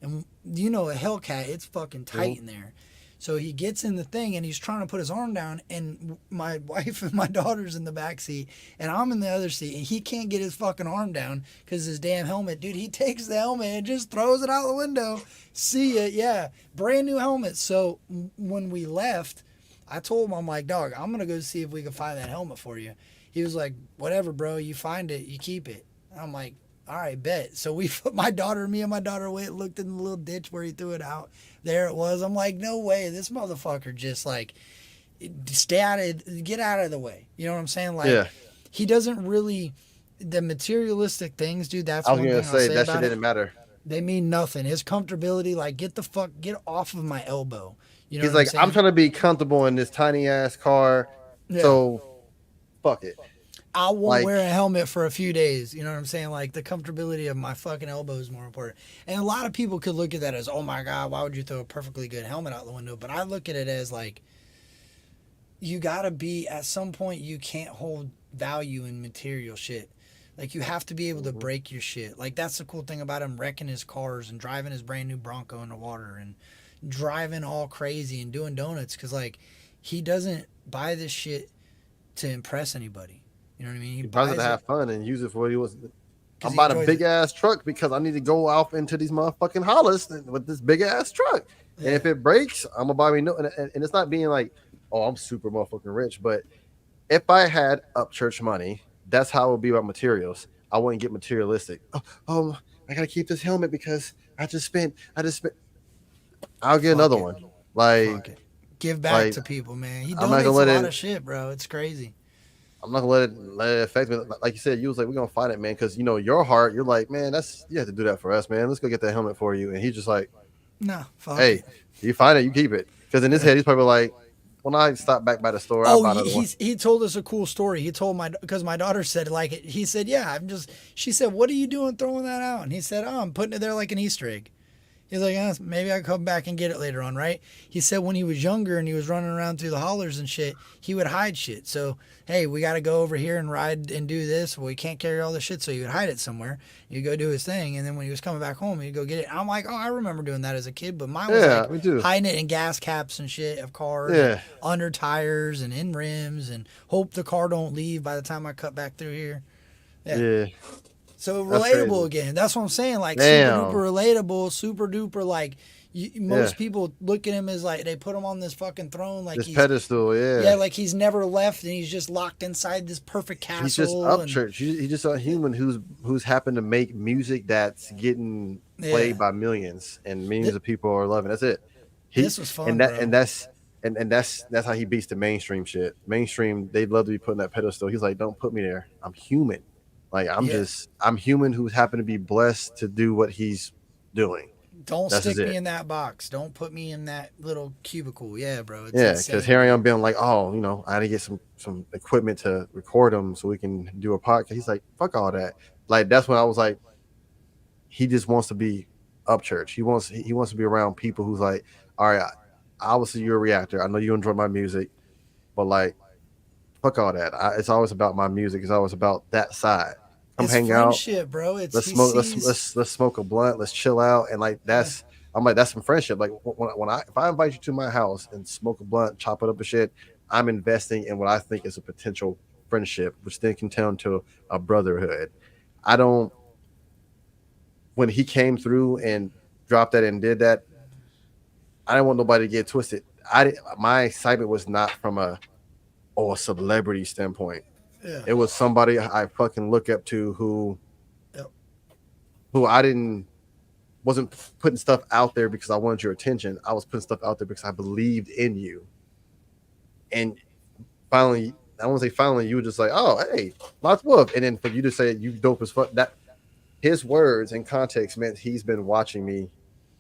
[SPEAKER 1] And you know, a Hellcat, it's fucking tight in there. So he gets in the thing and he's trying to put his arm down, and my wife and my daughter's in the back seat and I'm in the other seat, and he can't get his fucking arm down because his damn helmet. Dude, he takes the helmet and just throws it out the window. See it, yeah. Brand new helmet. So when we left, I told him, I'm like, dog, I'm going to go see if we can find that helmet for you. He was like, whatever, bro. You find it, you keep it. I'm like, all right, bet. So me and my daughter went and looked in the little ditch where he threw it out. There it was. I'm like, no way. This motherfucker just like, get out of the way. You know what I'm saying? Like, he doesn't really, the materialistic things, dude, that's one thing I'll say
[SPEAKER 2] that
[SPEAKER 1] about
[SPEAKER 2] shit didn't matter.
[SPEAKER 1] They mean nothing. His comfortability, like, get off of my elbow. You know
[SPEAKER 2] He's like, I'm trying to be comfortable in this tiny ass car. Yeah. So, fuck it.
[SPEAKER 1] I won't wear a helmet for a few days. You know what I'm saying? Like, the comfortability of my fucking elbow is more important. And a lot of people could look at that as, oh my God, why would you throw a perfectly good helmet out the window? But I look at it as like, you gotta be, at some point, you can't hold value in material shit. Like, you have to be able to break your shit. Like, that's the cool thing about him wrecking his cars and driving his brand new Bronco in the water and driving all crazy and doing donuts. Cause like, he doesn't buy this shit to impress anybody. You know what I mean?
[SPEAKER 2] He buys it to have fun and use it for what he was. I'm buying a big ass truck because I need to go off into these motherfucking hollers with this big ass truck. Yeah. And if it breaks, I'm gonna buy me new. And it's not being like, oh, I'm super motherfucking rich. But if I had Upchurch money, that's how it would be about materials. I wouldn't get materialistic. Oh, I gotta keep this helmet because I just spent. I'll get another one. Like,
[SPEAKER 1] give back to people, man. He donates a lot of shit, bro. It's crazy.
[SPEAKER 2] I'm not gonna let it affect me. Like you said, you was like, we're gonna fight it, man, because you know your heart. You're like, man, you have to do that for us, man. Let's go get that helmet for you. And he's just like,
[SPEAKER 1] no, fuck
[SPEAKER 2] hey,
[SPEAKER 1] it.
[SPEAKER 2] You find it, you keep it. Because in his head, he's probably like, when I stop back by the store, I'll buy another one.
[SPEAKER 1] He told us a cool story. He told because my daughter said like it. He said, yeah, she said, what are you doing throwing that out? And he said, oh, I'm putting it there like an Easter egg. He's like, maybe I can come back and get it later on, right? He said when he was younger and he was running around through the hollers and shit, he would hide shit. So, hey, we got to go over here and ride and do this. Well, we can't carry all this shit, so he would hide it somewhere. He'd go do his thing, and then when he was coming back home, he'd go get it. I'm like, oh, I remember doing that as a kid, but mine was like hiding it in gas caps and shit of cars, under tires and in rims, and hope the car don't leave by the time I cut back through here. Yeah. So relatable again. That's what I'm saying. Like, super duper relatable, super duper like. Most people look at him as like they put him on this fucking throne, like
[SPEAKER 2] this pedestal,
[SPEAKER 1] like he's never left and he's just locked inside this perfect castle.
[SPEAKER 2] He's just Upchurch. He's just a human who's happened to make music that's getting played by millions and millions of people are loving. That's it.
[SPEAKER 1] This was fun,
[SPEAKER 2] and that's how he beats the mainstream shit. Mainstream, they'd love to be put on that pedestal. He's like, don't put me there. I'm human. Like I'm human who's happened to be blessed to do what he's doing.
[SPEAKER 1] Don't stick me in that box. Don't put me in that little cubicle. Yeah, bro.
[SPEAKER 2] Because here I am being like, oh, you know, I had to get some equipment to record them so we can do a podcast. He's like, fuck all that. Like, that's when I was like, he just wants to be Upchurch. He wants to be around people who's like, all right, obviously you're a reactor. I know you enjoy my music, but like, fuck all that. It's always about my music. It's always about that side. Come hang out,
[SPEAKER 1] bro.
[SPEAKER 2] Let's smoke. Let's smoke a blunt. Let's chill out, and like that's. I'm like, that's some friendship. Like if I invite you to my house and smoke a blunt, chop it up and shit, I'm investing in what I think is a potential friendship, which then can turn into a brotherhood. I don't. When he came through and dropped that and did that, I didn't want nobody to get twisted. My excitement was not from a celebrity standpoint. Yeah. It was somebody I fucking look up to who I didn't wasn't putting stuff out there because I wanted your attention. I was putting stuff out there because I believed in you. And finally, I want to say finally, you were just like, oh, hey, Loccd Wolf. And then for you to say you dope as fuck, that his words and context meant he's been watching me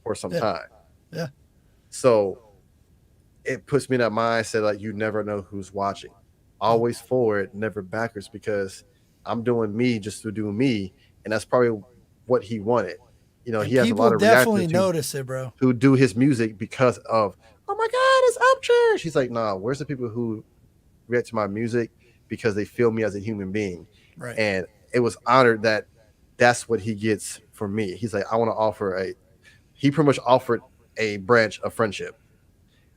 [SPEAKER 2] for some time.
[SPEAKER 1] Yeah.
[SPEAKER 2] So it puts me in that mindset like you never know who's watching. Always forward, never backwards, because I'm doing me just to do me. And that's probably what he wanted. You know,
[SPEAKER 1] And
[SPEAKER 2] he has a
[SPEAKER 1] people
[SPEAKER 2] lot of
[SPEAKER 1] definitely
[SPEAKER 2] reactors
[SPEAKER 1] notice it, bro.
[SPEAKER 2] who do his music because of, oh my God, it's Upchurch. He's like, nah, where's the people who react to my music because they feel me as a human being?
[SPEAKER 1] Right.
[SPEAKER 2] And it was honored that that's what he gets from me. He's like, I want to offer he pretty much offered a branch of friendship.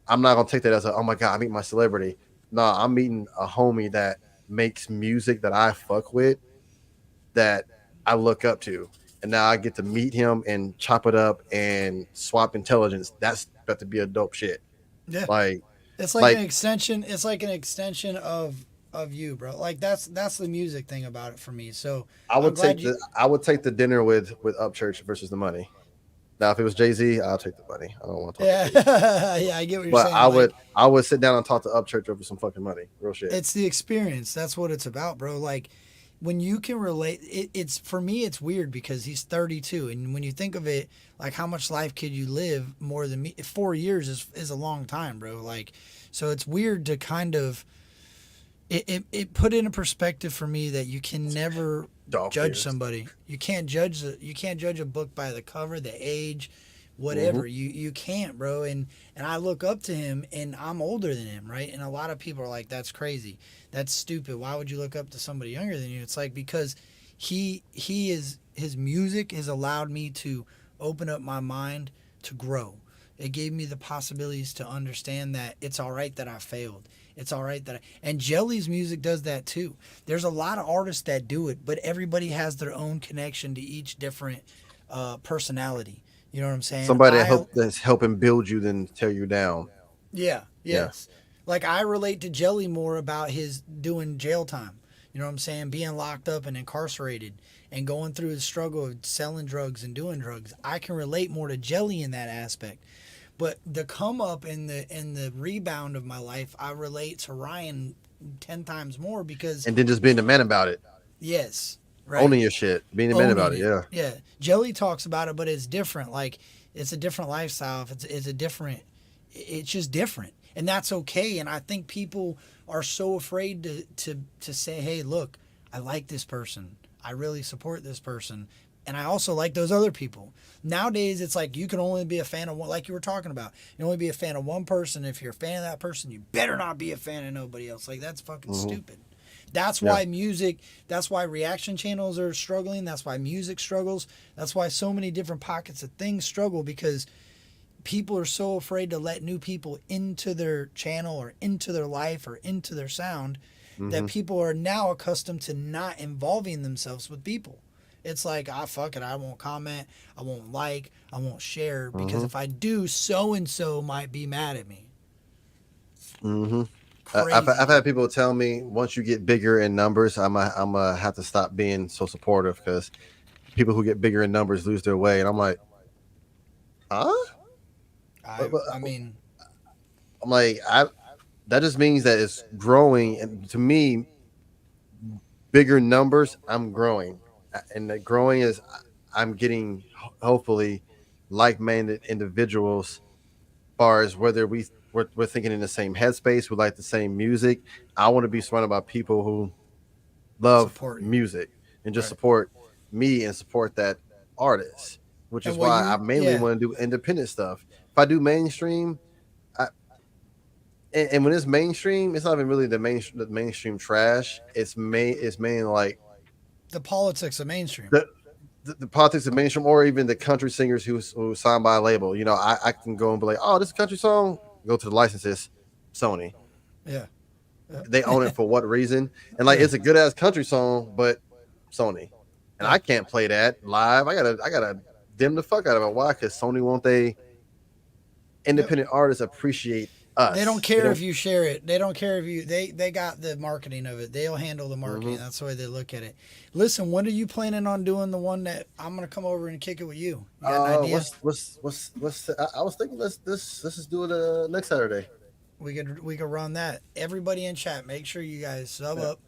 [SPEAKER 2] I'm not going to take that as oh my God, I meet my celebrity. Nah, I'm meeting a homie that makes music that I fuck with, that I look up to. And now I get to meet him and chop it up and swap intelligence. That's about to be a dope shit.
[SPEAKER 1] Yeah.
[SPEAKER 2] Like,
[SPEAKER 1] It's like an extension. It's like an extension of you, bro. Like that's the music thing about it for me. So
[SPEAKER 2] I would take the dinner with Upchurch versus the money. Now, if it was Jay-Z, I'll take the money. I don't want to talk.
[SPEAKER 1] Yeah, yeah, I get what you're
[SPEAKER 2] But
[SPEAKER 1] saying.
[SPEAKER 2] I would sit down and talk to Upchurch over some fucking money. Real shit.
[SPEAKER 1] It's the experience. That's what it's about, bro. Like when you can relate, it's for me. It's weird because he's 32, and when you think of it, like how much life could you live more than me? 4 years is a long time, bro. Like, so it's weird to kind of it put in a perspective for me that you can never judge somebody. You can't judge a book by the cover, the age, whatever. You can't, bro. And I look up to him, and I'm older than him, right? And a lot of people are like, that's crazy, that's stupid, why would you look up to somebody younger than you? It's like, because his music has allowed me to open up my mind to grow. It gave me the possibilities to understand that it's all right that I failed. It's all right and Jelly's music does that too. There's a lot of artists that do it, but everybody has their own connection to each different personality. You know what I'm saying?
[SPEAKER 2] Somebody that's helping build you than tear you down.
[SPEAKER 1] Yeah. Yes. Yeah. Like I relate to Jelly more about his doing jail time. You know what I'm saying? Being locked up and incarcerated and going through the struggle of selling drugs and doing drugs. I can relate more to Jelly in that aspect. But the come up and the rebound of my life, I relate to Ryan 10 times more because.
[SPEAKER 2] And then just being the man about it.
[SPEAKER 1] Yes. Right.
[SPEAKER 2] Owning your shit. Being the man about it. Yeah.
[SPEAKER 1] Yeah. Jelly talks about it, but it's different. Like it's a different lifestyle. It's just different. And that's okay. And I think people are so afraid to say, hey, look, I like this person. I really support this person. And I also like those other people. Nowadays, it's like you can only be a fan of one, like you were talking about. You only be a fan of one person. If you're a fan of that person, you better not be a fan of nobody else. Like, that's fucking stupid. That's why that's why reaction channels are struggling. That's why music struggles. That's why so many different pockets of things struggle, because people are so afraid to let new people into their channel or into their life or into their sound that people are now accustomed to not involving themselves with people. It's like, fuck it, I won't comment, I won't like, I won't share, because if I do, so-and-so might be mad at me.
[SPEAKER 2] I've had people tell me, once you get bigger in numbers, I'm gonna have to stop being so supportive, because people who get bigger in numbers lose their way. And I'm like, huh?
[SPEAKER 1] I mean,
[SPEAKER 2] I'm like, that just means that it's growing. And to me, bigger numbers, I'm growing. And that growing is I'm getting, hopefully, like-minded individuals, as far as whether we're thinking in the same headspace, we like the same music. I want to be surrounded by people who love music and just support me and support that artist, which is why I mainly want to do independent stuff. If I do mainstream, and when it's mainstream, it's not even really the mainstream trash. It's mainly like
[SPEAKER 1] the politics of mainstream.
[SPEAKER 2] The politics of mainstream, or even the country singers who signed by a label. You know, I can go and be like, oh, this is a country song. Go to the licenses, Sony.
[SPEAKER 1] Yeah.
[SPEAKER 2] They own it for what reason? And like, it's a good ass country song, but Sony. And I can't play that live. I gotta dim the fuck out of it. Why? Because Sony won't they independent artists appreciate us.
[SPEAKER 1] They don't care if you share it. They don't care if you. They got the marketing of it. They'll handle the marketing.
[SPEAKER 2] Mm-hmm.
[SPEAKER 1] That's the way they look at it. Listen, when are you planning on doing the one that I'm gonna come over and kick it with you? You got an idea?
[SPEAKER 2] What's I was thinking let's just do it next Saturday.
[SPEAKER 1] We could run that. Everybody in chat, make sure you guys sub up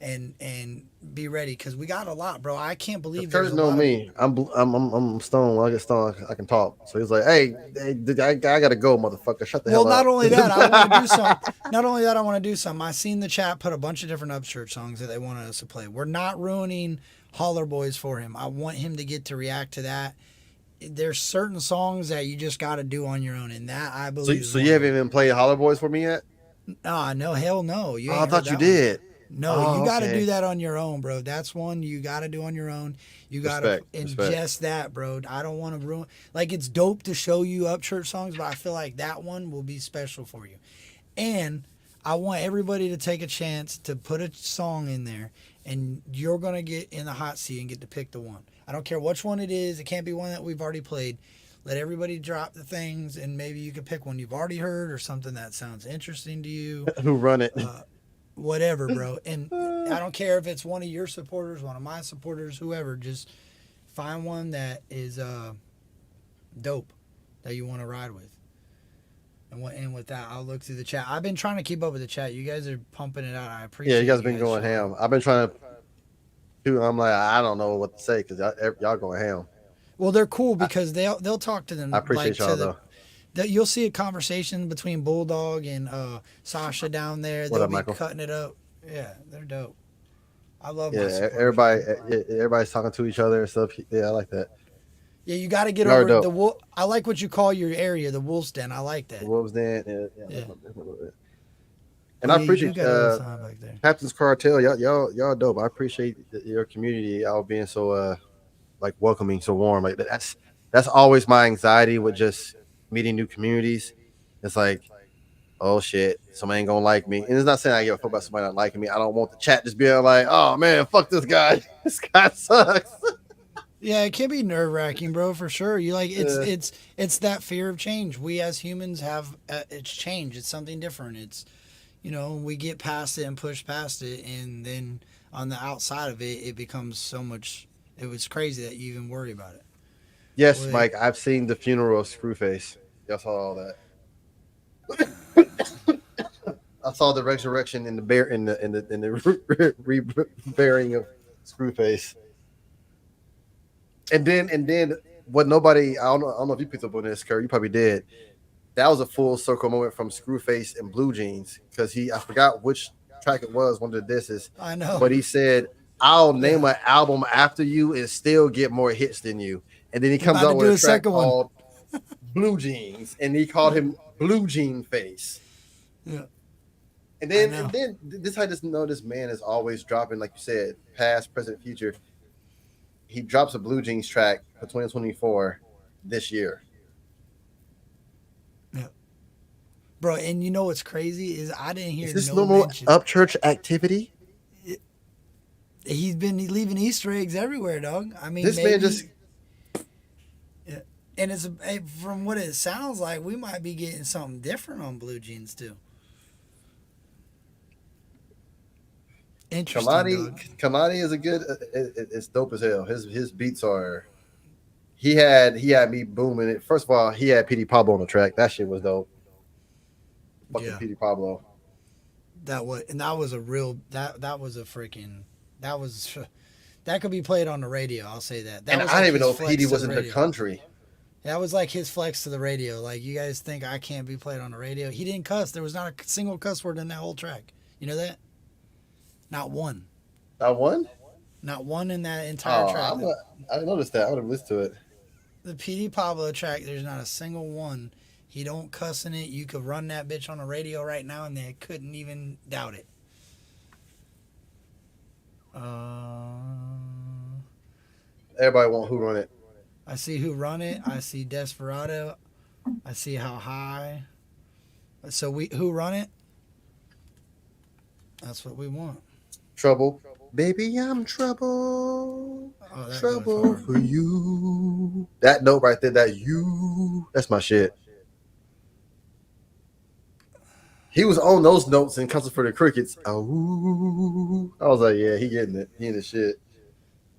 [SPEAKER 1] and be ready because we got a lot, bro. I can't believe
[SPEAKER 2] Curtis know me. I'm stoned. When I get stoned, I can talk. So he's like, "Hey, I gotta go, motherfucker. Shut the hell up."
[SPEAKER 1] Well, not only that, I want to do something. Not only that, I want to do something. I seen the chat put a bunch of different Upchurch songs that they wanted us to play. We're not ruining Holler Boys for him. I want him to get to react to that. There's certain songs that you just got to do on your own, and that I believe.
[SPEAKER 2] So you haven't even played Holler Boys for me yet?
[SPEAKER 1] No, hell no. You
[SPEAKER 2] I
[SPEAKER 1] ain't
[SPEAKER 2] thought
[SPEAKER 1] heard
[SPEAKER 2] you
[SPEAKER 1] that one.
[SPEAKER 2] did.
[SPEAKER 1] No, you got to
[SPEAKER 2] okay.
[SPEAKER 1] do that on your own, bro. That's one you got to do on your own. You got to ingest that, bro. I don't want to ruin. Like, it's dope to show you Upchurch songs, but I feel like that one will be special for you. And I want everybody to take a chance to put a song in there, and you're going to get in the hot seat and get to pick the one. I don't care which one it is. It can't be one that we've already played. Let everybody drop the things, and maybe you can pick one you've already heard or something that sounds interesting to you.
[SPEAKER 2] Who run it?
[SPEAKER 1] Whatever, bro. And I don't care if it's one of your supporters, one of my supporters, whoever. Just find one that is dope that you want to ride with. And with that, I'll look through the chat. I've been trying to keep up with the chat. You guys are pumping it out. I appreciate it.
[SPEAKER 2] Yeah, you guys been going ham. I've been trying to. I'm like, I don't know what to say because y'all going ham.
[SPEAKER 1] Well, they're cool because they'll talk to them.
[SPEAKER 2] I appreciate y'all though.
[SPEAKER 1] You'll see a conversation between Bulldog and Sasha down there. They'll be cutting it up. Yeah, they're dope. I love.
[SPEAKER 2] Yeah, everybody's talking to each other and stuff. Yeah, I like that.
[SPEAKER 1] Yeah, you got to get over the wolf. I like what you call your area, the Wolf's Den. I like that.
[SPEAKER 2] The Wolf's Den. Yeah. And
[SPEAKER 1] I
[SPEAKER 2] appreciate Captain's Cartel. Y'all dope. I appreciate your community. Y'all being so like welcoming, so warm. Like that's always my anxiety with just meeting new communities. It's like, oh shit, somebody ain't gonna like me. And it's not saying I give a fuck about somebody not liking me. I don't want the chat just being like, oh man, fuck this guy. This guy sucks.
[SPEAKER 1] Yeah, it can be nerve-wracking, bro, for sure. You like it's that fear of change. We as humans have it's change. It's something different. It's we get past it and push past it, and then on the outside of it, it becomes so much. It was crazy that you even worry about it.
[SPEAKER 2] Yes, Mike, I've seen the funeral of Screwface. Y'all saw all that. I saw the resurrection in the reburying of Screwface. And then what nobody I don't know if you picked up on this, Kerr, you probably did. That was a full circle moment from Screwface and Blue Jeans because I forgot which track it was, one of the disses.
[SPEAKER 1] I know.
[SPEAKER 2] But he said, I'll name an album after you and still get more hits than you. And then he comes out with a track called Blue Jeans, and he called him Blue Jean Face.
[SPEAKER 1] Yeah.
[SPEAKER 2] And then this I just know this man is always dropping, like you said, past, present, future. He drops a Blue Jeans track for 2024 this year.
[SPEAKER 1] Yeah. Bro, and you know what's crazy is I didn't hear
[SPEAKER 2] is this normal Upchurch activity?
[SPEAKER 1] He's been leaving Easter eggs everywhere, dog. I mean,
[SPEAKER 2] this man just.
[SPEAKER 1] Yeah. And it's from what it sounds like, we might be getting something different on Blue Jeans too. Interesting.
[SPEAKER 2] Kamani is a good. It's dope as hell. His beats are. He had me booming it. First of all, he had P.D. Pablo on the track. That shit was dope. Fucking P.D. Pablo.
[SPEAKER 1] That was a real. That could be played on the radio. I'll say that.
[SPEAKER 2] And I didn't even know if P.D. was in the country.
[SPEAKER 1] That was like his flex to the radio. Like, you guys think I can't be played on the radio? He didn't cuss. There was not a single cuss word in that whole track. You know that? Not one.
[SPEAKER 2] Not one?
[SPEAKER 1] Not one in that entire track.
[SPEAKER 2] I didn't notice that. I would have listened to it.
[SPEAKER 1] The P.D. Pablo track, there's not a single one. He don't cuss in it. You could run that bitch on the radio right now, and they couldn't even doubt it.
[SPEAKER 2] Everybody want Who Run It.
[SPEAKER 1] I see Who Run It. I see Desperado. I see How High. So Who Run It? That's what we want.
[SPEAKER 2] Trouble. Baby, I'm trouble. Trouble for you. That note right there, that's my shit. He was on those notes in Concert for the Crickets. Oh, I was like, yeah, he getting it. He in the shit.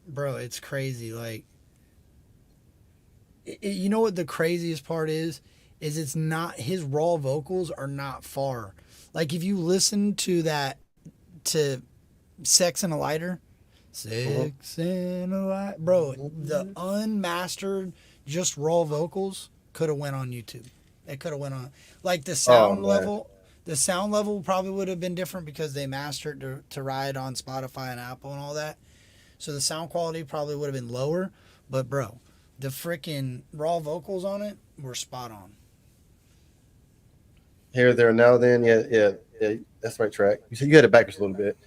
[SPEAKER 1] Bro, it's crazy. Like, you know what the craziest part is? Is it's not, his raw vocals are not far. Like, if you listen to Sex and a Lighter, Sex and a Lighter, bro, the unmastered, just raw vocals could have went on YouTube. It could have went on, like, the sound level. The sound level probably would have been different because they mastered to ride on Spotify and Apple and all that. So the sound quality probably would have been lower. But, bro, the freaking raw vocals on it were spot on.
[SPEAKER 2] Here, there, now, then. Yeah. That's my track. You said you had it backwards a little bit.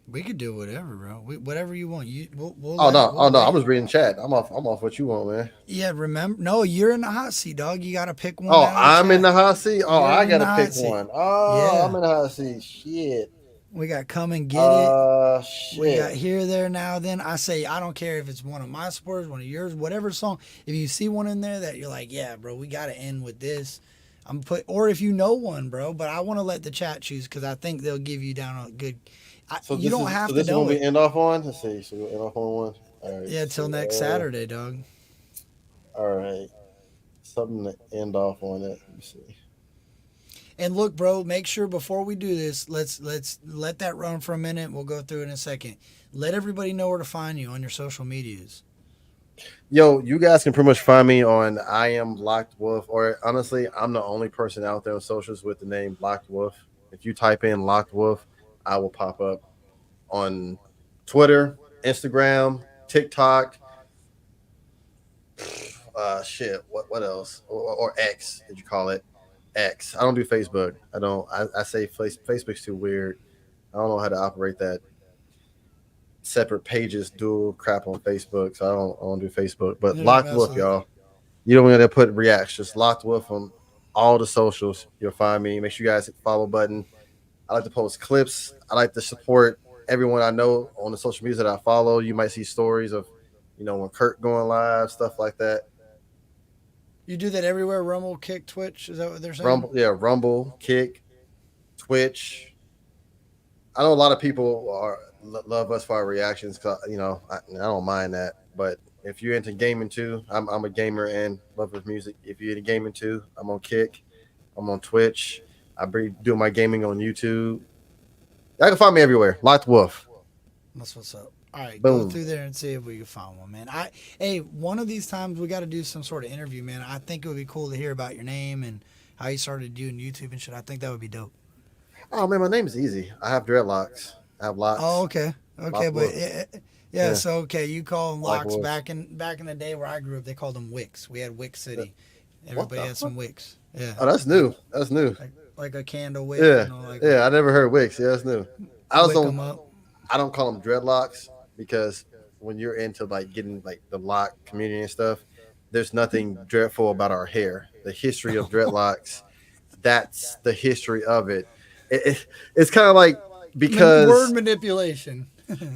[SPEAKER 1] We could do whatever, bro. Whatever you want. We'll
[SPEAKER 2] Oh no! I'm just reading chat. I'm off what you want, man.
[SPEAKER 1] Yeah, remember? No, you're in the hot seat, dog. You got to pick one.
[SPEAKER 2] Oh, I'm in the hot seat. Oh,
[SPEAKER 1] You're
[SPEAKER 2] I
[SPEAKER 1] in the
[SPEAKER 2] gotta
[SPEAKER 1] hot
[SPEAKER 2] pick
[SPEAKER 1] seat.
[SPEAKER 2] one. Oh,
[SPEAKER 1] Yeah.
[SPEAKER 2] I'm in the hot seat. Shit.
[SPEAKER 1] We got Come and Get It.
[SPEAKER 2] Shit.
[SPEAKER 1] We got Here, There, Now, Then. I say, I don't care if it's one of my supporters, one of yours, whatever song. If you see one in there that you're like, yeah, bro, we got to end with this. Or if you know one, bro, but I want to let the chat choose because I think they'll give you down a good. You don't have to
[SPEAKER 2] this
[SPEAKER 1] know
[SPEAKER 2] one we
[SPEAKER 1] it.
[SPEAKER 2] end off on. Let's see. So we'll end off on one. All right.
[SPEAKER 1] Yeah, till next Saturday, dog.
[SPEAKER 2] All right. Something to end off on it. Let me see.
[SPEAKER 1] And look, bro, make sure before we do this, let's let that run for a minute. We'll go through it in a second. Let everybody know where to find you on your social medias.
[SPEAKER 2] Yo, you guys can pretty much find me on I am Loccd Wolf, or honestly, I'm the only person out there on socials with the name Loccd Wolf. If you type in Loccd Wolf, I will pop up on Twitter, Instagram, TikTok. What else? Or X, did you call it? X. I don't do Facebook. I say Facebook's too weird. I don't know how to operate that. Separate pages, dual crap on Facebook, so I don't do Facebook. But Loccd Wolf, y'all. You don't want to put reacts, just Loccd Wolf on all the socials. You'll find me. Make sure you guys hit the follow button. I like to post clips. I like to support everyone I know on the social media that I follow. You might see stories of, when Kurt going live, stuff like that.
[SPEAKER 1] You do that everywhere? Rumble, Kick, Twitch? Is that what they're saying?
[SPEAKER 2] Rumble, Kick, Twitch. I know a lot of people love us for our reactions. Cause, I don't mind that. But if you're into gaming too, I'm a gamer and love of music. If you're into gaming too, I'm on Kick. I'm on Twitch. I do my gaming on YouTube. Y'all can find me everywhere. Loccd Wolf.
[SPEAKER 1] That's what's up. All right,
[SPEAKER 2] Boom.
[SPEAKER 1] Go through there and see if we can find one, man. Hey, one of these times we got to do some sort of interview, man. I think it would be cool to hear about your name and how you started doing YouTube and shit. I think that would be dope.
[SPEAKER 2] Oh man, my name is easy. I have dreadlocks. I have locks.
[SPEAKER 1] Oh, okay,
[SPEAKER 2] Lock
[SPEAKER 1] but
[SPEAKER 2] Wolf.
[SPEAKER 1] yeah. So okay, you call them
[SPEAKER 2] Lock
[SPEAKER 1] locks.
[SPEAKER 2] Wolf.
[SPEAKER 1] Back in the day where I grew up, they called them wicks. We had Wick City. Everybody had some wicks. Yeah.
[SPEAKER 2] Oh, that's new. That's new.
[SPEAKER 1] Like a candle wick.
[SPEAKER 2] Yeah,
[SPEAKER 1] Like,
[SPEAKER 2] I never heard wicks. Yeah, that's new. I
[SPEAKER 1] wick 'em up.
[SPEAKER 2] don't call them dreadlocks because when you're into like getting like the lock community and stuff, there's nothing dreadful about our hair. The history of dreadlocks, that's the history of it. It's kind of like because
[SPEAKER 1] word manipulation.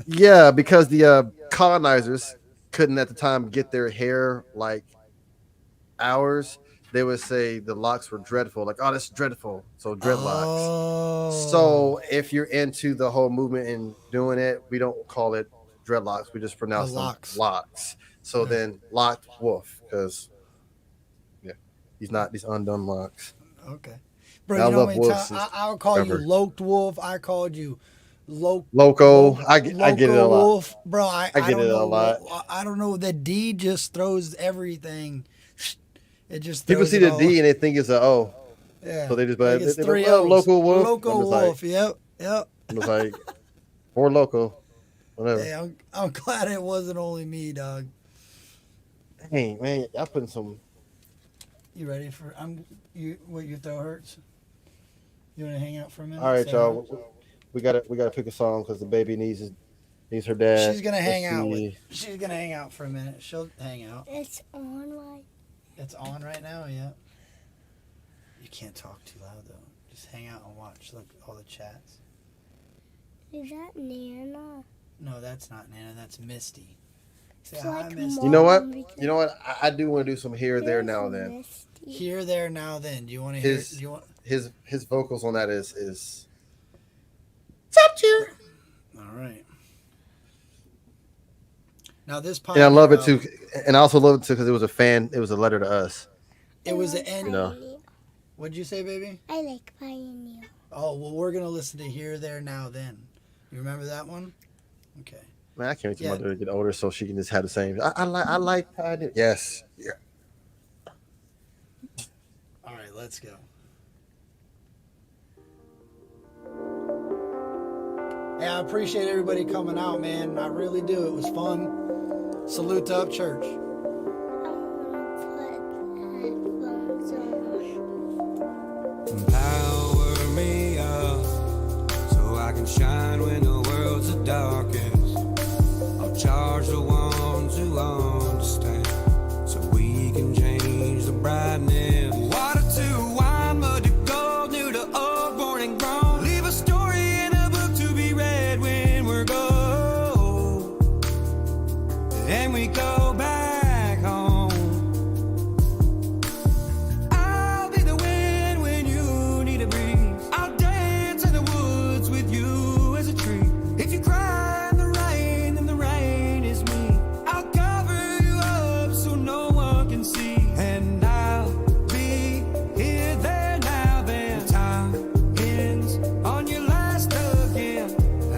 [SPEAKER 2] yeah, because the colonizers couldn't at the time get their hair like ours. They would say the locks were dreadful, like, oh, that's dreadful. So dreadlocks.
[SPEAKER 1] Oh.
[SPEAKER 2] So if you're into the whole movement and doing it, we don't call it dreadlocks. We just pronounce them locks. So then Loccd Wolf, because these undone locks.
[SPEAKER 1] Okay. Bro, you know what I mean? I would call you Loccd Wolf. I called you
[SPEAKER 2] Loco. I get it a lot.
[SPEAKER 1] Wolf. Bro, I
[SPEAKER 2] get
[SPEAKER 1] don't
[SPEAKER 2] it
[SPEAKER 1] know,
[SPEAKER 2] a lot.
[SPEAKER 1] I don't know. The D just throws everything. It just
[SPEAKER 2] people see the D and they think it's an O.
[SPEAKER 1] Yeah.
[SPEAKER 2] So they just
[SPEAKER 1] like it's three O's.
[SPEAKER 2] Local Wolf.
[SPEAKER 1] Local Wolf. Yep.
[SPEAKER 2] It was like or local, whatever.
[SPEAKER 1] Hey, I'm glad it wasn't only me, dog.
[SPEAKER 2] Hey man, y'all putting some.
[SPEAKER 1] You ready for? What your throat hurts? You want to hang out for a minute?
[SPEAKER 2] All right, y'all. We gotta pick a song because the baby needs her dad.
[SPEAKER 1] She's gonna hang out. She's gonna hang out for a minute. She'll hang out.
[SPEAKER 5] It's on right.
[SPEAKER 1] It's on right now. Yeah. You can't talk too loud though. Just hang out and watch. Look, all the chats.
[SPEAKER 5] Is that Nana?
[SPEAKER 1] No, that's not Nana. That's Misty. Say
[SPEAKER 5] It's
[SPEAKER 1] hi,
[SPEAKER 5] like
[SPEAKER 1] Misty.
[SPEAKER 2] You know what?
[SPEAKER 5] Mom,
[SPEAKER 2] I do want to do some here, there, now, then.
[SPEAKER 5] Misty.
[SPEAKER 1] Here, there, now, then. Do you want to hear?
[SPEAKER 2] His-
[SPEAKER 1] Do you want?
[SPEAKER 2] his vocals on that is.
[SPEAKER 1] All right. Now this
[SPEAKER 2] And I love it too, and I also love it too because it was a fan. It was a letter to us.
[SPEAKER 1] It was the end.
[SPEAKER 2] You know.
[SPEAKER 1] What'd you say, baby?
[SPEAKER 5] I like Pioneer.
[SPEAKER 1] Oh, well, we're gonna listen to Here, There, Now, Then. You remember that one? Okay.
[SPEAKER 2] Man, I can't wait till my daughter get older so she can just have the same. I like Pioneer. Yes. Yeah.
[SPEAKER 1] All right, let's go. Hey, I appreciate everybody coming out, man. I really do. It was fun. Salute to Upchurch.
[SPEAKER 5] I want to put headphones on.
[SPEAKER 3] Power me up so I can shine when the world's the darkest. I'll charge the ones who understand so we can change the brightness. Water to wine, mud to gold, new to old, born and grown. Leave a story in a book to be read when we're gone. And we go back home. I'll be the wind when you need a breeze. I'll dance in the woods with you as a tree. If you cry in the rain, then the rain is me. I'll cover you up so no one can see. And I'll be here, there, now, then. Time ends on your last again.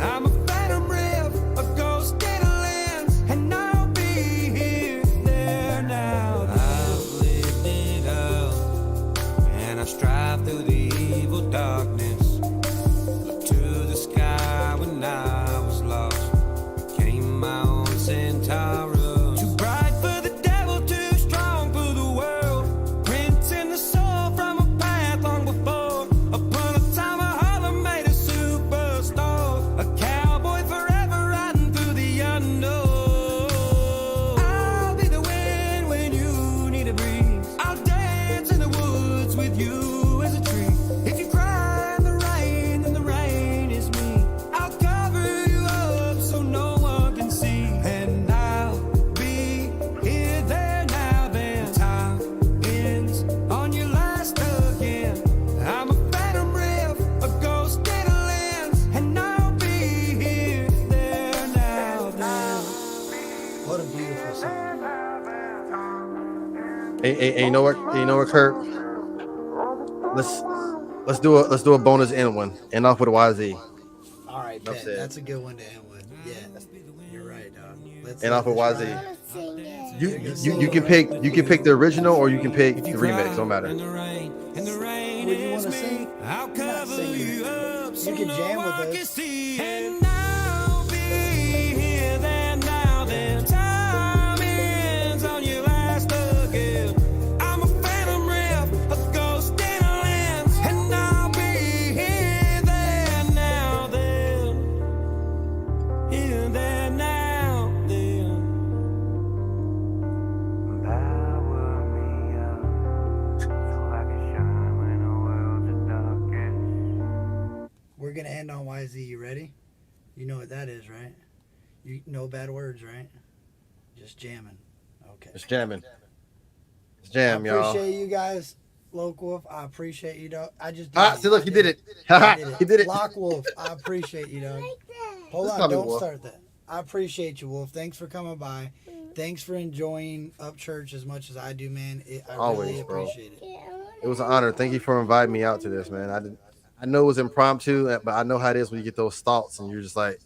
[SPEAKER 3] I'm a phantom riff, a ghost in a lens. And I'll be here, there, now, then. I've lived it up, and I strive through the evil darkness. Look to the sky when I was lost. Became my own centaur. Too bright for the devil, too strong for the world. Printing the soul from a path long before. Upon a time a Harlem made a superstar. A cowboy forever riding through the unknown. I'll be the wind when you need a breeze. I'll dance in the woods with you as a tree. If you cry in the rain, then the rain is me. I'll cover you up so no one can see. And I'll be here, there, now, then. Time ends on your last again. I'm a phantom riff, a ghost in a lens. And I'll be here, there, now, then.
[SPEAKER 1] What a beautiful song.
[SPEAKER 2] Hey, you know what? You know what, Kurt? Let's do a bonus end one. End off with a YZ.
[SPEAKER 1] All right,
[SPEAKER 2] Enough
[SPEAKER 1] bet.
[SPEAKER 2] said.
[SPEAKER 1] That's a good one to end with. Yeah, you're right, dog. Let's
[SPEAKER 2] End off with
[SPEAKER 1] let's
[SPEAKER 2] YZ.
[SPEAKER 1] try.
[SPEAKER 5] I want to sing it.
[SPEAKER 2] You can pick the original or you can pick the remix. Don't matter.
[SPEAKER 3] In the rain, and the rain
[SPEAKER 1] What do you
[SPEAKER 3] is
[SPEAKER 1] wanna
[SPEAKER 3] me.
[SPEAKER 1] sing?
[SPEAKER 3] I'll
[SPEAKER 1] You're not
[SPEAKER 3] cover
[SPEAKER 1] singing
[SPEAKER 3] you
[SPEAKER 1] it.
[SPEAKER 3] up so
[SPEAKER 1] You can
[SPEAKER 3] no
[SPEAKER 1] jam with
[SPEAKER 3] one
[SPEAKER 1] us.
[SPEAKER 3] can see. And I'll be here, there, now, then. Time ends on your last again. I'm a phantom riff, a ghost in a lens. And I'll be here, there, now, then. Here, there, now, then. Power me up so I can shine when the world's the darkest.
[SPEAKER 1] We're gonna end on YZ. You ready? You know what that is, right? You no bad words, right? Just jamming. Okay.
[SPEAKER 2] It's jamming. It's jam,
[SPEAKER 1] I
[SPEAKER 2] y'all.
[SPEAKER 1] appreciate you guys, Loccd Wolf. I appreciate you, dog. I just
[SPEAKER 2] See, look, he did it.
[SPEAKER 1] I
[SPEAKER 2] He did it.
[SPEAKER 1] Loccd Wolf. I appreciate you, dog.
[SPEAKER 5] Like that.
[SPEAKER 1] Hold
[SPEAKER 2] Let's
[SPEAKER 1] on,
[SPEAKER 2] call me
[SPEAKER 1] don't
[SPEAKER 2] Wolf.
[SPEAKER 1] start that. I appreciate you, Wolf. Thanks for coming by. Thanks for enjoying Upchurch as much as I do, man. I
[SPEAKER 2] Always,
[SPEAKER 1] really
[SPEAKER 2] bro.
[SPEAKER 1] appreciate it.
[SPEAKER 5] Yeah, I wanna
[SPEAKER 2] It was an honor. Thank you for inviting me out to this, man. I know it was impromptu, but I know how it is when you get those thoughts and you're just like,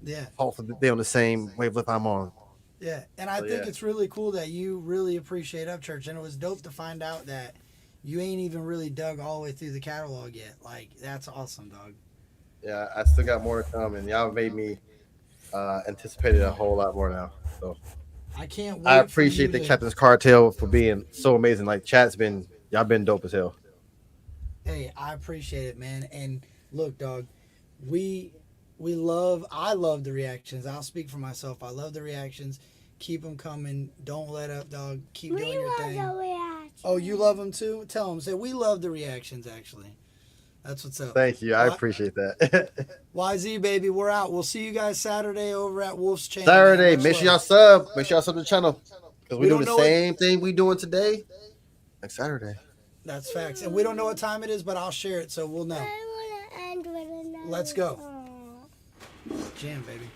[SPEAKER 1] Yeah,
[SPEAKER 2] hopefully they're on the same wavelength I'm on.
[SPEAKER 1] yeah. And I
[SPEAKER 2] So,
[SPEAKER 1] think
[SPEAKER 2] yeah.
[SPEAKER 1] it's really cool that you really appreciate Upchurch. And it was dope to find out that you ain't even really dug all the way through the catalog yet. Like, that's awesome, dog.
[SPEAKER 2] Yeah, I still got more to come, and y'all made me anticipate it a whole lot more now. So
[SPEAKER 1] I can't wait.
[SPEAKER 2] I
[SPEAKER 1] for
[SPEAKER 2] appreciate
[SPEAKER 1] you
[SPEAKER 2] the
[SPEAKER 1] to-
[SPEAKER 2] Captain's Cartel for being so amazing. Like y'all been dope as hell.
[SPEAKER 1] Hey, I appreciate it, man. And look, dog, I love the reactions. I'll speak for myself. I love the reactions. Keep them coming. Don't let up, dog. Keep
[SPEAKER 5] We
[SPEAKER 1] doing your
[SPEAKER 5] love
[SPEAKER 1] thing.
[SPEAKER 5] the reaction.
[SPEAKER 1] Oh, you love them too? Tell them. Say, we love the reactions, actually. That's what's up.
[SPEAKER 2] Thank you. I
[SPEAKER 1] Why-
[SPEAKER 2] appreciate that.
[SPEAKER 1] YZ, baby, we're out. We'll see you guys Saturday over at Wolf's Channel.
[SPEAKER 2] Saturday,
[SPEAKER 1] man.
[SPEAKER 2] make
[SPEAKER 1] Much
[SPEAKER 2] sure y'all
[SPEAKER 1] love.
[SPEAKER 2] sub. Make sure y'all sub to the channel because
[SPEAKER 1] We
[SPEAKER 2] we
[SPEAKER 1] don't
[SPEAKER 2] do the
[SPEAKER 1] know
[SPEAKER 2] same thing we doing today. Next Saturday.
[SPEAKER 1] That's facts. And we don't know what time it is, but I'll share it so we'll know.
[SPEAKER 5] I want to end with another
[SPEAKER 1] Let's go.
[SPEAKER 5] song.
[SPEAKER 1] Jam, baby.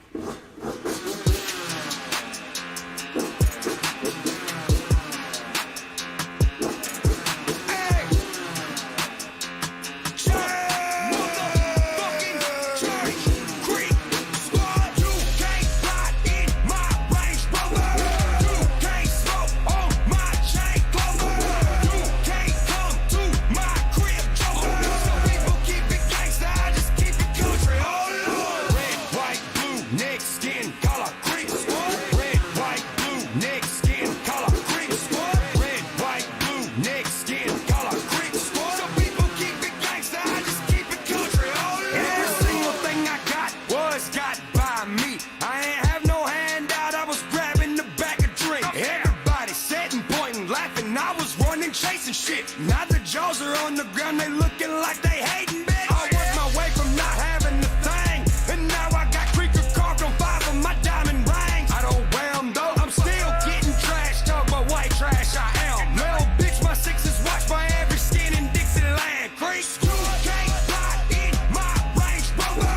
[SPEAKER 3] Chasing shit. Now the jaws are on the ground, they looking like they hating, bitch. I worked my way from not having a thing, and now I got creaker carved on 5 of my diamond rings. I don't wear them though, I'm still getting trashed. Talk about white trash, I am. Little bitch, my 6 is watched by every skin in Dixieland Creek. You can't ride in my Range Rover.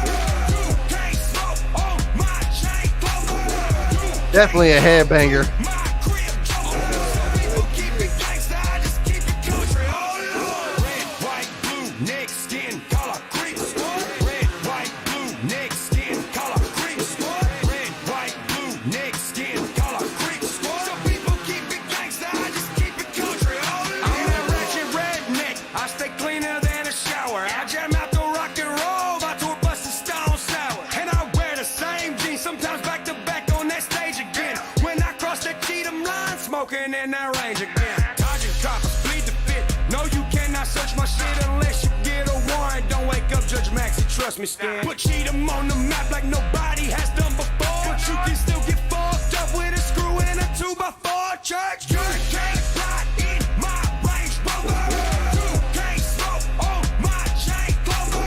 [SPEAKER 3] You can't smoke on my chain clover.
[SPEAKER 2] Definitely a headbanger.
[SPEAKER 3] In that range again. Dodging cops, bleed the fit. No, you cannot search my shit unless you get a warrant. Don't wake up, Judge Maxie, trust me, Stan. Put Cheatham on the map like nobody has done before. But you can still get fucked up with a screw and a 2x4 church. You can't ride in my Range Rover. You can't smoke on my chain clover.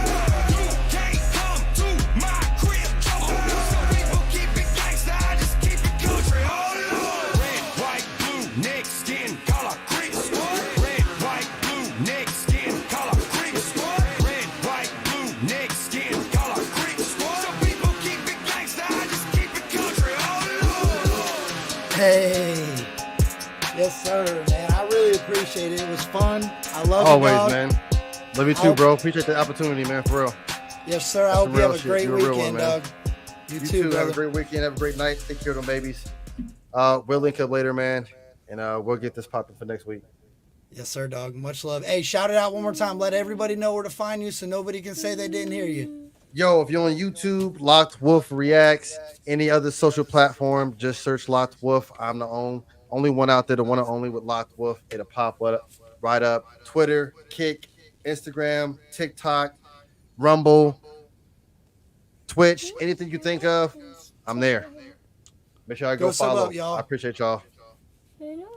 [SPEAKER 3] You can't come to my crib, Joker. Some people keep it gangsta, I just keep it country. Oh Lord. Red, white, neck, skin, color, creep, sport. Red, white, blue, neck, skin, color, creep, sport. Red, white, blue, neck, skin, color, creep, sport. Some people keep it gangsta, I just keep it country. Oh Lord.
[SPEAKER 1] Hey. Yes, sir, man. I really appreciate it. It was fun. I love it,
[SPEAKER 2] Always,
[SPEAKER 1] dog.
[SPEAKER 2] man. Love you too, bro. Appreciate the opportunity, man, for real.
[SPEAKER 1] Yes, sir. I
[SPEAKER 2] That's
[SPEAKER 1] hope
[SPEAKER 2] some
[SPEAKER 1] you have
[SPEAKER 2] real
[SPEAKER 1] a
[SPEAKER 2] shit.
[SPEAKER 1] great
[SPEAKER 2] You're a real one,
[SPEAKER 1] weekend,
[SPEAKER 2] man.
[SPEAKER 1] dog. You
[SPEAKER 2] You
[SPEAKER 1] too,
[SPEAKER 2] too.
[SPEAKER 1] brother.
[SPEAKER 2] Have a great weekend. Have a great night. Take care of them babies. We'll link up later, man. And we'll get this popping for next week.
[SPEAKER 1] Yes, sir, dog. Much love. Hey, shout it out one more time. Let everybody know where to find you so nobody can say they didn't hear you.
[SPEAKER 2] Yo, if you're on YouTube, Loccd Wolf Reacts, any other social platform, just search Loccd Wolf. I'm the only one out there, the one and only with Loccd Wolf. It'll pop right up. Twitter, Kick, Instagram, TikTok, Rumble, Twitch, anything you think of, I'm there. Make sure I go
[SPEAKER 1] sub
[SPEAKER 2] follow.
[SPEAKER 1] up, y'all.
[SPEAKER 2] I appreciate y'all.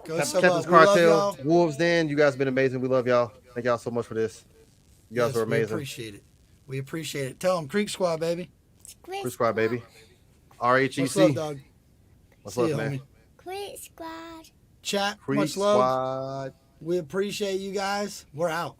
[SPEAKER 1] Go sub
[SPEAKER 2] Captain's
[SPEAKER 1] up. We love
[SPEAKER 2] Cartel,
[SPEAKER 1] y'all.
[SPEAKER 2] Wolves Den, you guys have been amazing. We love y'all. Thank y'all so much for this. You guys
[SPEAKER 1] Yes,
[SPEAKER 2] are
[SPEAKER 1] we
[SPEAKER 2] amazing.
[SPEAKER 1] appreciate it. We appreciate it. Tell them Creek Squad, baby.
[SPEAKER 2] Creek Squad, baby. RHEC.
[SPEAKER 1] What's up, dog?
[SPEAKER 2] What's
[SPEAKER 1] See
[SPEAKER 2] up,
[SPEAKER 1] ya,
[SPEAKER 2] man?
[SPEAKER 1] homie.
[SPEAKER 5] Creek Squad.
[SPEAKER 1] Chat,
[SPEAKER 2] Creek
[SPEAKER 1] much love.
[SPEAKER 2] Squad.
[SPEAKER 1] We appreciate you guys. We're out.